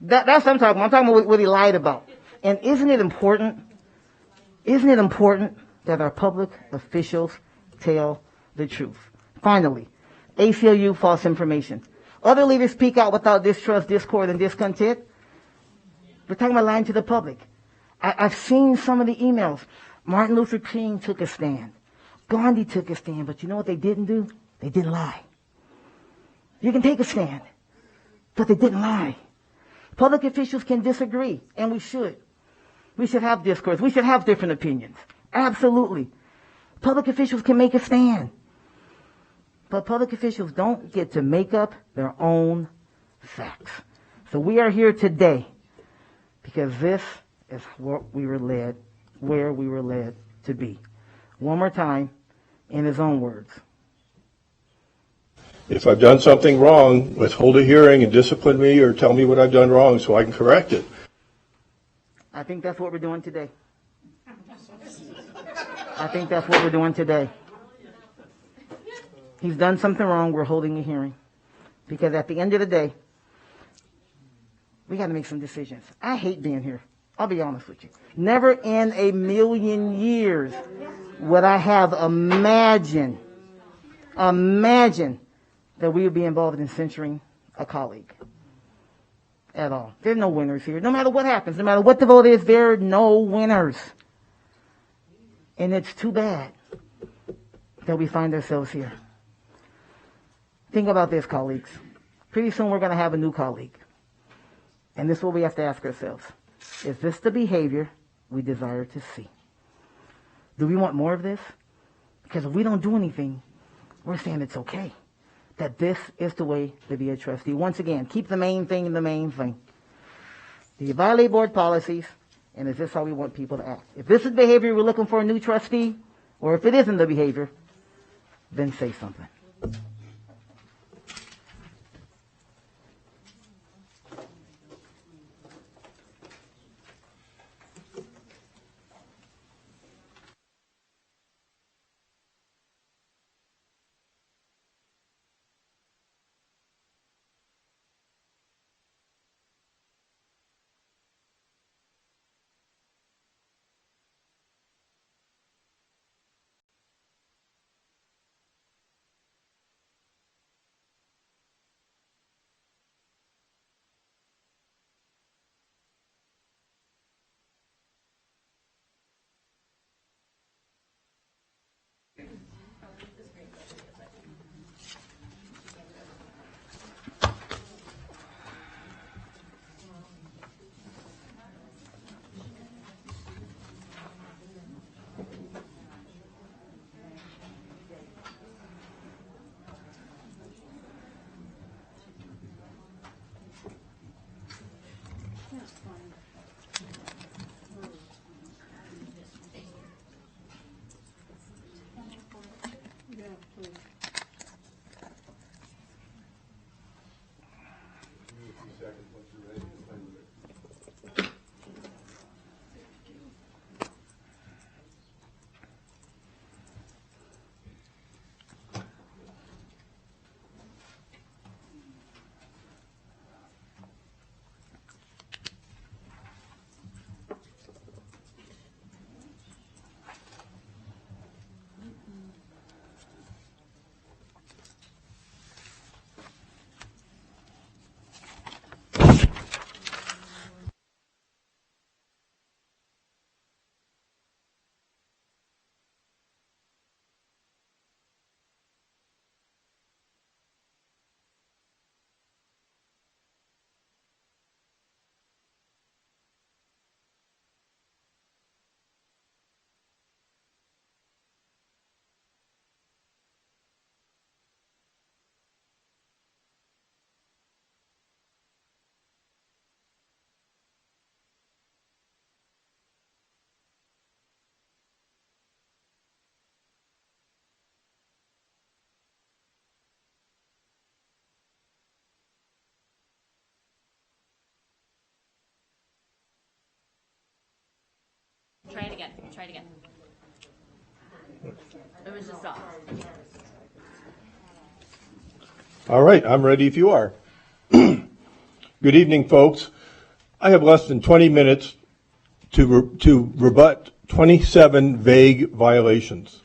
That's what I'm talking about. I'm talking about what he lied about. And isn't it important? Isn't it important that our public officials tell the truth? Finally, ACLU false information. Other leaders speak out without distrust, discord, and discontent. We're talking about lying to the public. I've seen some of the emails. Martin Luther King took a stand. Gandhi took a stand. But you know what they didn't do? They didn't lie. You can take a stand, but they didn't lie. Public officials can disagree, and we should. We should have discourse. We should have different opinions. Absolutely. Public officials can make a stand. But public officials don't get to make up their own facts. So we are here today because this is where we were led to be. One more time, in his own words. If I've done something wrong, withhold a hearing and discipline me or tell me what I've done wrong so I can correct it. I think that's what we're doing today. I think that's what we're doing today. He's done something wrong, we're holding a hearing. Because at the end of the day, we got to make some decisions. I hate being here. I'll be honest with you. Never in a million years would I have imagined that we would be involved in censoring a colleague at all. There are no winners here. No matter what happens, no matter what the vote is, there are no winners. And it's too bad that we find ourselves here. Think about this, colleagues. Pretty soon we're going to have a new colleague. And this is what we have to ask ourselves. Is this the behavior we desire to see? Do we want more of this? Because if we don't do anything, we're saying it's okay. That this is the way to be a trustee. Once again, keep the main thing the main thing. Do you violate board policies? And is this how we want people to act? If this is behavior we're looking for a new trustee, or if it isn't the behavior, then say something. Try it again. It was just off. All right, I'm ready if you are. Good evening, folks. I have less than 20 minutes to rebut 27 vague violations.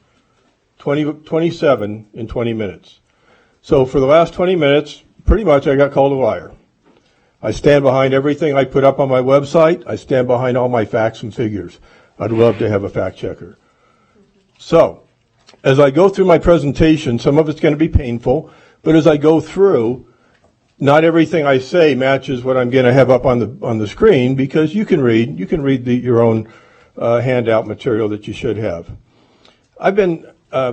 27 in 20 minutes. So for the last 20 minutes, pretty much I got called a liar. I stand behind everything I put up on my website. I stand behind all my facts and figures. I'd love to have a fact checker. So, as I go through my presentation, some of it's going to be painful, but as I go through, not everything I say matches what I'm going to have up on the screen, because you can read your own handout material that you should have.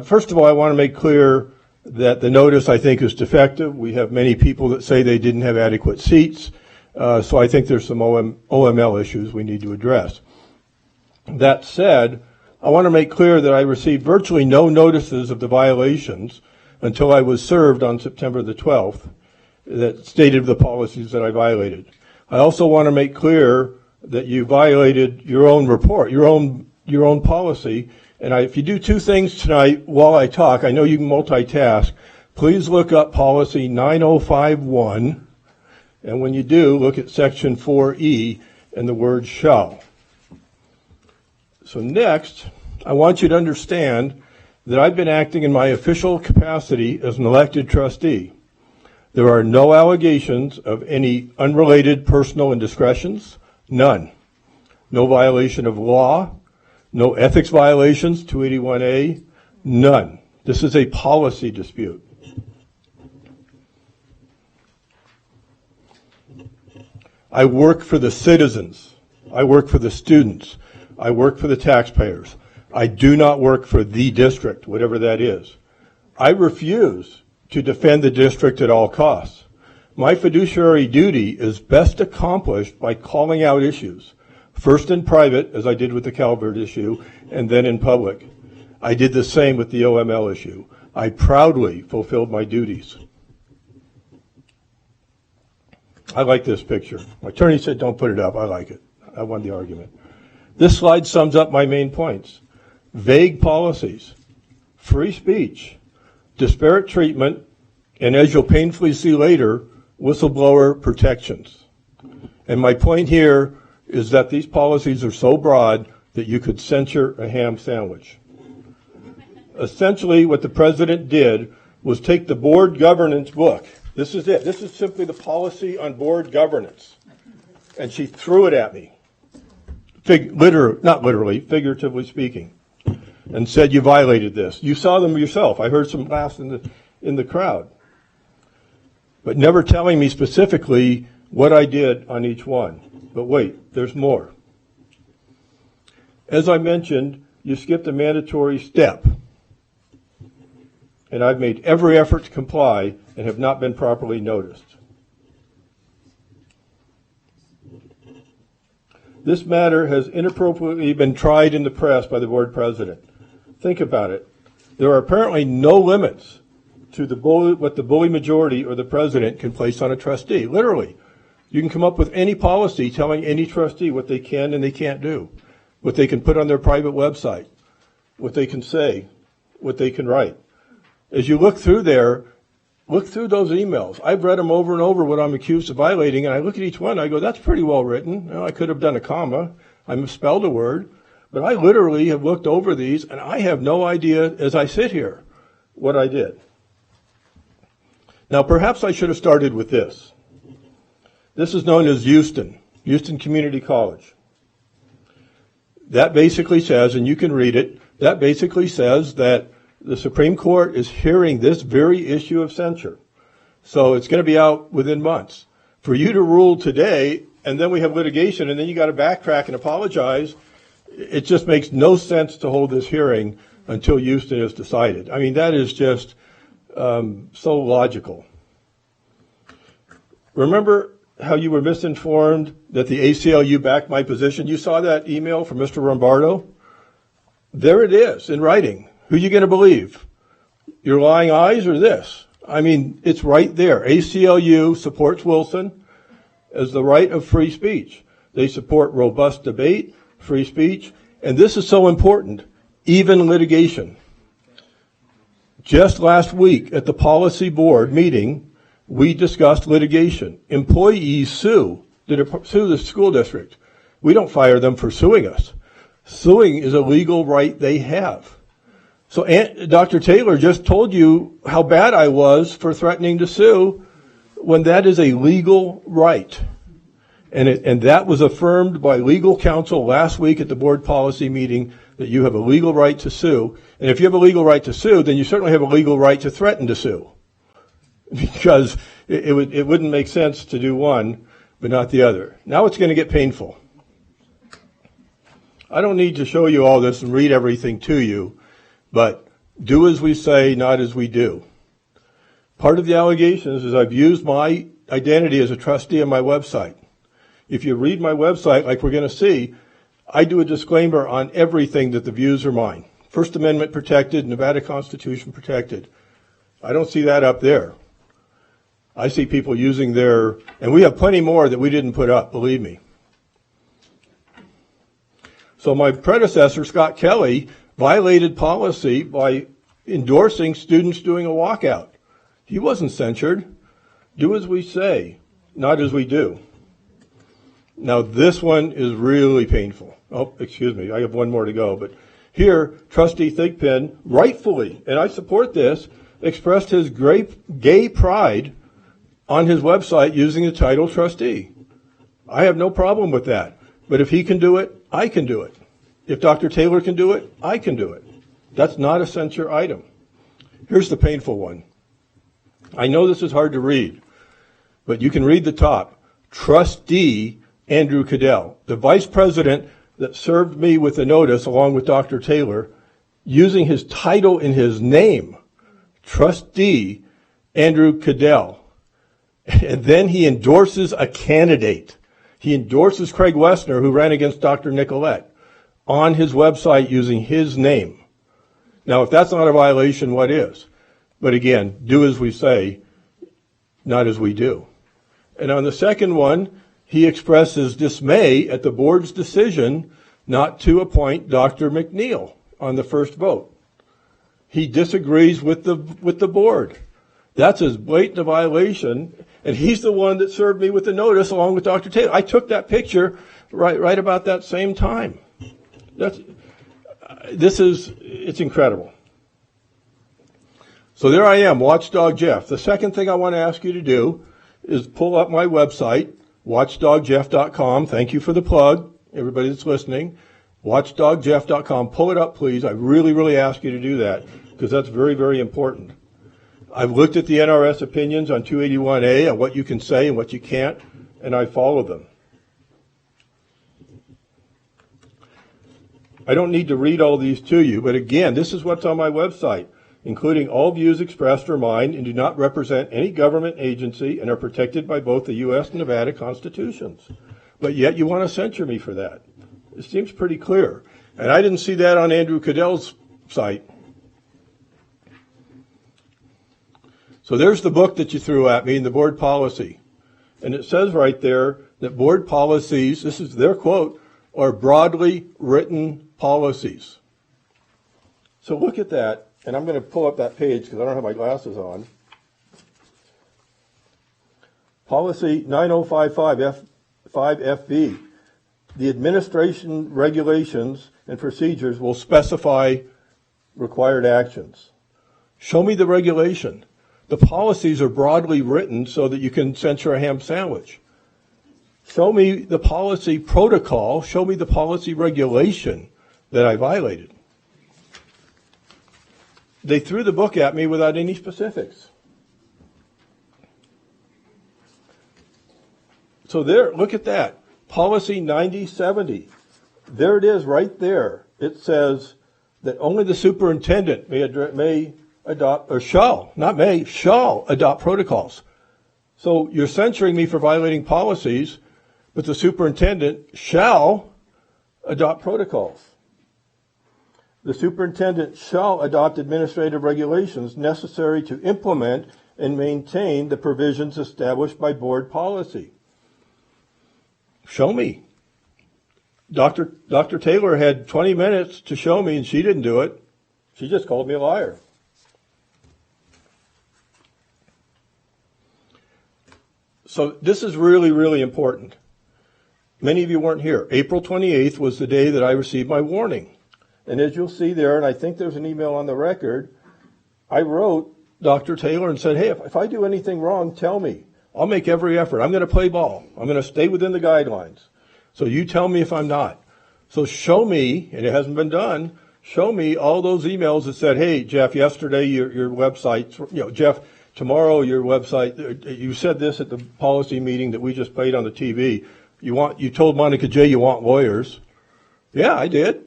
First of all, I want to make clear that the notice, I think, is defective. We have many people that say they didn't have adequate seats, so I think there's some OML issues we need to address. That said, I want to make clear that I received virtually no notices of the violations until I was served on September the 12th that stated the policies that I violated. I also want to make clear that you violated your own report, your own policy. And if you do two things tonight while I talk, I know you can multitask, please look up policy 9051, and when you do, look at section 4E and the word shall. So next, I want you to understand that I've been acting in my official capacity as an elected trustee. There are no allegations of any unrelated personal indiscretions, none. No violation of law, no ethics violations, 281A, none. This is a policy dispute. I work for the citizens. I work for the students. I work for the taxpayers. I do not work for the district, whatever that is. I refuse to defend the district at all costs. My fiduciary duty is best accomplished by calling out issues. First in private, as I did with the Calvert issue, and then in public. I did the same with the OML issue. I proudly fulfilled my duties. I like this picture. My attorney said don't put it up. I like it. I won the argument. This slide sums up my main points. Vague policies, free speech, disparate treatment, and as you'll painfully see later, whistleblower protections. And my point here is that these policies are so broad that you could censure a ham sandwich. Essentially, what the president did was take the board governance book. This is it. This is simply the policy on board governance. And she threw it at me. Not literally, figuratively speaking. And said, you violated this. You saw them yourself. I heard some laughs in the crowd. But never telling me specifically what I did on each one. But wait, there's more. As I mentioned, you skipped a mandatory step. And I've made every effort to comply and have not been properly noticed. This matter has inappropriately been tried in the press by the board president. Think about it. There are apparently no limits to what the bully majority or the president can place on a trustee. Literally. You can come up with any policy telling any trustee what they can and they can't do, what they can put on their private website, what they can say, what they can write. As you look through there, look through those emails. I've read them over and over what I'm accused of violating, and I look at each one, I go, that's pretty well written. You know, I could have done a comma. I misspelled a word. But I literally have looked over these, and I have no idea, as I sit here, what I did. Now, perhaps I should have started with this. This is known as Houston Community College. That basically says, and you can read it, that basically says that the Supreme Court is hearing this very issue of censure. So it's going to be out within months. For you to rule today, and then we have litigation, and then you got to backtrack and apologize, it just makes no sense to hold this hearing until Houston is decided. I mean, that is just so logical. Remember how you were misinformed that the ACLU backed my position? You saw that email from Mr. Rombardo? There it is in writing. Who are you going to believe? Your lying eyes or this? I mean, it's right there. ACLU supports Wilson as the right of free speech. They support robust debate, free speech, And this is so important, even litigation. Just last week at the policy board meeting, we discussed litigation. Employees sue the school district. We don't fire them for suing us. Suing is a legal right they have. So Dr. Taylor just told you how bad I was for threatening to sue when that is a legal right. And that was affirmed by legal counsel last week at the board policy meeting, that you have a legal right to sue. And if you have a legal right to sue, then you certainly have a legal right to threaten to sue. Because it wouldn't make sense to do one, but not the other. Now it's going to get painful. I don't need to show you all this and read everything to you, but do as we say, not as we do. Part of the allegations is I've used my identity as a trustee on my website. If you read my website, like we're going to see, I do a disclaimer on everything that the views are mine. First Amendment protected, Nevada Constitution protected. I don't see that up there. I see people using their, and we have plenty more that we didn't put up, believe me. So my predecessor, Scott Kelly, violated policy by endorsing students doing a walkout. He wasn't censured. Do as we say, not as we do. Now this one is really painful. Oh, excuse me, I have one more to go. But here, Trustee Thigpen, rightfully, and I support this, expressed his gay pride on his website using the title trustee. I have no problem with that. But if he can do it, I can do it. If Dr. Taylor can do it, I can do it. That's not a censure item. Here's the painful one. I know this is hard to read, but you can read the top. Trustee Andrew Cadell, the vice president that served me with the notice along with Dr. Taylor, using his title in his name, Trustee Andrew Cadell. And then he endorses a candidate. He endorses Craig Wessner, who ran against Dr. Nicolette, on his website using his name. Now, if that's not a violation, what is? But again, do as we say, not as we do. And on the second one, he expresses dismay at the board's decision not to appoint Dr. McNeil on the first vote. He disagrees with the board. That's as blatant a violation, and he's the one that served me with the notice along with Dr. Taylor. I took that picture right about that same time. It's incredible. So there I am, Watchdog Jeff. The second thing I want to ask you to do is pull up my website, watchdogjeff.com. Thank you for the plug, everybody that's listening. Watchdogjeff.com. Pull it up, please. I really, really ask you to do that because that's very, very important. I've looked at the NRS opinions on 281A on what you can say and what you can't, and I follow them. I don't need to read all these to you, but again, this is what's on my website, including all views expressed are mine and do not represent any government agency and are protected by both the U.S. and Nevada constitutions. But yet you want to censure me for that. It seems pretty clear. And I didn't see that on Andrew Cadell's site. So there's the book that you threw at me in the board policy. And it says right there that board policies, this is their quote, are broadly written policies. So look at that, and I'm going to pull up that page because I don't have my glasses on. Policy 9055F5FB. The administration regulations and procedures will specify required actions. Show me the regulation. The policies are broadly written so that you can censure a ham sandwich. Show me the policy protocol. Show me the policy regulation that I violated. They threw the book at me without any specifics. So there, look at that. Policy 9070. There it is right there. It says that only the superintendent may adopt, or shall adopt protocols. So you're censuring me for violating policies, but the superintendent shall adopt protocols. The superintendent shall adopt administrative regulations necessary to implement and maintain the provisions established by board policy. Show me. Dr. Taylor had 20 minutes to show me, and she didn't do it. She just called me a liar. So this is really, really important. Many of you weren't here. April 28th was the day that I received my warning. And as you'll see there, and I think there's an email on the record, I wrote Dr. Taylor and said, hey, if I do anything wrong, tell me. I'll make every effort. I'm going to play ball. I'm going to stay within the guidelines. So you tell me if I'm not. So show me, and it hasn't been done, show me all those emails that said, hey, Jeff, yesterday your website, Jeff, tomorrow your website, you said this at the policy meeting that we just played on the TV. You told Monica J. you want lawyers. Yeah, I did.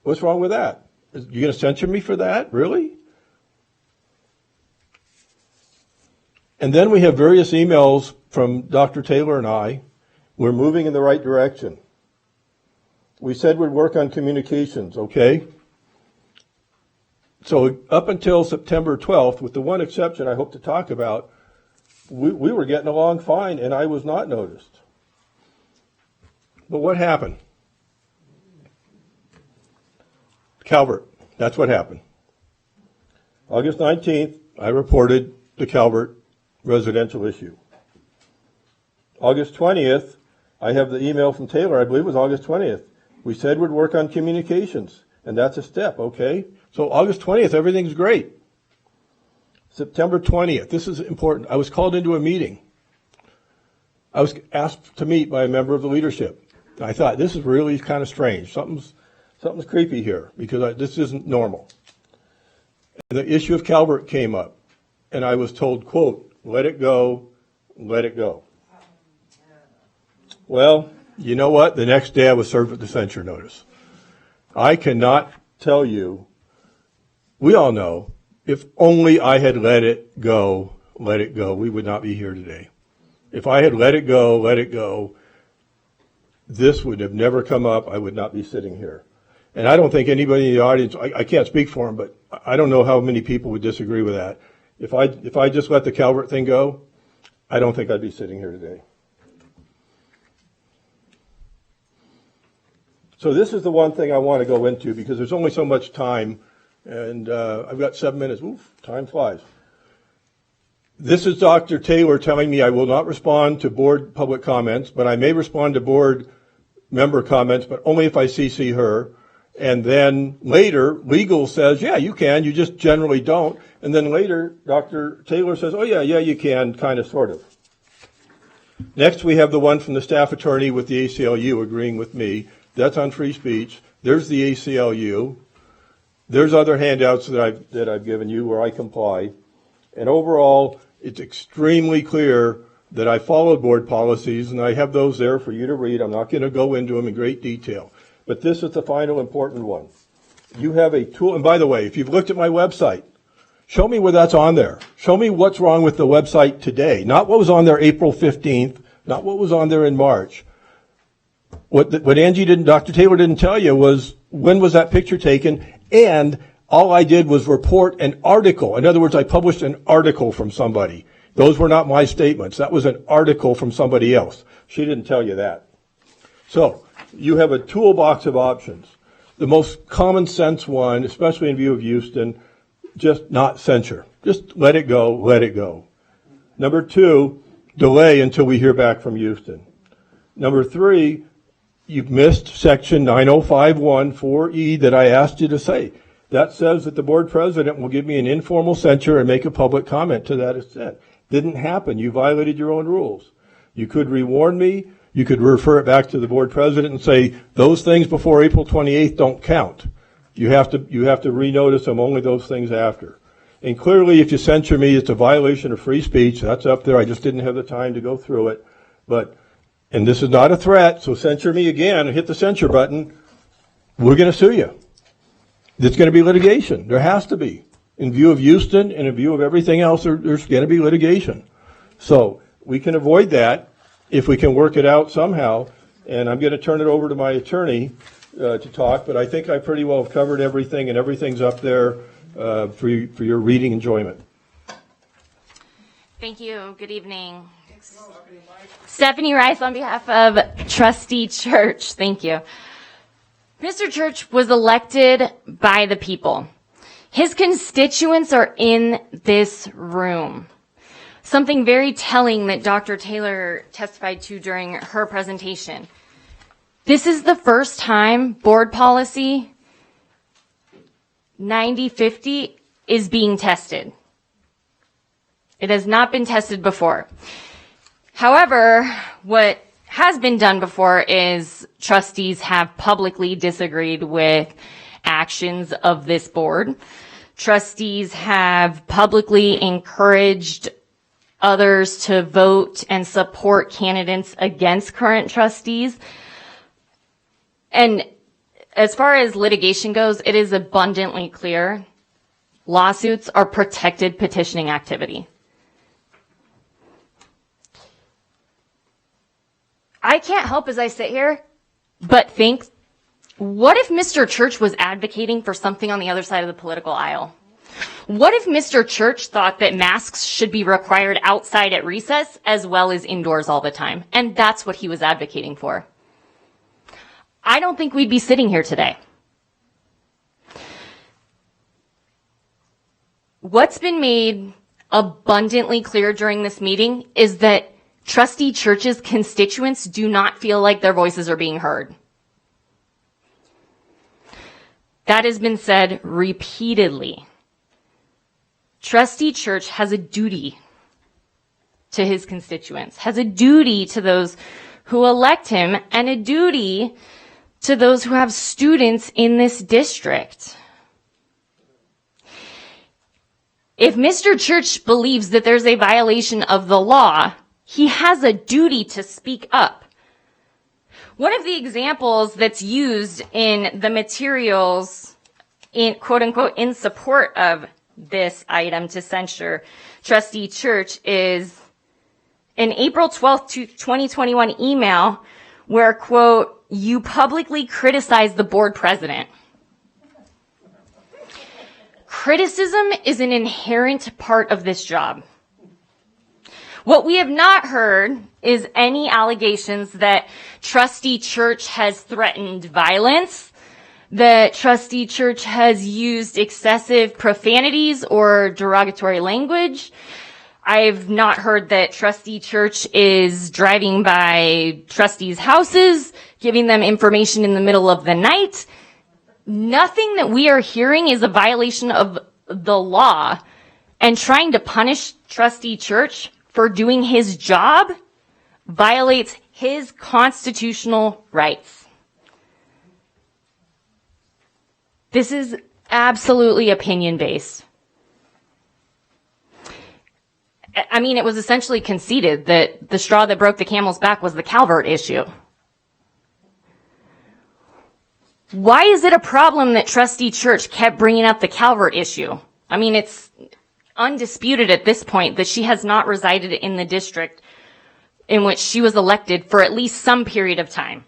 What's wrong with that? You going to censure me for that? Really? And then we have various emails from Dr. Taylor and I. We're moving in the right direction. We said we'd work on communications, okay? So up until September 12th, with the one exception I hope to talk about, we were getting along fine, and I was not noticed. But what happened? Calvert, that's what happened. August 19th, I reported the Calvert residential issue. August 20th, I have the email from Taylor, I believe it was August 20th. We said we'd work on communications, and that's a step, okay? So August 20th, everything's great. September 20th, this is important. I was called into a meeting. I was asked to meet by a member of the leadership. I thought, this is really kind of strange. Something's creepy here, because this isn't normal. And the issue of Calvert came up, and I was told, quote, let it go, let it go. Well, you know what? The next day I was served with the censure notice. I cannot tell you, we all know, if only I had let it go, we would not be here today. If I had let it go, this would have never come up. I would not be sitting here. And I don't think anybody in the audience, I can't speak for them, but I don't know how many people would disagree with that. If I just let the Calvert thing go, I don't think I'd be sitting here today. So this is the one thing I want to go into because there's only so much time, and I've got 7 minutes. Oof, time flies. This is Dr. Taylor telling me I will not respond to board public comments, but I may respond to board member comments, but only if I CC her. And then later, legal says, yeah, you can, you just generally don't. And then later, Dr. Taylor says, oh, yeah, you can, kind of, sort of. Next, we have the one from the staff attorney with the ACLU agreeing with me. That's on free speech. There's the ACLU. There's other handouts that I've given you where I comply. And overall, it's extremely clear that I followed board policies, and I have those there for you to read. I'm not going to go into them in great detail. But this is the final important one. You have a tool, and by the way, if you've looked at my website, show me where that's on there. Show me what's wrong with the website today. Not what was on there April 15th, not what was on there in March. What Dr. Taylor didn't tell you was when was that picture taken, and all I did was report an article. In other words, I published an article from somebody. Those were not my statements. That was an article from somebody else. She didn't tell you that. So you have a toolbox of options. The most common sense one, especially in view of Houston, just not censure. Just let it go, let it go. Number 2, delay until we hear back from Houston. Number 3, you've missed section 9051 4E that I asked you to say. That says that the board president will give me an informal censure and make a public comment to that extent. Didn't happen. You violated your own rules. You could rewarn me. You could refer it back to the board president and say, those things before April 28th don't count. You have to renotice them, only those things after. And clearly, if you censure me, it's a violation of free speech. That's up there. I just didn't have the time to go through it. And this is not a threat, so censure me again and hit the censure button. We're going to sue you. There's going to be litigation. There has to be. In view of Houston and in view of everything else, there's going to be litigation. So we can avoid that if we can work it out somehow. And I'm going to turn it over to my attorney to talk, but I think I pretty well have covered everything, and everything's up there for your reading enjoyment. Thank you. Good evening. Stephanie Rice on behalf of Trustee Church. Thank you. Mr. Church was elected by the people. His constituents are in this room. Something very telling that Dr. Taylor testified to during her presentation. This is the first time board policy 9050 is being tested. It has not been tested before. However, what has been done before is trustees have publicly disagreed with actions of this board. Trustees have publicly encouraged others to vote and support candidates against current trustees. And as far as litigation goes, it is abundantly clear lawsuits are protected petitioning activity. I can't help as I sit here but think, what if Mr. Church was advocating for something on the other side of the political aisle? What if Mr. Church thought that masks should be required outside at recess as well as indoors all the time? And that's what he was advocating for. I don't think we'd be sitting here today. What's been made abundantly clear during this meeting is that Trustee Church's constituents do not feel like their voices are being heard. That has been said repeatedly. Trustee Church has a duty to his constituents, has a duty to those who elect him, and a duty to those who have students in this district. If Mr. Church believes that there's a violation of the law, he has a duty to speak up. One of the examples that's used in the materials, in quote unquote, in support of this item to censure Trustee Church is an April 12th, 2021 email where, quote, you publicly criticized the board president. Criticism is an inherent part of this job. What we have not heard is any allegations that Trustee Church has threatened violence, that Trustee Church has used excessive profanities or derogatory language. I've not heard that Trustee Church is driving by trustees' houses, giving them information in the middle of the night. Nothing that we are hearing is a violation of the law, and trying to punish Trustee Church for doing his job violates his constitutional rights. This is absolutely opinion-based. I mean, it was essentially conceded that the straw that broke the camel's back was the Calvert issue. Why is it a problem that Trustee Church kept bringing up the Calvert issue? I mean, it's undisputed at this point that she has not resided in the district in which she was elected for at least some period of time.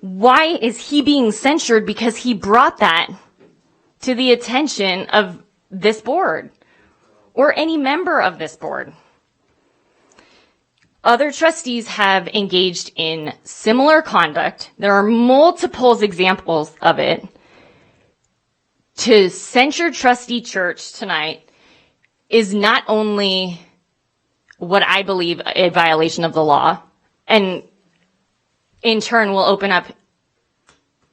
Why is he being censured because he brought that to the attention of this board or any member of this board? Other trustees have engaged in similar conduct. There are multiple examples of it. To censure Trustee Church tonight is not only what I believe a violation of the law, and in turn will open up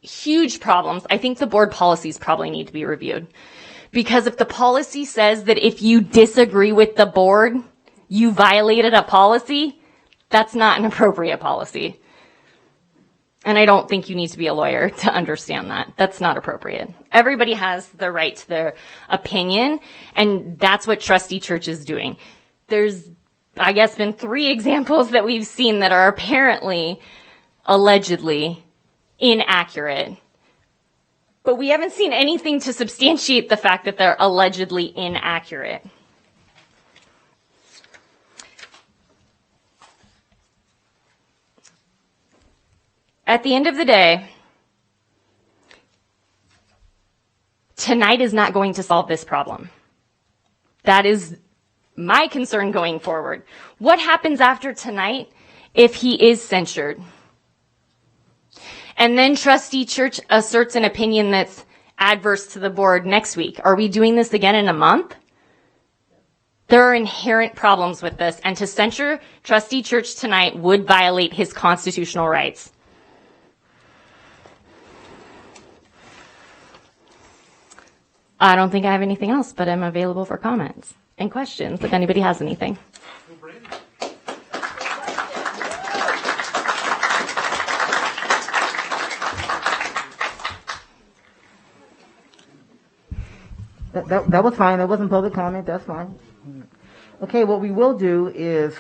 huge problems. I think the board policies probably need to be reviewed. Because if the policy says that if you disagree with the board, you violated a policy, that's not an appropriate policy. And I don't think you need to be a lawyer to understand that. That's not appropriate. Everybody has the right to their opinion, and that's what Trustee Church is doing. There's, I guess, been 3 examples that we've seen that are apparently, allegedly, inaccurate. But we haven't seen anything to substantiate the fact that they're allegedly inaccurate. At the end of the day, tonight is not going to solve this problem. That is my concern going forward. What happens after tonight if he is censured? and then trustee Church asserts an opinion that's adverse to the board next week. Are we doing this again in a month? There are inherent problems with this, and to censure trustee Church tonight would violate his constitutional rights. I don't think I have anything else, but I'm available for comments and questions if anybody has anything. That was fine. That wasn't public comment. That's fine. Okay, what we will do is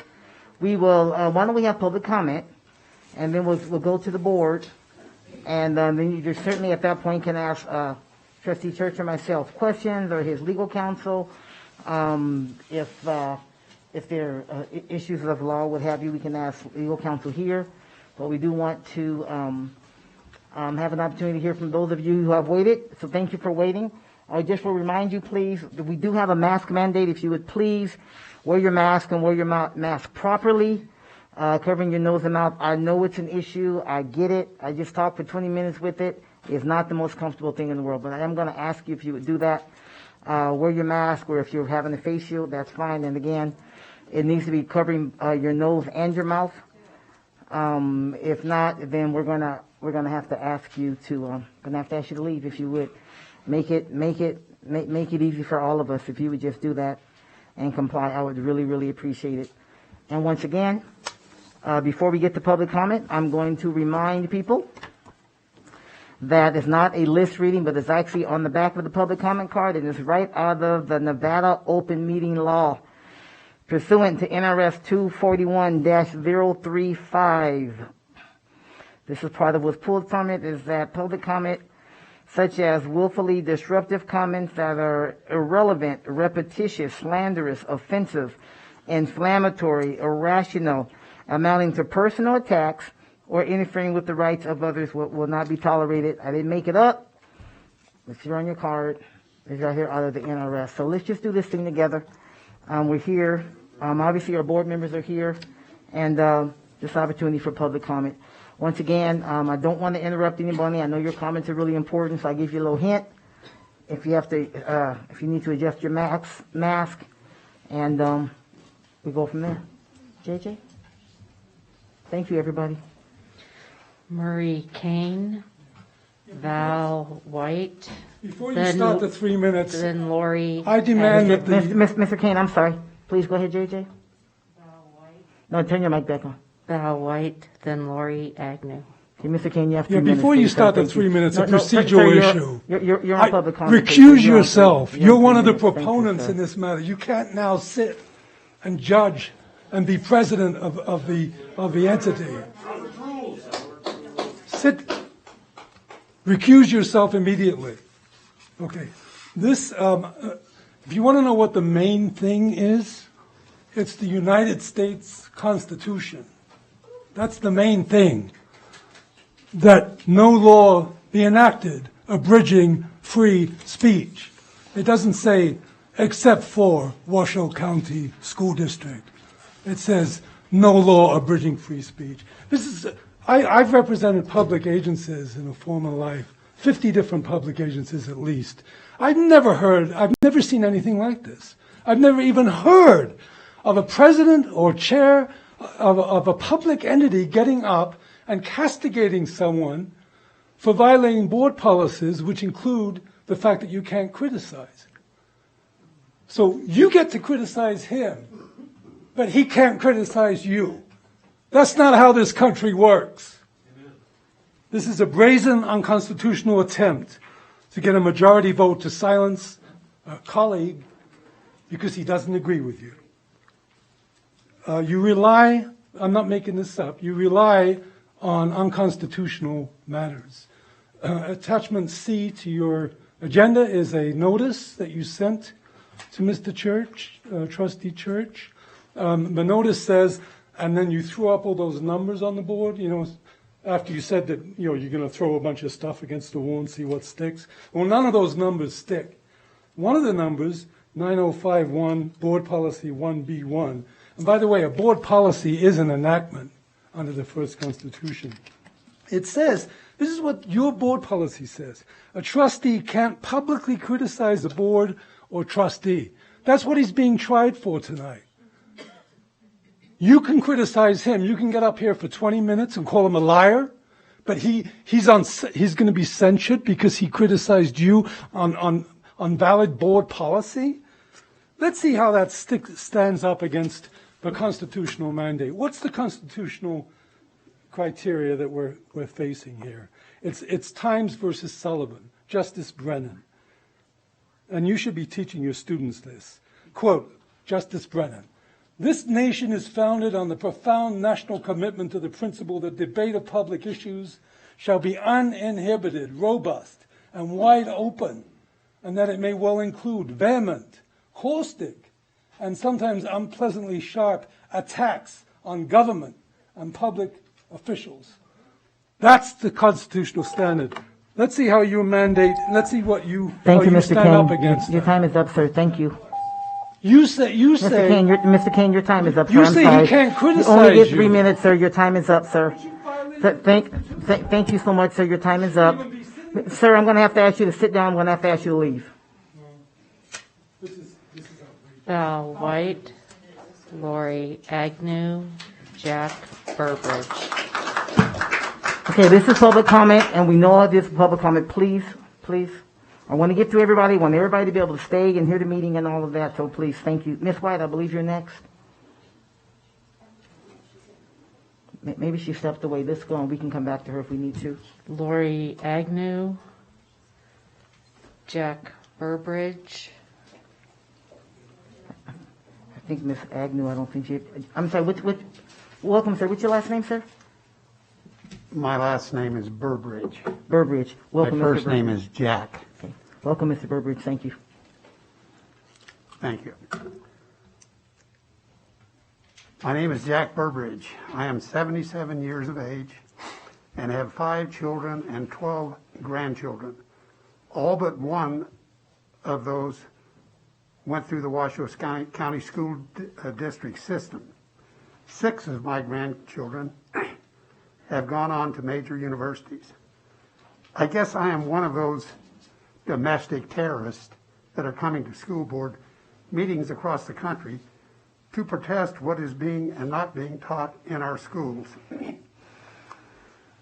we will, why don't we have public comment, and then we'll go to the board, and then you just certainly at that point can ask Trustee Church or myself questions, or his legal counsel. If there are issues of law, what have you, we can ask legal counsel here. But we do want to have an opportunity to hear from those of you who have waited, so thank you for waiting. I just will remind you, please, that we do have a mask mandate. If you would please wear your mask and wear your mask properly, covering your nose and mouth. I know it's an issue. I get it. I just talked for 20 minutes with it. It's not the most comfortable thing in the world, but I am going to ask you if you would do that. Wear your mask, or if you're having a face shield, that's fine. And again, it needs to be covering your nose and your mouth. If not, then we're gonna have to ask you to leave if you would. Make it easy for all of us if you would just do that and comply. I would really, really appreciate it. And once again, before we get to public comment, I'm going to remind people that it's not a list reading, but it's actually on the back of the public comment card, and it's right out of the Nevada Open Meeting Law, pursuant to NRS 241-035. This is part of what's pulled from it, is that public comment such as willfully disruptive comments that are irrelevant, repetitious, slanderous, offensive, inflammatory, irrational, amounting to personal attacks, or interfering with the rights of others will not be tolerated. I didn't make it up. It's here on your card. It's right here out of the NRS. So let's just do this thing together. We're here. Obviously, our board members are here, and this opportunity for public comment. Once again, I don't want to interrupt anybody. I know your comments are really important, so I'll give you a little hint. If you have to, if you need to adjust your mask, and we go from there. JJ? Thank you, everybody. Murray Kane, Val White. Before you start the 3 minutes, then Lori. I demand that the Mr. Kane, I'm sorry. Please go ahead, JJ. No, turn your mic back on. Val White, then Lori Agnew. Okay, Mr. Kane, you have 2 minutes. Before you start the 3 minutes, a procedural issue. You're on public comment. Recuse yourself. You're one of the proponents in this matter. You can't now sit and judge and be president of the entity. Sit. Recuse yourself immediately. Okay. This, if you want to know what the main thing is, it's the United States Constitution. That's the main thing. That no law be enacted abridging free speech. It doesn't say except for Washoe County School District. It says no law abridging free speech. This is, I've represented public agencies in a former life, 50 different public agencies at least. I've never seen anything like this. I've never even heard of a president or chair of a public entity getting up and castigating someone for violating board policies, which include the fact that you can't criticize. So you get to criticize him, but he can't criticize you. That's not how this country works. This is a brazen, unconstitutional attempt to get a majority vote to silence a colleague because he doesn't agree with you. You rely, I'm not making this up, you rely on unconstitutional matters. Attachment C to your agenda is a notice that you sent to Mr. Church, Trustee Church. The notice says, and then you threw up all those numbers on the board, after you said that, you're going to throw a bunch of stuff against the wall and see what sticks. Well, none of those numbers stick. One of the numbers, 9051, Board Policy 1B1, and by the way, a board policy is an enactment under the first Constitution. It says This is what your board policy says. A trustee can't publicly criticize the board or trustee. That's what he's being tried for tonight. You can criticize him. You can get up here for 20 minutes and call him a liar, but he's going to be censured because he criticized you on valid board policy. Let's see how that stands up against the constitutional mandate. What's the constitutional criteria that we're facing here? It's Times versus Sullivan, Justice Brennan. And you should be teaching your students this. Quote, Justice Brennan, "This nation is founded on the profound national commitment to the principle that debate of public issues shall be uninhibited, robust, and wide open, and that it may well include vehement, caustic, and sometimes unpleasantly sharp attacks on government and public officials." That's the constitutional standard. Let's see how you mandate, let's see what you, Thank you, Mr. stand up against. Your time is up, sir. Thank you. You say, Mr. Kane, your time is up, sir. You I'm say sorry. he can't criticize You only get 3 you. minutes, sir. Your time is up, sir. Thank you so much, sir. Your time is up. Sir, I'm going to have to ask you to sit down. I'm going to have to ask you to leave. Val White, Lori Agnew, Jack Burbridge. Okay, this is public comment, and we know this is public comment. Please, please. I want to get to everybody. I want everybody to be able to stay and hear the meeting and all of that, so please, thank you. Ms. White, I believe you're next. Maybe she stepped away. Let's go, and we can come back to her if we need to. Lori Agnew, Jack Burbridge. I think Ms. Agnew, I don't think she... I'm sorry, welcome, sir. What's your last name, sir? My last name is Burbridge. Burbridge. Welcome, My Mr. first name is Jack. Okay. Welcome, Mr. Burbridge. Thank you. Thank you. My name is Jack Burbridge. I am 77 years of age and have 5 children and 12 grandchildren. All but one of those went through the Washoe County School District system. 6 of my grandchildren have gone on to major universities. I guess I am one of those domestic terrorists that are coming to school board meetings across the country to protest what is being and not being taught in our schools.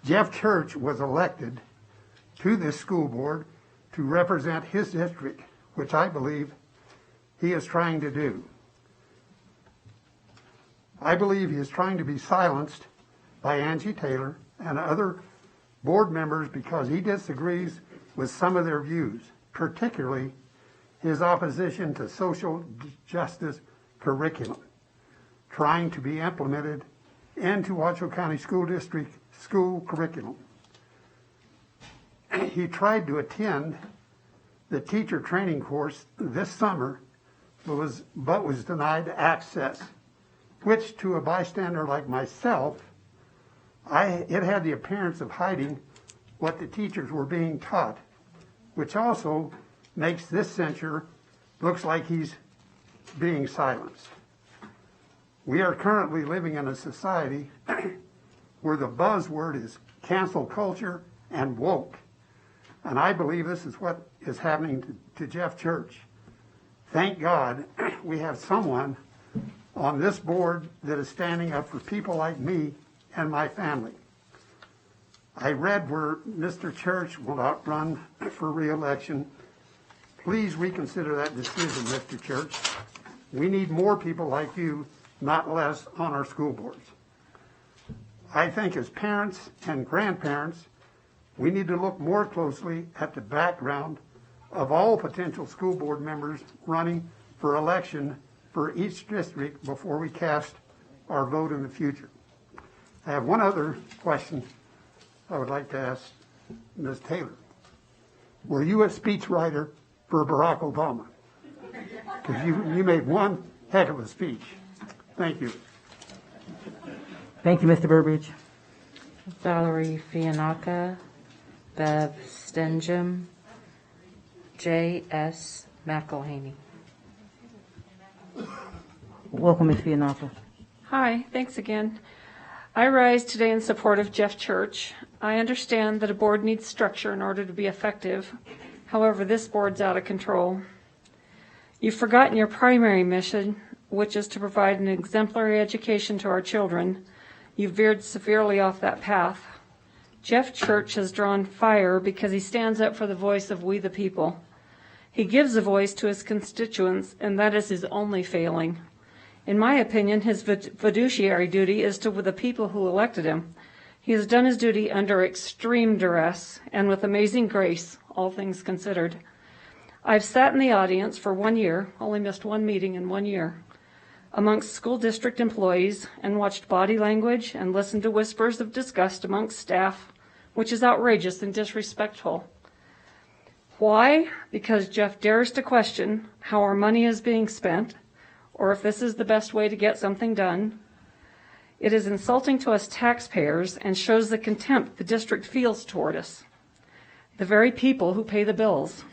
Jeff Church was elected to this school board to represent his district, which I believe he is trying to do. I believe he is trying to be silenced by Angie Taylor and other board members because he disagrees with some of their views, particularly his opposition to social justice curriculum, trying to be implemented into Washoe County School District school curriculum. He tried to attend the teacher training course this summer, but was denied access, which to a bystander like myself, it had the appearance of hiding what the teachers were being taught, which also makes this censure looks like he's being silenced. We are currently living in a society where the buzzword is cancel culture and woke. And I believe this is what is happening to Jeff Church. Thank God we have someone on this board that is standing up for people like me and my family. I read where Mr. Church will not run for re-election. Please reconsider that decision, Mr. Church. We need more people like you, not less, on our school boards. I think as parents and grandparents, we need to look more closely at the background of all potential school board members running for election for each district before we cast our vote in the future. I have one other question I would like to ask Ms. Taylor. Were you a speechwriter for Barack Obama? Because you made one heck of a speech. Thank you. Thank you, Mr. Burbridge. Valerie Fianaka, Bev Stenjum, J.S. McElhaney. Welcome, Ms. Fianaka. Hi, thanks again. I rise today in support of Jeff Church. I understand that a board needs structure in order to be effective. However, this board's out of control. You've forgotten your primary mission, which is to provide an exemplary education to our children. You've veered severely off that path. Jeff Church has drawn fire because he stands up for the voice of we the people. He gives a voice to his constituents, and that is his only failing. In my opinion, his fiduciary duty is to the people who elected him. He has done his duty under extreme duress and with amazing grace, all things considered. I've sat in the audience for 1 year, only missed one meeting in 1 year, amongst school district employees and watched body language and listened to whispers of disgust amongst staff, which is outrageous and disrespectful. Why? Because Jeff dares to question how our money is being spent, or if this is the best way to get something done. It is insulting to us taxpayers and shows the contempt the district feels toward us, the very people who pay the bills.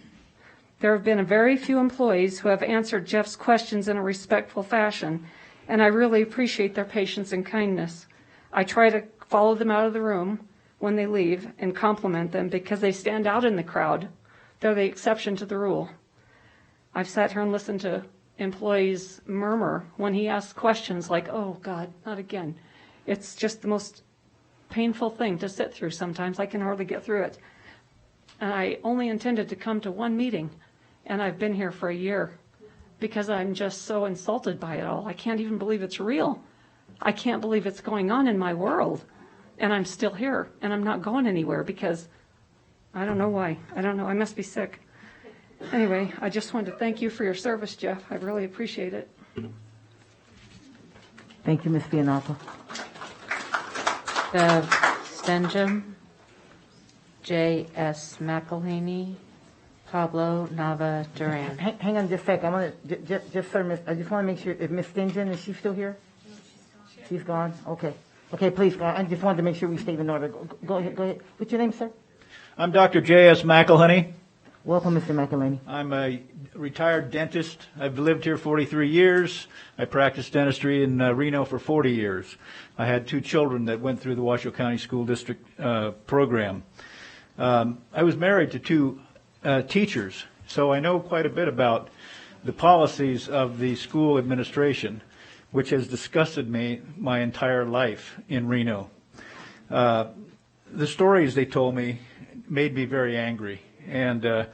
There have been a very few employees who have answered Jeff's questions in a respectful fashion, and I really appreciate their patience and kindness. I try to follow them out of the room when they leave and compliment them because they stand out in the crowd. They're the exception to the rule. I've sat here and listened to employees murmur when he asks questions like, oh God, not again. It's just the most painful thing to sit through sometimes. I can hardly get through it. And I only intended to come to one meeting, and I've been here for a year because I'm just so insulted by it all. I can't even believe it's real. I can't believe it's going on in my world. And I'm still here, and I'm not going anywhere because I don't know why. I don't know. I must be sick. Anyway, I just wanted to thank you for your service, Jeff. I really appreciate it. Thank you, Ms. Fianata. Bev Stenjum, J.S. McElhaney, Pablo Nava Duran. Hang on just a sec. I want to just sir, I just want to make sure if Ms. Stingeon, is she still here? She's gone. Okay. Okay, please. I just wanted to make sure we stayed in order. Go ahead. Go ahead. What's your name, sir? I'm Dr. J.S. McElhaney. Welcome, Mr. McElhaney. I'm a retired dentist. I've lived here 43 years. I practiced dentistry in Reno for 40 years. I had 2 children that went through the Washoe County School District program. I was married to 2 teachers, so I know quite a bit about the policies of the school administration, which has disgusted me my entire life in Reno. The stories they told me made me very angry. And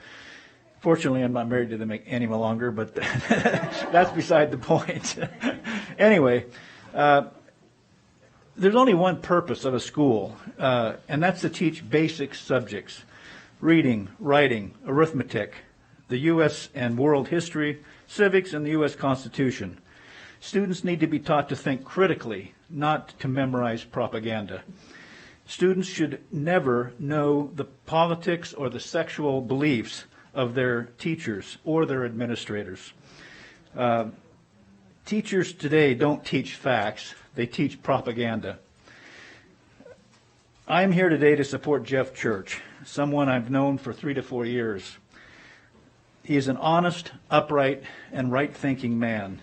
fortunately, I'm not married to them any longer, but that's beside the point. Anyway, there's only one purpose of a school, and that's to teach basic subjects: reading, writing, arithmetic, the U.S. and world history, civics, and the U.S. Constitution. Students need to be taught to think critically, not to memorize propaganda. Students should never know the politics or the sexual beliefs of their teachers or their administrators. Teachers today don't teach facts, they teach propaganda. I'm here today to support Jeff Church, someone I've known for 3 to 4 years. He is an honest, upright, and right-thinking man.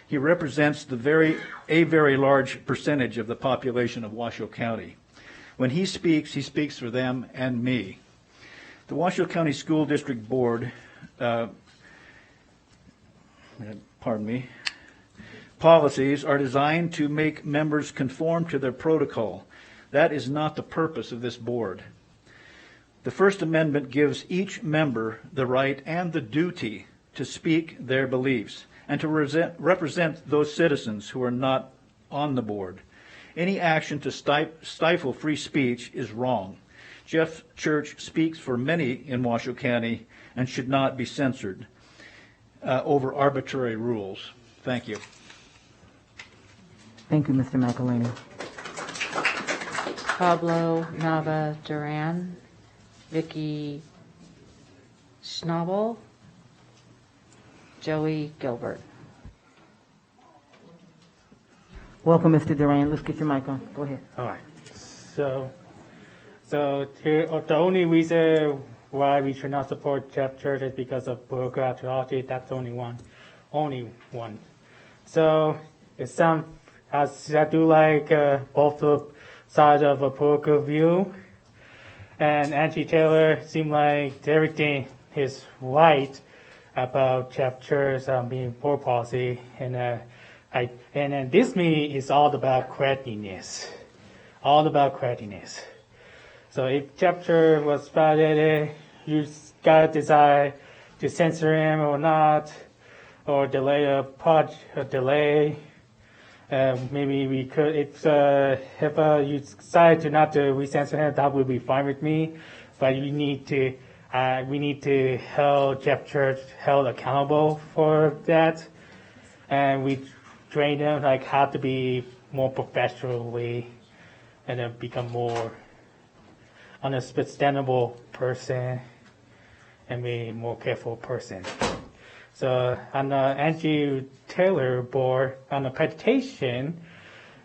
He represents a very large percentage of the population of Washoe County. When he speaks for them and me. The Washoe County School District Board, policies are designed to make members conform to their protocol. That is not the purpose of this board. The First Amendment gives each member the right and the duty to speak their beliefs and to represent those citizens who are not on the board. Any action to stifle free speech is wrong. Jeff Church speaks for many in Washoe County and should not be censored over arbitrary rules. Thank you. Thank you, Mr. McElhaney. Pablo Nava Duran, Vicky Schnabel, Joey Gilbert. Welcome, Mr. Duran. Let's get your mic on. Go ahead. All right. So the only reason why we should not support Jeff Church is because of political ideology. That's the only one. So I do like both the sides of a political view. And Angie Taylor seemed like everything is right about chapters being board policy, and then this meeting is all about craftiness, all about craftiness. So if chapter was validated, you gotta decide to censor him or not, or delay delay. Maybe we could, if you decide to not to re-censor him, that would be fine with me. But we need to hold Jeff Church held accountable for that, and we train them like how to be more professionally, and then become more understandable person, and be a more careful person. So on the Angie Taylor board, on the presentation,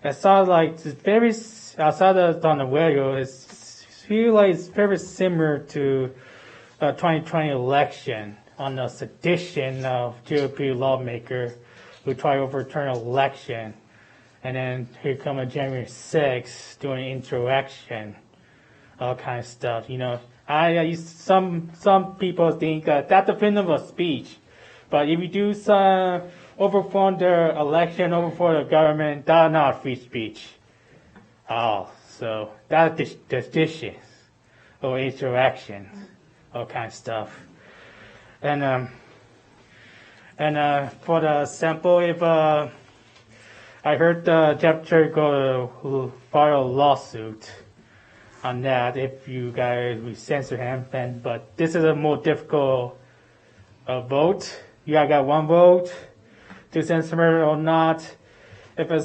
I saw like it's very, I saw that on the radio, it's feel like it's very similar to 2020 election on the sedition of GOP lawmaker who tried to overturn an election. And then here come a January 6th doing insurrection, all kind of stuff. You know, some people think that's a freedom of speech. But if you do some overthrow the election, overthrow the government, that's not free speech. Oh, so that's sedition or insurrection, all kind of stuff. And for the sample, if I heard Jeff Church go to file a lawsuit on that if you guys will censor him, then but this is a more difficult vote. You got one vote to censor him or not. If I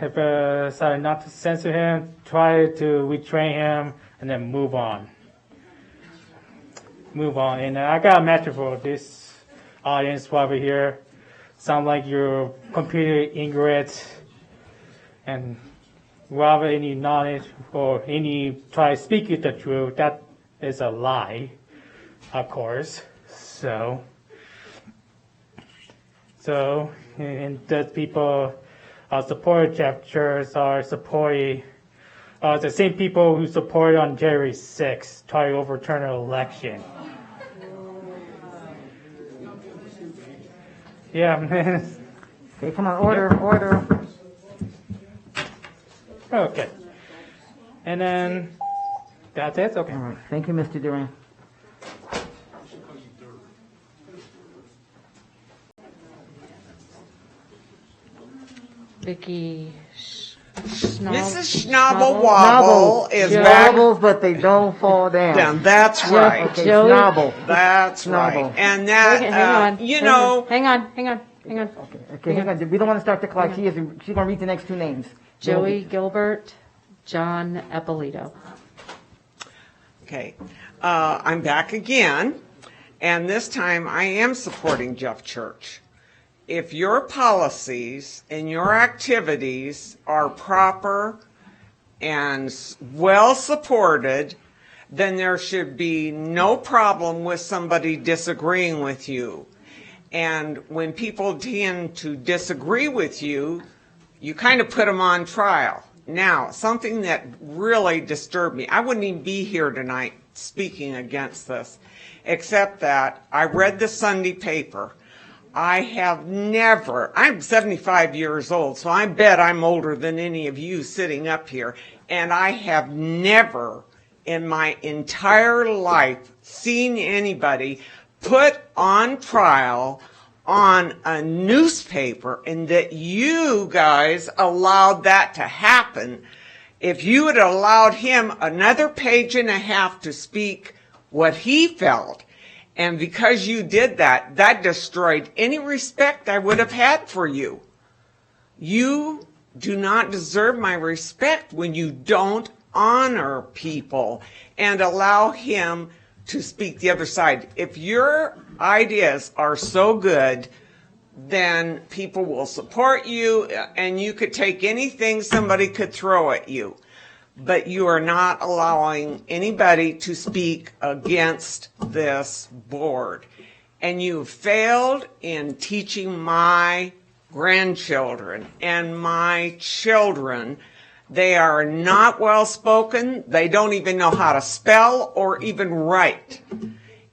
decide not to censor him, try to retrain him and then move on. And I got a message for this audience over here. Sound like you're computer ignorant and without any knowledge or any try speaking the truth. That is a lie, of course. So, and the people support chapters are supporting the same people who supported on January 6th try to overturn an election. Yeah. Okay, come on, order. Okay. And then that's it? Okay. All right. Thank you, Mr. Duran. Vicky Mrs. Schnabel Wobble is back. Wobbles, but they don't fall down. That's right. Okay, Schnabel. That's right. And that, hang on. you know. Hang on. Okay, hang on. We don't want to start the clock. She's going to read the next two names. Joey Gilbert, John Eppolito. Okay. I'm back again. And this time I am supporting Jeff Church. If your policies and your activities are proper and well supported, then there should be no problem with somebody disagreeing with you. And when people tend to disagree with you, you kind of put them on trial. Now, something that really disturbed me, I wouldn't even be here tonight speaking against this, except that I read the Sunday paper. I'm 75 years old, so I bet I'm older than any of you sitting up here, and I have never in my entire life seen anybody put on trial on a newspaper, and that you guys allowed that to happen. If you had allowed him another page and a half to speak what he felt, and because you did that, that destroyed any respect I would have had for you. You do not deserve my respect when you don't honor people and allow him to speak the other side. If your ideas are so good, then people will support you, and you could take anything somebody could throw at you. But you are not allowing anybody to speak against this board. And you failed in teaching my grandchildren and my children They are not well-spoken. They don't even know how to spell or even write.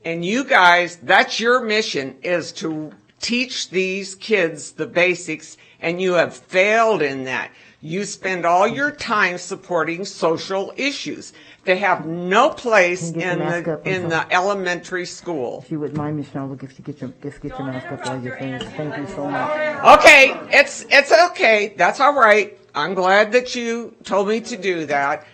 And you guys, that's your mission, is to teach these kids the basics, and you have failed in that. You spend all your time supporting social issues. They have no place in the elementary school. If you would mind, Ms. Schnabel, just get your mask up while you're finished. Thank you so much. Okay, it's okay. That's all right. I'm glad that you told me to do that.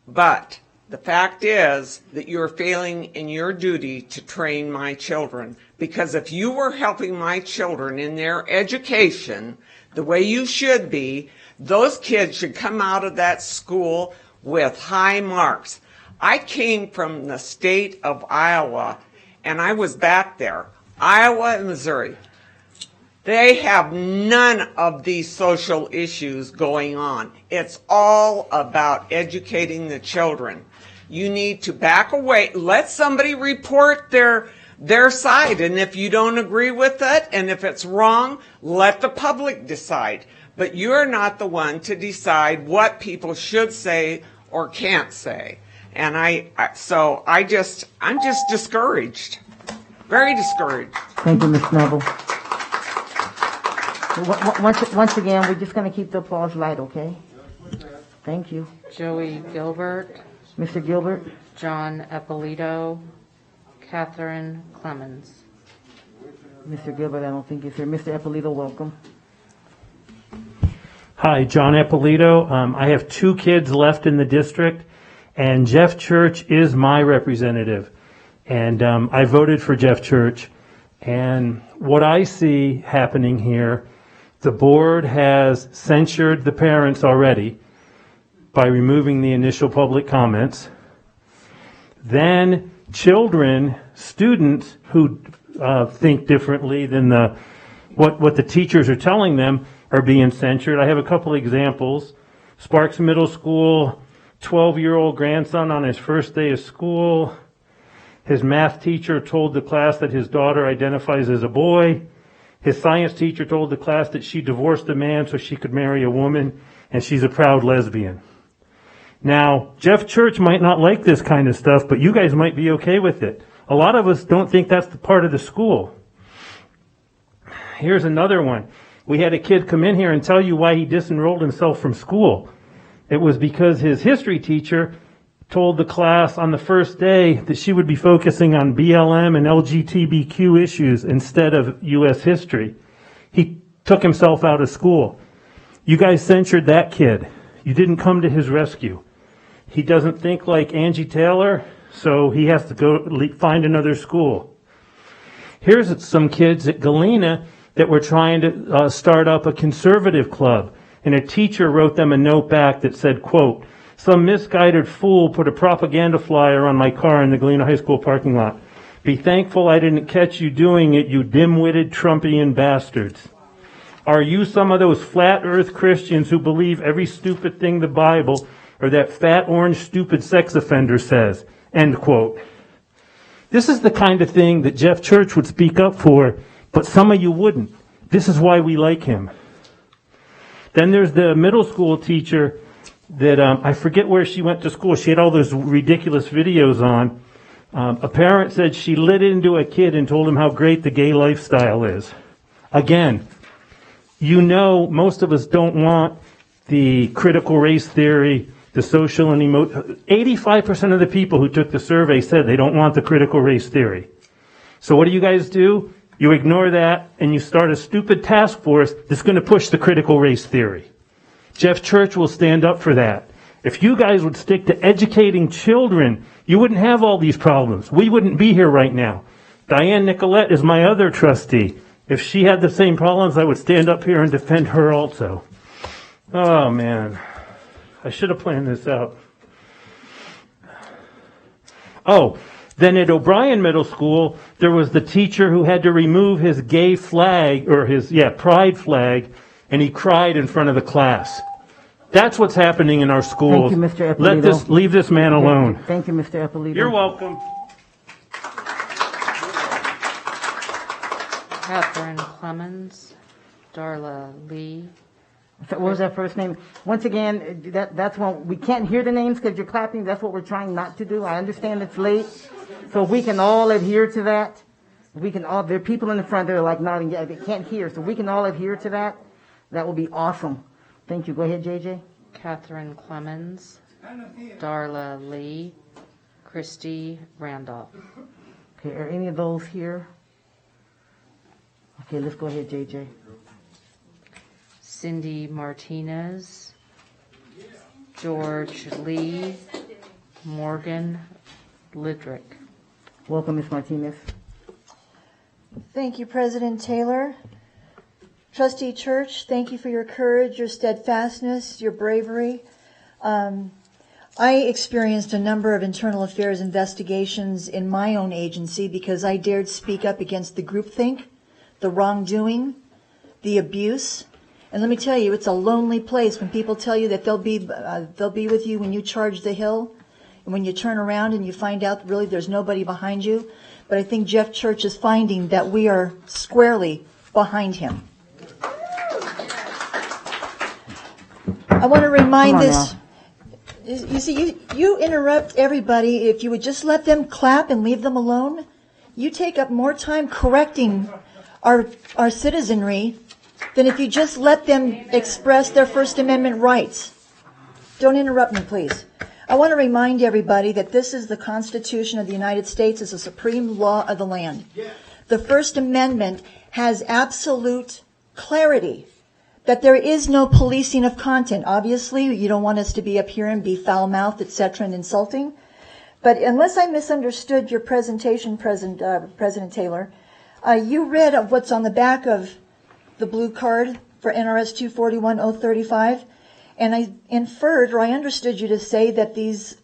But the fact is that you're failing in your duty to train my children. Because if you were helping my children in their education the way you should be, those kids should come out of that school with high marks. I came from the state of Iowa, and I was back there. Iowa and Missouri. They have none of these social issues going on. It's all about educating the children. You need to back away. Let somebody report their side, and if you don't agree with it, and if it's wrong, let the public decide. But you're not the one to decide what people should say or can't say. And I'm just discouraged. Very discouraged. Thank you, Ms. Schnabel. Once again, we're just going to keep the applause light, okay? Thank you. Joey Gilbert. Mr. Gilbert. John Eppolito. Catherine Clemens. Mr. Gilbert, I don't think he's here. Mr. Eppolito, welcome. Hi, John Eppolito. I have 2 kids left in the district, and Jeff Church is my representative. And I voted for Jeff Church. And what I see happening here, the board has censured the parents already by removing the initial public comments. Then children, students who think differently than what the teachers are telling them are being censured. I have a couple examples. Sparks Middle School, 12-year-old grandson on his first day of school. His math teacher told the class that his daughter identifies as a boy. His science teacher told the class that she divorced a man so she could marry a woman, and she's a proud lesbian. Now, Jeff Church might not like this kind of stuff, but you guys might be okay with it. A lot of us don't think that's the part of the school. Here's another one. We had a kid come in here and tell you why he disenrolled himself from school. It was because his history teacher told the class on the first day that she would be focusing on BLM and LGBTQ issues instead of U.S. history. He took himself out of school. You guys censured that kid. You didn't come to his rescue. He doesn't think like Angie Taylor, so he has to go find another school. Here's some kids at Galena that were trying to start up a conservative club, and a teacher wrote them a note back that said, quote, "Some misguided fool put a propaganda flyer on my car in the Galena High School parking lot. Be thankful I didn't catch you doing it, you dim-witted Trumpian bastards. Are you some of those flat earth Christians who believe every stupid thing the Bible or that fat orange stupid sex offender says?" End quote. This is the kind of thing that Jeff Church would speak up for, but some of you wouldn't. This is why we like him. Then there's the middle school teacher that I forget where she went to school. She had all those ridiculous videos on. A parent said she lit into a kid and told him how great the gay lifestyle is. Again, you know most of us don't want the critical race theory, the social and 85% of the people who took the survey said they don't want the critical race theory. So what do you guys do? You ignore that and you start a stupid task force that's going to push the critical race theory. Jeff Church will stand up for that. If you guys would stick to educating children, you wouldn't have all these problems. We wouldn't be here right now. Diane Nicolette is my other trustee. If she had the same problems, I would stand up here and defend her also. Oh, man. I should have planned this out. Oh, then at O'Brien Middle School, there was the teacher who had to remove his gay flag, or his, pride flag, and he cried in front of the class. That's what's happening in our schools. Thank you, Mr. Eppolito. Leave this man alone. Thank you, Mr. Eppolito. You're welcome. Catherine Clemens, Darla Lee, So what was that first name? Once again, that's when we can't hear the names because you're clapping. That's what we're trying not to do. I understand it's late. So if we can all adhere to that, there are people in the front that are like nodding, yeah, they can't hear. So we can all adhere to that. That will be awesome. Thank you. Go ahead, JJ. Catherine Clemens, Darla Lee, Christy Randolph. Okay, are any of those here? Okay, let's go ahead, JJ. Cindy Martinez, George Lee, Morgan Lidrick. Welcome, Ms. Martinez. Thank you, President Taylor. Trustee Church, thank you for your courage, your steadfastness, your bravery. I experienced a number of internal affairs investigations in my own agency because I dared speak up against the groupthink, the wrongdoing, the abuse. And let me tell you, it's a lonely place when people tell you that they'll be with you when you charge the hill, and when you turn around and you find out really there's nobody behind you. But I think Jeff Church is finding that we are squarely behind him. I want to remind this. You see, you interrupt everybody. If you would just let them clap and leave them alone, you take up more time correcting our citizenry than if you just let them express their First Amendment rights. Don't interrupt me, please. I want to remind everybody that this is the Constitution of the United States. It's the supreme law of the land. The First Amendment has absolute clarity that there is no policing of content. Obviously, you don't want us to be up here and be foul-mouthed, etc., and insulting. But unless I misunderstood your presentation, President Taylor, you read of what's on the back of the blue card for NRS 241-035, and I inferred, or I understood you to say that these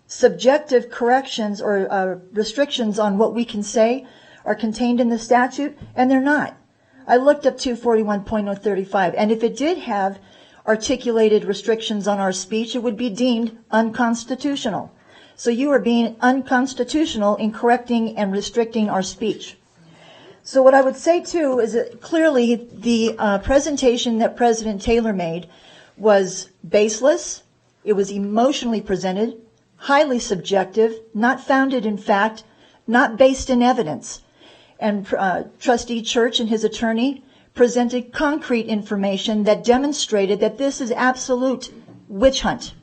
subjective corrections or restrictions on what we can say are contained in the statute, and they're not. I looked up 241.035, and if it did have articulated restrictions on our speech, it would be deemed unconstitutional. So you are being unconstitutional in correcting and restricting our speech. So what I would say, too, is that clearly the presentation that President Taylor made was baseless, it was emotionally presented, highly subjective, not founded in fact, not based in evidence. And Trustee Church and his attorney presented concrete information that demonstrated that this is absolute witch hunt.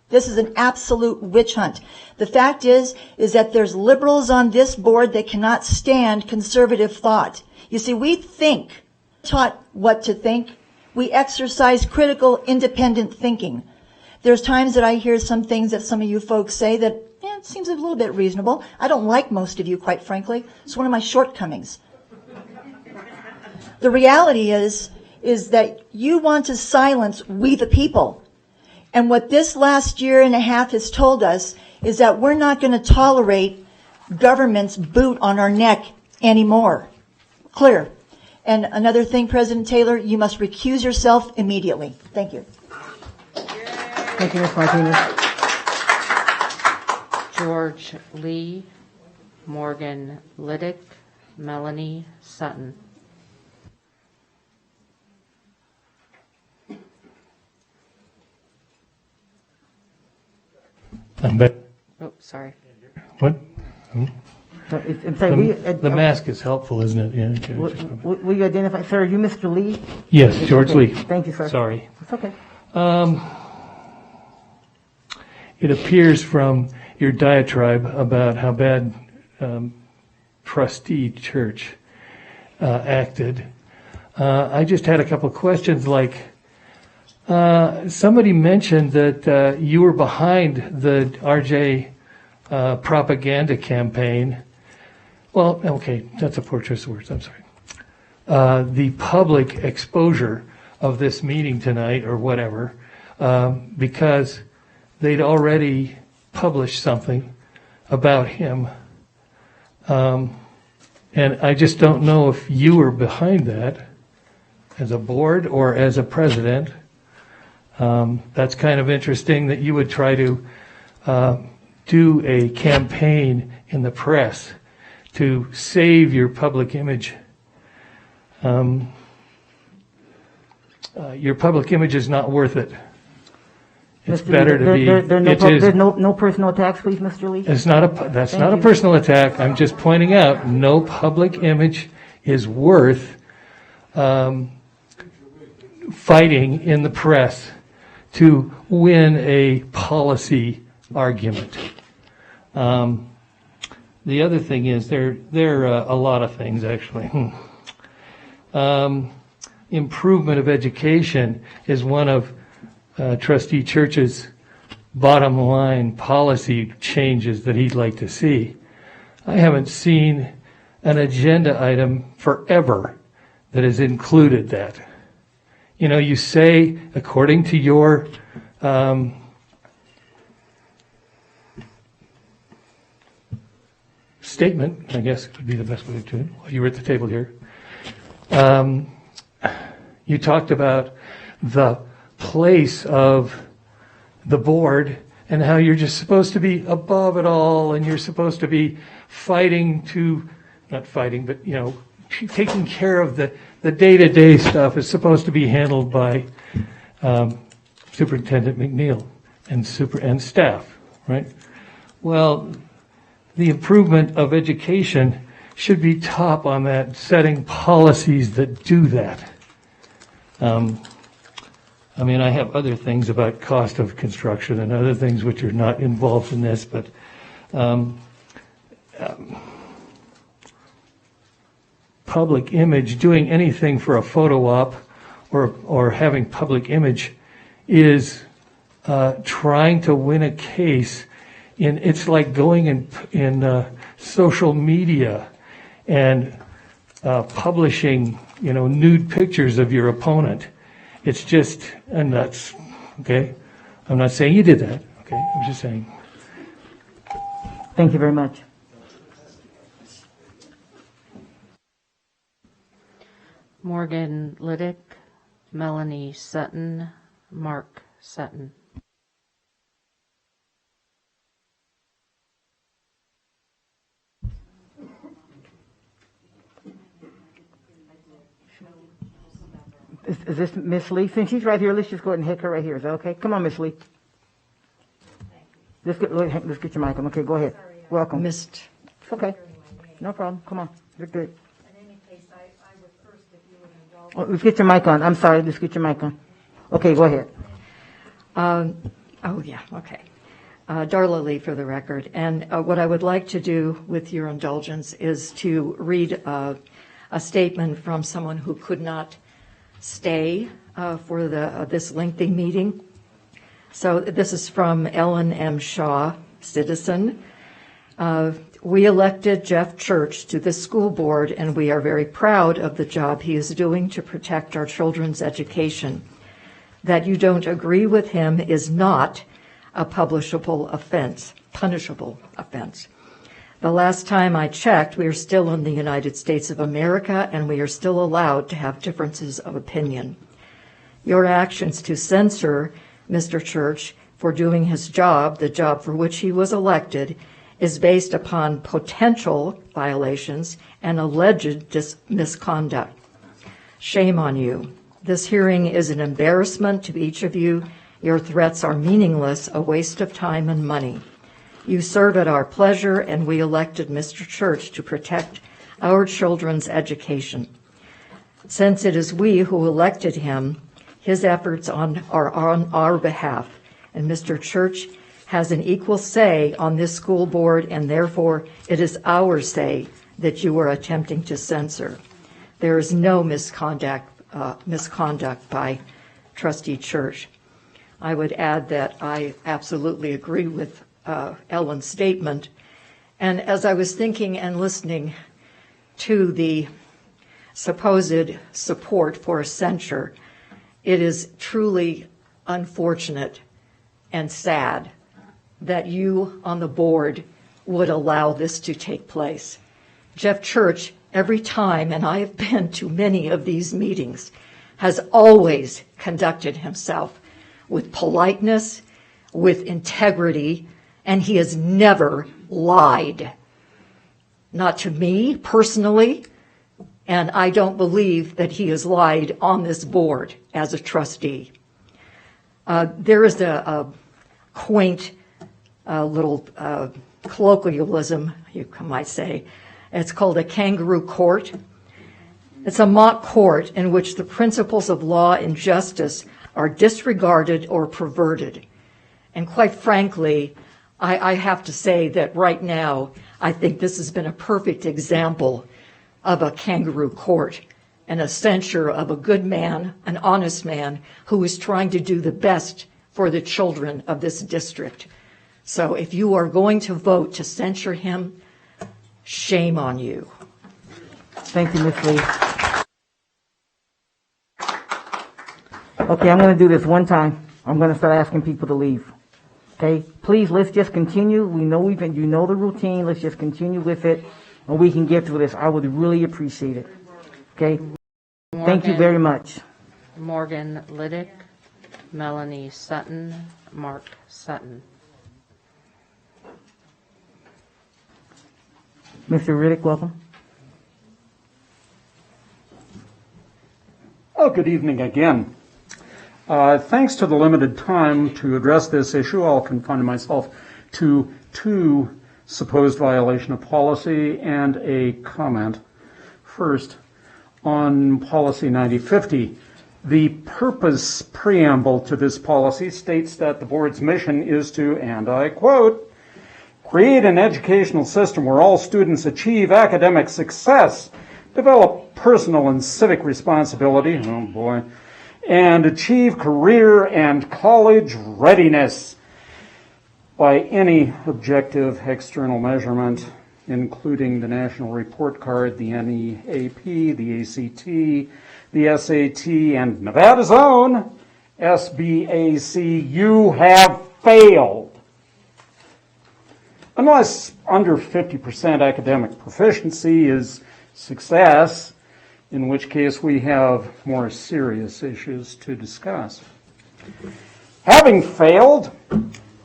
This is an absolute witch hunt. The fact is that there's liberals on this board that cannot stand conservative thought. You see, we think, taught what to think. We exercise critical, independent thinking. There's times that I hear some things that some of you folks say that it seems a little bit reasonable. I don't like most of you, quite frankly. It's one of my shortcomings. The reality is that you want to silence we the people. And what this last year and a half has told us is that we're not going to tolerate government's boot on our neck anymore. Clear. And another thing, President Taylor, you must recuse yourself immediately. Thank you. Thank you, Ms. Martinez. George Lee, Morgan Liddick, Melanie Sutton. Oh, sorry. What? The mask is helpful, isn't it? Yeah. Okay. Will you identify, sir? Are you Mr. Lee? Yes, George okay. Lee. Thank you, sir. Sorry. It's okay. It appears from your diatribe about how bad Trustee Church acted. I just had a couple of questions. Like somebody mentioned that you were behind the RJ propaganda campaign. Well, okay, that's a poor choice of words. I'm sorry. The public exposure of this meeting tonight, or whatever, because they'd already published something about him. And I just don't know if you were behind that as a board or as a president. That's kind of interesting that you would try to do a campaign in the press to save your public image. your public image is not worth it. It's Mr. Lee, better to be. There's no personal attacks, please, Mr. Lee. It's not a. That's Thank not a you. personal attack. I'm just pointing out no public image is worth fighting in the press to win a policy argument. The other thing is there are a lot of things actually. Improvement of education is one of Trustee Church's bottom line policy changes that he'd like to see. I haven't seen an agenda item forever that has included that. You know, you say, according to your statement, I guess would be the best way to do it, while you were at the table here, you talked about the place of the board and how you're just supposed to be above it all and you're supposed to be fighting to, not fighting, but, you know, taking care of the day-to-day stuff is supposed to be handled by Superintendent McNeil and staff, right? Well, the improvement of education should be top on that, setting policies that do that. I mean, I have other things about cost of construction and other things which are not involved in this, but public image, doing anything for a photo op or having public image is trying to win a case. It's like going in social media and publishing, you know, nude pictures of your opponent. It's just nuts, okay? I'm not saying you did that, okay? I'm just saying. Thank you very much. Morgan Liddick, Melanie Sutton, Mark Sutton. Is this Miss Lee? Since she's right here, let's just go ahead and hit her right here. Is that okay? Come on, Miss Lee. Let's get your mic on. Okay, go ahead. Welcome. Missed. It's okay. No problem. Come on. You're good. Oh, let's get your mic on. I'm sorry. Let's get your mic on. Okay, go ahead. Okay. Darla Lee for the record. And what I would like to do with your indulgence is to read a statement from someone who could not stay for this lengthy meeting. So this is from Ellen M. Shaw, citizen. We elected Jeff Church to the school board, and we are very proud of the job he is doing to protect our children's education. That you don't agree with him is not a punishable offense. The last time I checked, we are still in the United States of America, and we are still allowed to have differences of opinion. Your actions to censor Mr. Church for doing his job, the job for which he was elected, is based upon potential violations and alleged misconduct. Shame on you. This hearing is an embarrassment to each of you. Your threats are meaningless, a waste of time and money. You serve at our pleasure, and we elected Mr. Church to protect our children's education. Since it is we who elected him, his efforts are on our behalf, and Mr. Church has an equal say on this school board, and therefore it is our say that you are attempting to censor. There is no misconduct by Trustee Church. I would add that I absolutely agree with Ellen's statement. And as I was thinking and listening to the supposed support for censure, it is truly unfortunate and sad that you on the board would allow this to take place. Jeff Church, every time, and I have been to many of these meetings, has always conducted himself with politeness, with integrity, and he has never lied. Not to me personally, and I don't believe that he has lied on this board as a trustee. There is a quaint little colloquialism, you might say. It's called a kangaroo court. It's a mock court in which the principles of law and justice are disregarded or perverted. And quite frankly, I have to say that right now, I think this has been a perfect example of a kangaroo court and a censure of a good man, an honest man, who is trying to do the best for the children of this district. So if you are going to vote to censure him, shame on you. Thank you, Ms. Lee. Okay, I'm going to do this one time. I'm going to start asking people to leave. Okay, please, let's just continue. We know you know the routine. Let's just continue with it, and we can get through this. I would really appreciate it. Okay, thank you very much. Morgan Liddick, Melanie Sutton, Mark Sutton. Mr. Riddick, welcome. Oh, good evening again. Thanks to the limited time to address this issue, I'll confine myself to two supposed violation of policy and a comment. First, on policy 9050, the purpose preamble to this policy states that the board's mission is to, and I quote, create an educational system where all students achieve academic success, develop personal and civic responsibility, oh boy, and achieve career and college readiness by any objective external measurement, including the National Report Card, the NEAP, the ACT, the SAT, and Nevada's own SBAC. You have failed. Unless under 50% academic proficiency is success, in which case we have more serious issues to discuss. Having failed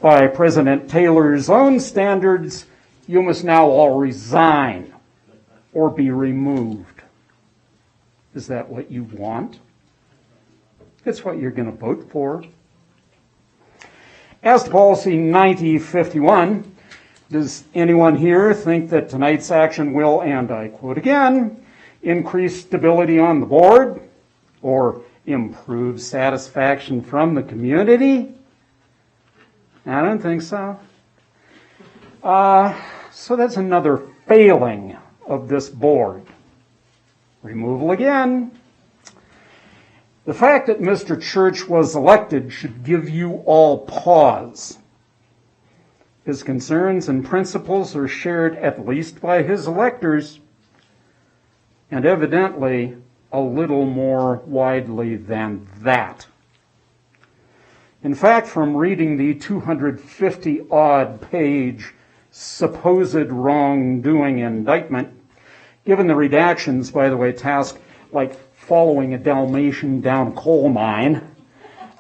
by President Taylor's own standards, you must now all resign or be removed. Is that what you want? It's what you're going to vote for. As to policy 9051, does anyone here think that tonight's action will, and I quote again, increase stability on the board or improve satisfaction from the community? I don't think so. So that's another failing of this board. Removal again. The fact that Mr. Church was elected should give you all pause. His concerns and principles are shared at least by his electors, and evidently a little more widely than that. In fact, from reading the 250-odd page supposed wrongdoing indictment, given the redactions, by the way, task like following a Dalmatian down a coal mine,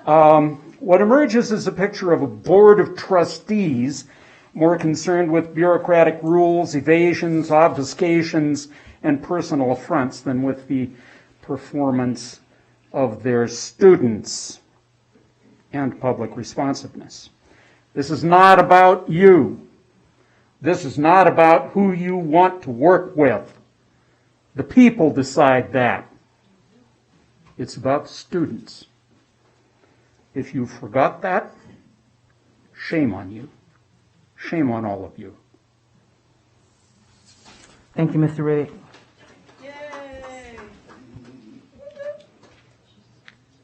what emerges is a picture of a board of trustees more concerned with bureaucratic rules, evasions, obfuscations, and personal affronts than with the performance of their students and public responsiveness. This is not about you. This is not about who you want to work with. The people decide that. It's about students. If you forgot that, shame on you. Shame on all of you. Thank you, Mr. Riddick.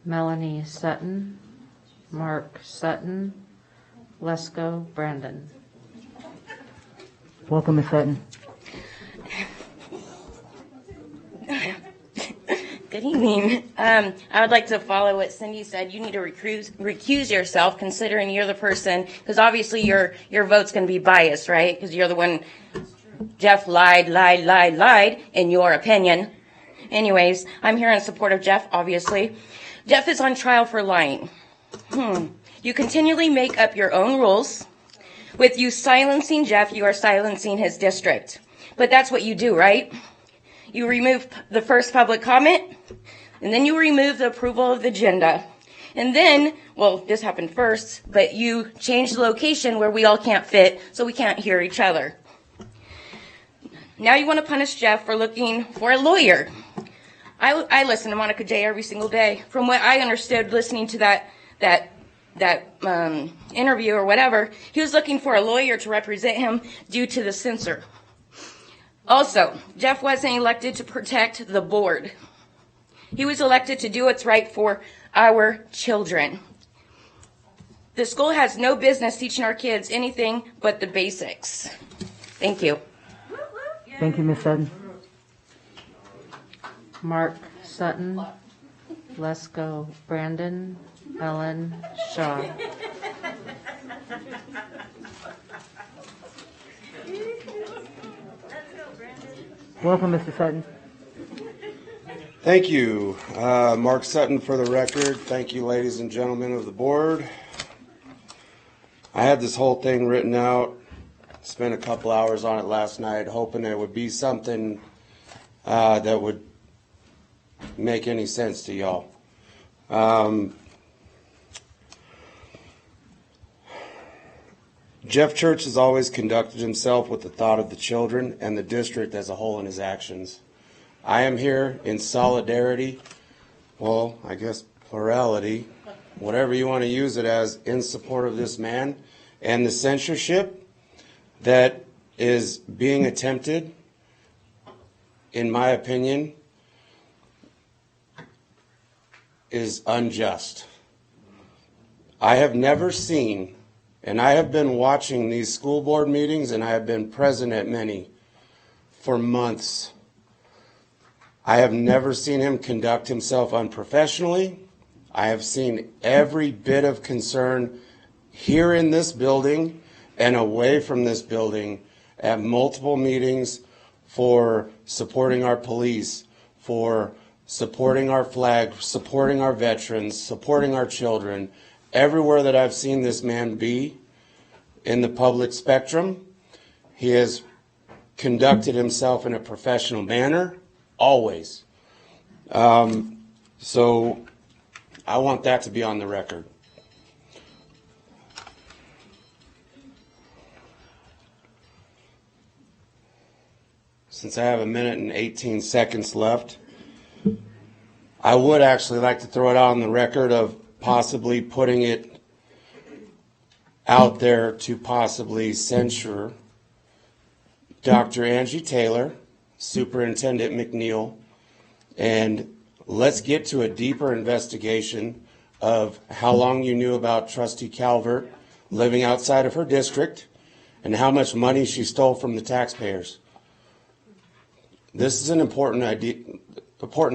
Melanie Sutton, Mark Sutton, Lesko Brandon. Welcome, Ms. Sutton. Good evening. I would like to follow what Cindy said. You need to recuse yourself, considering you're the person, because obviously your vote's going to be biased, right? Because you're the one. Jeff lied, in your opinion. Anyways, I'm here in support of Jeff, obviously. Jeff is on trial for lying. You continually make up your own rules. With you silencing Jeff, you are silencing his district. But that's what you do, right? You remove the first public comment, and then you remove the approval of the agenda. And then, well, this happened first, but you changed the location where we all can't fit, so we can't hear each other. Now you want to punish Jeff for looking for a lawyer. I listen to Monica J every single day. From what I understood listening to that interview or whatever, he was looking for a lawyer to represent him due to the censor. Also, Jeff wasn't elected to protect the board. He was elected to do what's right for our children. The school has no business teaching our kids anything but the basics. Thank you. Thank you, Ms. Sutton. Mark Sutton, Lesko Brandon, Ellen Shaw. Welcome, Mr. Sutton. Thank you. Mark Sutton for the record. Thank you, ladies and gentlemen of the board. I had this whole thing written out, spent a couple hours on it last night, hoping it would be something that would make any sense to y'all. Jeff Church has always conducted himself with the thought of the children and the district as a whole in his actions. I am here in solidarity, well, I guess plurality, whatever you want to use it as, in support of this man and the censorship that is being attempted, in my opinion, is unjust. I have never seen, and I have been watching these school board meetings, and I have been present at many for months. I have never seen him conduct himself unprofessionally. I have seen every bit of concern here in this building and away from this building at multiple meetings for supporting our police, for supporting our flag, supporting our veterans, supporting our children. Everywhere that I've seen this man be in the public spectrum, he has conducted himself in a professional manner, always. So I want that to be on the record. Since I have a minute and 18 seconds left, I would actually like to throw it out on the record of possibly putting it out there to possibly censure Dr. Angie Taylor, Superintendent McNeil, and let's get to a deeper investigation of how long you knew about Trustee Calvert living outside of her district and how much money she stole from the taxpayers. This is an important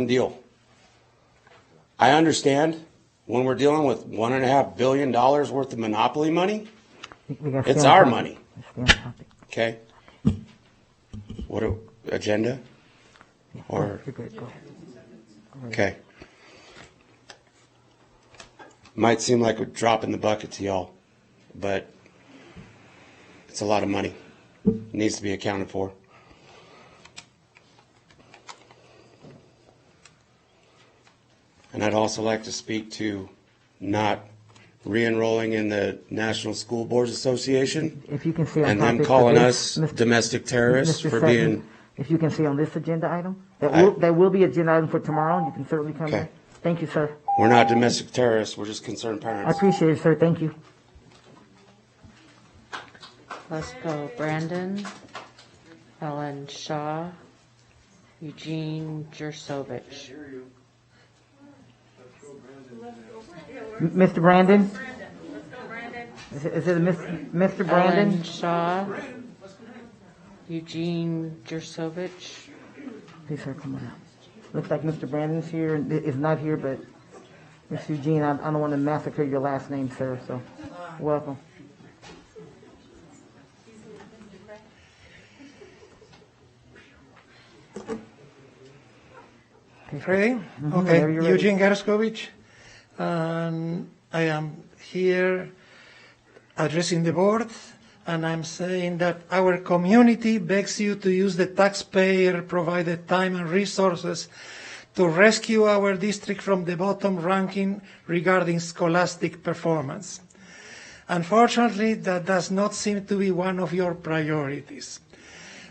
deal. I understand when we're dealing with $1.5 billion worth of monopoly money, it's our money. Okay? What agenda? Or okay. Might seem like a drop in the bucket to y'all, but it's a lot of money. It needs to be accounted for. And I'd also like to speak to not re-enrolling in the National School Boards Association. If you can see on and them topic calling of us this, domestic terrorists Mr. for Sutton, being. If you can see on this agenda item, that will be agenda item for tomorrow. You can certainly come Okay. in. Thank you, sir. We're not domestic terrorists. We're just concerned parents. I appreciate it, sir. Thank you. Lesko Brandon, Ellen Shaw, Eugene Jersovich. Mr. Brandon? Is it a Mr. Brandon? Ellen Shaw, Eugene Jersovich. Please, sir, come on out. Looks like Mr. Brandon's here, is not here, but Ms. Eugene, I don't want to massacre your last name, sir, so welcome. Ready? Mm-hmm. Okay, Whenever you're ready. Eugene Garaskovich, and I am here addressing the board and I'm saying that our community begs you to use the taxpayer-provided time and resources to rescue our district from the bottom ranking regarding scholastic performance. Unfortunately, that does not seem to be one of your priorities.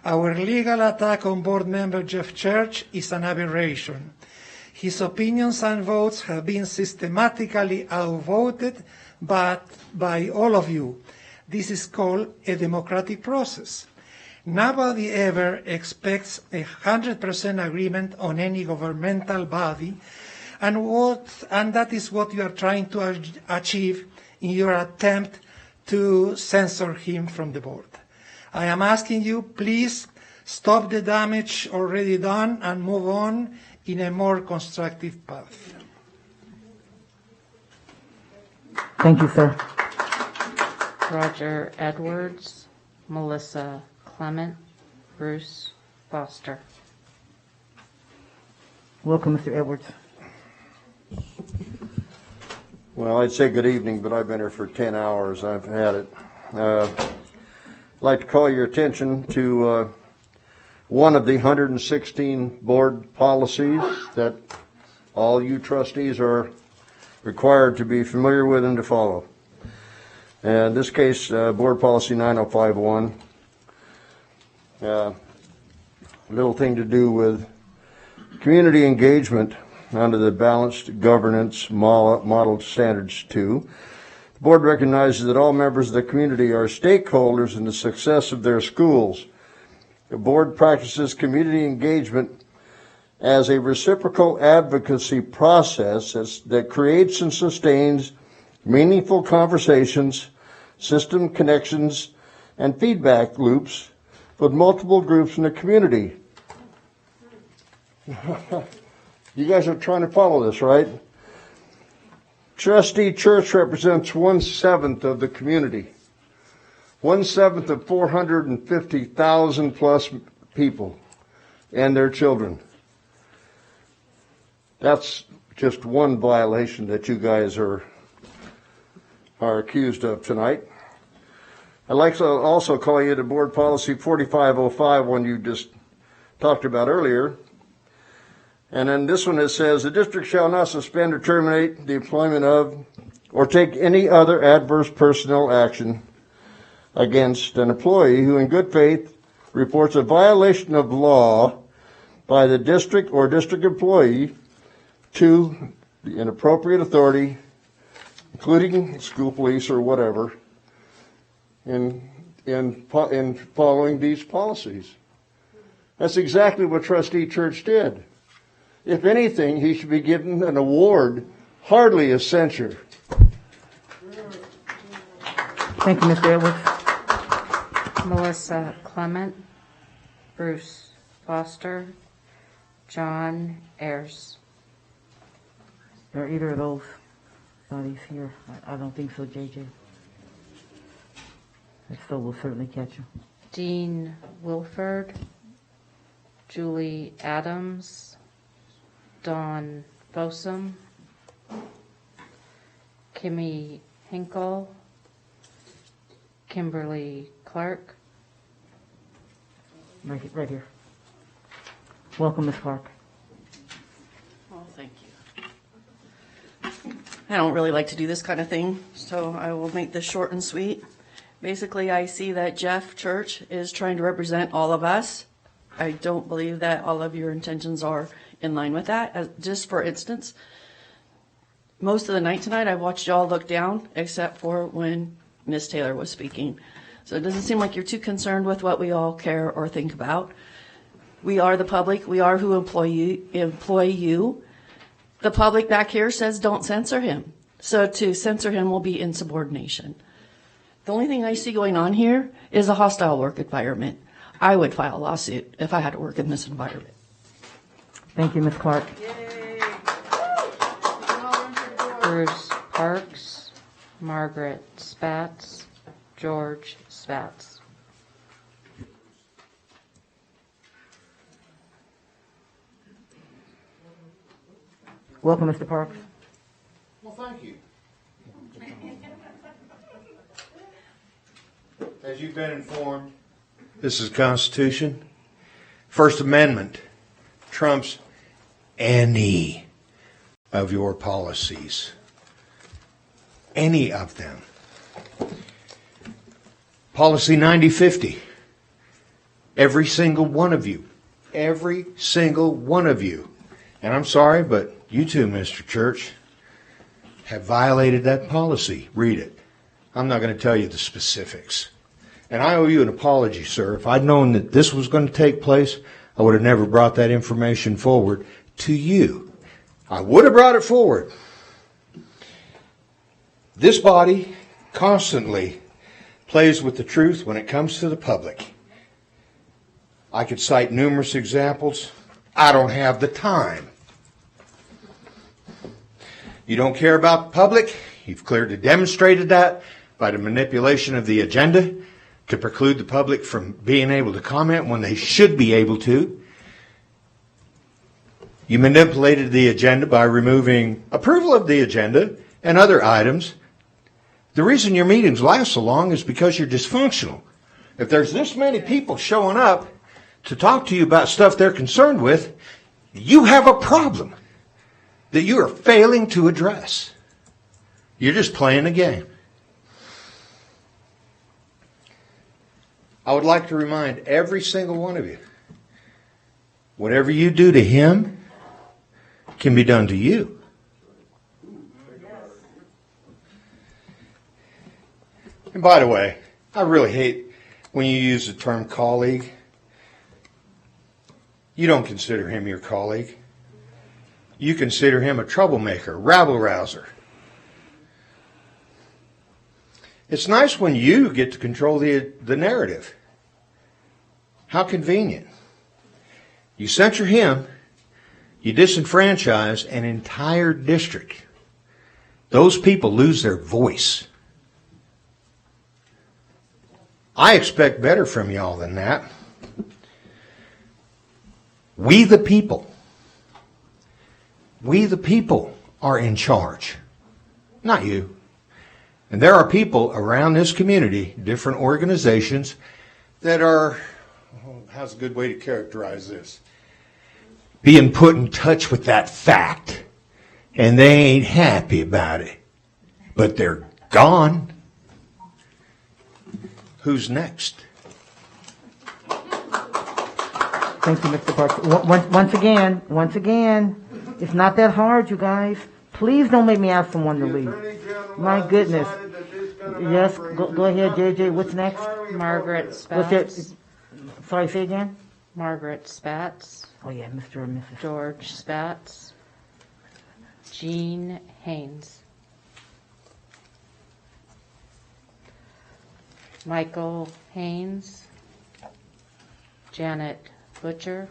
Our legal attack on board member Jeff Church is an aberration. His opinions and votes have been systematically outvoted by all of you. This is called a democratic process. Nobody ever expects 100% agreement on any governmental body, and that is what you are trying to achieve in your attempt to censor him from the board. I am asking you, please stop the damage already done and move on in a more constructive path. Thank you, sir. Roger Edwards, Melissa Clement, Bruce Foster. Welcome, Mr. Edwards. Well, I'd say good evening, but I've been here for 10 hours. I've had it. I'd like to call your attention to one of the 116 board policies that all you trustees are required to be familiar with and to follow. In this case, Board Policy 9051, a little thing to do with community engagement under the Balanced Governance Model Standards 2. The board recognizes that all members of the community are stakeholders in the success of their schools. The board practices community engagement as a reciprocal advocacy process that creates and sustains meaningful conversations, system connections, and feedback loops with multiple groups in the community. You guys are trying to follow this, right? Trustee Church represents 1/7 of the community. 1/7 of 450,000 plus people and their children. That's just one violation that you guys are accused of tonight. I'd like to also call you to Board Policy 4505, one you just talked about earlier. And then this one, it says, the district shall not suspend or terminate the employment of or take any other adverse personnel action against an employee who in good faith reports a violation of law by the district or district employee to the inappropriate authority, including school police or whatever, in following these policies. That's exactly what Trustee Church did. If anything, he should be given an award, hardly a censure. Thank you, Mr. Edwards. Melissa Clement, Bruce Foster, John Ayers. Are either of those bodies here? I don't think so, JJ. If so, we'll certainly catch you. Dean Wilford, Julie Adams, Dawn Fossum, Kimmy Hinkle, Kimberly Clark. Right here. Welcome, Ms. Clark. Well, thank you. I don't really like to do this kind of thing, so I will make this short and sweet. Basically, I see that Jeff Church is trying to represent all of us. I don't believe that all of your intentions are in line with that. Just for instance, most of the night tonight, I watched y'all look down, except for when Ms. Taylor was speaking. So it doesn't seem like you're too concerned with what we all care or think about. We are the public. We are who employ you. The public back here says don't censor him. So to censor him will be insubordination. The only thing I see going on here is a hostile work environment. I would file a lawsuit if I had to work in this environment. Thank you, Ms. Clark. Bruce Parks, Margaret Spatz, George Spatz. Welcome, Mr. Parks. Well, thank you. As you've been informed, this is the Constitution. First Amendment trumps any of your policies. Any of them. Policy 9050. Every single one of you. Every single one of you. And I'm sorry, but you too, Mr. Church, have violated that policy. Read it. I'm not going to tell you the specifics. And I owe you an apology, sir. If I'd known that this was going to take place, I would have never brought that information forward to you. I would have brought it forward. This body constantly plays with the truth when it comes to the public. I could cite numerous examples. I don't have the time. You don't care about the public. You've clearly demonstrated that by the manipulation of the agenda to preclude the public from being able to comment when they should be able to. You manipulated the agenda by removing approval of the agenda and other items. The reason your meetings last so long is because you're dysfunctional. If there's this many people showing up to talk to you about stuff they're concerned with, you have a problem that you are failing to address. You're just playing a game. I would like to remind every single one of you, whatever you do to him can be done to you. And by the way, I really hate when you use the term colleague. You don't consider him your colleague. You consider him a troublemaker, rabble-rouser. It's nice when you get to control the narrative. How convenient. You censure him, you disenfranchise an entire district. Those people lose their voice. I expect better from y'all than that. We the people are in charge, not you. And there are people around this community, different organizations, that are, how's a good way to characterize this? Being put in touch with that fact, and they ain't happy about it. But they're gone. Who's next? Thank you, Mr. Parks. Once again, it's not that hard, you guys. Please don't make me ask someone to leave. My goodness. Yes, go ahead, JJ. What's next? Margaret Spatz. Sorry, say again? Margaret Spatz. Oh, yeah, Mr. and Mrs. George Spatz. Jean Haynes. Michael Haynes. Janet Butcher.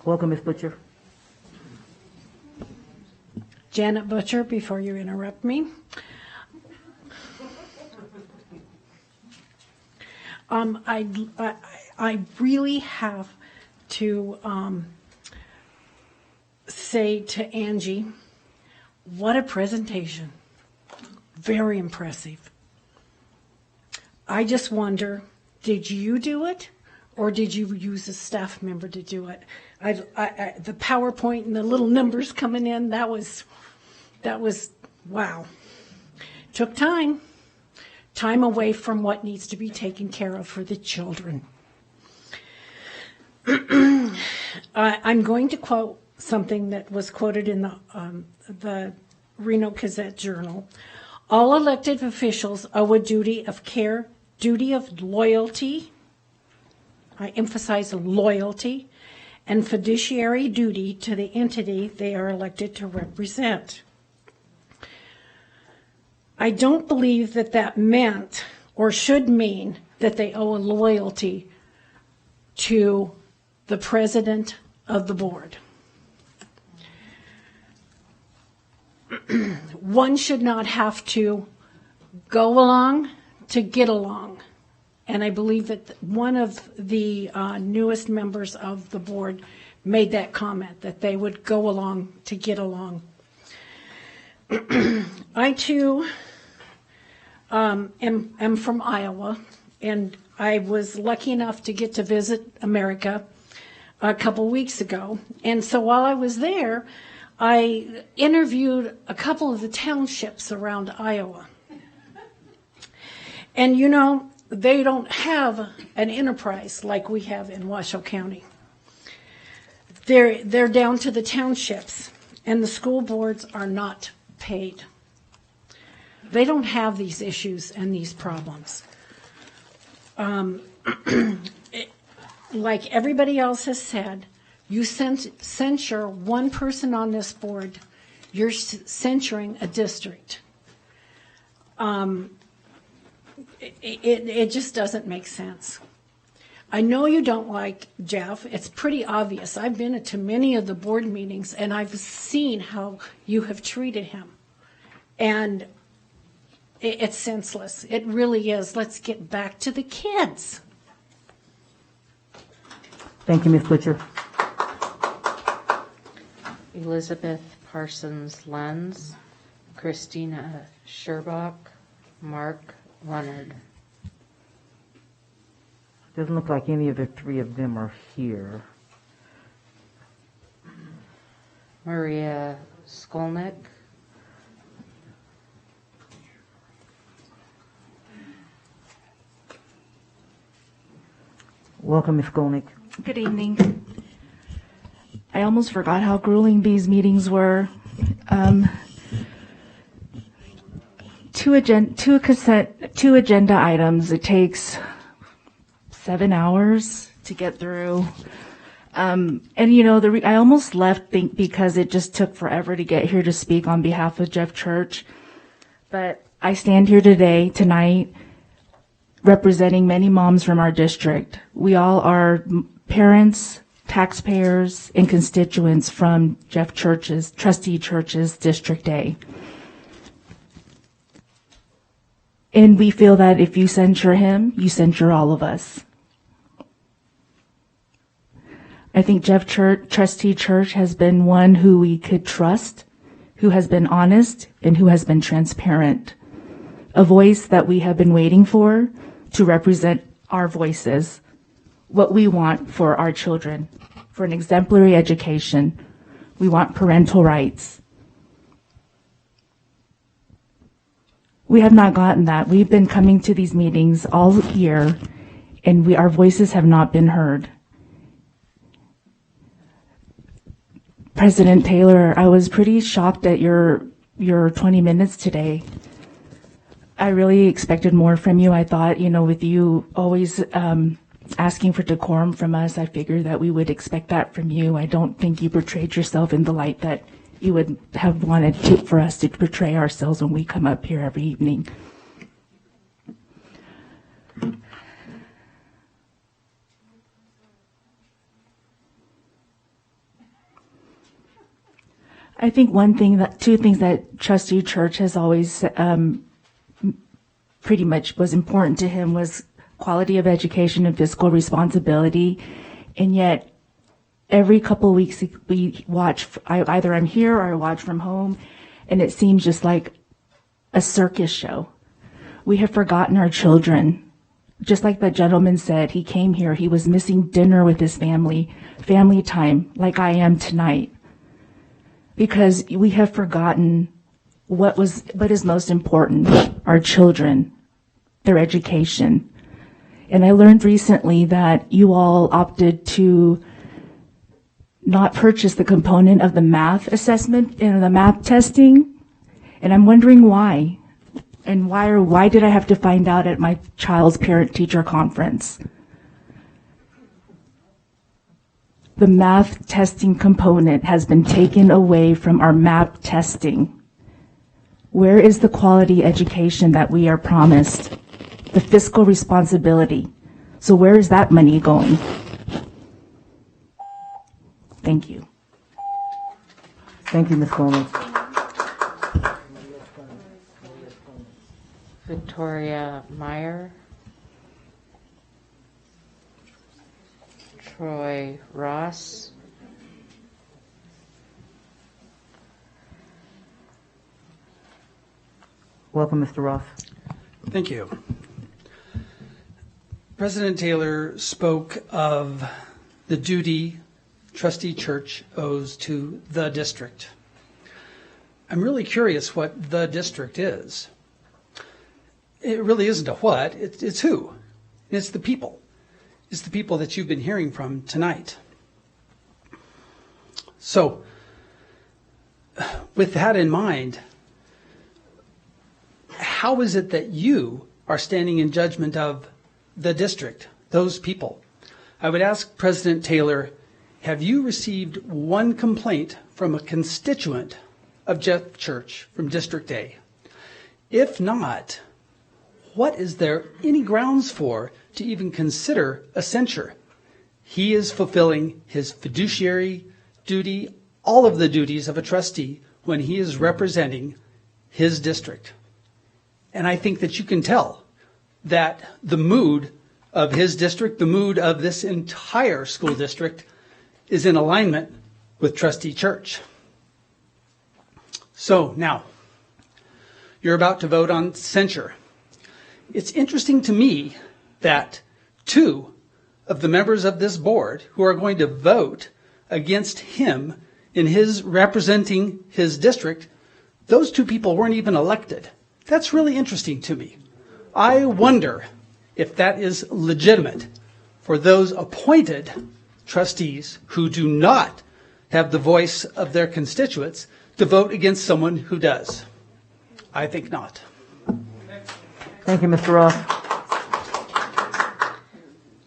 Welcome, Ms. Butcher. Janet Butcher, before you interrupt me. I really have to say to Angie, what a presentation. Very impressive. I just wonder, did you do it? Or did you use a staff member to do it? The PowerPoint and the little numbers coming in, that was wow. Took time away from what needs to be taken care of for the children. I'm going to quote something that was quoted in the Reno Gazette Journal. All elected officials owe a duty of care, duty of loyalty, I emphasize loyalty, and fiduciary duty to the entity they are elected to represent. I don't believe that meant or should mean that they owe a loyalty to the president of the board. One should not have to go along to get along. And I believe that one of the newest members of the board made that comment, that they would go along to get along. I too am from Iowa, and I was lucky enough to get to visit America a couple weeks ago. And so while I was there, I interviewed a couple of the townships around Iowa. And you know, they don't have an enterprise like we have in Washoe County. They're down to the townships, and the school boards are not paid. They don't have these issues and these problems. Like everybody else has said, you censure one person on this board, you're censuring a district. It just doesn't make sense. I know you don't like Jeff. It's pretty obvious. I've been to many of the board meetings, and I've seen how you have treated him. And it's senseless. It really is. Let's get back to the kids. Thank you, Ms. Butcher. Elizabeth Parsons Lenz, Christina Sherbach, Mark Leonard. Doesn't look like any of the three of them are here. Maria Skolnick. Welcome, Ms. Skolnick. Good evening. I almost forgot how grueling these meetings were. Two agenda items. It takes 7 hours to get through. And you know, I almost left because it just took forever to get here to speak on behalf of Jeff Church. But I stand here tonight, representing many moms from our district. We all are parents, taxpayers, and constituents from Jeff Church's, Trustee Church's District A. And we feel that if you censure him, you censure all of us. I think Jeff Church, Trustee Church, has been one who we could trust, who has been honest, and who has been transparent. A voice that we have been waiting for to represent our voices, what we want for our children, for an exemplary education. We want parental rights. We have not gotten that. We've been coming to these meetings all year, and our voices have not been heard. President Taylor, I was pretty shocked at your 20 minutes today. I really expected more from you. I thought, you know, with you always asking for decorum from us, I figured that we would expect that from you. I don't think you portrayed yourself in the light that you would have wanted for us to portray ourselves when we come up here every evening. I think two things that Trustee Church has always pretty much was important to him was quality of education and fiscal responsibility. And yet, every couple of weeks we watch, either I'm here or I watch from home, and it seems just like a circus show. We have forgotten our children. Just like the gentleman said, he came here, he was missing dinner with his family time, like I am tonight. Because we have forgotten what is most important, our children, their education. And I learned recently that you all opted to not purchase the component of the math assessment and the math testing. And I'm wondering why. And why did I have to find out at my child's parent-teacher conference? The math testing component has been taken away from our MAP testing. Where is the quality education that we are promised? The fiscal responsibility. So where is that money going? Thank you. Thank you, Ms. Coleman. Victoria Meyer. Troy Ross. Welcome, Mr. Ross. Thank you. President Taylor spoke of the duty Trustee Church owes to the district. I'm really curious what the district is. It really isn't a what, it's who. It's the people. It's the people that you've been hearing from tonight. So, with that in mind, how is it that you are standing in judgment of the district, those people? I would ask President Taylor, have you received one complaint from a constituent of Jeff Church from District A? If not, what is there any grounds for to even consider a censure? He is fulfilling his fiduciary duty, all of the duties of a trustee when he is representing his district. And I think that you can tell that the mood of his district, the mood of this entire school district, is in alignment with Trustee Church. So now, you're about to vote on censure. It's interesting to me that two of the members of this board who are going to vote against him in his representing his district, those two people weren't even elected. That's really interesting to me. I wonder if that is legitimate for those appointed trustees who do not have the voice of their constituents to vote against someone who does. I think not. Thank you, Mr. Ross.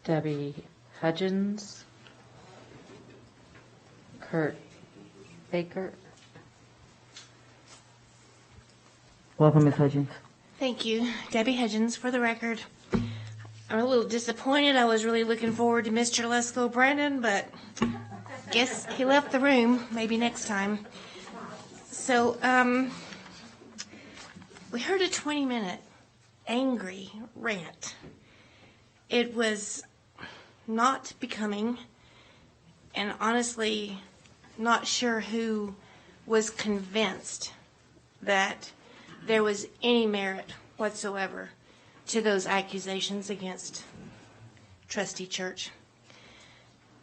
Debbie Hudgens. Kurt Baker. Welcome, Ms. Hudgens. Thank you. Debbie Hudgens, for the record. I'm a little disappointed. I was really looking forward to Mr. Lesko Brandon, but guess he left the room. Maybe next time. So, we heard a 20-minute angry rant. It was not becoming, and honestly, not sure who was convinced that there was any merit whatsoever to those accusations against Trustee Church.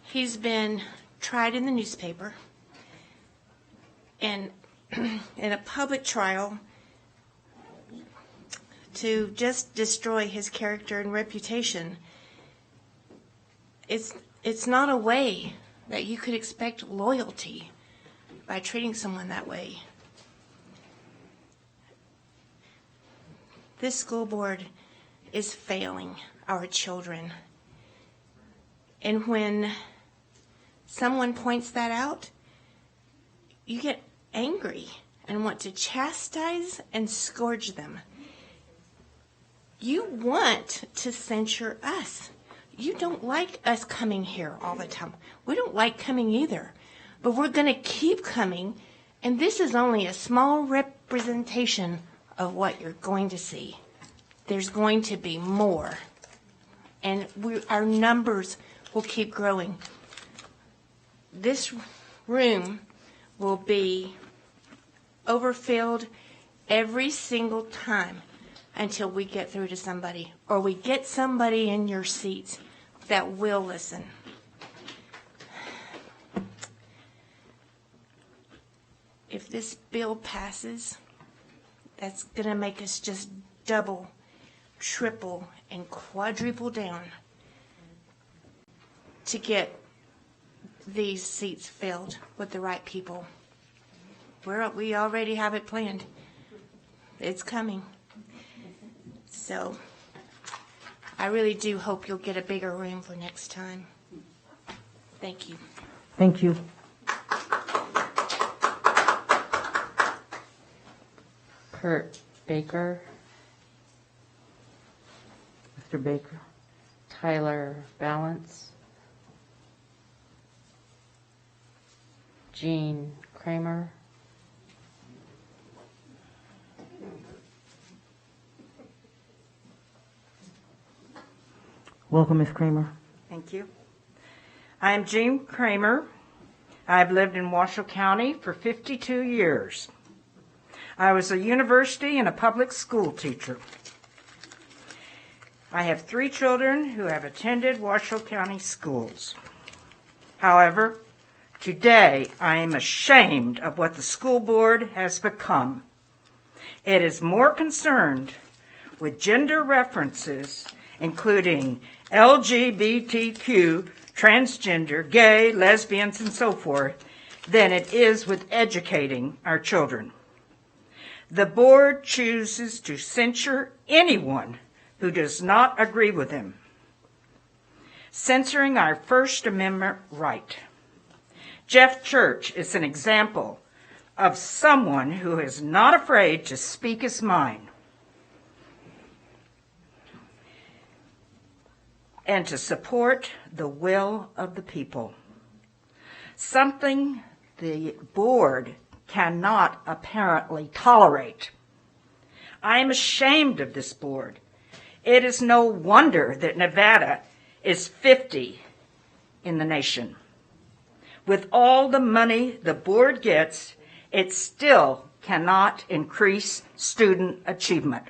He's been tried in the newspaper, and in a public trial to just destroy his character and reputation. It's not a way that you could expect loyalty by treating someone that way. This school board is failing our children. And when someone points that out, you get angry and want to chastise and scourge them. You want to censure us. You don't like us coming here all the time. We don't like coming either. But we're going to keep coming, and this is only a small representation of what you're going to see. There's going to be more, and our numbers will keep growing. This room will be overfilled every single time until we get through to somebody, or we get somebody in your seats that will listen. If this bill passes, that's going to make us just double, triple, and quadruple down to get these seats filled with the right people. We already have it planned. It's coming. So I really do hope you'll get a bigger room for next time. Thank you. Thank you. Kurt Baker. Mr. Baker. Tyler Balance. Jean Kramer. Welcome, Ms. Kramer. Thank you. I'm Jean Kramer. I've lived in Washoe County for 52 years. I was a university and a public school teacher. I have 3 children who have attended Washoe County schools. However, today I am ashamed of what the school board has become. It is more concerned with gender references, including LGBTQ, transgender, gay, lesbians, and so forth, than it is with educating our children. The board chooses to censure anyone who does not agree with them, censoring our First Amendment right. Jeff Church is an example of someone who is not afraid to speak his mind and to support the will of the people, something the board cannot apparently tolerate. I am ashamed of this board. It is no wonder that Nevada is 50 in the nation. With all the money the board gets, it still cannot increase student achievement.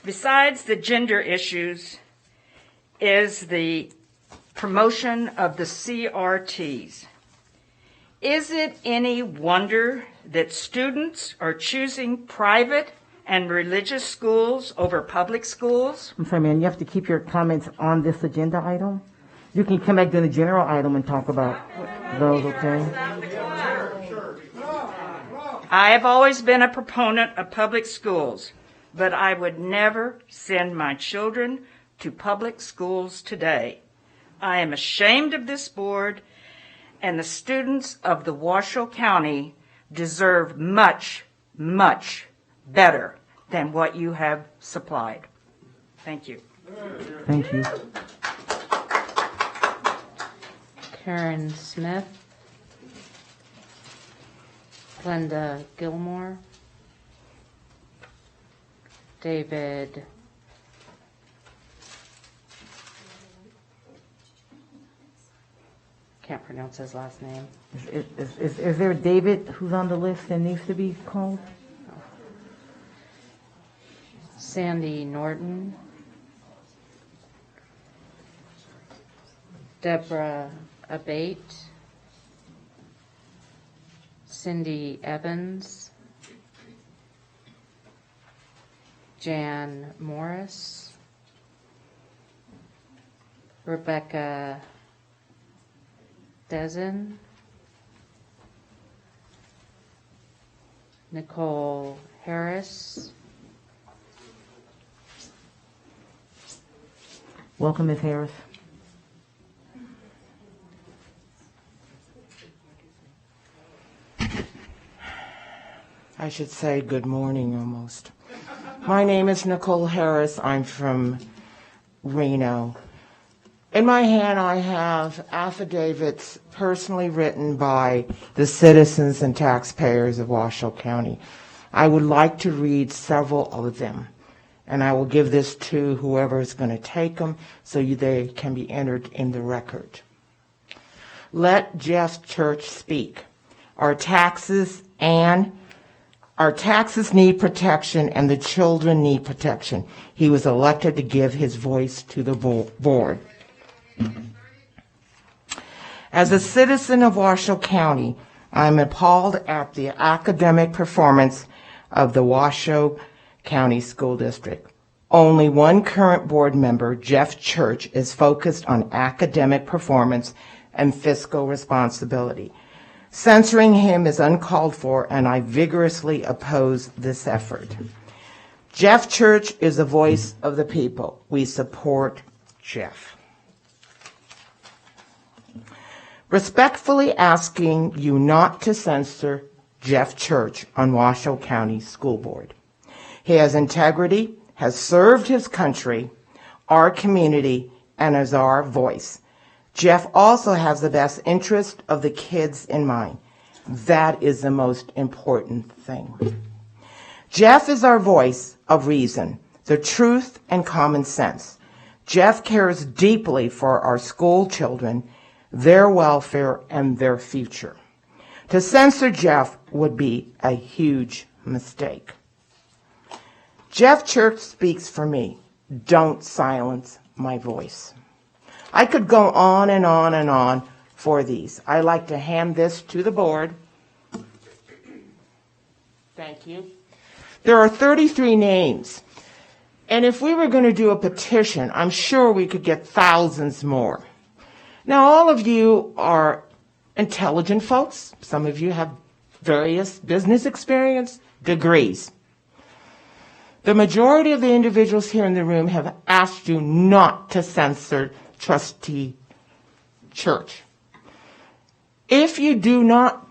Besides the gender issues is the promotion of the CRTs. Is it any wonder that students are choosing private and religious schools over public schools? I'm sorry, man, you have to keep your comments on this agenda item. You can come back to the general item and talk about those, okay? I have always been a proponent of public schools, but I would never send my children to public schools today. I am ashamed of this board, and the students of the Washoe County deserve much, much better than what you have supplied. Thank you. Thank you. Karen Smith. Glenda Gilmore. David can't pronounce his last name. Is there a David who's on the list and needs to be called? Sandy Norton. Deborah Abate. Cindy Evans. Jan Morris. Rebecca Dezen. Nicole Harris. Welcome, Ms. Harris. I should say good morning almost. My name is Nicole Harris. I'm from Reno. In my hand, I have affidavits personally written by the citizens and taxpayers of Washoe County. I would like to read several of them, and I will give this to whoever is going to take them so they can be entered in the record. Let Jeff Church speak. Our taxes need protection, and the children need protection. He was elected to give his voice to the board. As a citizen of Washoe County, I'm appalled at the academic performance of the Washoe County School District. Only one current board member, Jeff Church, is focused on academic performance and fiscal responsibility. Censoring him is uncalled for, and I vigorously oppose this effort. Jeff Church is the voice of the people. We support Jeff. Respectfully asking you not to censor Jeff Church on Washoe County School Board. He has integrity, has served his country, our community, and is our voice. Jeff also has the best interest of the kids in mind. That is the most important thing. Jeff is our voice of reason, the truth, and common sense. Jeff cares deeply for our school children, their welfare, and their future. To censor Jeff would be a huge mistake. Jeff Church speaks for me. Don't silence my voice. I could go on and on and on for these. I like to hand this to the board. Thank you. There are 33 names. And if we were going to do a petition, I'm sure we could get thousands more. Now, all of you are intelligent folks. Some of you have various business experience, degrees. The majority of the individuals here in the room have asked you not to censor Trustee Church. If you do not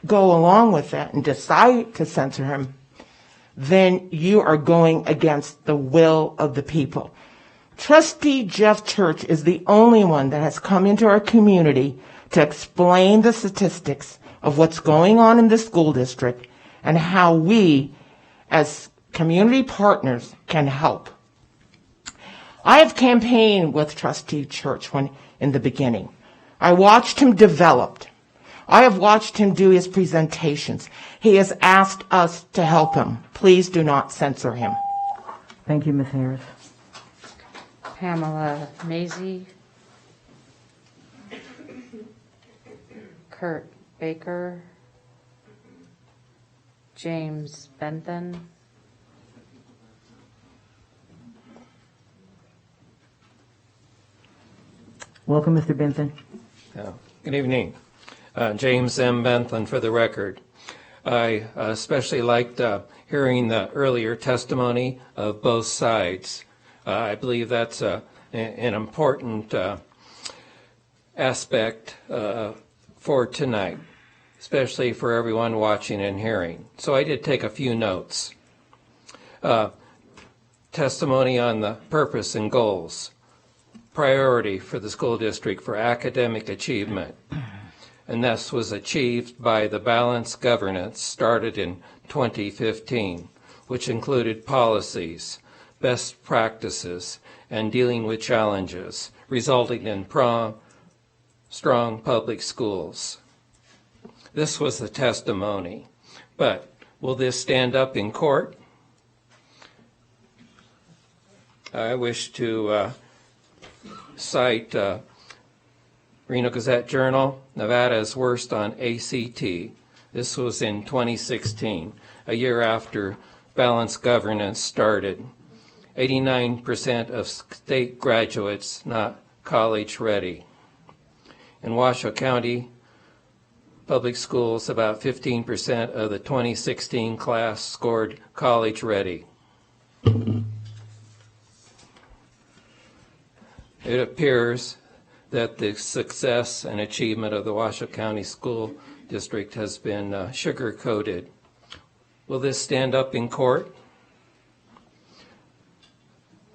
go along with that and decide to censor him, then you are going against the will of the people. Trustee Jeff Church is the only one that has come into our community to explain the statistics of what's going on in the school district and how we, as community partners, can help. I have campaigned with Trustee Church in the beginning. I watched him develop. I have watched him do his presentations. He has asked us to help him. Please do not censor him. Thank you, Ms. Harris. Pamela Mazie. Kurt Baker. James Bentham. Welcome, Mr. Benson. Good evening. James M. Bentham for the record. I especially liked hearing the earlier testimony of both sides. I believe that's an important aspect for tonight, especially for everyone watching and hearing. So I did take a few notes. Testimony on the purpose and goals. Priority for the school district for academic achievement. And this was achieved by the balanced governance started in 2015, which included policies, best practices, and dealing with challenges, resulting in strong public schools. This was the testimony. But will this stand up in court? I wish to cite Reno Gazette-Journal, Nevada's worst on ACT. This was in 2016, a year after balanced governance started. 89% of state graduates not college ready. In Washoe County public schools, about 15% of the 2016 class scored college ready. It appears that the success and achievement of the Washoe County School District has been sugar-coated. Will this stand up in court?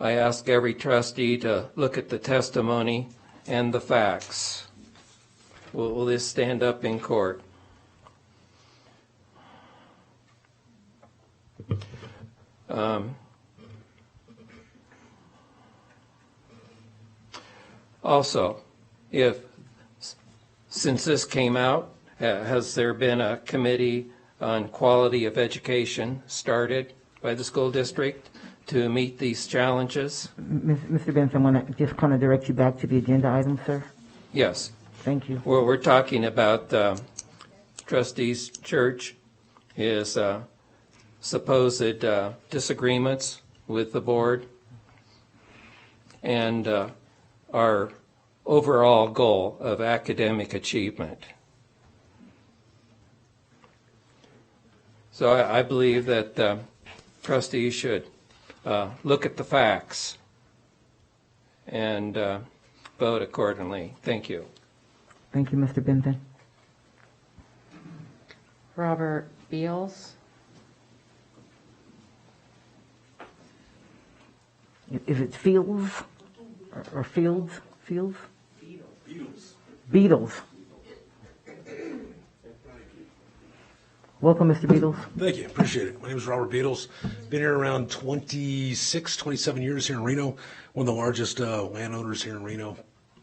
I ask every trustee to look at the testimony and the facts. Will this stand up in court? Also, since this came out, has there been a committee on quality of education started by the school district to meet these challenges? Mr. Benson, I want to just kind of direct you back to the agenda item, sir. Yes. Thank you. Well, we're talking about Trustees Church, his supposed disagreements with the board, and our overall goal of academic achievement. So I believe that trustees should look at the facts and vote accordingly. Thank you. Thank you, Mr. Benton. Robert Beals. Is it Fields or Fields? Fields? Beatles. Welcome, Mr. Beatles. Thank you. Appreciate it. My name is Robert Beatles. Been here around 27 years here in Reno. One of the largest landowners here in Reno.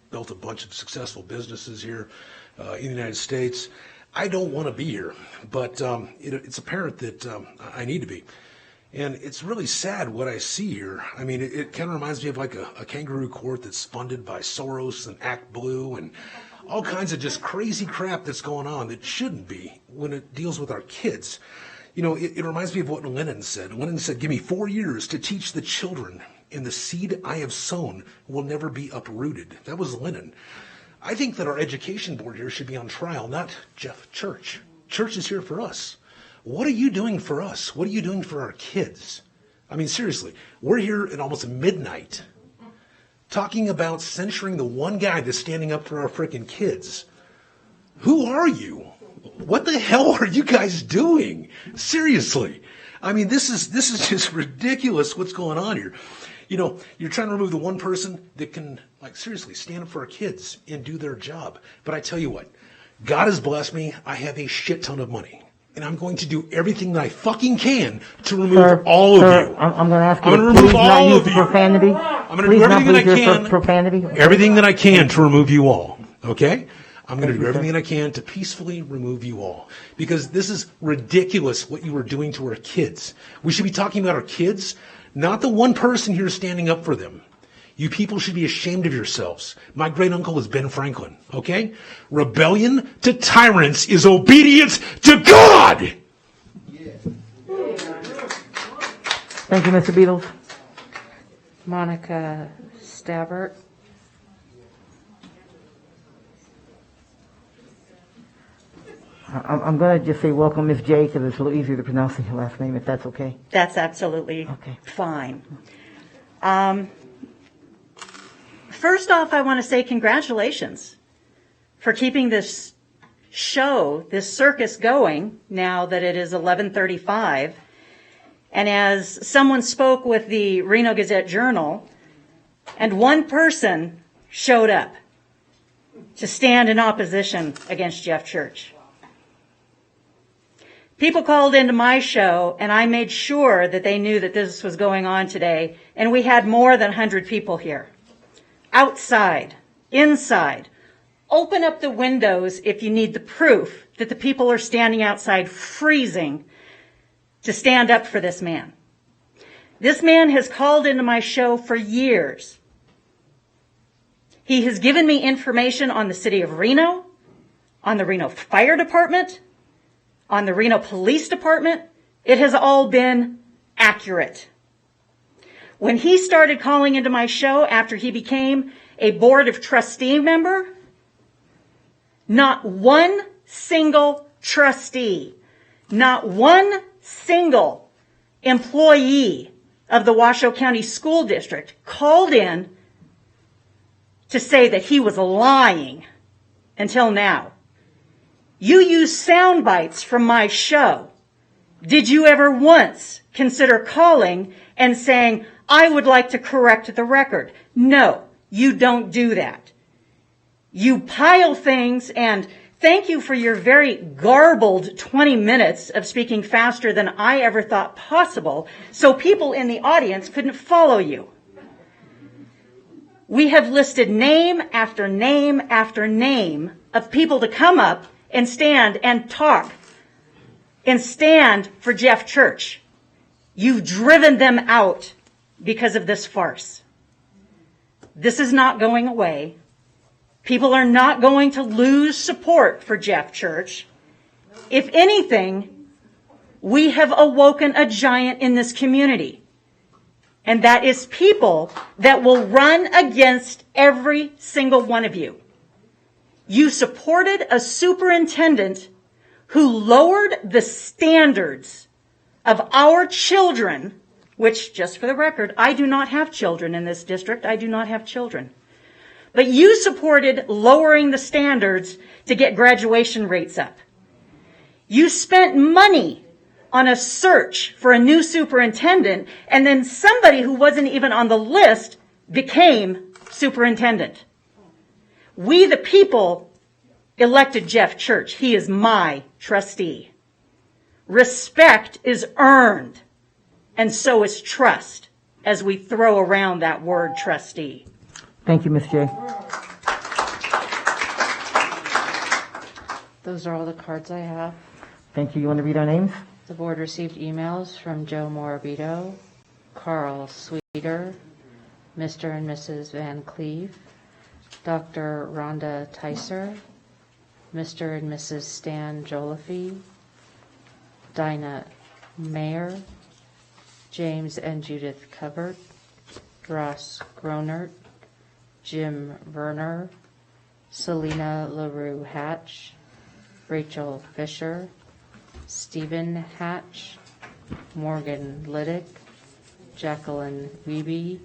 built a bunch of successful businesses here in the United States. I don't want to be here, but it's apparent that I need to be. And it's really sad what I see here. I mean, it kind of reminds me of like a kangaroo court that's funded by Soros and Act Blue and all kinds of just crazy crap that's going on that shouldn't be when it deals with our kids. You know, it reminds me of what Lenin said. Lenin said, "Give me 4 years to teach the children, and the seed I have sown will never be uprooted." That was Lenin. I think that our education board here should be on trial, not Jeff Church. Church is here for us. What are you doing for us? What are you doing for our kids? I mean, seriously, we're here at almost midnight talking about censuring the one guy that's standing up for our frickin' kids. Who are you? What the hell are you guys doing? Seriously. I mean, this is just ridiculous what's going on here. You know, you're trying to remove the one person that can, like, seriously, stand up for our kids and do their job. But I tell you what, God has blessed me. I have a shit ton of money. And I'm going to do everything that I fucking can to remove all of you. I'm going to ask you I'm going to to remove please not all use of you. profanity. I'm going to do everything that I can. Profanity. Okay? Everything that I can to remove you all. Okay? I'm going to do everything that I can to peacefully remove you all. Because this is ridiculous what you are doing to our kids. We should be talking about our kids, not the one person here standing up for them. You people should be ashamed of yourselves. My great uncle was Ben Franklin, okay? Rebellion to tyrants is obedience to God! Thank you, Mr. Beatles. Monica Stabbert. I'm going to just say welcome, Ms. J, because it's a little easier to pronounce your last name, if that's okay. That's absolutely fine. First off, I want to say congratulations for keeping this show, this circus going now that it is 11:35. And as someone spoke with the Reno Gazette-Journal, and one person showed up to stand in opposition against Jeff Church. People called into my show, and I made sure that they knew that this was going on today, and we had more than 100 people here. Outside, inside. Open up the windows if you need the proof that the people are standing outside freezing to stand up for this man. This man has called into my show for years. He has given me information on the city of Reno, on the Reno Fire Department, on the Reno Police Department. It has all been accurate. When he started calling into my show after he became a Board of Trustee member, not one single trustee, not one single employee of the Washoe County School District called in to say that he was lying until now. You use sound bites from my show. Did you ever once consider calling and saying, I would like to correct the record? No, you don't do that. You pile things, and thank you for your very garbled 20 minutes of speaking faster than I ever thought possible, so people in the audience couldn't follow you. We have listed name after name after name of people to come up and stand and talk and stand for Jeff Church. You've driven them out because of this farce. This is not going away. People are not going to lose support for Jeff Church. If anything, we have awoken a giant in this community. And that is people that will run against every single one of you. You supported a superintendent who lowered the standards of our children, which, just for the record, I do not have children in this district. I do not have children. But you supported lowering the standards to get graduation rates up. You spent money on a search for a new superintendent, and then somebody who wasn't even on the list became superintendent. We, the people, elected Jeff Church. He is my trustee. Respect is earned, and so is trust, as we throw around that word trustee. Thank you, Ms. J. Those are all the cards I have. Thank you. You want to read our names? The board received emails from Joe Morabito, Carl Sweeter, Mr. and Mrs. Van Cleve, Dr. Rhonda Tyser, Mr. and Mrs. Stan Jolliffe, Dinah Mayer, James and Judith Covert, Ross Gronert, Jim Verner, Selena LaRue Hatch, Rachel Fisher, Stephen Hatch, Morgan Liddick, Jacqueline Wiebe,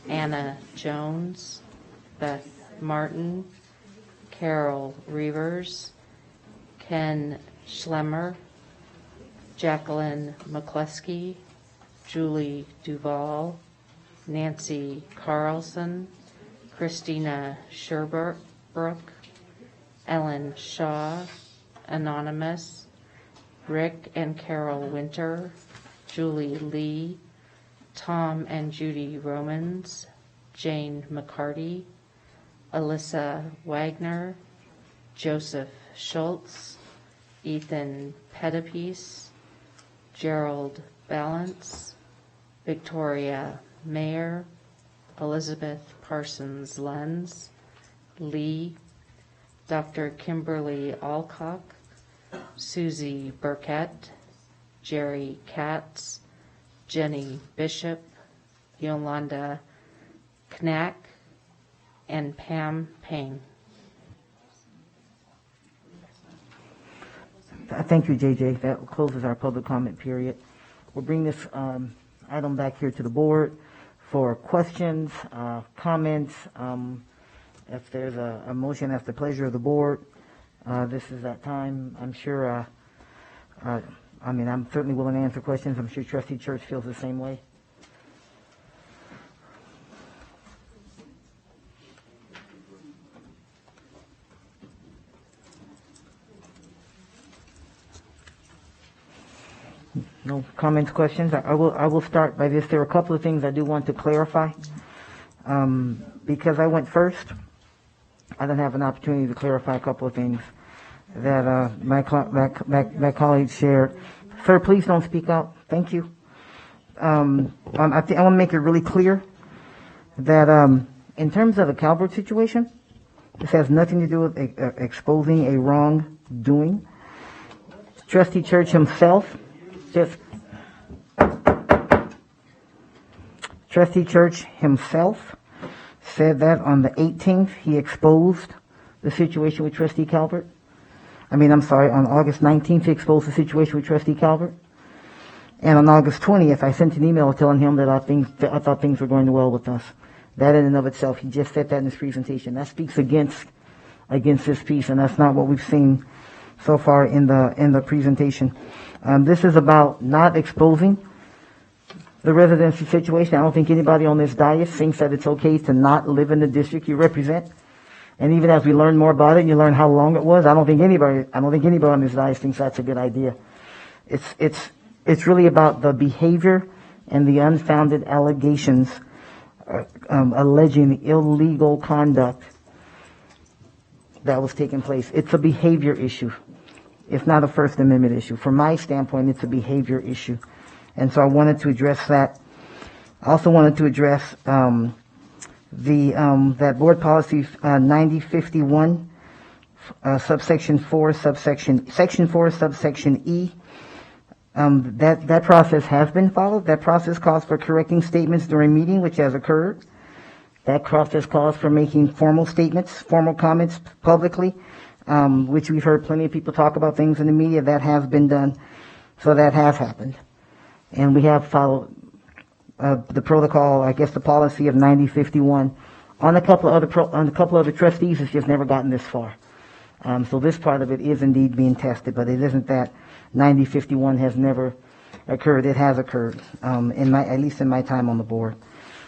Anna Jones, Beth Martin, Carol Reavers, Ken Schlemmer, Jacqueline McCluskey, Julie Duval, Nancy Carlson, Christina Sherbrook, Ellen Shaw, Anonymous, Rick and Carol Winter, Julie Lee, Tom and Judy Romans, Jane McCarty, Alyssa Wagner, Joseph Schultz, Ethan Pettipies, Gerald Balance, Victoria Mayer, Elizabeth Parsons Lenz, Lee, Dr. Kimberly Alcock, Susie Burkett, Jerry Katz, Jenny Bishop, Yolanda Knack, and Pam Payne. Thank you, JJ. That closes our public comment period. We'll bring this item back here to the board for questions, comments. If there's a motion at the pleasure of the board, this is that time. I'm sure, I'm certainly willing to answer questions. I'm sure Trustee Church feels the same way. No comments, questions? I will start by this. There are a couple of things I do want to clarify. Because I went first, I didn't have an opportunity to clarify a couple of things that my colleagues shared. Sir, please don't speak out. Thank you. I want to make it really clear that in terms of the Calvert situation, this has nothing to do with exposing a wrongdoing. Trustee Church himself said that on the 18th he exposed the situation with Trustee Calvert. On August 19th he exposed the situation with Trustee Calvert. And on August 20th I sent an email telling him that I thought things were going well with us. That in and of itself, he just said that in his presentation. That speaks against this piece, and that's not what we've seen so far in the presentation. This is about not exposing the residency situation. I don't think anybody on this dais thinks that it's okay to not live in the district you represent. And even as we learn more about it, and you learn how long it was, I don't think anybody on this dais thinks that's a good idea. It's really about the behavior and the unfounded allegations alleging illegal conduct that was taking place. It's a behavior issue. It's not a First Amendment issue. From my standpoint, it's a behavior issue. And so I wanted to address that. I also wanted to address that board policy 9051, section 4, subsection E. That process has been followed. That process calls for correcting statements during meeting, which has occurred. That process calls for making formal statements, formal comments publicly, which we've heard plenty of people talk about things in the media. That has been done. So that has happened. And we have followed the protocol, I guess the policy of 9051. On a couple of other trustees, it's just never gotten this far. So this part of it is indeed being tested, but it isn't that 9051 has never occurred. It has occurred, at least in my time on the board.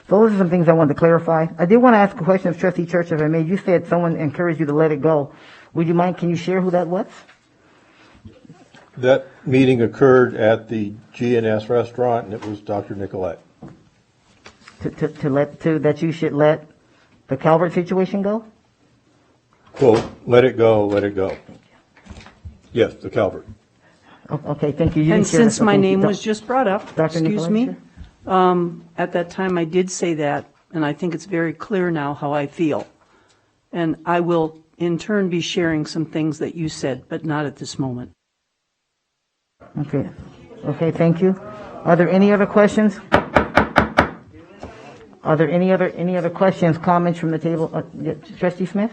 So those are some things I wanted to clarify. I did want to ask a question of Trustee Church, if I may. You said someone encouraged you to let it go. Would you mind, can you share who that was? That meeting occurred at the G&S restaurant, and it was Dr. Nicolette. That you should let the Calvert situation go? Quote, let it go, let it go. Yes, the Calvert. Okay, thank you. You And didn't share since that. my Okay, name Doc- was just brought up, Dr. excuse Nicolai, me, at that time I did say that, and I think it's very clear now how I feel. And I will in turn be sharing some things that you said, but not at this moment. Okay. Okay, thank you. Are there any other questions? Are there any other questions, comments from the table? Trustee Smith?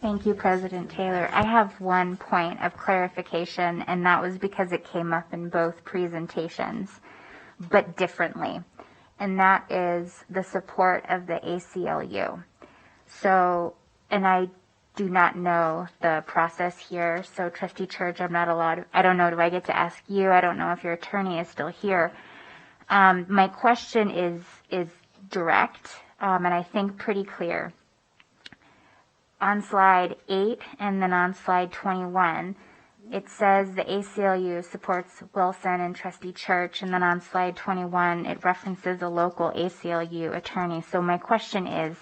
Thank you, President Taylor. I have one point of clarification, and that was because it came up in both presentations, but differently. And that is the support of the ACLU. So, and I do not know the process here. So, Trustee Church, I'm not allowed, I don't know, do I get to ask you? I don't know if your attorney is still here. My question is direct, and I think pretty clear. On slide 8 and then on slide 21, it says the ACLU supports Wilson and Trustee Church, and then on slide 21, it references a local ACLU attorney. So my question is,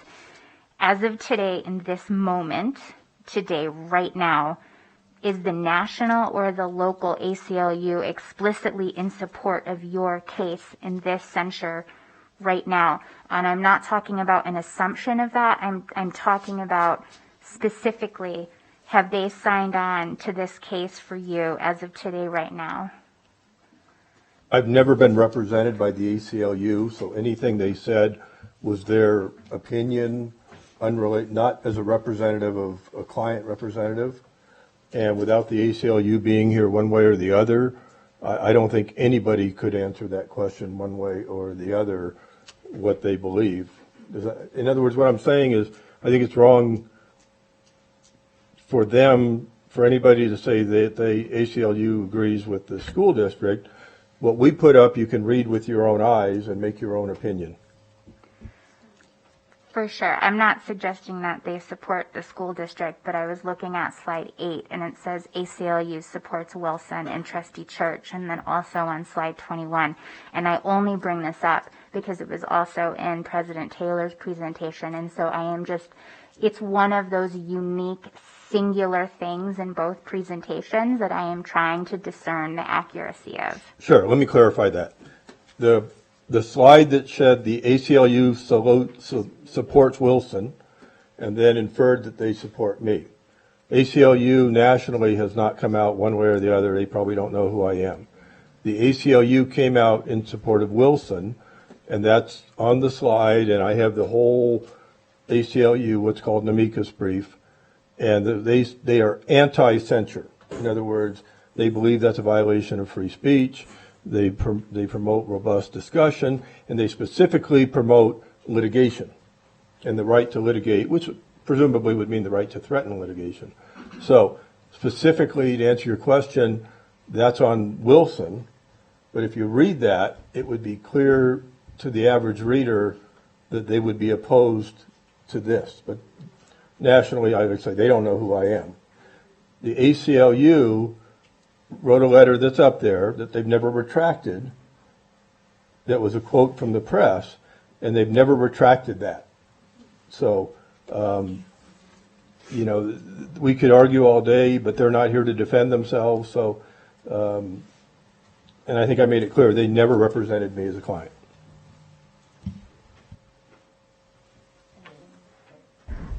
as of today, in this moment, today, right now, is the national or the local ACLU explicitly in support of your case in this censure right now? And I'm not talking about an assumption of that. I'm talking about specifically, have they signed on to this case for you as of today, right now? I've never been represented by the ACLU, so anything they said was their opinion, unrelated, not as a representative of a client representative. And without the ACLU being here one way or the other, I don't think anybody could answer that question one way or the other, what they believe. In other words, what I'm saying is, I think it's wrong for them, for anybody to say that the ACLU agrees with the school district. What we put up, you can read with your own eyes and make your own opinion. For sure. I'm not suggesting that they support the school district, but I was looking at slide 8, and it says ACLU supports Wilson and Trustee Church, and then also on slide 21. And I only bring this up because it was also in President Taylor's presentation, and so I am just, it's one of those unique, singular things in both presentations that I am trying to discern the accuracy of. Sure, let me clarify that. The slide that said the ACLU supports Wilson and then inferred that they support me. ACLU nationally has not come out one way or the other. They probably don't know who I am. The ACLU came out in support of Wilson, and that's on the slide, and I have the whole ACLU, what's called an amicus brief, and they are anti-censure. In other words, they believe that's a violation of free speech. They promote robust discussion, and they specifically promote litigation and the right to litigate, which presumably would mean the right to threaten litigation. So specifically, to answer your question, that's on Wilson, but if you read that, it would be clear to the average reader that they would be opposed to this. But nationally, I would say they don't know who I am. The ACLU wrote a letter that's up there that they've never retracted, that was a quote from the press, and they've never retracted that. So, we could argue all day, but they're not here to defend themselves. So, and I think I made it clear, they never represented me as a client.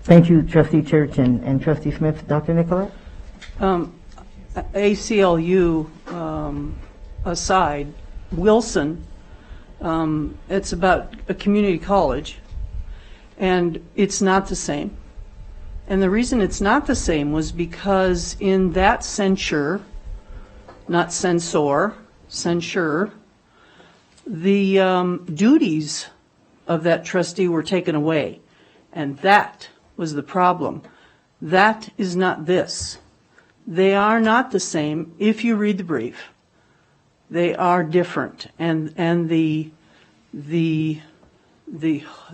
Thank you, Trustee Church and Trustee Smith. Dr. Nicolai? ACLU aside, Wilson, it's about a community college, and it's not the same. And the reason it's not the same was because in that censure, not censor, censure, the duties of that trustee were taken away, and that was the problem. That is not this. They are not the same. If you read the brief, they are different, and the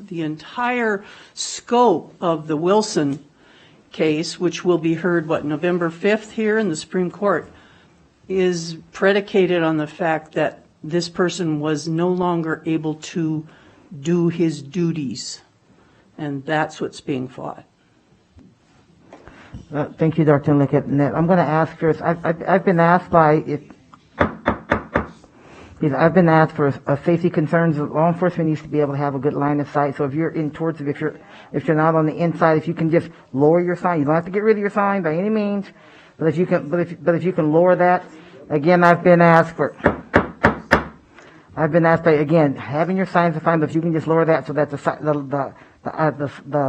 entire scope of the Wilson case, which will be heard November 5th here in the Supreme Court, is predicated on the fact that this person was no longer able to do his duties, and that's what's being fought. Thank you, Dr. Lickett. I'm going to ask first. I've been asked I've been asked for safety concerns. Law enforcement needs to be able to have a good line of sight. So if you're in towards it, if you're not on the inside, if you can just lower your sign, you don't have to get rid of your sign by any means. But if you can lower that, again, I've been asked by again having your signs are fine, but if you can just lower that so that the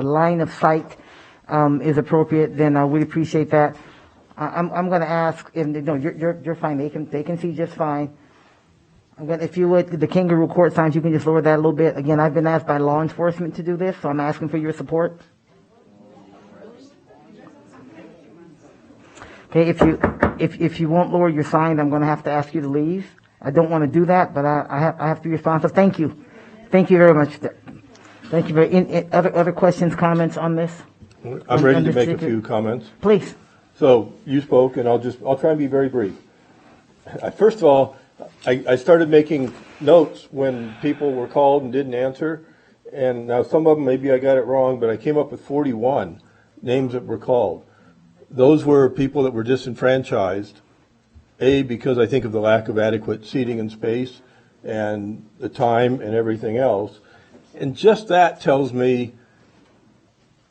line of sight is appropriate, then we'd appreciate that. I'm going to ask. No, you're fine. They can see just fine. If you would, the kangaroo court signs, you can just lower that a little bit. Again, I've been asked by law enforcement to do this, so I'm asking for your support. Okay, if you won't lower your sign, I'm going to have to ask you to leave. I don't want to do that, but I have to be responsive. Thank you very much. Thank you other questions, comments on this? I'm ready to make a few comments. Please. So you spoke, and I'll try and be very brief. First of all, I started making notes when people were called and didn't answer, and now some of them maybe I got it wrong, but I came up with 41 names that were called. Those were people that were disenfranchised, because I think of the lack of adequate seating and space and the time and everything else. And just that tells me,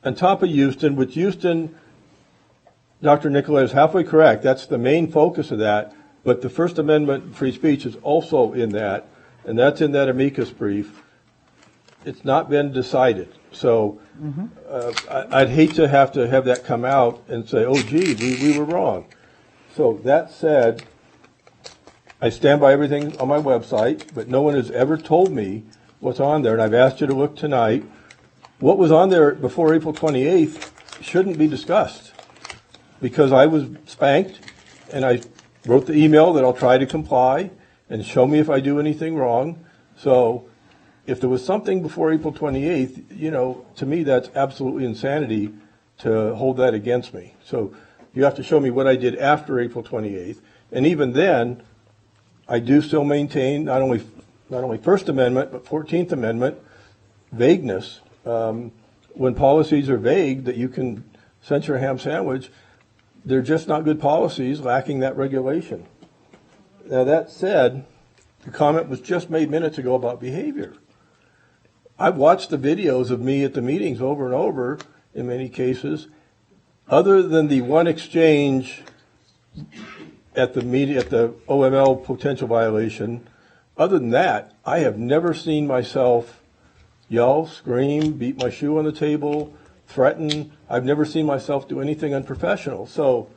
on top of Houston, which Houston, Dr. Nicolette is halfway correct, that's the main focus of that. But the First Amendment free speech is also in that, and that's in that amicus brief. It's not been decided. So I'd hate to have that come out and say, oh, gee, we were wrong. So that said, I stand by everything on my website, but no one has ever told me what's on there, and I've asked you to look tonight. What was on there before April 28th shouldn't be discussed, because I was spanked, and I wrote the email that I'll try to comply and show me if I do anything wrong. So if there was something before April 28th, to me that's absolutely insanity to hold that against me. So you have to show me what I did after April 28th. And even then, I do still maintain not only First Amendment, but 14th Amendment vagueness. When policies are vague that you can censure a ham sandwich, they're just not good policies, lacking that regulation. Now, that said, the comment was just made minutes ago about behavior. I've watched the videos of me at the meetings over and over in many cases. Other than the one exchange at the OML potential violation, other than that, I have never seen myself yell, scream, beat my shoe on the table, threaten. I've never seen myself do anything unprofessional. So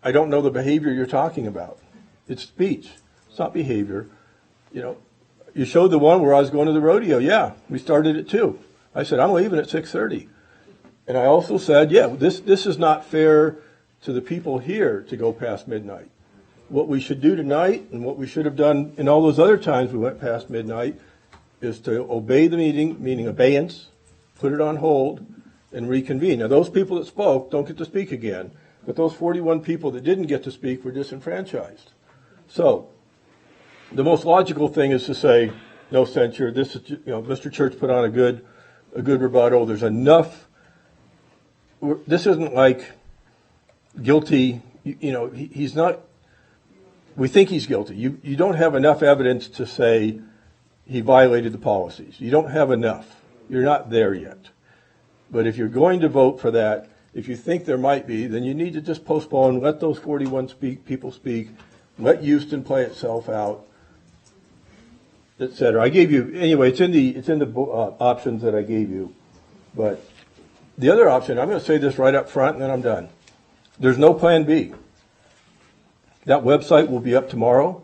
I don't know the behavior you're talking about. It's speech. It's not behavior. You showed the one where I was going to the rodeo. Yeah, we started at 2. I said, I'm leaving at 6:30. And I also said, this is not fair to the people here to go past midnight. What we should do tonight, and what we should have done in all those other times we went past midnight, is to obey the meeting, meaning abeyance, put it on hold, and reconvene. Now, those people that spoke don't get to speak again, but those 41 people that didn't get to speak were disenfranchised. So the most logical thing is to say, no censure. This is, Mr. Church put on a good rebuttal. There's enough. This isn't like guilty. He's not. We think he's guilty. You don't have enough evidence to say he violated the policies. You don't have enough. You're not there yet. But if you're going to vote for that, if you think there might be, then you need to just postpone, let those 41 people speak, let Houston play itself out, etc. I gave you, anyway, it's in the options that I gave you. But the other option, I'm going to say this right up front and then I'm done. There's no plan B. That website will be up tomorrow.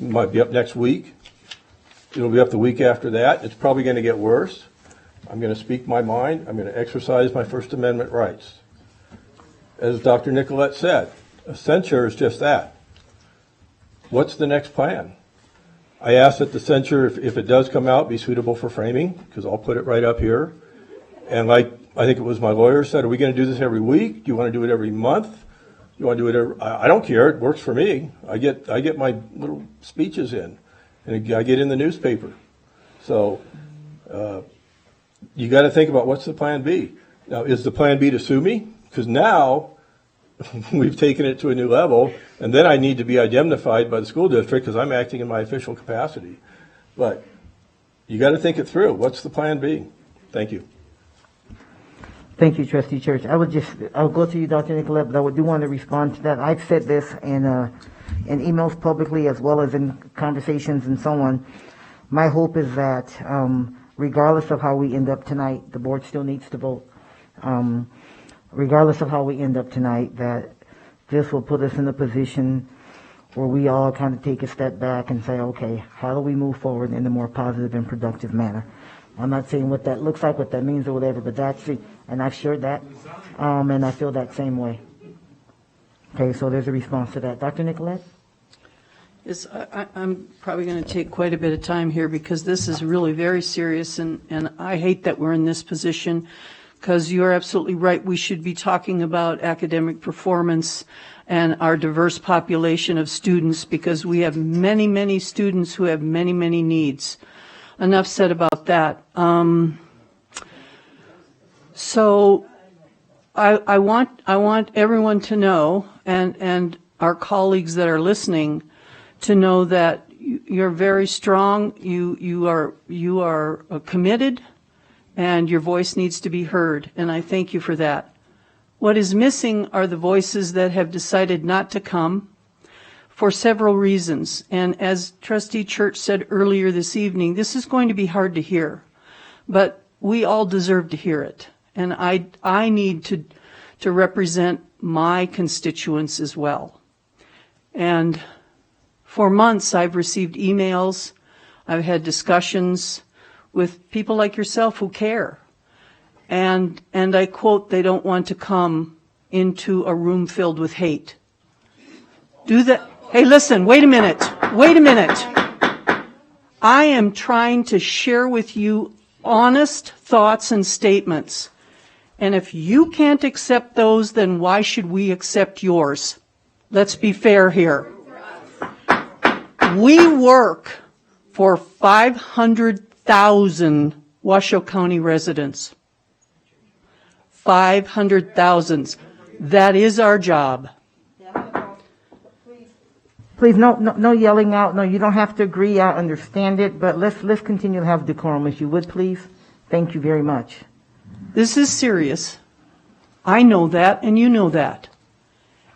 It might be up next week. It'll be up the week after that. It's probably going to get worse. I'm going to speak my mind. I'm going to exercise my First Amendment rights. As Dr. Nicolette said, a censure is just that. What's the next plan? I ask that the censure, if it does come out, be suitable for framing, because I'll put it right up here. And like I think it was my lawyer said, are we going to do this every week? Do you want to do it every month? Do you want to do it I don't care. It works for me. I get my little speeches in, and I get in the newspaper. So you got to think about what's the plan B. Now, is the plan B to sue me? Because now we've taken it to a new level, and then I need to be indemnified by the school district because I'm acting in my official capacity. But you got to think it through. What's the plan B? Thank you. Thank you, Trustee Church. I'll go to you, Dr. Nicolette, but I do want to respond to that. I've said this in emails publicly as well as in conversations and so on. My hope is that regardless of how we end up tonight, the board still needs to vote. Regardless of how we end up tonight, that this will put us in a position where we all kind of take a step back and say, okay, how do we move forward in a more positive and productive manner? I'm not saying what that looks like, what that means or whatever, but that's it. And I've shared that, and I feel that same way. Okay, so there's a response to that. Dr. Nicolette? Yes, I'm probably going to take quite a bit of time here because this is really very serious, and I hate that we're in this position because you are absolutely right. We should be talking about academic performance and our diverse population of students because we have many, many students who have many, many needs. Enough said about that. So I want everyone to know, and our colleagues that are listening, to know that you're very strong. You are committed, and your voice needs to be heard. And I thank you for that. What is missing are the voices that have decided not to come for several reasons. And as Trustee Church said earlier this evening, this is going to be hard to hear, but we all deserve to hear it. And I need to represent my constituents as well. And for months, I've received emails, I've had discussions with people like yourself who care. And I quote, they don't want to come into a room filled with hate. Do that. Hey, listen, wait a minute. I am trying to share with you honest thoughts and statements. And if you can't accept those, then why should we accept yours? Let's be fair here. We work for 500,000 Washoe County residents. 500,000. That is our job. Please, no yelling out. No, you don't have to agree. I understand it, but let's continue to have decorum, if you would, please. Thank you very much. This is serious. I know that, and you know that.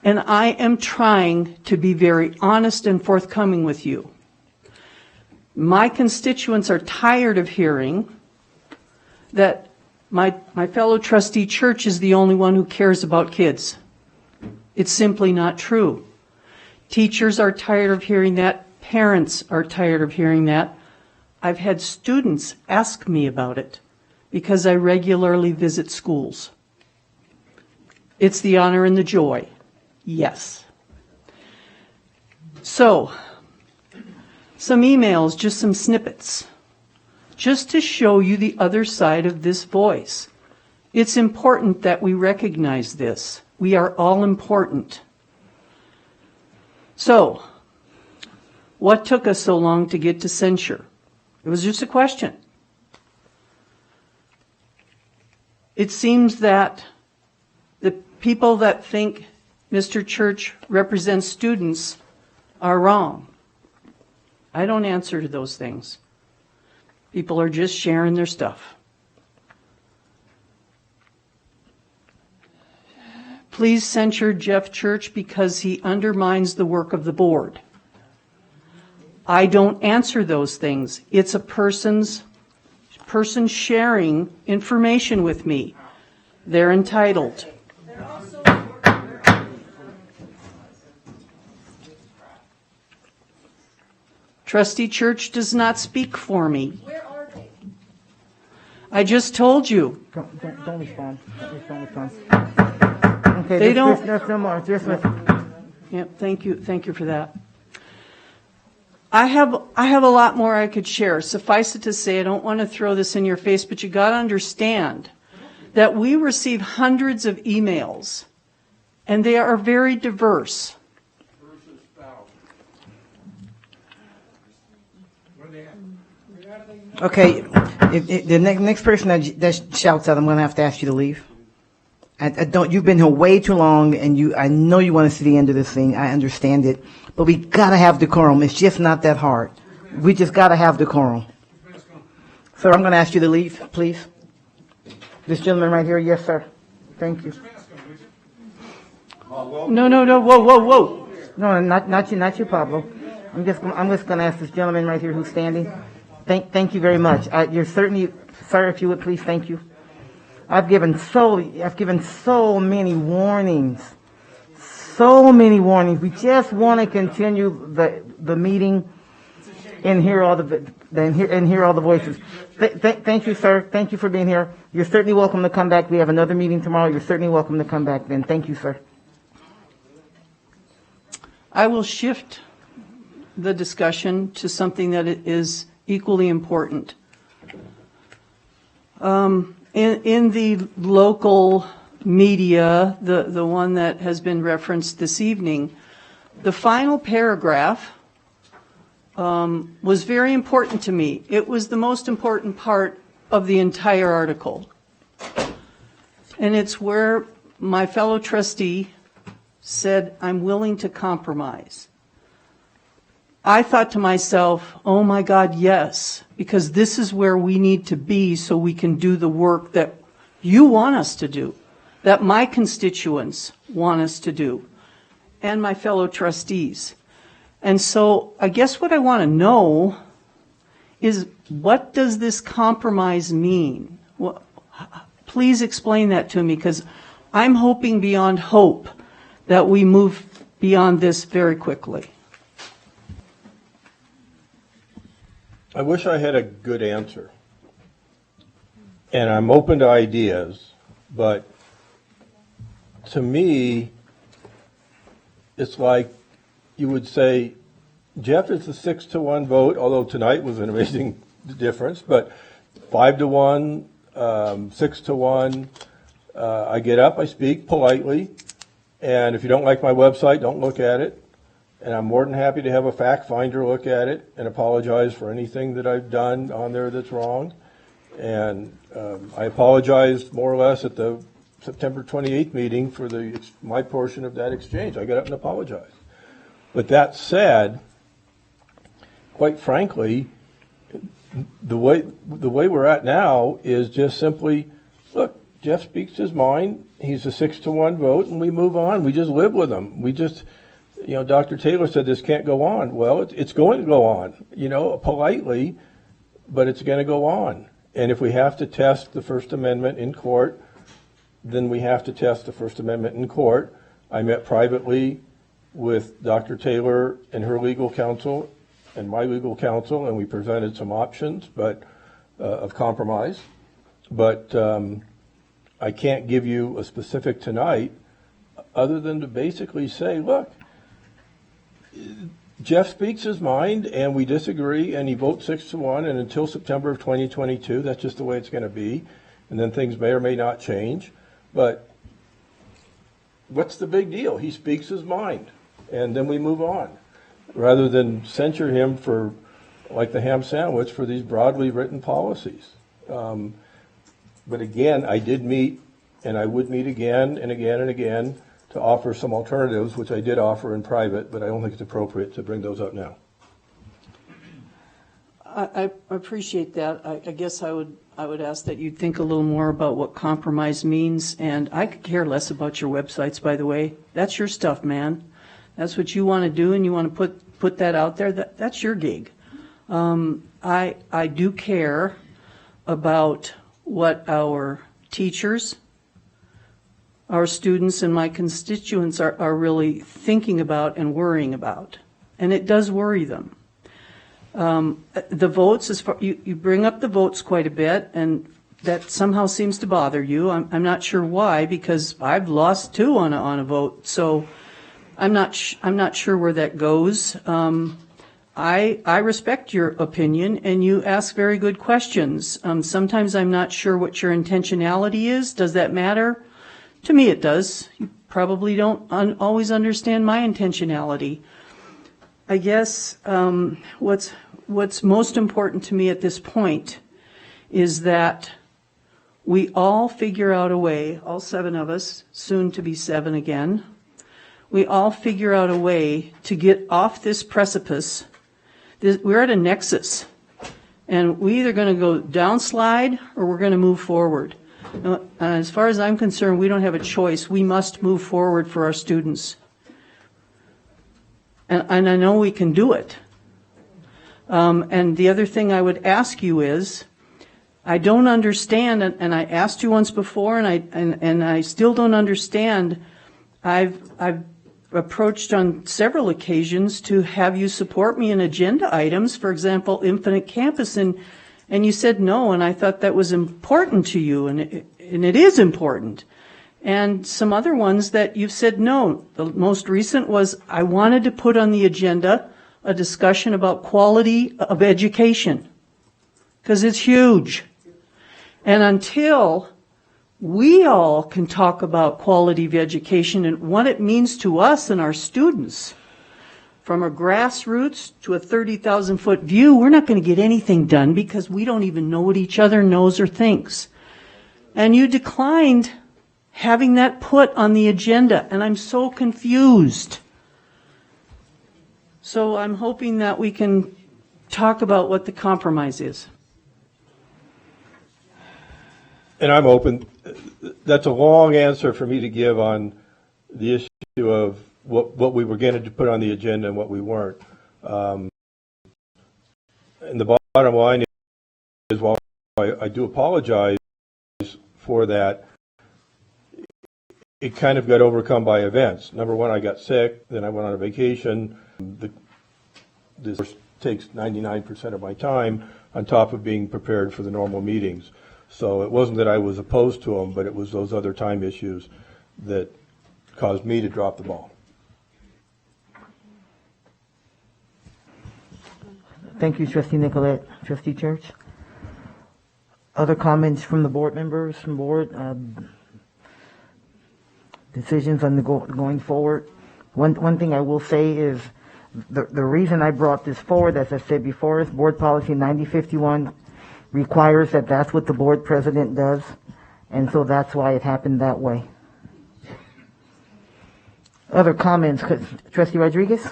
And I am trying to be very honest and forthcoming with you. My constituents are tired of hearing that my fellow trustee Church is the only one who cares about kids. It's simply not true. Teachers are tired of hearing that. Parents are tired of hearing that. I've had students ask me about it because I regularly visit schools. It's the honor and the joy. Yes. So, some emails, just some snippets, just to show you the other side of this voice. It's important that we recognize this. We are all important. So, what took us so long to get to censure? It was just a question. It seems that the people that think Mr. Church represents students are wrong. I don't answer to those things. People are just sharing their stuff. Please censure Jeff Church because he undermines the work of the board. I don't answer those things. It's a person sharing information with me. They're entitled. Trustee Church does not speak for me. Where are they? I just told you. Don't respond. Don't respond. Okay, they don't. There's no more. Yep. Thank you for that. I have a lot more I could share. Suffice it to say, I don't want to throw this in your face, but you got to understand that we receive hundreds of emails, and they are very diverse. Okay, the next person that shouts out, I'm going to have to ask you to leave. You've been here way too long, and I know you want to see the end of this thing. I understand it. But we gotta have decorum. It's just not that hard. We just gotta have decorum. Sir, I'm gonna ask you to leave, please. This gentleman right here, yes, sir. Thank you. No, whoa. No, not you, Pablo. I'm just gonna ask this gentleman right here who's standing. Thank you very much. You're certainly, sir, if you would please, thank you. I've given so many warnings. So many warnings. We just want to continue the meeting and hear all the voices. Thank you, sir. Thank you for being here. You're certainly welcome to come back. We have another meeting tomorrow. You're certainly welcome to come back then. Thank you, sir. I will shift the discussion to something that is equally important. In the local media, the one that has been referenced this evening, the final paragraph was very important to me. It was the most important part of the entire article. And it's where my fellow trustee said, I'm willing to compromise. I thought to myself, oh my God, yes, because this is where we need to be so we can do the work that you want us to do, that my constituents want us to do, and my fellow trustees. And so I guess what I want to know is, what does this compromise mean? Well, please explain that to me, because I'm hoping beyond hope that we move beyond this very quickly. I wish I had a good answer. And I'm open to ideas, but to me, it's like you would say, Jeff is a 6-1 vote, although tonight was an amazing difference, but 5-1, 6-1, I get up, I speak politely, and if you don't like my website, don't look at it. And I'm more than happy to have a fact finder look at it and apologize for anything that I've done on there that's wrong. And I apologized more or less at the September 28th meeting for my portion of that exchange. I got up and apologized. But that said, quite frankly, the way we're at now is just simply, look, Jeff speaks his mind. He's a 6-1 vote, and we move on. We just live with him. We just, Dr. Taylor said this can't go on. Well, it's going to go on, politely, but it's going to go on. And if we have to test the First Amendment in court, then we have to test the First Amendment in court. I met privately with Dr. Taylor and her legal counsel and my legal counsel, and we presented some options of compromise. But I can't give you a specific tonight other than to basically say, look, Jeff speaks his mind, and we disagree, and he votes 6-1, and until September of 2022, that's just the way it's going to be, and then things may or may not change. But what's the big deal? He speaks his mind, and then we move on, rather than censure him for, like the ham sandwich, for these broadly written policies. But again, I did meet, and I would meet again and again and again, to offer some alternatives, which I did offer in private, but I don't think it's appropriate to bring those up now. I appreciate that. I guess I would ask that you think a little more about what compromise means, and I could care less about your websites, by the way. That's your stuff, man. That's what you want to do, and you want to put that out there. That's your gig. I do care about what our teachers, our students, and my constituents are really thinking about and worrying about. And it does worry them. The votes, you bring up the votes quite a bit, and that somehow seems to bother you. I'm not sure why, because I've lost 2 on a vote. So I'm not sure where that goes. I respect your opinion, and you ask very good questions. Sometimes I'm not sure what your intentionality is. Does that matter? To me, it does. You probably don't always understand my intentionality. I guess what's most important to me at this point is that we all figure out a way, all 7 of us, soon to be 7 again, we all figure out a way to get off this precipice. We're at a nexus, and we're either going to go downslide or we're going to move forward. As far as I'm concerned, we don't have a choice. We must move forward for our students. And I know we can do it. And the other thing I would ask you is, I don't understand, and I asked you once before, and I still don't understand. I've approached on several occasions to have you support me in agenda items, for example, Infinite Campus, and you said no, and I thought that was important to you, and it is important. And some other ones that you've said no. The most recent was I wanted to put on the agenda a discussion about quality of education, because it's huge. And until we all can talk about quality of education and what it means to us and our students, from a grassroots to a 30,000-foot view, we're not going to get anything done because we don't even know what each other knows or thinks. And you declined having that put on the agenda, and I'm so confused. So I'm hoping that we can talk about what the compromise is. And I'm open. That's a long answer for me to give on the issue of what we were going to put on the agenda and what we weren't. And the bottom line is, while I do apologize for that, it kind of got overcome by events. Number one, I got sick, then I went on a vacation. This takes 99% of my time on top of being prepared for the normal meetings. So it wasn't that I was opposed to them, but it was those other time issues that caused me to drop the ball. Thank you, Trustee Nicolette. Trustee Church? Other comments from the board members, from board? Decisions on the going forward? One thing I will say is the reason I brought this forward, as I said before, is Board Policy 9051 requires that that's what the board president does, and so that's why it happened that way. Other comments? Trustee Rodriguez?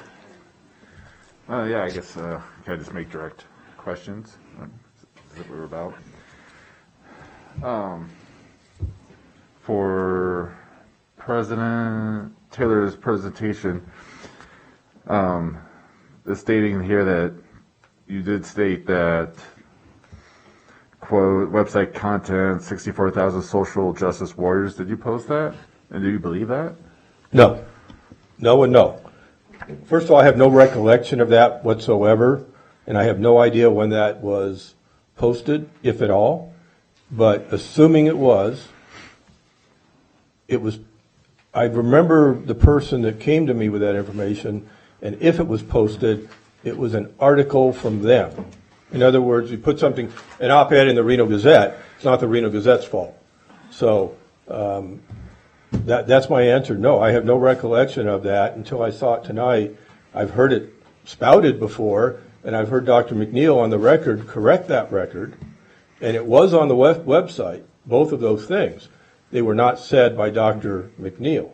Yeah, I guess can I just make direct questions? Is that what we're about? For President Taylor's presentation, is stating here that you did state that, quote, website content, 64,000 social justice warriors. Did you post that? And do you believe that? No. No and no. First of all, I have no recollection of that whatsoever, and I have no idea when that was posted, if at all. But assuming it was, I remember the person that came to me with that information, and if it was posted, it was an article from them. In other words, we put something, an op-ed in the Reno Gazette. It's not the Reno Gazette's fault. So that's my answer. No, I have no recollection of that until I saw it tonight. I've heard it spouted before, and I've heard Dr. McNeil on the record correct that record, and it was on the website, both of those things. They were not said by Dr. McNeil.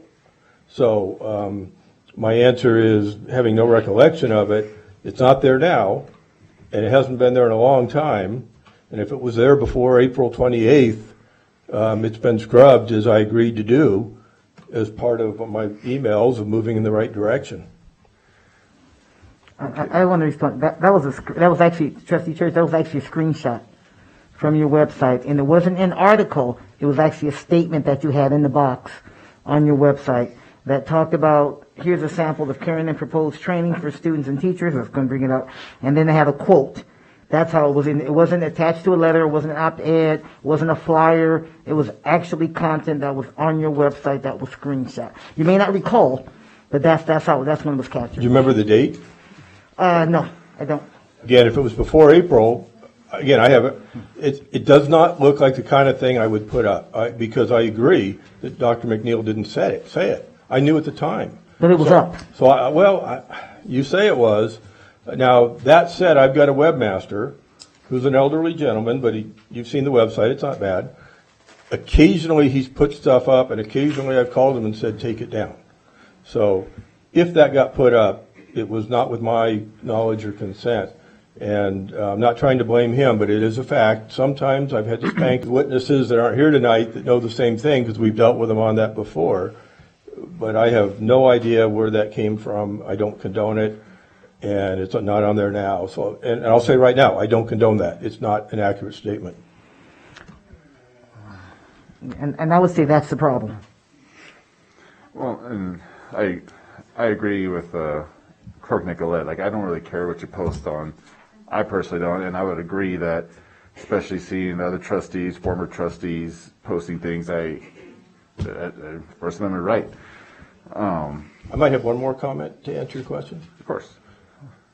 So my answer is, having no recollection of it, it's not there now, and it hasn't been there in a long time. And if it was there before April 28th, it's been scrubbed, as I agreed to do, as part of my emails of moving in the right direction. I want to respond. That was actually, Trustee Church, that was actually a screenshot from your website, and it wasn't an article. It was actually a statement that you had in the box on your website that talked about, here's a sample of current and proposed training for students and teachers. I was going to bring it up. And then they had a quote. That's how it was. It wasn't attached to a letter. It wasn't an op-ed. It wasn't a flyer. It was actually content that was on your website that was screenshot. You may not recall, but that's when it was captured. Do you remember the date? No, I don't. Again, if it was before April, again, I have it does not look like the kind of thing I would put up, because I agree that Dr. McNeil didn't say it. I knew at the time. But it was up. So, you say it was. Now, that said, I've got a webmaster who's an elderly gentleman, but you've seen the website. It's not bad. occasionally he's put stuff up, and occasionally I've called him and said, take it down. So if that got put up, it was not with my knowledge or consent. And I'm not trying to blame him, but it is a fact. Sometimes I've had to spank witnesses that aren't here tonight that know the same thing because we've dealt with them on that before. But I have no idea where that came from. I don't condone it, and it's not on there now. So, and I'll say right now, I don't condone that. It's not an accurate statement. And I would say that's the problem. Well, and I agree with Clerk Nicolette. Like, I don't really care what you post on. I personally don't, and I would agree that, especially seeing other trustees, former trustees, posting things, First Amendment right. I might have one more comment to answer your question. Of course.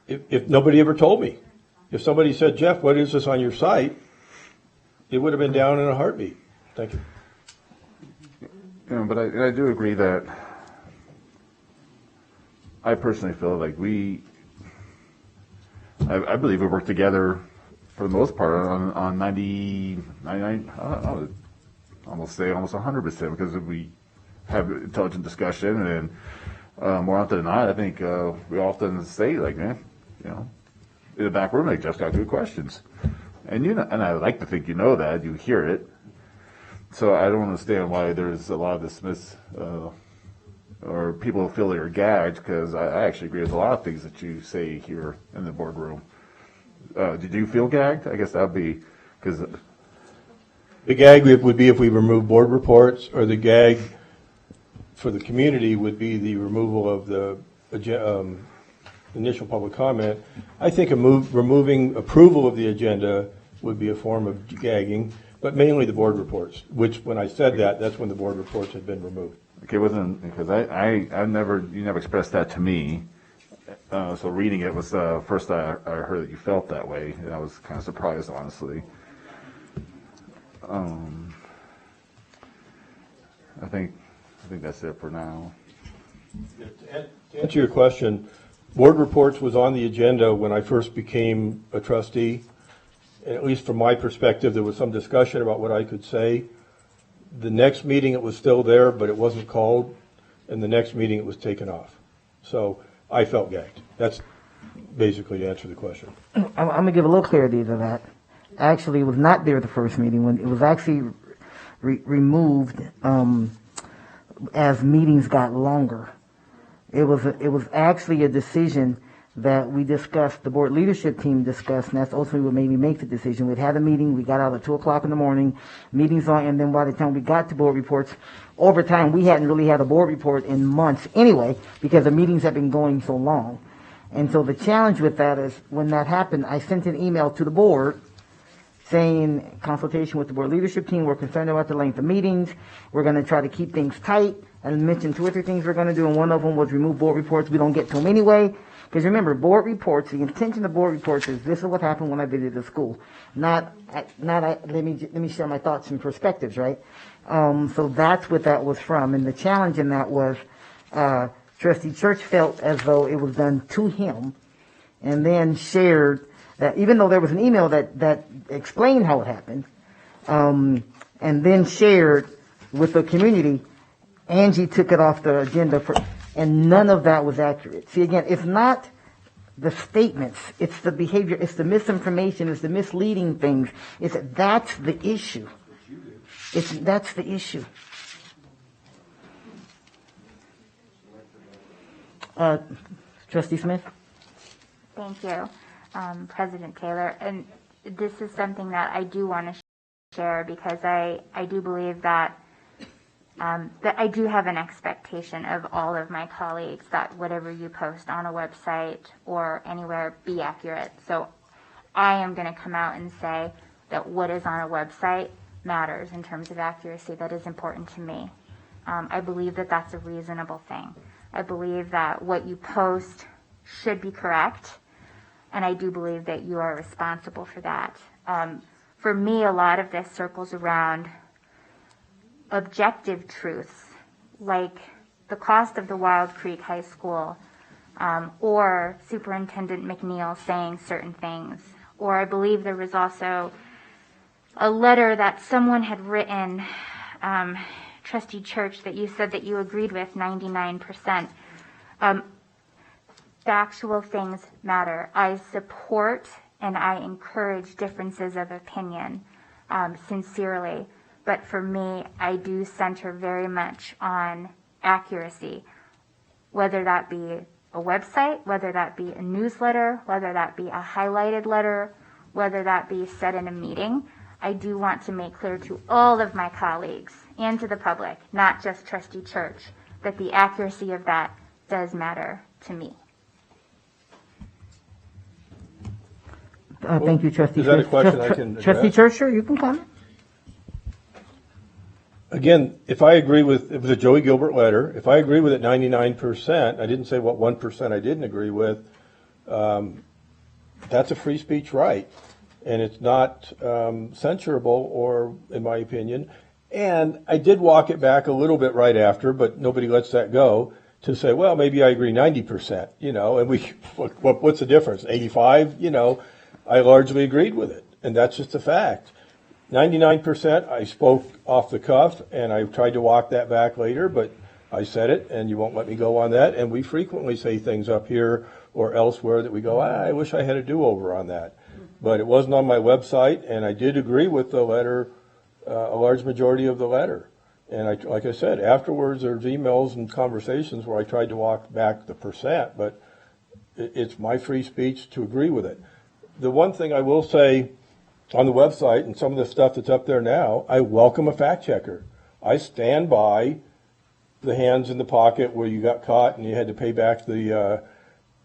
If nobody ever told me, if somebody said, Jeff, what is this on your site, it would have been down in a heartbeat. Thank you. You know, but I do agree that I personally feel like I believe we work together for the most part on 99, almost 100%, because we have intelligent discussion, and more often than not, I think we often say, like, man, you know, in the back room, like, Jeff's got good questions, and and I like to think you know that, you hear it. So I don't understand why there's a lot of dismiss or people feel they're gagged, because I actually agree with a lot of things that you say here in the boardroom. Did you feel gagged? I guess that would be because the gag would be if we remove board reports, or the gag for the community would be the removal of the initial public comment. I think removing approval of the agenda would be a form of gagging, but mainly the board reports, which when I said that, that's when the board reports had been removed. Okay, wasn't because you never expressed that to me. So reading it was the first I heard that you felt that way, and I was kind of surprised, honestly. I think that's it for now. To answer your question, board reports was on the agenda when I first became a trustee. And at least from my perspective, there was some discussion about what I could say. The next meeting it was still there, but it wasn't called, and the next meeting it was taken off. So I felt gagged. That's basically to answer the question. I'm going to give a little clarity to that. Actually, it was not there at the first meeting. When it was actually removed as meetings got longer. It was actually a decision that we discussed, the board leadership team discussed, and that's ultimately what made me make the decision. We'd had a meeting, we got out at 2 o'clock in the morning, meetings on, and then by the time we got to board reports, over time we hadn't really had a board report in months anyway, because the meetings had been going so long. And so the challenge with that is, when that happened, I sent an email to the board saying, consultation with the board leadership team, we're concerned about the length of meetings, we're going to try to keep things tight, and mentioned 2 or 3 things we're going to do, and one of them was remove board reports. We don't get to them anyway. Because remember, board reports, the intention of board reports is this is what happened when I visited the school. Let me share my thoughts and perspectives, right? So that's what that was from. And the challenge in that was Trustee Church felt as though it was done to him, and then shared that, even though there was an email that explained how it happened, and then shared with the community, Angie took it off the agenda and none of that was accurate. See, again, it's not the statements, it's the behavior, it's the misinformation, it's the misleading things. That's the issue. That's the issue. Trustee Smith? Thank you, President Taylor. And this is something that I do want to share, because I do believe that I do have an expectation of all of my colleagues that whatever you post on a website or anywhere be accurate. So I am going to come out and say that what is on a website matters in terms of accuracy. That is important to me. I believe that that's a reasonable thing. I believe that what you post should be correct, and I do believe that you are responsible for that. For me, a lot of this circles around objective truths, like the cost of the Wild Creek High School, or Superintendent McNeil saying certain things. Or I believe there was also a letter that someone had written, Trustee Church, that you said that you agreed with 99%. Factual things matter. I support and I encourage differences of opinion, sincerely. But for me, I do center very much on accuracy, whether that be a website, whether that be a newsletter, whether that be a highlighted letter, whether that be said in a meeting. I do want to make clear to all of my colleagues and to the public, not just Trustee Church, that the accuracy of that does matter to me. Thank you, Trustee. Is that a question I can address? Trustee Church, sure, you can comment. Again, if I agree with, it was a Joey Gilbert letter, if I agree with it 99%, I didn't say what 1% I didn't agree with, that's a free speech right. And it's not censurable, or in my opinion. And I did walk it back a little bit right after, but nobody lets that go, to say, well, maybe I agree 90%, and what's the difference? 85, I largely agreed with it. And that's just a fact. 99%, I spoke off the cuff, and I tried to walk that back later, but I said it, and you won't let me go on that. And we frequently say things up here or elsewhere that we go, I wish I had a do-over on that. But it wasn't on my website, and I did agree with the letter, a large majority of the letter. And like I said, afterwards there's emails and conversations where I tried to walk back the percent, but it's my free speech to agree with it. The one thing I will say on the website and some of the stuff that's up there now, I welcome a fact checker. I stand by the hands in the pocket where you got caught and you had to pay back the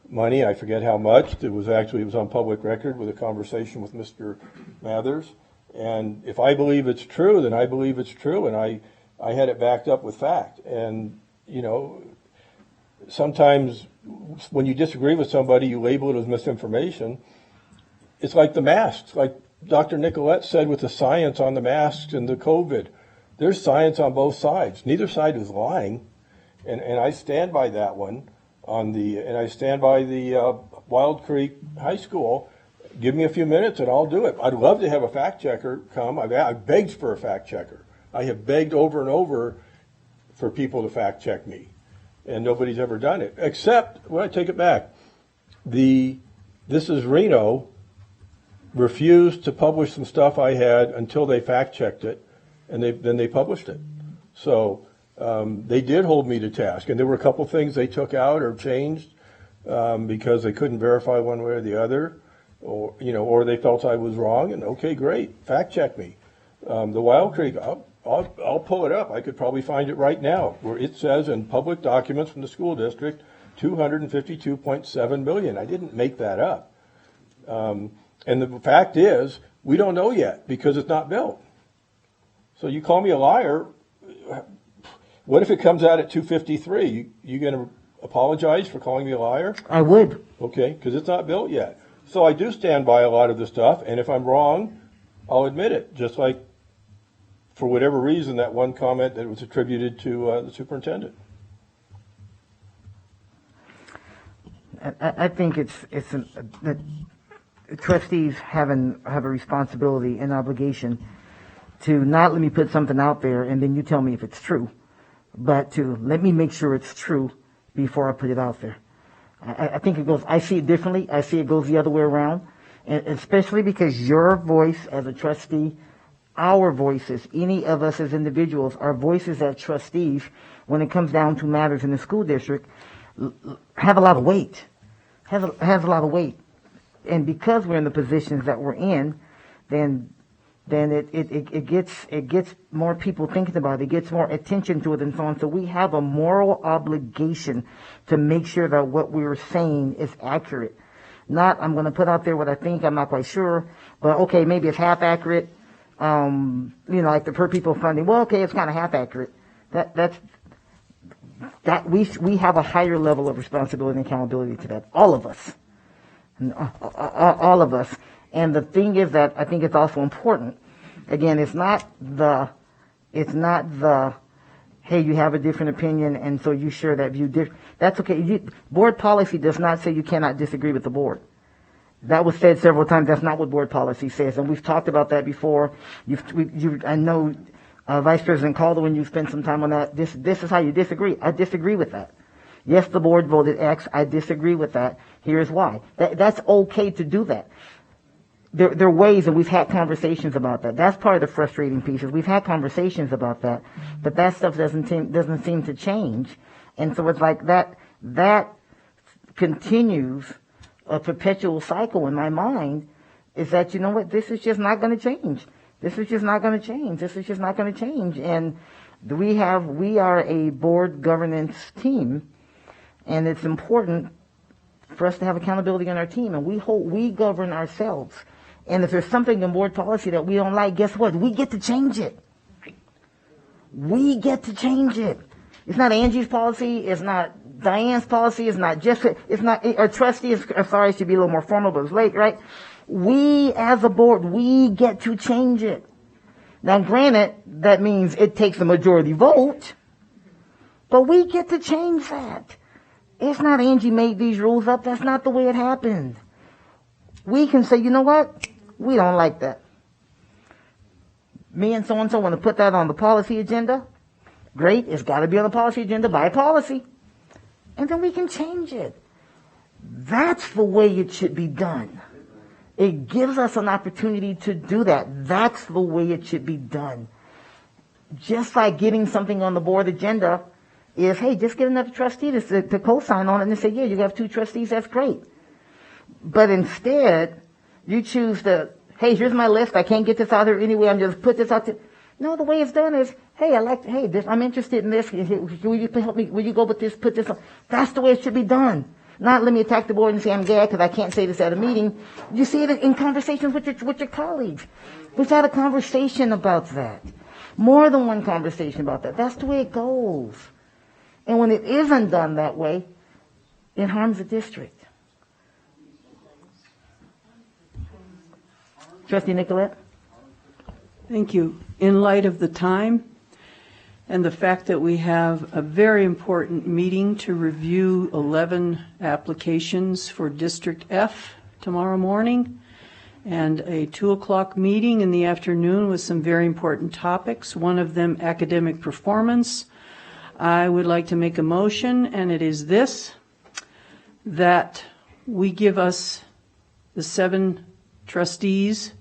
money. I forget how much. It was on public record with a conversation with Mr. Mathers. And if I believe it's true, then I believe it's true, and I had it backed up with fact. And, sometimes when you disagree with somebody, you label it as misinformation. It's like the masks, like Dr. Nicolette said with the science on the masks and the COVID. There's science on both sides. Neither side is lying, and I stand by that one. And I stand by the Wild Creek High School. Give me a few minutes and I'll do it. I'd love to have a fact checker come. I've begged for a fact checker. I have begged over and over for people to fact check me, and nobody's ever done it. Except, well, I take it back. This is Reno refused to publish some stuff I had until they fact checked it, and then they published it. So they did hold me to task, and there were a couple things they took out or changed because they couldn't verify one way or the other, or they felt I was wrong. And okay, great, fact check me. The Wild Creek, I'll pull it up. I could probably find it right now, where it says in public documents from the school district, $252.7 million. I didn't make that up. And the fact is, we don't know yet because it's not built. So you call me a liar. What if it comes out at 253? You going to apologize for calling me a liar? I would. Okay, because it's not built yet. So I do stand by a lot of the stuff, and if I'm wrong, I'll admit it. Just like, for whatever reason, that one comment that was attributed to the superintendent. I think that trustees have a responsibility and obligation to not let me put something out there and then you tell me if it's true, but to let me make sure it's true before I put it out there. I think it goes, I see it differently. I see it goes the other way around, and especially because your voice as a trustee, our voices, any of us as individuals, our voices as trustees, when it comes down to matters in the school district, have a lot of weight. Has a lot of weight. And because we're in the positions that we're in, then it gets more people thinking about it. It gets more attention to it and so on. So we have a moral obligation to make sure that what we're saying is accurate. Not, I'm going to put out there what I think, I'm not quite sure, but okay, maybe it's half accurate. Like the per people funding. Well, okay, it's kind of half accurate. We have a higher level of responsibility and accountability to that. All of us. All of us. And the thing is that I think it's also important. Again, it's not the, hey, you have a different opinion and so you share that view. That's okay. Board policy does not say you cannot disagree with the board. That was said several times. That's not what board policy says, and we've talked about that before. I know Vice President Calder, when you spent some time on that, this is how you disagree. I disagree with that. Yes, the board voted X. I disagree with that. Here's why. That's okay to do that. There are ways, and we've had conversations about that. That's part of the frustrating piece, is we've had conversations about that, but that stuff doesn't seem to change. And so it's like that continues a perpetual cycle in my mind, is that, you know what, this is just not going to change. This is just not going to change. This is just not going to change. And we are a board governance team, and it's important for us to have accountability on our team, and we govern ourselves. And if there's something in board policy that we don't like, guess what? We get to change it. We get to change it. It's not Angie's policy. It's not Diane's policy. It's not Jessica. It's not our trustees. Sorry, it should be a little more formal, but it's late, right? We, as a board, we get to change it. Now, granted, that means it takes a majority vote, but we get to change that. It's not Angie made these rules up. That's not the way it happened. We can say, you know what? We don't like that. Me and so-and-so want to put that on the policy agenda. Great. It's got to be on the policy agenda by policy. And then we can change it. That's the way it should be done. It gives us an opportunity to do that. That's the way it should be done. Just like getting something on the board agenda is, hey, just get another trustee to co-sign on it and say, yeah, you have 2 trustees, that's great. But instead, you choose hey, here's my list, I can't get this out here anyway, I'm just put this out there. No, the way it's done is, hey, I'm interested in this, will you help me, will you go with this, put this on? That's the way it should be done. Not let me attack the board and say I'm gay because I can't say this at a meeting. You see it in conversations with your colleagues. We've had a conversation about that. More than one conversation about that. That's the way it goes. And when it isn't done that way, it harms the district. Trustee Nicolette? Thank you. In light of the time and the fact that we have a very important meeting to review 11 applications for District F tomorrow morning, and a 2 o'clock meeting in the afternoon with some very important topics, one of them academic performance, I would like to make a motion, and it is this, that we give us, the 7 trustees,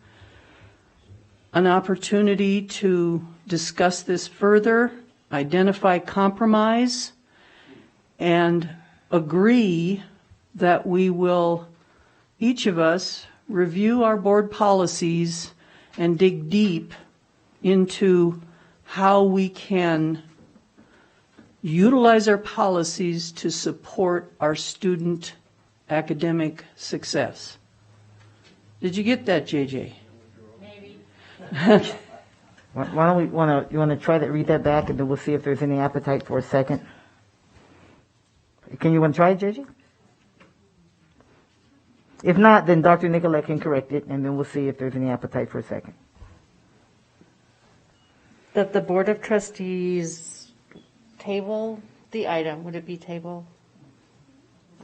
an opportunity to discuss this further, identify compromise, and agree that we will, each of us, review our board policies and dig deep into how we can utilize our policies to support our student academic success. Did you get that, JJ? Why don't you want to try to read that back, and then we'll see if there's any appetite for a second. You want to try it, JJ? If not, then Dr. Nicolette can correct it, and then we'll see if there's any appetite for a second. That the Board of Trustees table the item. Would it be table?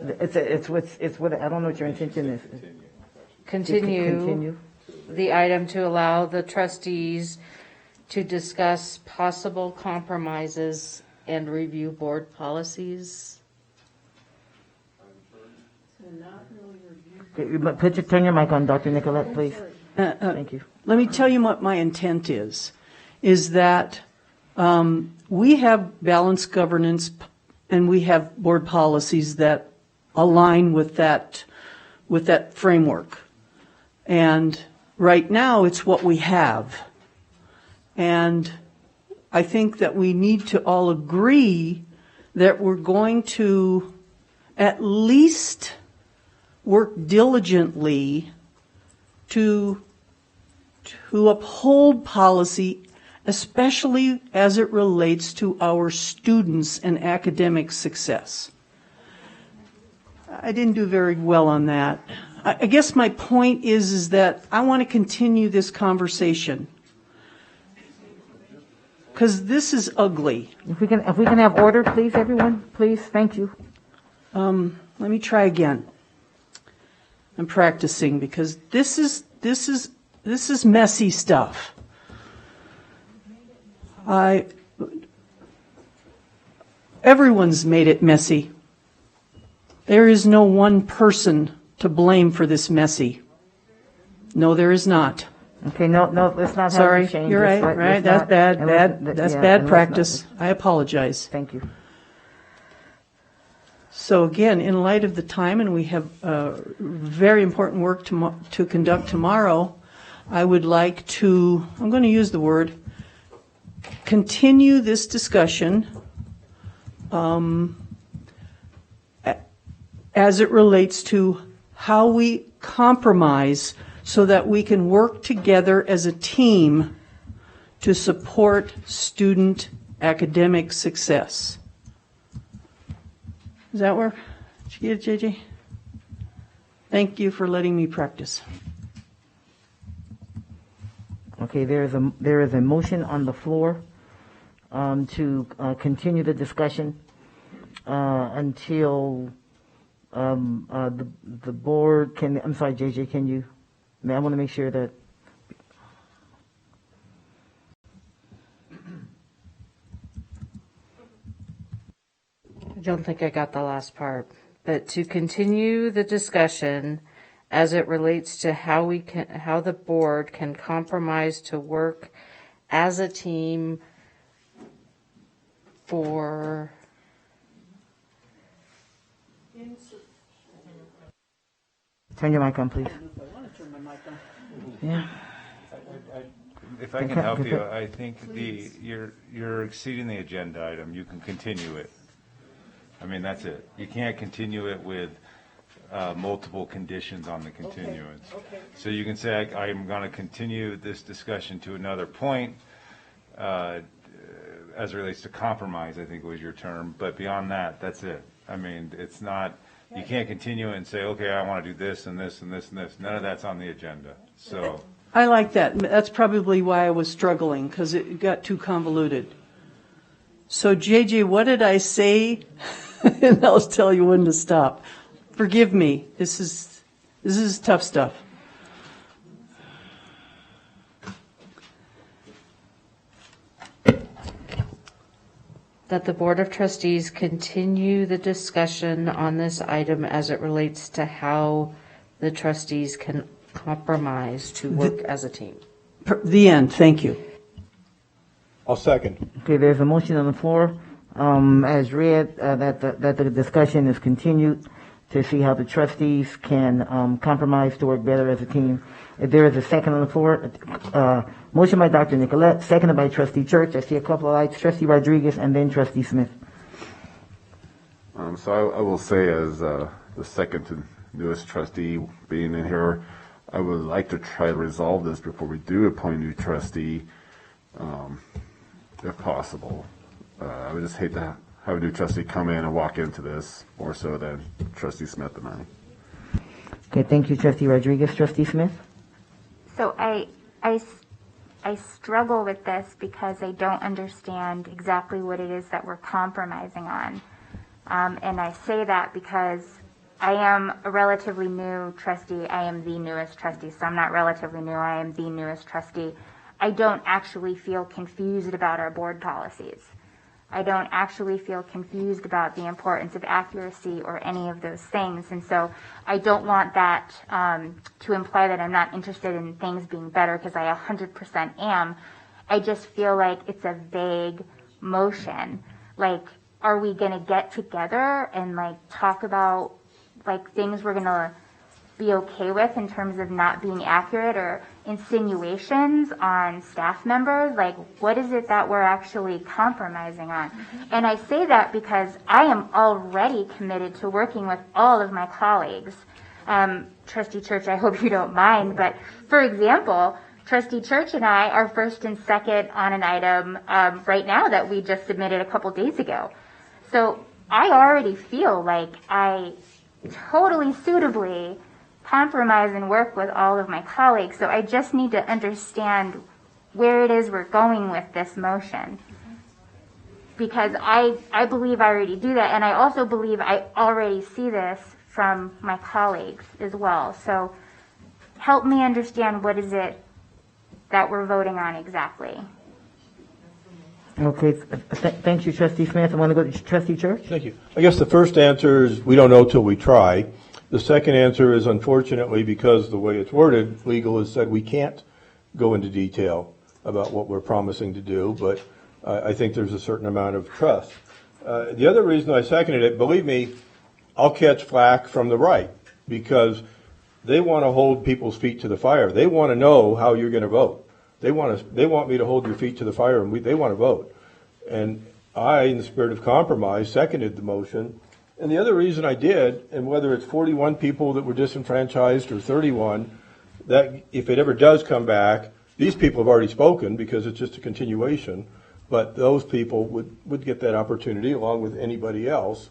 It's what I don't know what your intention is. Continue the item to allow the trustees to discuss possible compromises and review board policies. Turn your mic on, Dr. Nicolette, please. Thank you. Let me tell you what my intent is that we have balanced governance and we have board policies that align with that framework. And right now it's what we have. And I think that we need to all agree that we're going to at least work diligently to uphold policy, especially as it relates to our students and academic success. I didn't do very well on that. I guess my point is that I want to continue this conversation because this is ugly. If we can have order, please, everyone, please. Thank you. Let me try again. and practicing, because this is messy stuff. Everyone's made it messy. There is no one person to blame for this messy. No, there is not. Okay, no, let's not have Sorry, you change you're this. right. That's bad practice. I apologize. Thank you. So again, in light of the time, and we have very important work to conduct tomorrow, I would like to, I'm going to use the word, continue this discussion as it relates to how we compromise so that we can work together as a team to support student academic success. Does that work? Did you get it, JJ? Thank you for letting me practice. Okay, there is a motion on the floor to continue the discussion until the board can. I'm sorry, JJ. Can you? I want to make sure that. I don't think I got the last part, but to continue the discussion as it relates to how the board can compromise to work as a team for Turn your mic on, please. Yeah. If I can help you, I think you're exceeding the agenda item. You can continue it. I mean, that's it. You can't continue it with multiple conditions on the continuance. Okay. So you can say, I'm going to continue this discussion to another point as it relates to compromise, I think was your term. But beyond that, that's it. I mean, it's not, you can't continue it and say, okay, I want to do this and this and this and this. None of that's on the agenda. So I like that. That's probably why I was struggling, because it got too convoluted. So, JJ, what did I say? And I'll tell you when to stop. Forgive me. This is tough stuff. that the Board of Trustees continue the discussion on this item as it relates to how the trustees can compromise to work as a team. The end. Thank you. I'll second. Okay, there's a motion on the floor, as read, that the discussion is continued to see how the trustees can compromise to work better as a team. If there is a second on the floor, motion by Dr. Nicolette, seconded by Trustee Church. I see a couple of lights, Trustee Rodriguez and then Trustee Smith. So I will say, as the second to newest trustee being in here, I would like to try to resolve this before we do appoint a new trustee, if possible. I would just hate to have a new trustee come in and walk into this more so than Trustee Smith and I. Okay, thank you, Trustee Rodriguez. Trustee Smith? So I struggle with this because I don't understand exactly what it is that we're compromising on. And I say that because I am a relatively new trustee. I am the newest trustee, so I'm not relatively new. I am the newest trustee. I don't actually feel confused about our board policies. I don't actually feel confused about the importance of accuracy or any of those things. And so I don't want that to imply that I'm not interested in things being better, because I 100% am. I just feel like it's a vague motion. Like, are we going to get together and like talk about like things we're going to be okay with in terms of not being accurate, or insinuations on staff members? Like, what is it that we're actually compromising on? And I say that because I am already committed to working with all of my colleagues. Trustee Church, I hope you don't mind, but for example, Trustee Church and I are first and second on an item right now that we just submitted a couple days ago. So I already feel like I totally suitably compromise and work with all of my colleagues. So I just need to understand where it is we're going with this motion, because I believe I already do that, and I also believe I already see this from my colleagues as well. So help me understand what is it that we're voting on exactly. Okay, thank you, Trustee Smith. I want to go to Trustee Church. Thank you. I guess the first answer is we don't know till we try. The second answer is, unfortunately, because the way it's worded, legal has said we can't go into detail about what we're promising to do, but I think there's a certain amount of trust. The other reason I seconded it, believe me, I'll catch flack from the right because they want to hold people's feet to the fire. They want to know how you're going to vote. They want me to hold your feet to the fire, and they want to vote. And I, in the spirit of compromise, seconded the motion. And the other reason I did, and whether it's 41 people that were disenfranchised or 31, that if it ever does come back, these people have already spoken because it's just a continuation. But those people would get that opportunity along with anybody else.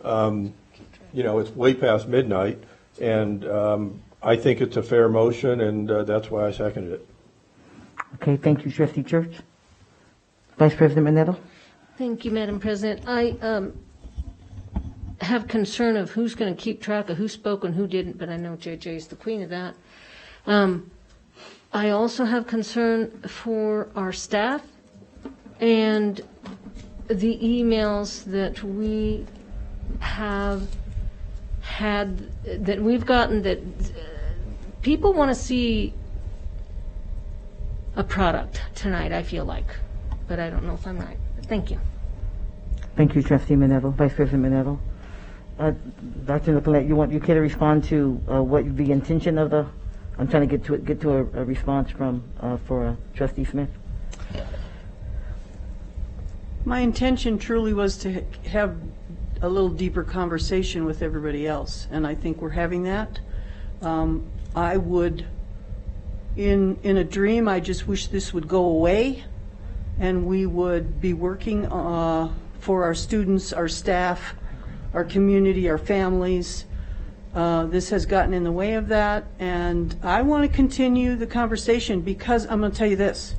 It's way past midnight, and I think it's a fair motion, and that's why I seconded it. Okay, thank you, Trustee Church. Vice President Minetto. Thank you, Madam President. I have concern of who's going to keep track of who spoke and who didn't, but I know JJ is the queen of that. I also have concern for our staff and the emails that we have had, that we've gotten, that people want to see a product tonight, I feel like, but I don't know if I'm right. Thank you. Thank you, Trustee Minetto. Vice President Minetto. Dr. Nicolette, you care to respond to what the intention of the? I'm trying to get to a response from for Trustee Smith. My intention truly was to have a little deeper conversation with everybody else, and I think we're having that. I would. In a dream, I just wish this would go away and we would be working for our students, our staff, our community, our families. This has gotten in the way of that, and I want to continue the conversation because I'm going to tell you this.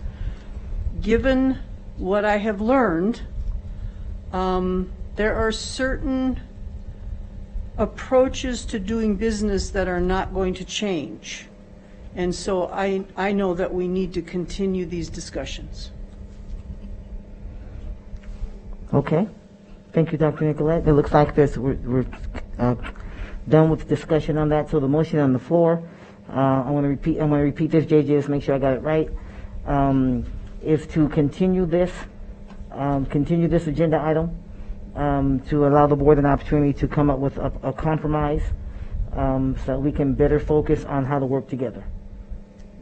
Given what I have learned, there are certain approaches to doing business that are not going to change. And so I know that we need to continue these discussions. Okay. Thank you, Dr. Nicolette. It looks like we're done with the discussion on that. So the motion on the floor, I want to repeat this, JJ, just make sure I got it right, is to continue this agenda item to allow the board an opportunity to come up with a compromise so that we can better focus on how to work together.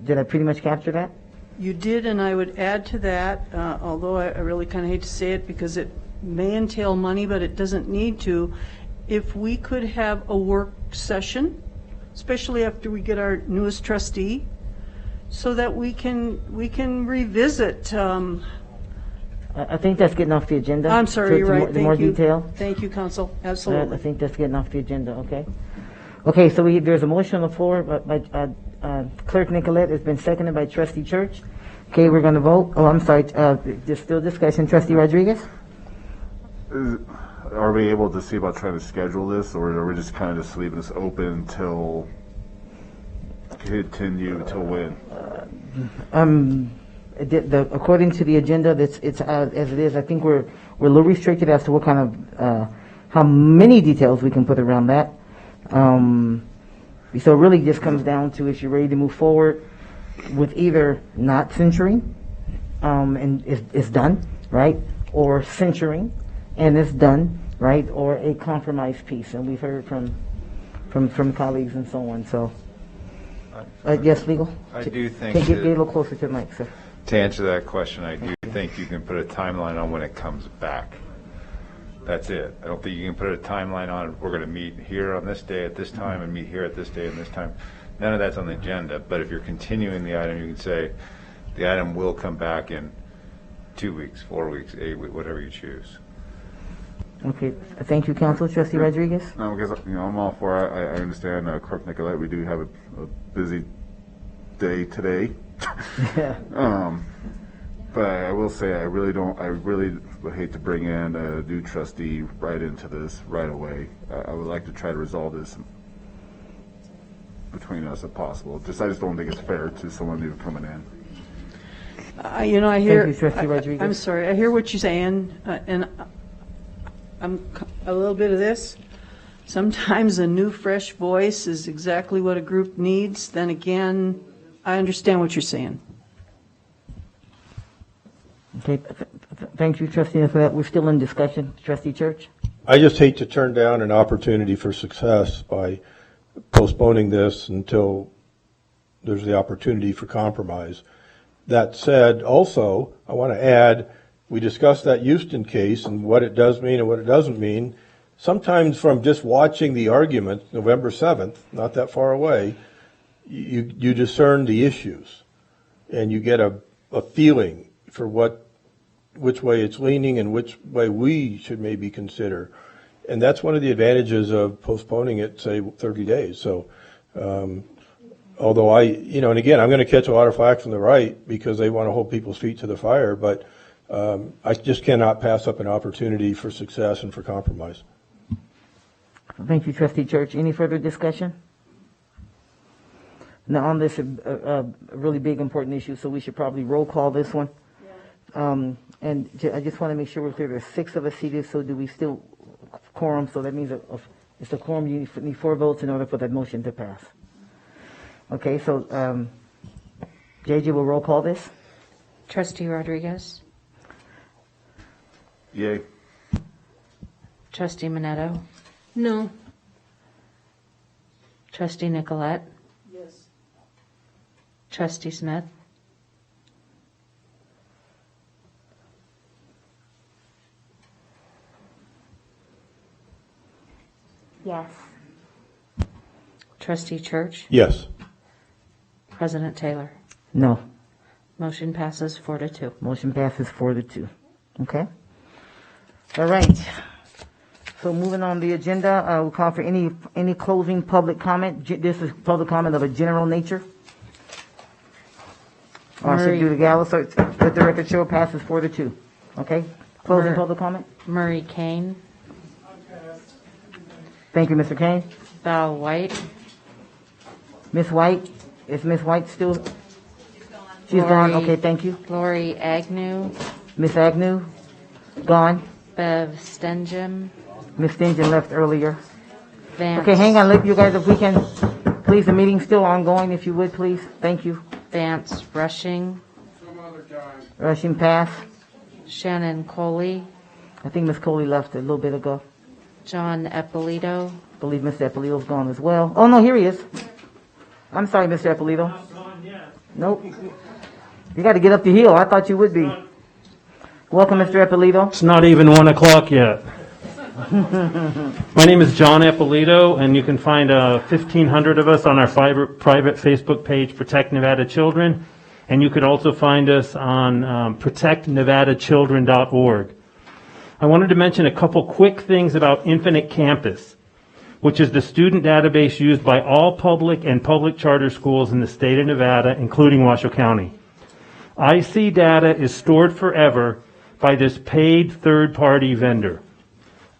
Did I pretty much capture that? You did, and I would add to that, although I really kind of hate to say it because it may entail money, but it doesn't need to. If we could have a work session, especially after we get our newest trustee, so that we can revisit. I think that's getting off the agenda. I'm sorry, you're right. More detail. Thank you, Counsel. Absolutely. I think that's getting off the agenda. Okay. Okay. So there's a motion on the floor by Clerk Nicolette. It's been seconded by Trustee Church. Okay, we're going to vote. Oh, I'm sorry. There's still discussion. Trustee Rodriguez. Are we able to see about trying to schedule this, or are we just kind of just leaving this open until continue till when? According to the agenda, it's as it is. I think we're a little restricted as to what kind of how many details we can put around that. So it really just comes down to if you're ready to move forward with either not censuring, and it's done, right, or censuring, and it's done, right, or a compromise piece. And we've heard from colleagues and so on. So, yes, legal. I do think get a little closer to the mic, sir. To answer that question, I do think you can put a timeline on when it comes back. That's it. I don't think you can put a timeline on, we're going to meet here on this day at this time and meet here at this day and this time. None of that's on the agenda. But if you're continuing the item, you can say the item will come back in 2 weeks, 4 weeks, 8 weeks, whatever you choose. Okay. Thank you, Counsel. Trustee Rodriguez? No, because I'm all for it. I understand, Clerk Nicolette, we do have a busy day today. Yeah. But I will say, I really would hate to bring in a new trustee right into this right away. I would like to try to resolve this between us if possible. I just don't think it's fair to someone new coming in. I hear. Thank you, Trustee Rodriguez. I'm sorry. I hear what you're saying, and I'm a little bit of this. Sometimes a new, fresh voice is exactly what a group needs. Then again, I understand what you're saying. Okay, thank you, Trustee, for that. We're still in discussion. Trustee Church? I just hate to turn down an opportunity for success by postponing this until there's the opportunity for compromise. That said, also, I want to add, we discussed that Houston case and what it does mean and what it doesn't mean. Sometimes from just watching the argument, November 7th, not that far away, you discern the issues and you get a feeling for which way it's leaning and which way we should maybe consider. And that's one of the advantages of postponing it, say, 30 days. So, although and again, I'm going to catch a lot of flack from the right because they want to hold people's feet to the fire, but I just cannot pass up an opportunity for success and for compromise. Thank you, Trustee Church. Any further discussion? Now, on this really big, important issue, so we should probably roll call this one. Yeah. And I just want to make sure we're clear. There's 6 of us seated, so do we still quorum? So that means it's a quorum. You need 4 votes in order for that motion to pass. Okay, so JJ will roll call this. Trustee Rodriguez? Yay. Trustee Minetto? No. Trustee Nicolette? Yes. Trustee Smith? Yes. Trustee Church? Yes. President Taylor? No. Motion passes 4-2. Motion passes 4-2. Okay. All right. So moving on the agenda, we'll call for any closing public comment. This is public comment of a general nature. I should do the gavel, so let the record show passes 4-2. Okay. Closing public comment. Murray Kane? Thank you, Mr. Kane. Val White? Miss White, is Miss White still? She's gone. Okay, thank you. Lori Agnew? Miss Agnew, gone. Bev Stenjum? Miss Stenjum left earlier. Vance. Okay, hang on, you guys, if we can, please, the meeting's still ongoing, if you would, please. Thank you. Vance Rushing? Rushing pass. Shannon Coley? I think Miss Coley left a little bit ago. John Eppolito? I believe Mr. Eppolito's gone as well. Oh, no, here he is. I'm sorry, Mr. Eppolito. Not gone yet. Nope. You got to get up the hill. I thought you would be. Welcome, Mr. Eppolito. It's not even 1 o'clock yet. My name is John Eppolito, and you can find 1,500 of us on our private Facebook page, Protect Nevada Children, and you can also find us on protectnevadachildren.org. I wanted to mention a couple quick things about Infinite Campus, which is the student database used by all public and public charter schools in the state of Nevada, including Washoe County. IC data is stored forever by this paid third-party vendor.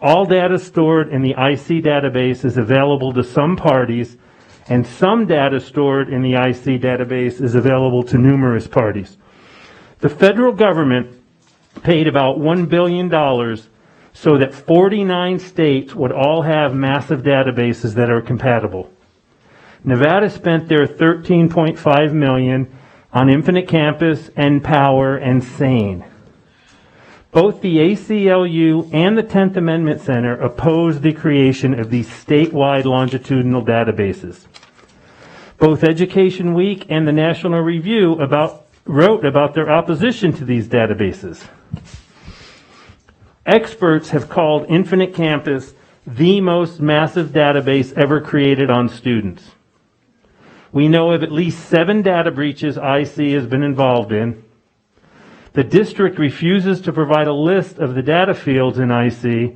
All data stored in the IC database is available to some parties, and some data stored in the IC database is available to numerous parties. The federal government paid about $1 billion so that 49 states would all have massive databases that are compatible. Nevada spent their $13.5 million on Infinite Campus, NPower, and SANE. Both the ACLU and the 10th Amendment Center opposed the creation of these statewide longitudinal databases. Both Education Week and the National Review wrote about their opposition to these databases. Experts have called Infinite Campus the most massive database ever created on students. We know of at least 7 data breaches IC has been involved in. The district refuses to provide a list of the data fields in IC,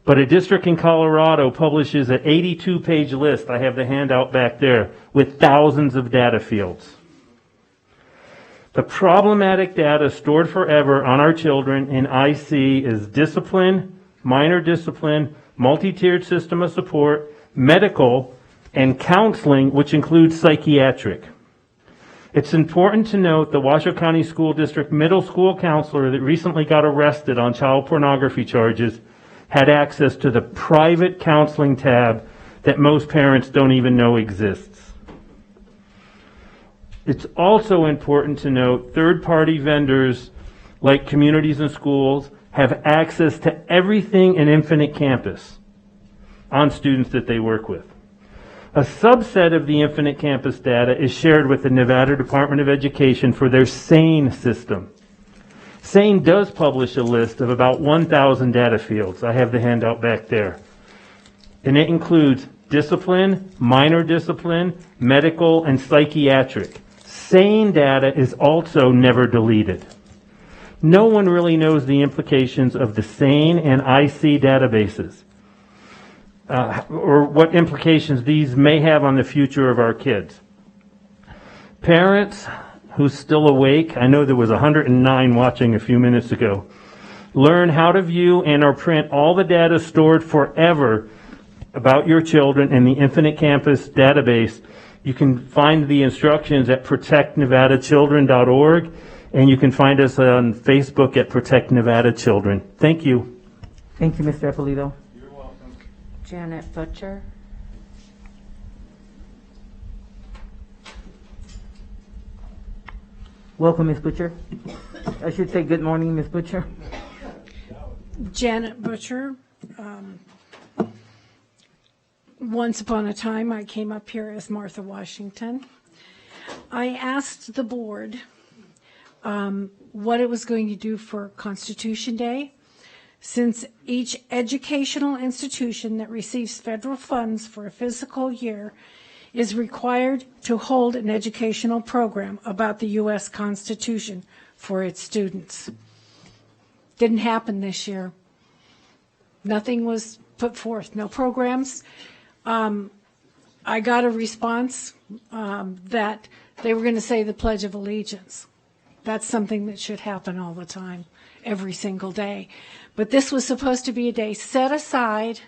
but a district in Colorado publishes an 82-page list, I have the handout back there, with thousands of data fields. The problematic data stored forever on our children in IC is discipline, minor discipline, multi-tiered system of support, medical, and counseling, which includes psychiatric. It's important to note the Washoe County School District middle school counselor that recently got arrested on child pornography charges had access to the private counseling tab that most parents don't even know exists. It's also important to note third-party vendors like Communities and Schools have access to everything in Infinite Campus on students that they work with. A subset of the Infinite Campus data is shared with the Nevada Department of Education for their SANE system. SANE does publish a list of about 1,000 data fields. I have the handout back there. And it includes discipline, minor discipline, medical, and psychiatric. SANE data is also never deleted. No one really knows the implications of the SANE and IC databases, or what implications these may have on the future of our kids. Parents who's still awake, I know there was 109 watching a few minutes ago, learn how to view and or print all the data stored forever about your children in the Infinite Campus database. You can find the instructions at protectnevadachildren.org, and you can find us on Facebook at Protect Nevada Children. Thank you. Thank you, Mr. Eppolito. You're welcome. Janet Butcher. Welcome, Ms. Butcher. I should say good morning, Ms. Butcher. Janet Butcher. Once upon a time, I came up here as Martha Washington. I asked the board what it was going to do for Constitution Day, since each educational institution that receives federal funds for a fiscal year is required to hold an educational program about the U.S. Constitution for its students. Didn't happen this year. Nothing was put forth, no programs. I got a response that they were going to say the Pledge of Allegiance. That's something that should happen all the time, every single day. But this was supposed to be a day set aside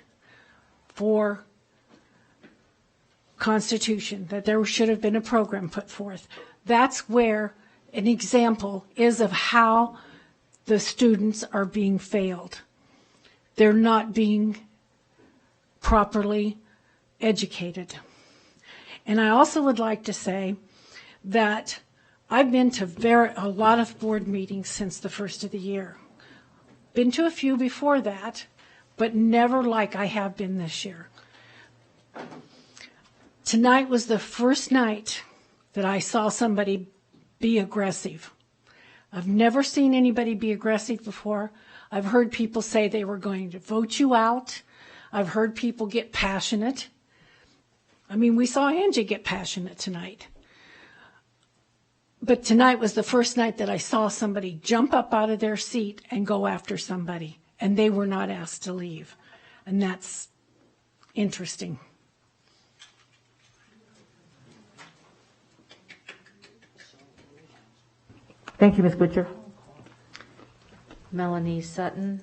for Constitution, that there should have been a program put forth. That's where an example is of how the students are being failed. They're not being properly educated. And I also would like to say that I've been to a lot of board meetings since the first of the year. Been to a few before that, but never like I have been this year. Tonight was the first night that I saw somebody be aggressive. I've never seen anybody be aggressive before. I've heard people say they were going to vote you out. I've heard people get passionate. I mean, we saw Angie get passionate tonight. But tonight was the first night that I saw somebody jump up out of their seat and go after somebody, and they were not asked to leave. And that's interesting. Thank you, Ms. Butcher. Melanie Sutton.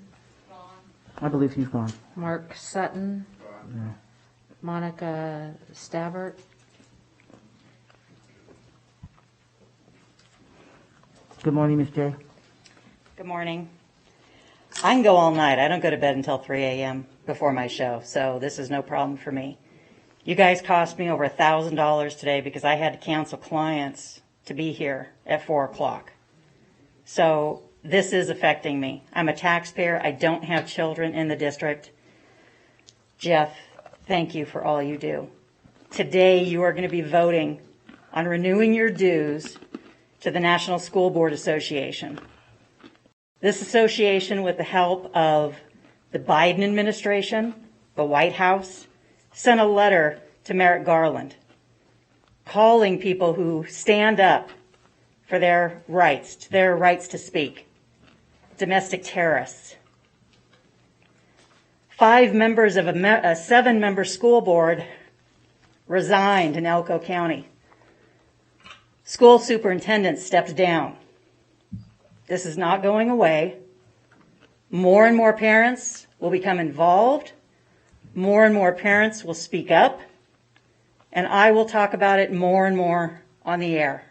I believe she's gone. Mark Sutton. Yeah. Monica Stavert. Good morning, Ms. J. Good morning. I can go all night. I don't go to bed until 3 a.m. before my show, so this is no problem for me. You guys cost me over $1,000 today because I had to cancel clients to be here at 4 o'clock. So this is affecting me. I'm a taxpayer. I don't have children in the district. Jeff, thank you for all you do. Today you are going to be voting on renewing your dues to the National School Board Association. This association, with the help of the Biden administration, the White House, sent a letter to Merrick Garland calling people who stand up for their rights to speak. Domestic terrorists. 5 members of a 7-member school board resigned in Elko County. school superintendent stepped down. This is not going away. More and more parents will become involved. More and more parents will speak up. And I will talk about it more and more on the air.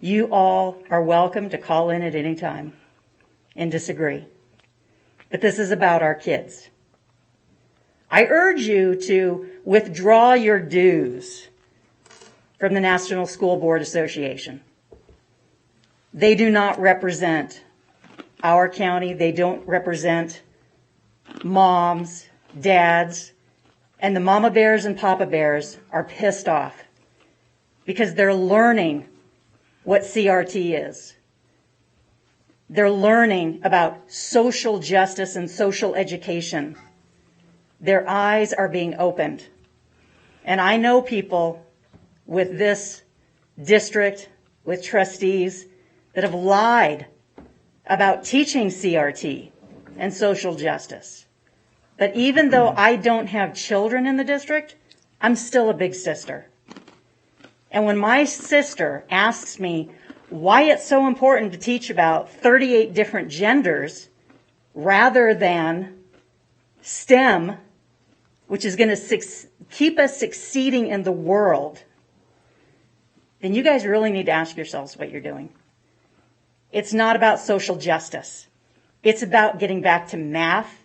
You all are welcome to call in at any time and disagree. But this is about our kids. I urge you to withdraw your dues from the National School Board Association. They do not represent our county. They don't represent moms, dads, and the mama bears and papa bears are pissed off because they're learning what CRT is. They're learning about social justice and social education. Their eyes are being opened. And I know people with this district, with trustees, that have lied about teaching CRT and social justice. But even though I don't have children in the district, I'm still a big sister. And when my sister asks me why it's so important to teach about 38 different genders rather than STEM, which is going to keep us succeeding in the world, then you guys really need to ask yourselves what you're doing. It's not about social justice. It's about getting back to math,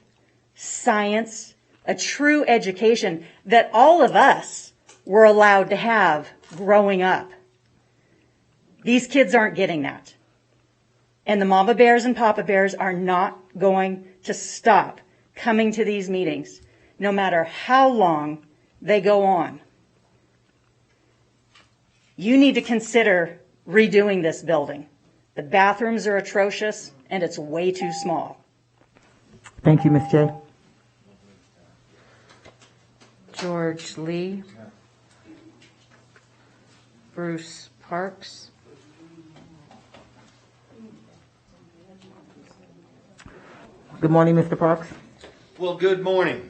science, a true education that all of us were allowed to have growing up. These kids aren't getting that. And the mama bears and papa bears are not going to stop coming to these meetings, no matter how long they go on. You need to consider redoing this building. The bathrooms are atrocious, and it's way too small. Thank you, Ms. J. George Lee. Bruce Parks. Good morning, Mr. Parks. Well, good morning.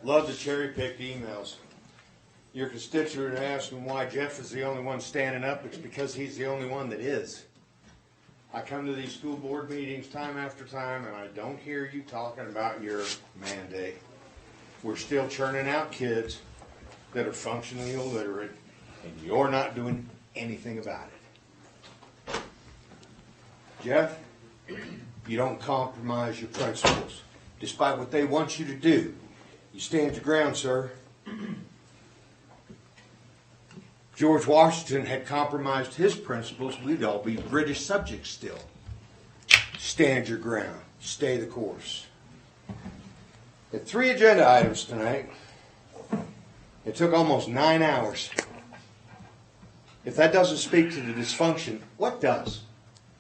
Love the cherry-picked emails. Your constituent asking why Jeff is the only one standing up. It's because he's the only one that is. I come to these school board meetings time after time, and I don't hear you talking about your mandate. We're still churning out kids that are functionally illiterate, and you're not doing anything about it. Jeff, you don't compromise your principles, despite what they want you to do. You stand your ground, sir. George Washington had compromised his principles, we'd all be British subjects still. Stand your ground. Stay the course. Had 3 agenda items tonight. It took almost 9 hours. If that doesn't speak to the dysfunction, what does?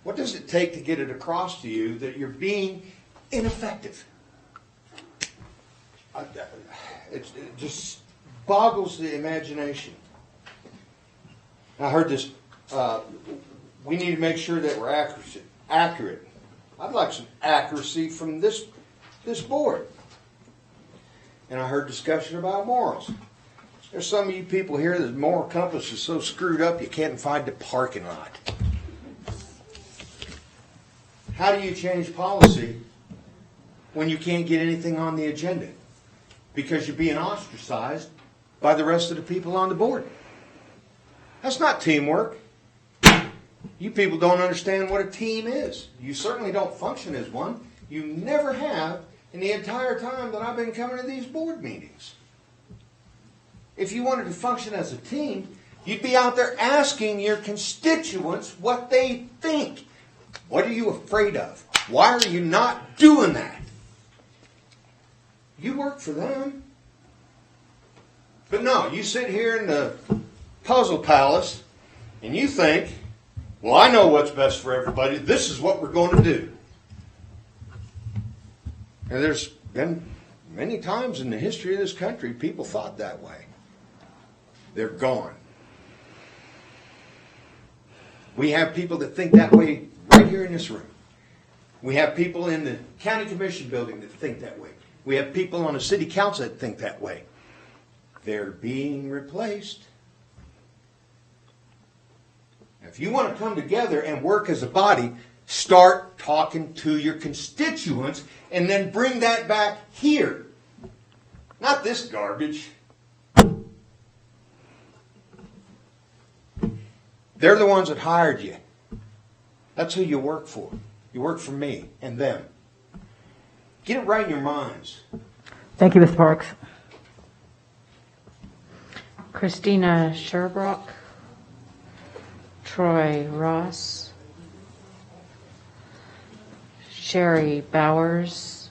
What does it take to get it across to you that you're being ineffective? It just boggles the imagination. I heard this, we need to make sure that we're accurate. I'd like some accuracy from this board. And I heard discussion about morals. There's some of you people here that the moral compass is so screwed up you can't find the parking lot. How do you change policy when you can't get anything on the agenda? Because you're being ostracized by the rest of the people on the board. That's not teamwork. You people don't understand what a team is. You certainly don't function as one. You never have in the entire time that I've been coming to these board meetings. If you wanted to function as a team, you'd be out there asking your constituents what they think. What are you afraid of? Why are you not doing that? You work for them. But no, you sit here in the puzzle palace and you think, well, I know what's best for everybody. This is what we're going to do. And there's been many times in the history of this country people thought that way. They're gone. We have people that think that way right here in this room. We have people in the county commission building that think that way. We have people on the city council that think that way. They're being replaced. If you want to come together and work as a body, start talking to your constituents and then bring that back here. Not this garbage. They're the ones that hired you. That's who you work for. You work for me and them. Get it right in your minds. Thank you, Mr. Parks. Christina Sherbrock, Troy Ross, Sherry Bowers,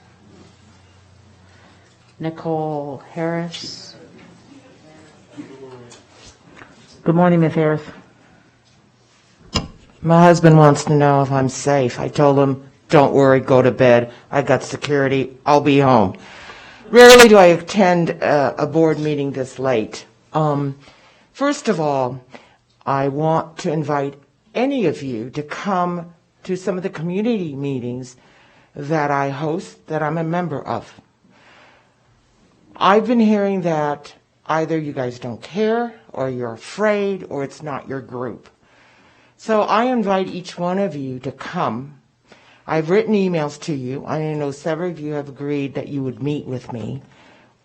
Nicole Harris. Good morning, Ms. Harris. My husband wants to know if I'm safe. I told him, don't worry, go to bed. I got security. I'll be home. Rarely do I attend a board meeting this late. First of all, I want to invite any of you to come to some of the community meetings that I host, that I'm a member of. I've been hearing that either you guys don't care, or you're afraid, or it's not your group. So I invite each one of you to come. I've written emails to you. I know several of you have agreed that you would meet with me.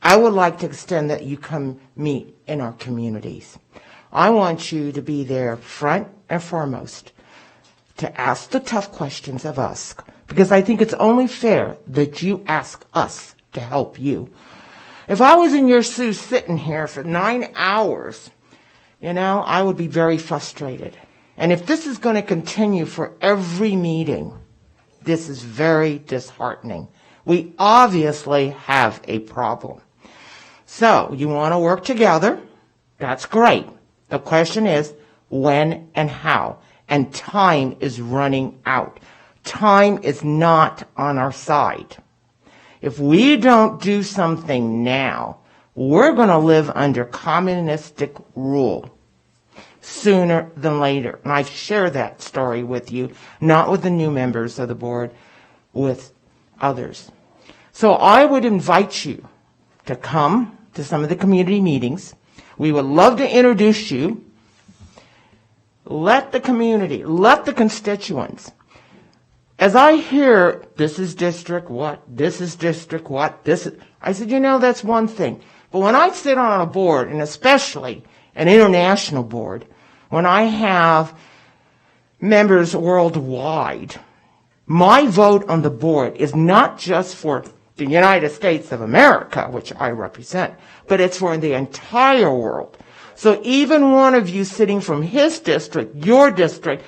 I would like to extend that you come meet in our communities. I want you to be there front and foremost to ask the tough questions of us, because I think it's only fair that you ask us to help you. If I was in your shoes sitting here for 9 hours, I would be very frustrated. And if this is going to continue for every meeting, this is very disheartening. We obviously have a problem. So you want to work together. That's great. The question is when and how. And time is running out. Time is not on our side. If we don't do something now, we're going to live under communistic rule sooner than later. And I share that story with you, not with the new members of the board, with others. So I would invite you to come to some of the community meetings. We would love to introduce you. Let the community, let the constituents. As I hear, this is district what, this is district what, I said, that's one thing. But when I sit on a board, and especially an international board, when I have members worldwide, my vote on the board is not just for the United States of America, which I represent, but it's for the entire world. So even one of you sitting from his district, your district,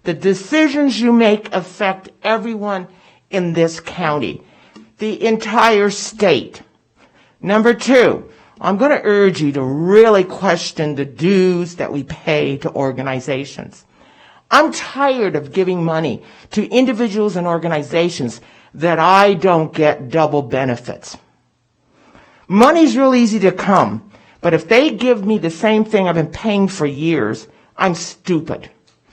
the decisions you make affect everyone in this county, the entire state. Number two, I'm going to urge you to really question the dues that we pay to organizations. I'm tired of giving money to individuals and organizations that I don't get double benefits. Money's real easy to come, but if they give me the same thing I've been paying for years, I'm stupid.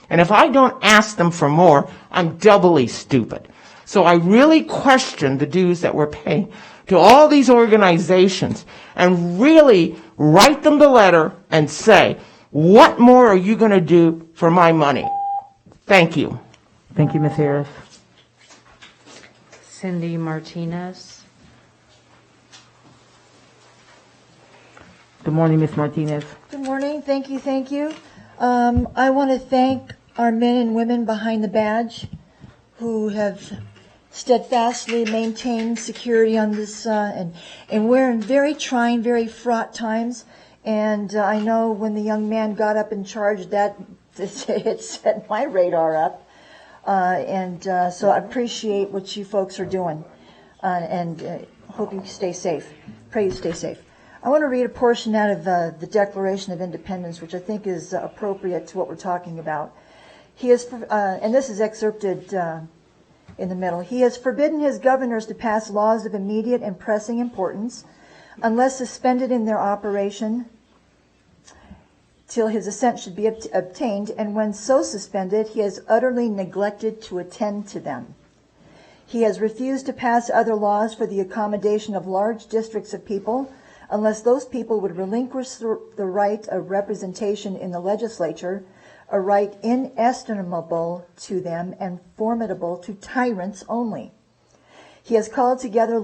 And if I don't ask them for more, I'm doubly stupid. So I really question the dues that we're paying to all these organizations and really write them the letter and say, what more are you going to do for my money? Thank you. Thank you, Ms. Harris. Cindy Martinez. Good morning, Ms. Martinez. Good morning. Thank you. Thank you. I want to thank our men and women behind the badge who have steadfastly maintained security on this, and we're in very trying, very fraught times. And I know when the young man got up and charged, that it set my radar up. So I appreciate what you folks are doing, and hope you stay safe. Pray you stay safe. I want to read a portion out of the Declaration of Independence, which I think is appropriate to what we're talking about. He is, and this is excerpted in the middle. He has forbidden his governors to pass laws of immediate and pressing importance, unless suspended in their operation till his assent should be obtained, and when so suspended, he has utterly neglected to attend to them. He has refused to pass other laws for the accommodation of large districts of people unless those people would relinquish the right of representation in the legislature, a right inestimable to them and formidable to tyrants only. He has called together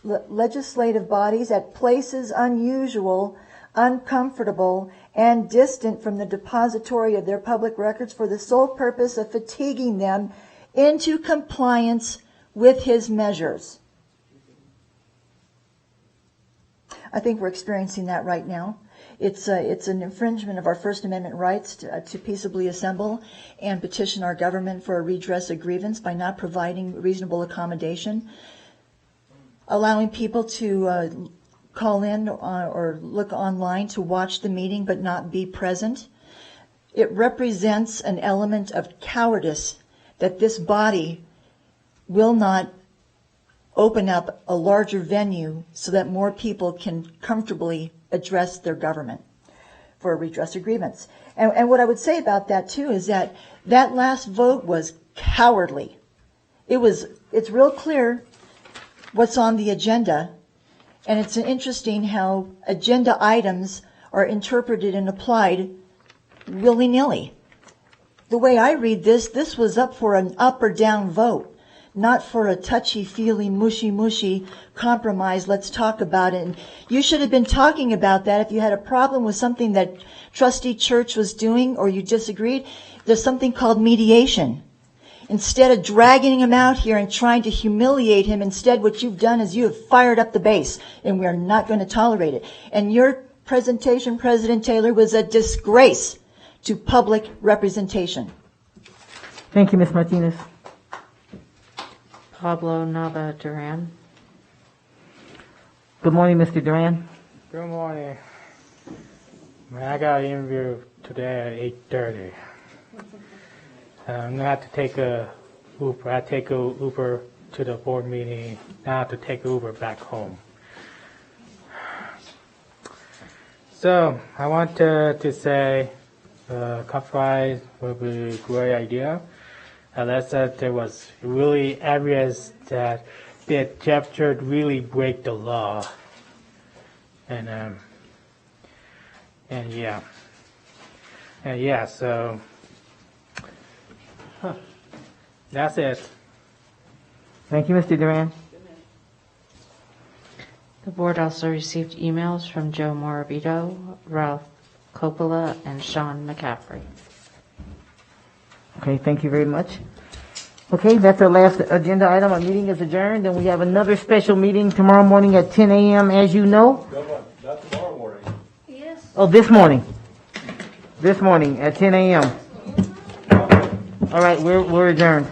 legislative bodies at places unusual, uncomfortable, and distant from the depository of their public records for the sole purpose of fatiguing them into compliance with his measures. I think we're experiencing that right now. It's an infringement of our First Amendment rights to peaceably assemble and petition our government for a redress of grievance by not providing reasonable accommodation, allowing people to call in or look online to watch the meeting but not be present. It represents an element of cowardice that this body will not open up a larger venue so that more people can comfortably address their government for a redress of grievance. And what I would say about that too is that last vote was cowardly. It's real clear what's on the agenda, and it's interesting how agenda items are interpreted and applied willy-nilly. The way I read this was up for an up or down vote, not for a touchy-feely, mushy-mushy compromise, let's talk about it. And you should have been talking about that if you had a problem with something that Trustee Church was doing or you disagreed. There's something called mediation. Instead of dragging him out here and trying to humiliate him, instead what you've done is you have fired up the base, and we are not going to tolerate it. And your presentation, President Taylor, was a disgrace to public representation. Thank you, Ms. Martinez. Pablo Nava Duran. Good morning, Mr. Duran. Good morning. I got an interview today at 8:30. I'm going to have to take a Uber. I take a Uber to the board meeting. Now I have to take Uber back home. So I want to say compromise would be a great idea. Unless that there was really areas that did chapter really break the law. And yeah, so that's it. Thank you, Mr. Duran. The board also received emails from Joe Morabito, Ralph Coppola, and Sean McCaffrey. Okay, thank you very much. Okay, that's our last agenda item. Our meeting is adjourned, and we have another special meeting tomorrow morning at 10 a.m., as you know. Not tomorrow morning. Yes. Oh, this morning. This morning at 10 a.m. All right, we're adjourned.